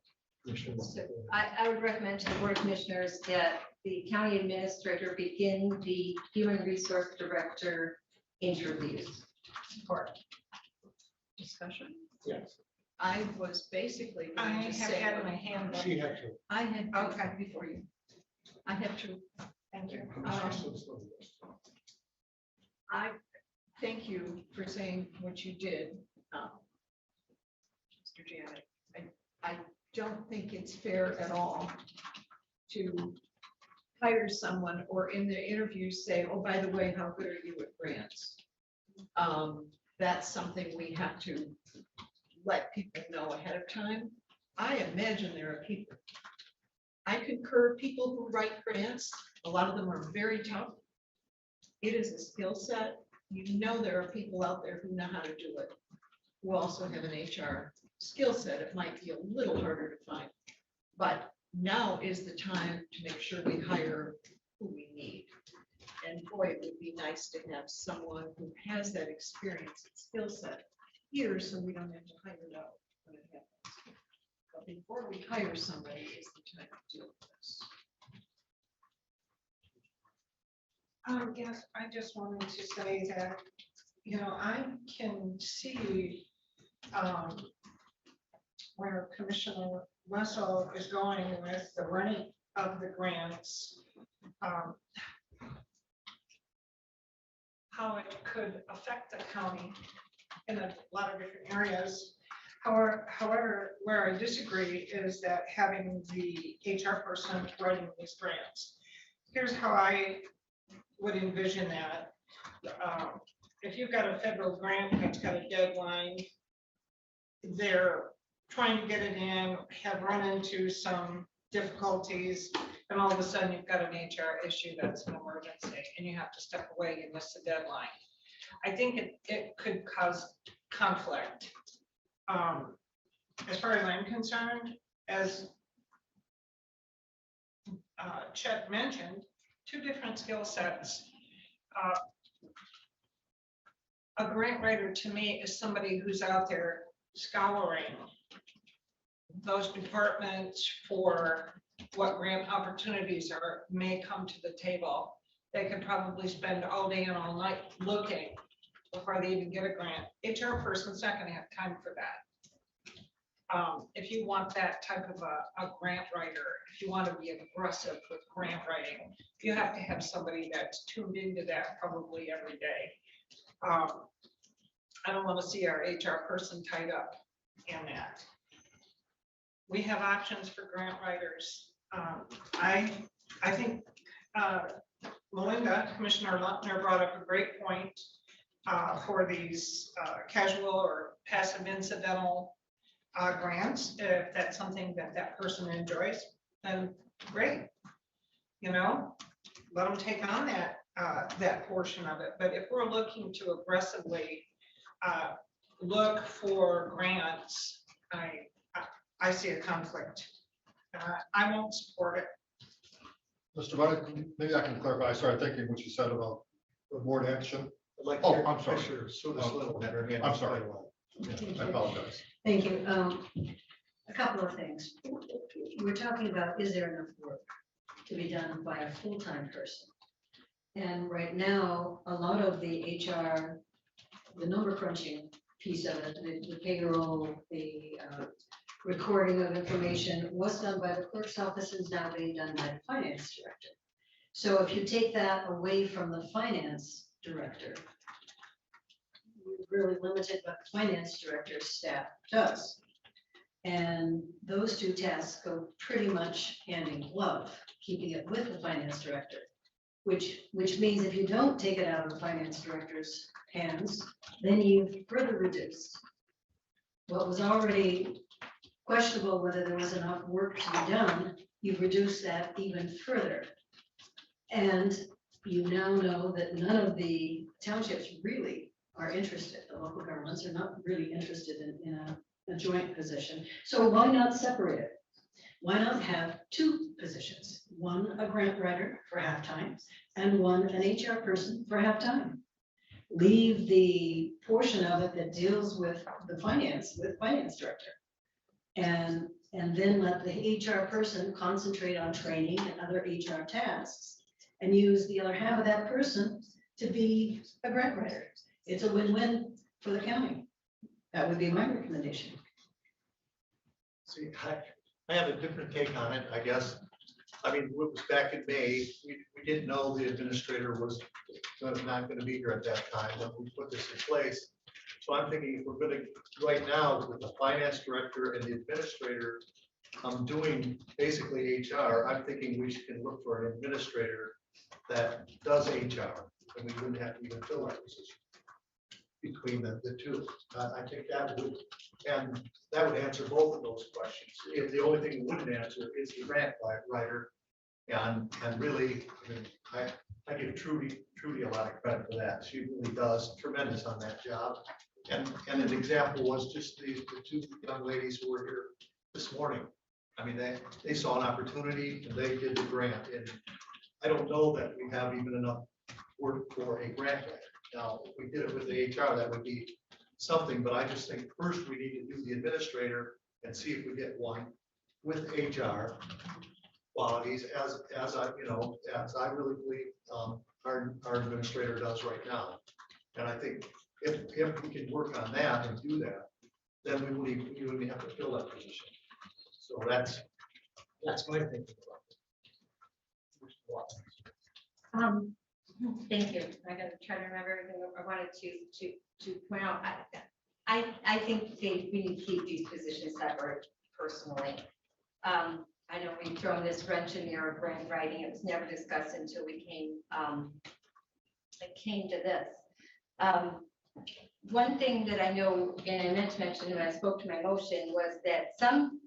I would recommend to the Board of Commissioners that the county administrator begin the human resource director interviews. Support. Discussion? Yes. I was basically I going have to say. had my hand up. She had to. I had, Okay. before you. I have to. Thank you. I thank you for saying what you did. Mr. Janet, I don't think it's fair at all to hire someone or in the interview say, oh, by the way, how good are you at grants? That's something we have to let people know ahead of time. I imagine there are people. I concur, people who write grants, a lot of them are very tough. It is a skill set. You know, there are people out there who know how to do it, who also have an HR skill set. It might be a little harder to find, but now is the time to make sure we hire who we need. And boy, it would be nice to have someone who has that experience and skill set here, so we don't have to hire it out when it happens. But before we hire somebody, is the time to deal with this. Yes, I just wanted to say that, you know, I can see where Commissioner Russell is going with the running of the grants. How it could affect the county in a lot of different areas. However, where I disagree is that having the HR person writing these grants. Here's how I would envision that. If you've got a federal grant that's got a deadline, they're trying to get it in, have run into some difficulties, and all of a sudden you've got an HR issue that's an emergency and you have to step away and miss the deadline. I think it could cause conflict. As far as I'm concerned, as Chet mentioned, two different skill sets. A grant writer to me is somebody who's out there scouring those departments for what grant opportunities may come to the table. They could probably spend all day and all night looking before they even get a grant. HR person's not going to have time for that. If you want that type of a grant writer, if you want to be aggressive with grant writing, you have to have somebody that's tuned into that probably every day. I don't want to see our HR person tied up in that. We have options for grant writers. I think Melinda, Commissioner Luntner brought up a great point for these casual or passive incidental grants. If that's something that that person enjoys, then great. You know, let them take on that portion of it. But if we're looking to aggressively look for grants, I see a conflict. I won't support it. Mr. Bennett, maybe I can clarify. I started thinking what you said about the board action. Like Oh, I'm sorry. I'm sorry. I apologize. Thank you. A couple of things. We're talking about, is there enough work to be done by a full-time person? And right now, a lot of the HR number crunching piece of it, the payroll, the recording of information was done by the clerk's office, is now being done by the finance director. So if you take that away from the finance director, you're really limited what the finance director's staff does. And those two tasks go pretty much hand in glove, keeping it with the finance director. Which means if you don't take it out of the finance director's hands, then you've further reduced what was already questionable whether there was enough work to be done. You've reduced that even further. And you now know that none of the townships really are interested. The local governments are not really interested in a joint position. So why not separate it? Why not have two positions? One, a grant writer for half-time, and one, an HR person for half-time. Leave the portion of it that deals with the finance director. And then let the HR person concentrate on training and other HR tasks, and use the other half of that person to be a grant writer. It's a win-win for the county. That would be my recommendation. See, I have a different take on it, I guess. I mean, it was back in May, we didn't know the administrator was not gonna be here at that time when we put this in place. So I'm thinking if we're gonna, right now, with the finance director and the administrator, doing basically HR, I'm thinking we can look for an administrator that does HR, and we wouldn't have to even fill that position between the two. I think that would answer both of those questions. If the only thing we wouldn't answer is the grant writer, and really, I mean, I give Trudy a lot of credit for that. She really does tremendous on that job. And an example was just the two young ladies who were here this morning. I mean, they saw an opportunity and they did the grant. And I don't know that we have even enough work for a grant writer. Now, if we did it with the HR, that would be something, but I just think first we need to do the administrator and see if we get one with HR qualities as I really believe our administrator does right now. And I think if we can work on that and do that, then we wouldn't have to fill that position. So that's my thinking about it. Thank you. I gotta try to remember everything I wanted to point out. I think we need to keep these positions separate personally. I know we've thrown this wrench in there of grant writing. It was never discussed until we came to this. One thing that I know, and I meant to mention when I spoke to my motion, was that some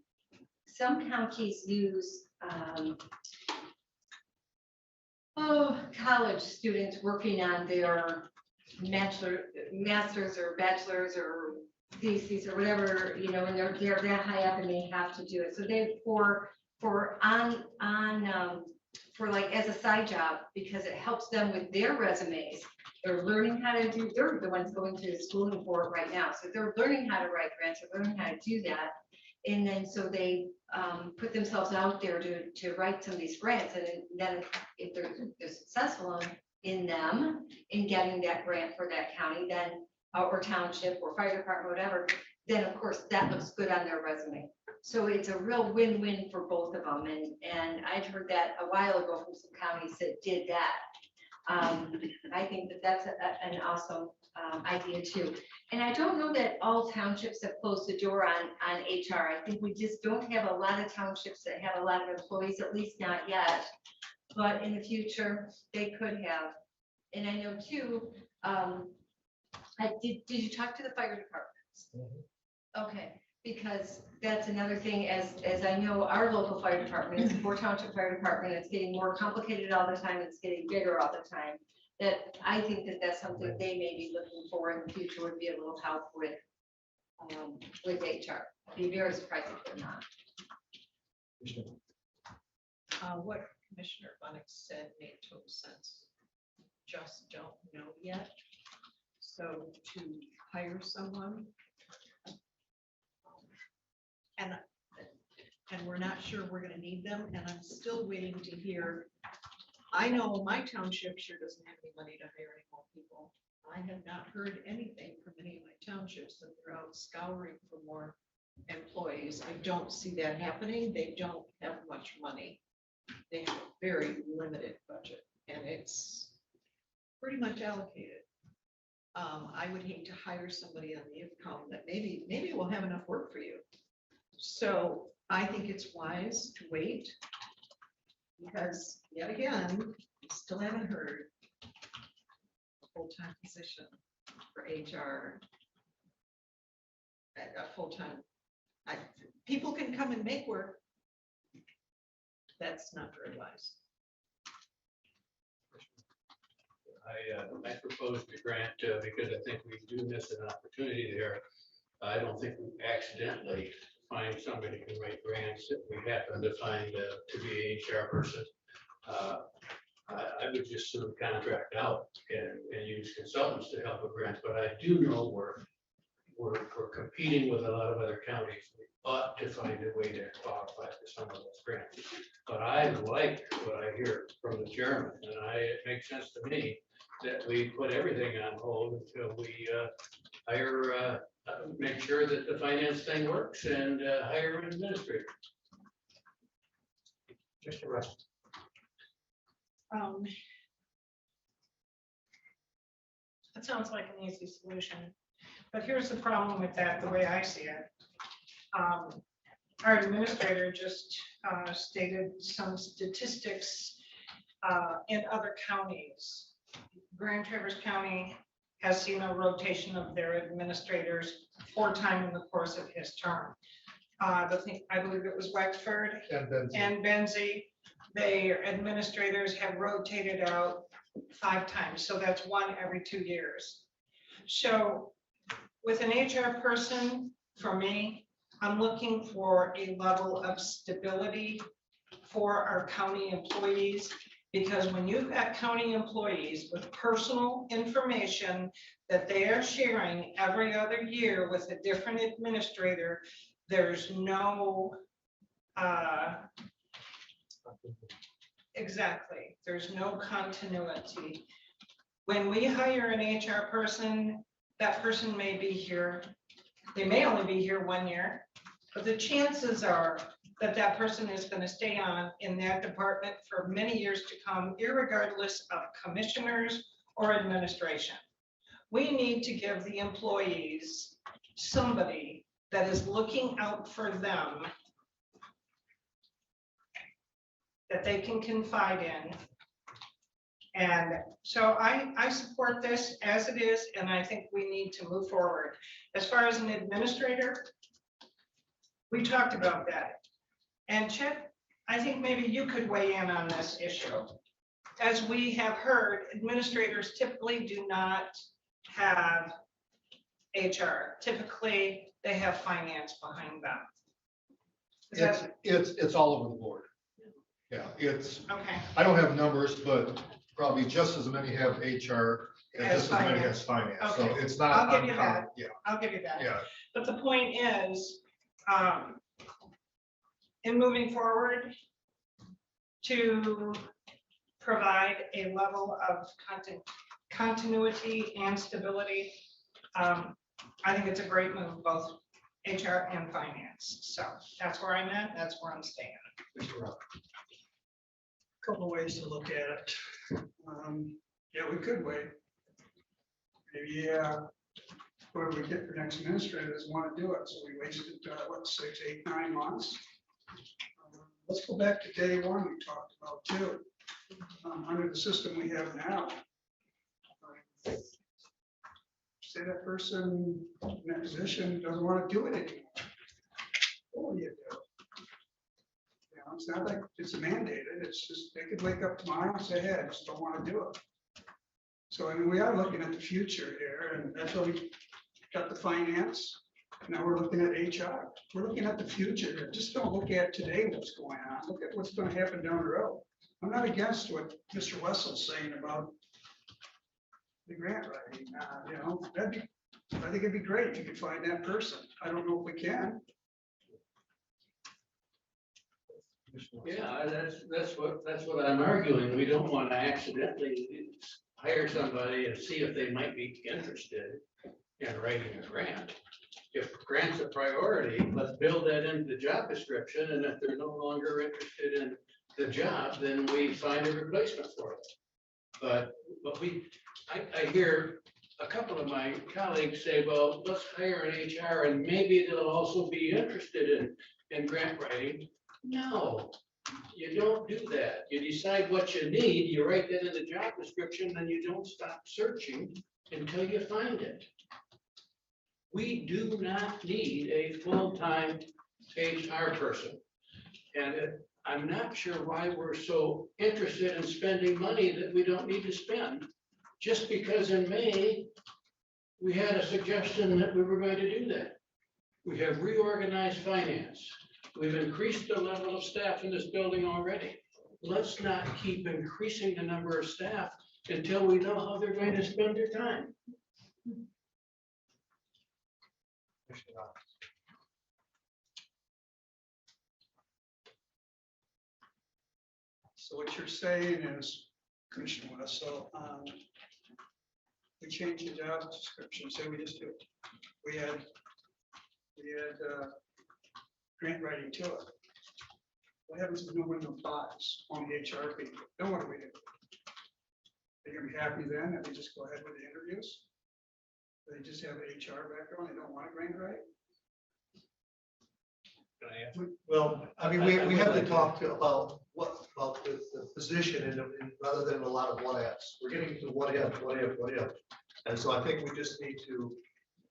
counties use college students working on their masters or bachelors or theses or whatever, and they're that high up and they have to do it. So they for like as a side job, because it helps them with their resumes. They're learning how to do, they're the ones going through schooling for it right now. So they're learning how to write grants, they're learning how to do that. And then so they put themselves out there to write some of these grants. And then if they're successful in getting that grant for that county, then or township or fire department, whatever, then of course that looks good on their resume. So it's a real win-win for both of them. And I'd heard that a while ago from some counties that did that. I think that's an awesome idea too. And I don't know that all townships have closed the door on HR. I think we just don't have a lot of townships that have a lot of employees, at least not yet. But in the future, they could have. And I know too, did you talk to the fire departments? Mm-hmm. Okay, because that's another thing, as I know, our local fire department is Fort Township Fire Department. It's getting more complicated all the time. It's getting bigger all the time. That I think that's something they may be looking for in the future, would be a little help with HR. I'd be very surprised if they're not. What Commissioner Bunnick said made total sense. Just don't know yet. So to hire someone, and we're not sure we're going to need them, and I'm still waiting to hear. I know my township sure doesn't have any money to hire any more people. I have not heard anything from any of my townships that they're out scouring for more employees. I don't see that happening. They don't have much money. They have a very limited budget and it's pretty much allocated. I would hate to hire somebody on the income that maybe we'll have enough work for you. So I think it's wise to wait. Because yet again, we still haven't heard a full-time position for HR. A full-time, people can come and make work. That's not very wise. I propose to grant, because I think we do miss an opportunity there. I don't think we accidentally find somebody who can write grants that we happen to find to be an HR person. I would just sort of contract out and use consultants to help with grants, but I do know we're competing with a lot of other counties. We ought to find a way to qualify for some of those grants. But I like what I hear from the chairman, and it makes sense to me that we put everything on hold until we hire, make sure that the finance thing works and hire an administrator. Just a rest. That sounds like an easy solution, but here's the problem with that, the way I see it. Our administrator just stated some statistics in other counties. Grand Traverse County has seen a rotation of their administrators 4 times in the course of his term. I believe it was Wexford and Benzie. Their administrators have rotated out 5 times, so that's 1 every 2 years. So with an HR person, for me, I'm looking for a level of stability for our county employees, because when you've got county employees with personal information that they are sharing every other year with a different administrator, there's no exactly, there's no continuity. When we hire an HR person, that person may be here, they may only be here 1 year, but the chances are that that person is going to stay on in that department for many years to come, irregardless of commissioners or administration. We need to give the employees somebody that is looking out for them, that they can confide in. And so I support this as it is, and I think we need to move forward. As far as an administrator, we talked about that. And Chet, I think maybe you could weigh in on this issue. As we have heard, administrators typically do not have HR. Typically, they have finance behind them. It's all over the board. Yeah, it's, okay. I don't have numbers, but probably just as many have HR and just as many has finance. So Okay. it's not. I'll give you that. Yeah. I'll give you that. Yeah. But the point is, in moving forward, to provide a level of continuity and stability, I think it's a great move, both HR and finance. So that's where I'm at. That's where I'm staying. Couple of ways to look at it. Yeah, we could wait. Maybe, whoever we get for next administrator doesn't want to do it, so we wasted, what, 6, 8, 9 months? Let's go back to day 1 we talked about too. Under the system we have now. Say that person in that position doesn't want to do it anymore. What do you do? You know, it's not like it's mandated, it's just, they could wake up tomorrow and say, hey, I just don't want to do it. So, I mean, we are looking at the future here, and that's why we got the finance. Now we're looking at HR. We're looking at the future here. Just don't look at today what's going on. Look at what's going to happen down the road. I'm not against what Mr. Wessel's saying about the grant writing. You know, I think it'd be great if you could find that person. I don't know if we can. Yeah, that's what I'm arguing. We don't want to accidentally hire somebody and see if they might be interested in writing a grant. If grant's a priority, let's build that into the job description, and if they're no longer interested in the job, then we find a replacement for it. But I hear a couple of my colleagues say, well, let's hire an HR and maybe they'll also be interested in grant writing. No, you don't do that. You decide what you need, you write that in the job description, and you don't stop searching until you find it. We do not need a full-time HR person. And I'm not sure why we're so interested in spending money that we don't need to spend. Just because in May, we had a suggestion that we were going to do that. We have reorganized finance. We've increased the level of staff in this building already. Let's not keep increasing the number of staff until we know how they're going to spend their time. So what you're saying is, Commissioner West, so we changed the job description, say we just do, we had grant writing to it. What happens if no one applies on the HR people? Then what do we do? Are you gonna be happy then if we just go ahead with the interviews? They just have an HR background, they don't want to grant write? Well, I mean, we have to talk about the position and rather than a lot of what ifs. We're getting to what if. And so I think we just need to,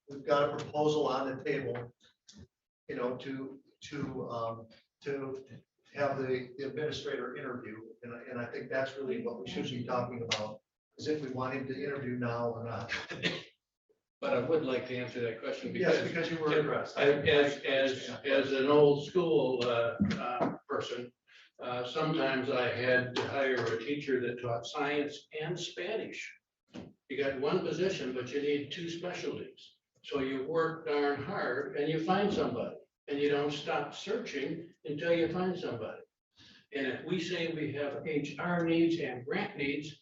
we've got a proposal on the table, you know, to have the administrator interview. And I think that's really what we should be talking about, is if we want him to interview now or not. But I would like to answer that question Yes, because because you were addressed. As an old school person, sometimes I had to hire a teacher that taught science and Spanish. You got one position, but you need two specialties. So you work darn hard and you find somebody, and you don't stop searching until you find somebody. And if we say we have HR needs and grant needs,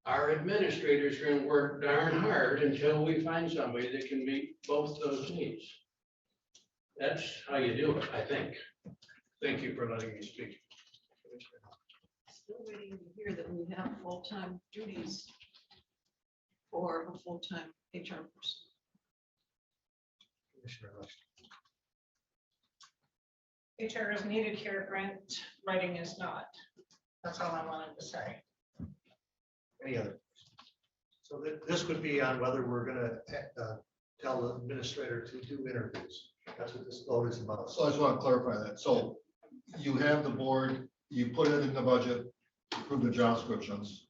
our administrators are going to work darn hard until we find somebody that can meet both those needs. That's how you do it, I think. Thank you for letting me speak. Still waiting to hear that we have full-time duties for a full-time HR person. HR is needed here, grant writing is not. That's all I wanted to say. Any other? So this would be on whether we're gonna tell the administrator to do interviews. That's what this vote is about. So I just want to clarify that. So you have the board, you put it in the budget, approve the job descriptions.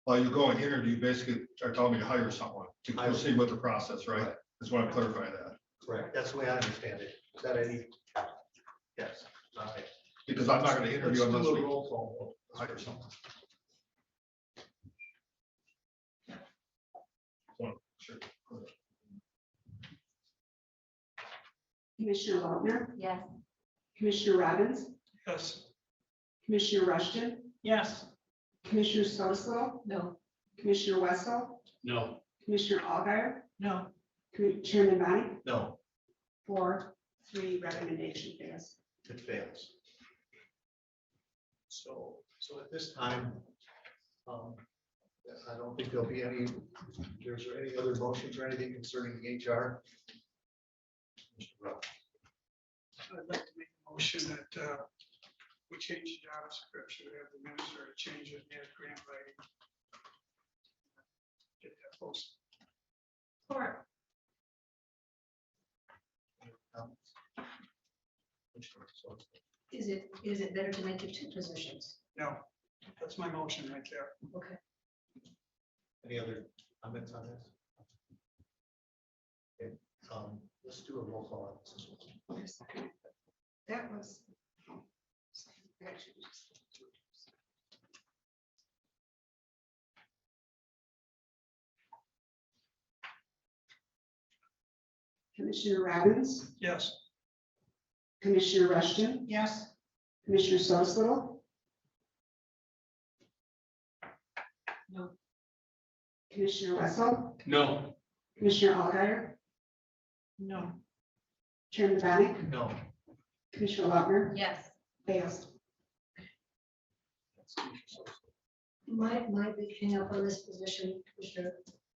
While you go and interview, basically are telling me to hire someone to proceed with the process, right? Just want to clarify that. Correct. That's the way I understand it. Is that any? Yes. All right. Because I'm not going to interview Let's unless do we a roll call. hire someone. Sure. Commissioner Lautner, Yes. Commissioner Robbins, Yes. Commissioner Rushton, Yes. Commissioner Sotelo, No. Commissioner Wessel, No. Commissioner Allgaier, No. Chairman Bonney, No, 4-3 recommendation fails. it fails. So at this time, I don't think there'll be any, there's any other motions or anything concerning the HR? Mr. Rupp. I'd like to make a motion that we change the job description, we have the administrator change it, and add grant writing. Get that posted. Or Is it better to make it two positions? No, that's my motion right there. Okay. Any other comments on this? Okay, let's do a roll call on this. That was. Commissioner Robbins, Yes. Commissioner Rushton, yes. Commissioner Sotelo, No. Commissioner Wessel, No. Commissioner Alguier, No. Chairman Bennett, No. Commissioner Lautner, Yes. fails. My big hang up on this position, Commissioner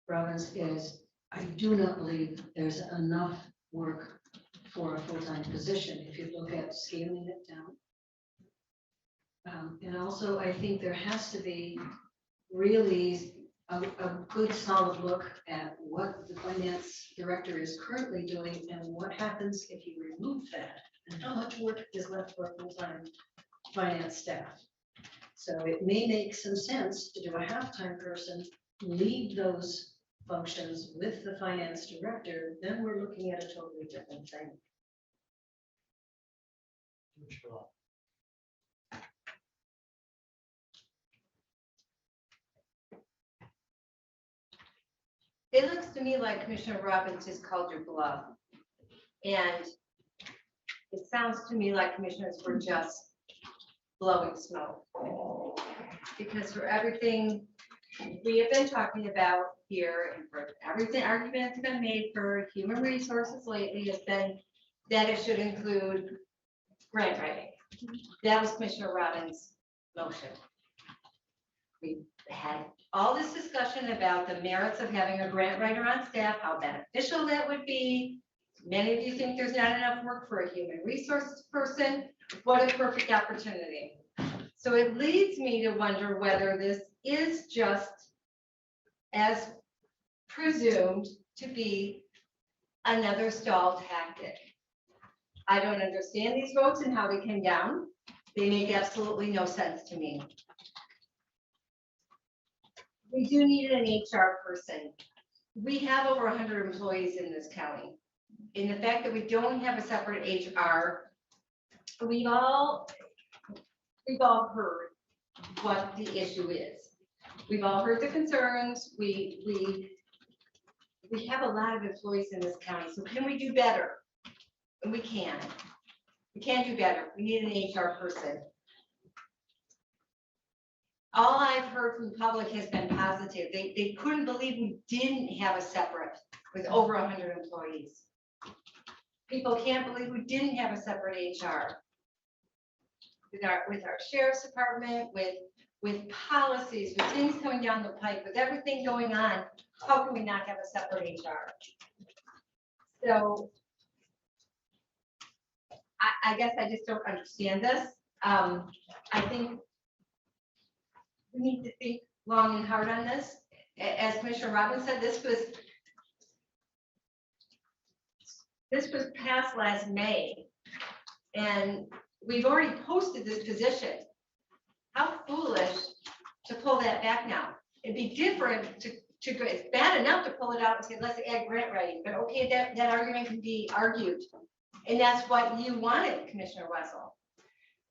Robbins, is I do not believe there's enough work for a full-time position, if you look at scaling it down. And also, I think there has to be really a good solid look at what the finance director is currently doing and what happens if you remove that, and how much work is left for a full-time finance staff. So it may make some sense to do a half-time person, leave those functions with the finance director, then we're looking at a totally different thing. It looks to me like Commissioner Robbins just called your bluff. And it sounds to me like commissioners were just blowing smoke. Because for everything we have been talking about here, and for everything argument that's been made for human resources lately, has been that it should include grant writing. That was Commissioner Robbins' motion. We had all this discussion about the merits of having a grant writer on staff, how beneficial that would be. Many of you think there's not enough work for a human resources person. What a perfect opportunity. So it leads me to wonder whether this is just as presumed to be another stall tactic. I don't understand these votes and how they came down. They make absolutely no sense to me. We do need an HR person. We have over 100 employees in this county. And the fact that we don't have a separate HR, we've all heard what the issue is. We've all heard the concerns. We have a lot of employees in this county, so can we do better? And we can. We can do better. We need an HR person. All I've heard from the public has been positive. They couldn't believe we didn't have a separate with over 100 employees. People can't believe we didn't have a separate HR. With our sheriff's department, with policies, with things coming down the pipe, with everything going on, how can we not have a separate HR? So I guess I just don't understand this. I think we need to think long and hard on this. As Commissioner Robbins said, this was passed last May, and we've already posted this position. How foolish to pull that back now. It'd be different to it's bad enough to pull it out and say, let's add grant writing, but okay, that argument can be argued. And that's what you wanted, Commissioner Wessel.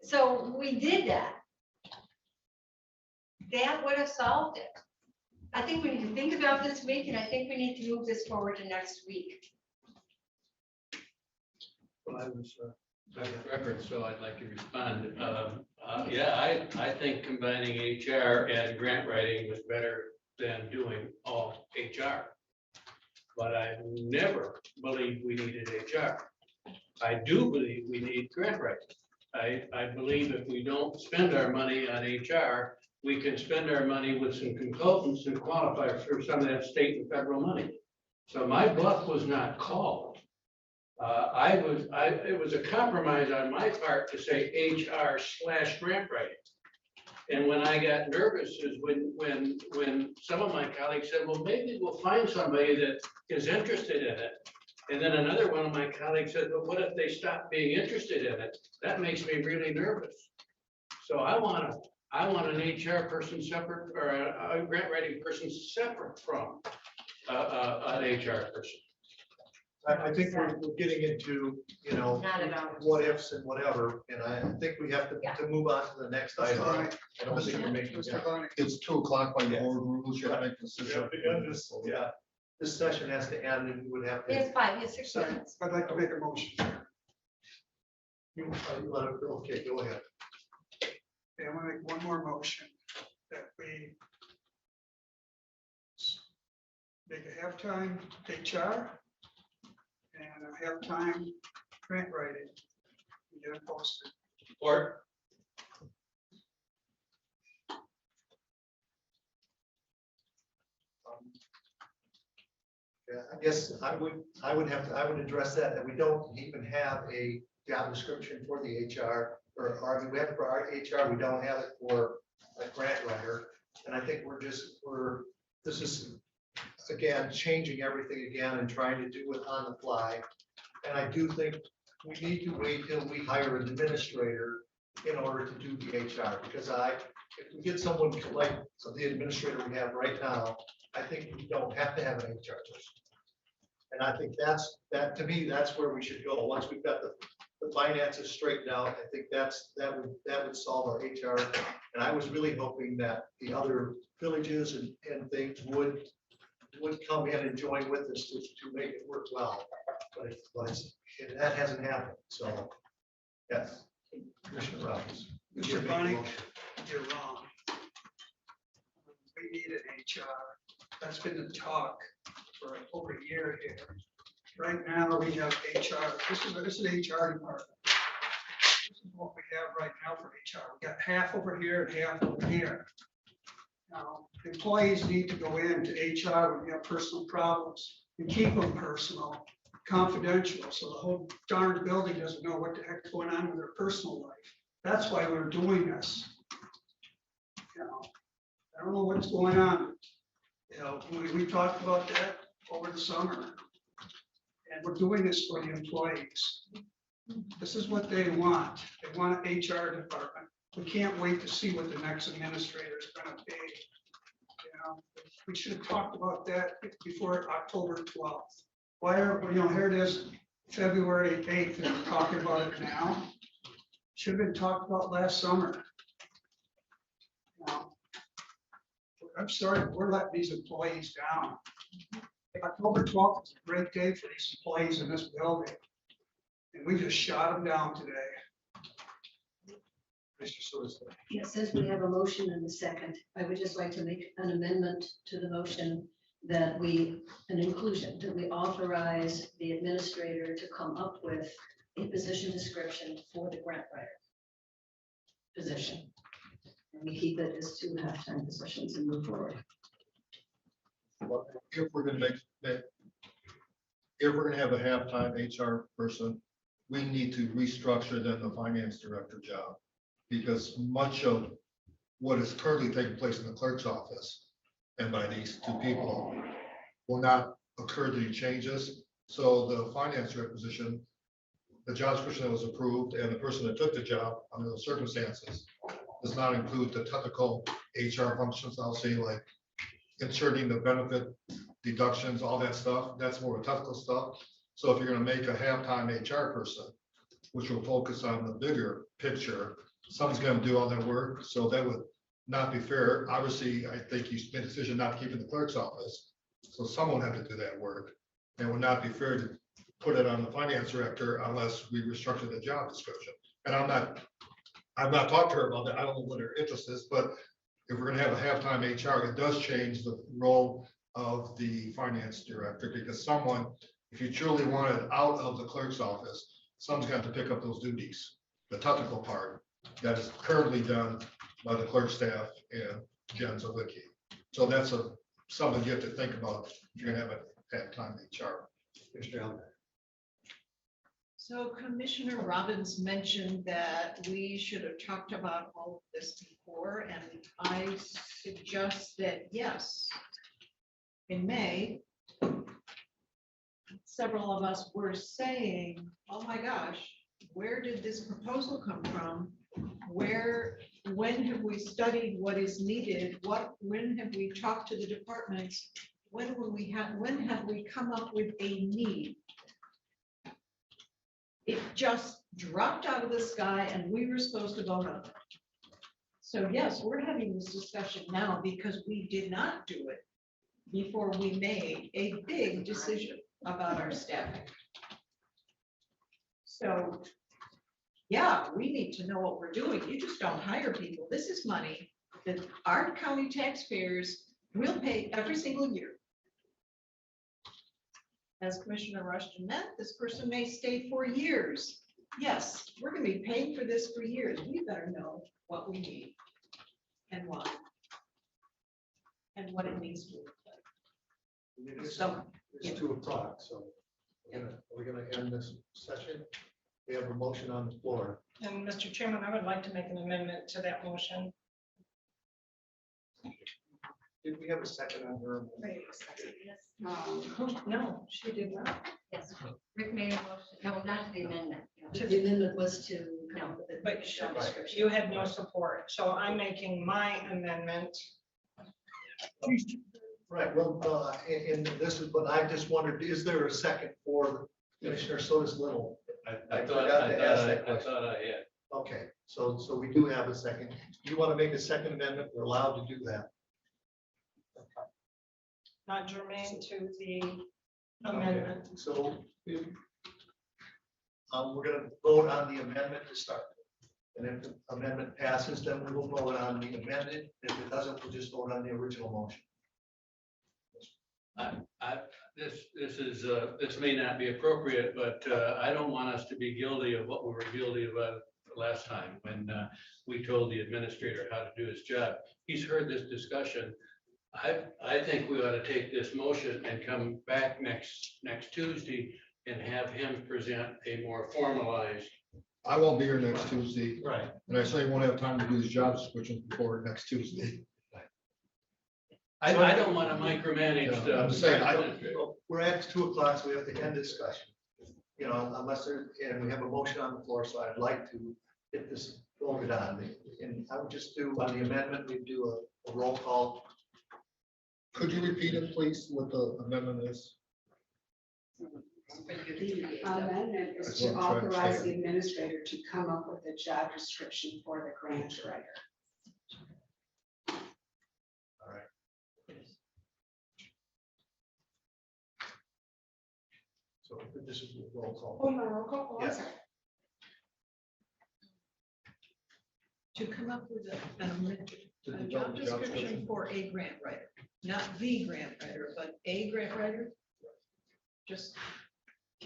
So we did that. That would have solved it. I think we need to think about this week, and I think we need to move this forward to next week. Well, I was, by the record, so I'd like to respond. Yeah, I think combining HR and grant writing was better than doing all HR. But I never believed we needed HR. I do believe we need grant writing. I believe if we don't spend our money on HR, we can spend our money with some consultants and qualify for some of that state and federal money. So my bluff was not called. It was a compromise on my part to say HR/grant writing. And when I got nervous is when some of my colleagues said, well, maybe we'll find somebody that is interested in it. And then another one of my colleagues said, but what if they stop being interested in it? That makes me really nervous. So I want an HR person separate, or a grant writing person separate from an HR person. I think we're getting into, Not at all. what ifs and whatever, and I think we have to move on to the next item. I don't think we're making. It's 2:00 by the board rules, you have to make a decision. Yeah, this session has to end, and we would have to. It's fine, it's 6 minutes. I'd like to make a motion. Okay, go ahead. Okay, I want to make one more motion that we make a half-time HR and a half-time grant writing. And get it posted. Or yeah, I guess I would address that we don't even have a job description for the HR, or I mean, we have it for our HR, we don't have it for a grant writer. And I think this is, again, changing everything again and trying to do it on the fly. And I do think we need to wait till we hire an administrator in order to do the HR, because if we get someone like the administrator we have right now, I think we don't have to have an HR person. And I think that to me, that's where we should go. Once we've got the finances straightened out, I think that would solve our HR. And I was really hoping that the other villages and things would come in and join with us to make it work well. But that hasn't happened. So, yes, Commissioner Robbins. Mr. Bonnie, you're wrong. We need an HR. That's been the talk for over a year here. Right now, we have HR. This is an HR department. This is what we have right now for HR. We got half over here and half over here. Now, employees need to go into HR when you have personal problems and keep them personal, confidential, so the whole darn building doesn't know what the heck's going on with their personal life. That's why we're doing this. You know, I don't know what's going on. You know, we talked about that over the summer. And we're doing this for the employees. This is what they want. They want an HR department. We can't wait to see what the next administrator is going to be. You know, we should have talked about that before October 12th. Why are, here it is, February 8th, and we're talking about it now. Should have been talked about last summer. You know, I'm sorry, we're letting these employees down. October 12th is a great day for these employees in this building. And we just shot them down today. Mr. Solis. Yeah, since we have a motion and a second, I would just like to make an amendment to the motion that an inclusion, that we authorize the administrator to come up with a position description for the grant writer position. And we keep it as 2 half-time positions and move forward. If we're gonna if we're gonna have a half-time HR person, we need to restructure then the finance director job. Because much of what is currently taking place in the clerk's office and by these 2 people will not occur to any changes. So the finance director position, the job description that was approved and the person that took the job under those circumstances does not include the technical HR functions, I'll say, like inserting the benefit deductions, all that stuff. That's more technical stuff. So if you're going to make a half-time HR person, which will focus on the bigger picture, someone's going to do all that work. So that would not be fair. Obviously, I think you made a decision not to keep in the clerk's office. So someone had to do that work. And it would not be fair to put it on the finance director unless we restructure the job description. And I've not talked to her about that. I don't know what her interest is, but if we're going to have a half-time HR, it does change the role of the finance director, because someone, if you truly want it out of the clerk's office, someone's got to pick up those duties, the technical part that is currently done by the clerk staff and Jen Zawicki. So that's something you have to think about if you're gonna have a half-time HR. Mr. Elmer. So Commissioner Robbins mentioned that we should have talked about all of this before, and I suggest that yes. In May, several of us were saying, oh my gosh, where did this proposal come from? When have we studied what is needed? When have we talked to the departments? When have we come up with a need? It just dropped out of the sky and we were supposed to vote on it. So yes, we're having this discussion now because we did not do it before we made a big decision about our staffing. So yeah, we need to know what we're doing. You just don't hire people. This is money that our county taxpayers will pay every single year. as Commissioner Rushton meant, this person may stay for years. Yes, we're gonna be paying for this for years. We better know what we need and why. And what it needs to look like. It is- So, It's 2 o'clock, so we're gonna end this session. We have a motion on the floor. And Mr. Chairman, I would like to make an amendment to that motion. Did we have a second on her? No, she did not. Yes, Rick made a motion, no, not to the amendment. The amendment was to come up with a But job description. you had no support, so I'm making my amendment. Right, well, and this is, but I just wondered, is there a second for Commissioner Sotis Little? I forgot to ask that I question. thought I had. Okay, so we do have a second. You want to make a second amendment? We're allowed to do that. Not germane to the amendment. Okay, so we're gonna vote on the amendment to start. And if the amendment passes, then we will vote on the amended. If it doesn't, we'll just vote on the original motion. This may not be appropriate, but I don't want us to be guilty of what we were guilty of last time when we told the administrator how to do his job. He's heard this discussion. I think we ought to take this motion and come back next Tuesday and have him present a more formalized. I won't be here next Tuesday, Right. and I certainly won't have time to do his job description before next Tuesday. I don't want to micromanage Yeah, the. I'm saying, We're at 2 o'clock, so we have to end discussion. You know, unless there, and we have a motion on the floor, so I'd like to get this voted on. And I would just do on the amendment, we do a roll call. Could you repeat it, please, what the amendment is? The amendment is to authorize the administrator to come up with a job description for the grant writer. All right. So this is a roll call. Oh, no, roll call. Oh, I'm Yes. sorry. to come up with To a develop job the job description description. for a grant writer, not the grant writer, but a grant writer. Just in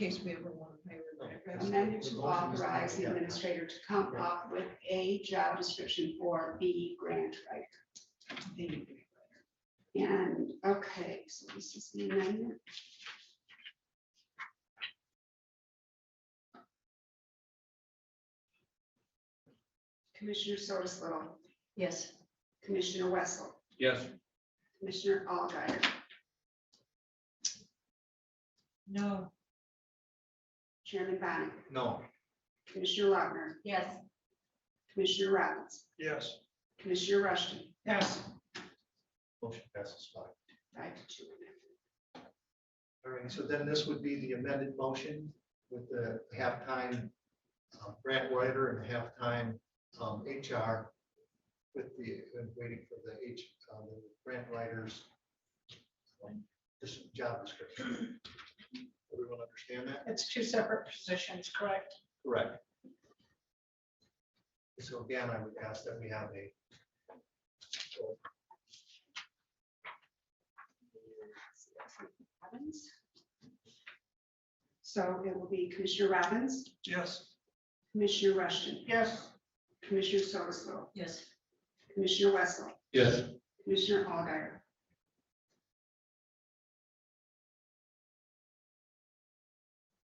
case we ever want to hire a grant writer. Amendment to authorize the administrator to come up with a job description for the grant writer. The grant And, okay, so this is the amendment. Commissioner Sotis Little, Yes. Commissioner Wessel, Yes. Commissioner Allgaier, No. Chairman Bonney, No. Commissioner Lautner, Yes. Commissioner Robbins, Yes. Commissioner Rushton, Yes. Motion passes 5. 5-2. All right, so then this would be the amended motion with the halftime grant writer and halftime HR with the, waiting for the the grant writers. This job description. Everyone understand that? It's two separate positions, correct? Correct. So again, I would ask that we have a Robbins. So it will be Commissioner Robbins, Yes. Commissioner Rushton, Yes. Commissioner Sotis Little, Yes. Commissioner Wessel, Yes. Commissioner Allgaier,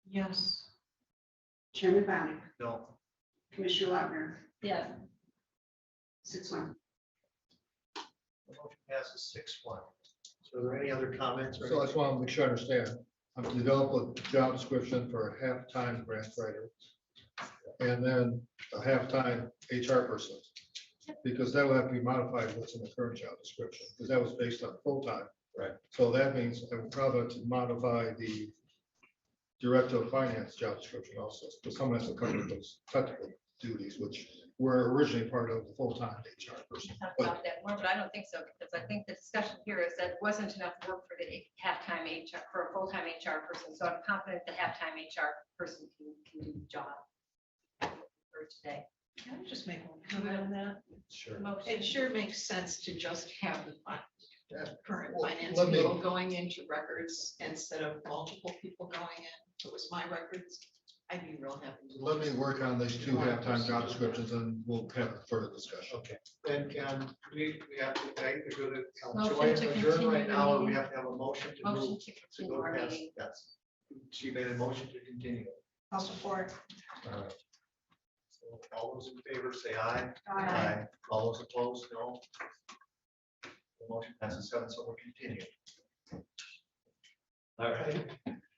Yes. Chairman Bonney, no. Commissioner Lautner, Yes. 6-1. The motion passes 6-1. So are there any other comments? or So I just want to make sure I understand. I'm to develop a job description for a half-time grant writer. And then a half-time HR person. Because that will have to be modified what's in the current job description, because that was based on full-time. Right. So that means I will probably have to modify the director of finance job description also, because someone has to cover those technical duties, which were originally part of the full-time HR person. Talk But about that more, but I don't think so, because I think the discussion here is that wasn't enough work for the halftime HR, for a full-time HR person, so I'm confident the halftime HR person can do the job for today. Can I just make one comment on that? Sure. It sure makes sense to just have the current finance chance Let me- people going into records instead of multiple people going in. If it was my records, I'd be real happy. Let me work on these two halftime job descriptions and we'll have a further discussion. Okay, and we have to, either go to Motion to adjourn continue right the now, or we meeting. have to have a motion to Motion move. to To continue go our past, meeting. yes. She made a motion to continue. I'll support. All right. So all those in favor say aye. Aye. All those opposed, no. The motion passes 7, so we'll continue. All right,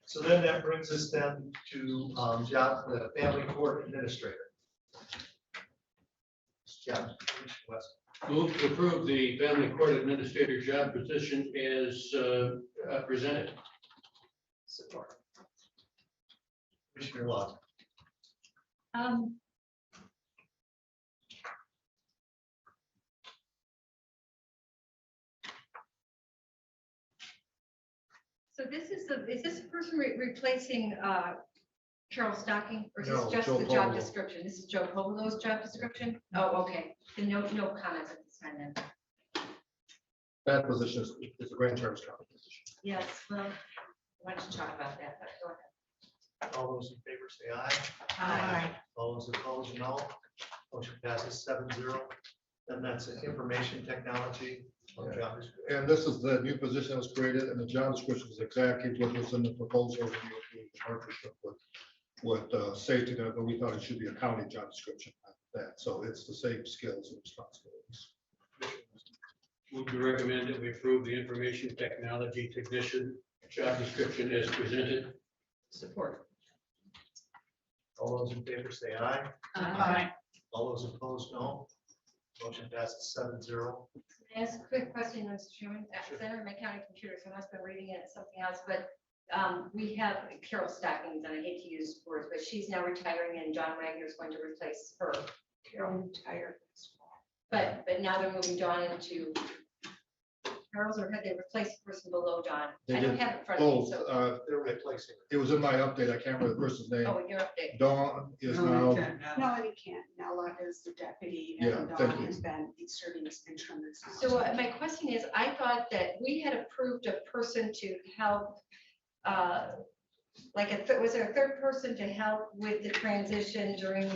so then that brings us then to the family court administrator. Yeah. Move to approve the family court administrator job position as presented. Support. Commissioner Lott. So this is this a person replacing Carol Stocking, or is No, this just Joe the job Povolo. description? This is Joe Povolo's job description? Oh, okay. Then no comments at this time then. That position is a grand terms position. Yes, well, why don't you talk about that? But go ahead. All those in favor say aye. Aye. All those opposed, no. Motion passes 7-0. Then that's an information technology job description. And this is the new position that was created, and the job description is exactly what was in the proposal when we approved the partnership with safety net, but we thought it should be a county job description, not that. So it's the same skills and responsibilities. Move to recommend that we approve the information technology technician job description as presented. Support. All those in favor say aye. Aye. All those opposed, no. Motion passes 7-0. Can I ask a quick question, Mr. Chairman? Because I don't have my county computer, so I must have been reading it, something else, but we have Carol Stockings, and I hate to use words, but she's now retiring and John Wagner is going to replace her. Carol retired. But now they're moving Dawn into Carol's, or had they replaced the person below Dawn? They I don't did have it in front of me, both. so. They're replacing. It was in my update. I can't remember the person's name. Oh, your update. Dawn is now, Melanie can't. Nella is the deputy Yeah, and thank Dawn you. has been serving as interim. So my question is, I thought that we had approved a person to help, was there a third person to help with the transition during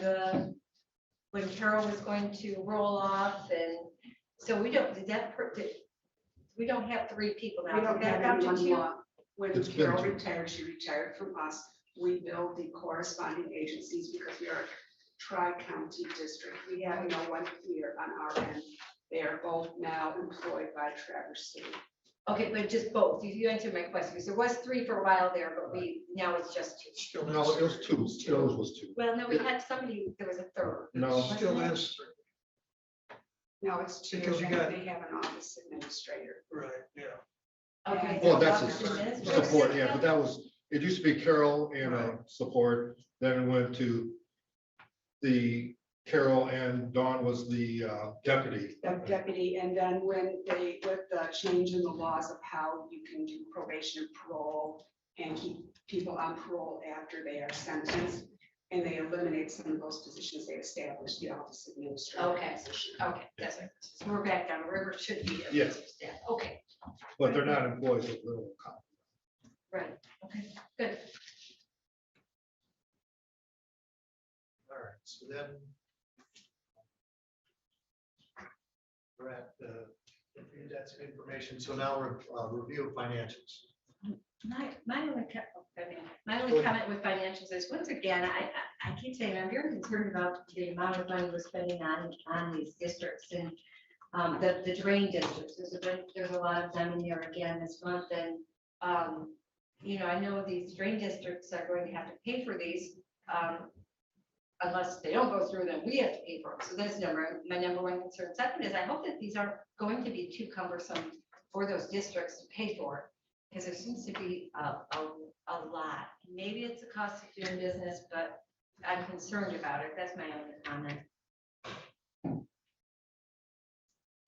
when Carol was going to roll off, and so we don't, we don't have 3 people now. We don't Is that have up to anyone 2? more. When It's been Carol two. retired, she retired from us. We build the corresponding agencies because we are a tri-county district. We have no one here on our end. They are both now employed by Traverse City. Okay, but just both. You answered my question. Because there was 3 for a while there, but now it's just 2. no, it was 2. Yours was 2. Well, no, we had somebody, there was a third. No. Still is. No, it's two. Because you got- They have an office administrator. Right, yeah. Okay. Well, so that's office a administrator. support, yeah, but that was, it used to be Carol and support, then it went to the Carol and Dawn was the deputy. Deputy, and then with the change in the laws of how you can do probation and parole and keep people on parole after they are sentenced, and they eliminate some of those positions, they established the office administrator. Okay, okay, that's it. So we're back down where it should be. Yes. Okay, But they're not employees of Little County. right, okay, good. All right, so then we're at that's information. So now we're review of financials. My only comment with financials is, once again, I keep saying, I'm very concerned about the amount of money we're spending on these districts and the drain districts. There's a lot of them in there again this month, and I know these drain districts are going to have to pay for these. Unless they don't go through, then we have to pay for them. So that's my number one concern. Second is, I hope that these aren't going to be too cumbersome for those districts to pay for, because there seems to be a lot. Maybe it's a cost of doing business, but I'm concerned about it. That's my only comment.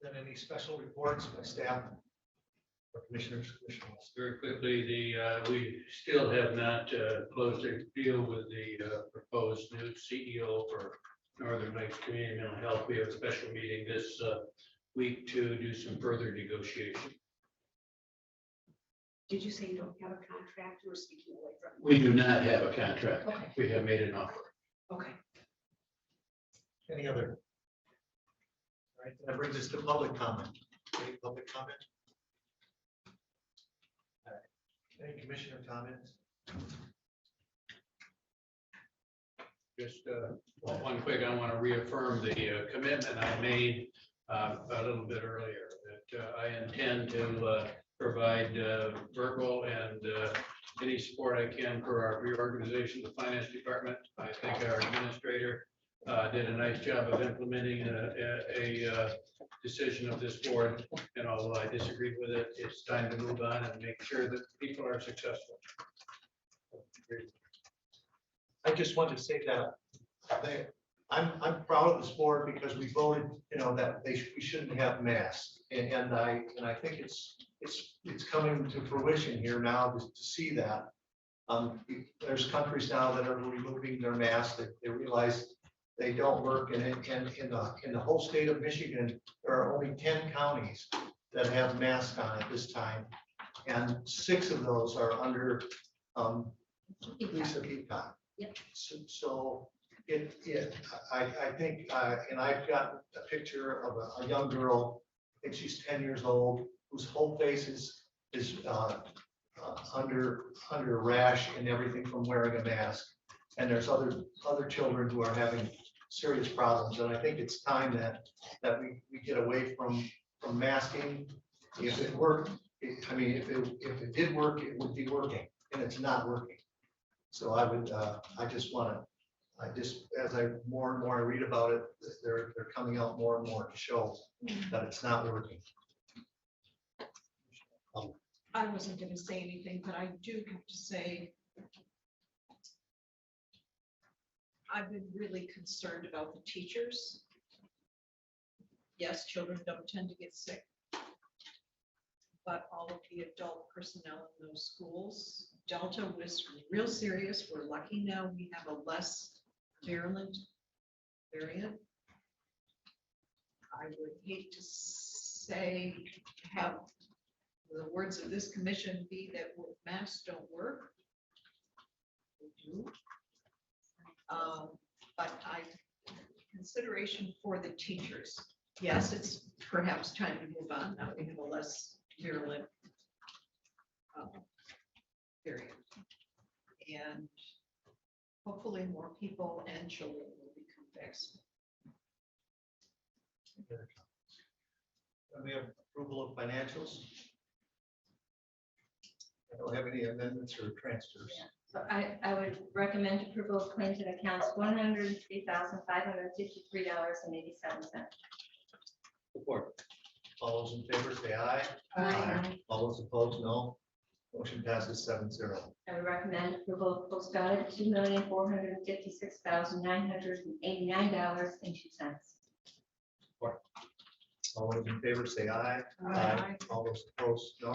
Then any special reports by staff or commissioners? Very quickly, we still have not closed a deal with the proposed new CEO for Northern Lights Community Mental Health. We have a special meeting this week to do some further negotiation. Did you say you don't have a contract or speaking away from? We do not have a contract. Okay. We have made an offer. Okay. Any other? All right, that brings us to public comment. Any public comment? All right. Any commissioner comments? Just one quick, I want to reaffirm the commitment I made a little bit earlier, that I intend to provide verbal and any support I can for our reorganization of the finance department. I think our administrator did a nice job of implementing a decision of this board, and although I disagreed with it, it's time to move on and make sure that people are successful. I just wanted to say that I'm proud of this board because we voted, that we shouldn't have masks. And I think it's coming to fruition here now to see that. There's countries now that are removing their masks, that they realize they don't work. And in the whole state of Michigan, there are only 10 counties that have masks on at this time. And 6 of those are under Lisa Peacock. Yep. So I think, and I've got a picture of a young girl, I think she's 10 years old, whose whole face is under a rash and everything from wearing a mask. And there's other children who are having serious problems. And I think it's time that we get away from masking. If it worked, if it did work, it would be working, and it's not working. So as I more and more I read about it, they're coming out more and more to show that it's not working. I wasn't gonna say anything, but I do have to say, I've been really concerned about the teachers. Yes, children don't tend to get sick, but all of the adult personnel in those schools, Delta was real serious. We're lucky now we have a less virulent variant. I would hate to say, have the words of this commission be that masks don't work. They do. But consideration for the teachers. Yes, it's perhaps time to move on. Now we have a less virulent variant. And hopefully more people and children will become vaccinated. And we have approval of financials. I don't have any amendments or transfers. So I would recommend approval of claims and accounts, $103,553.87. Support. All those in favor say aye. Aye. All those opposed, no. Motion passes 7-0. I would recommend approval of post audit, $2,456,989.02. All those in favor say aye. Aye. All those opposed, no.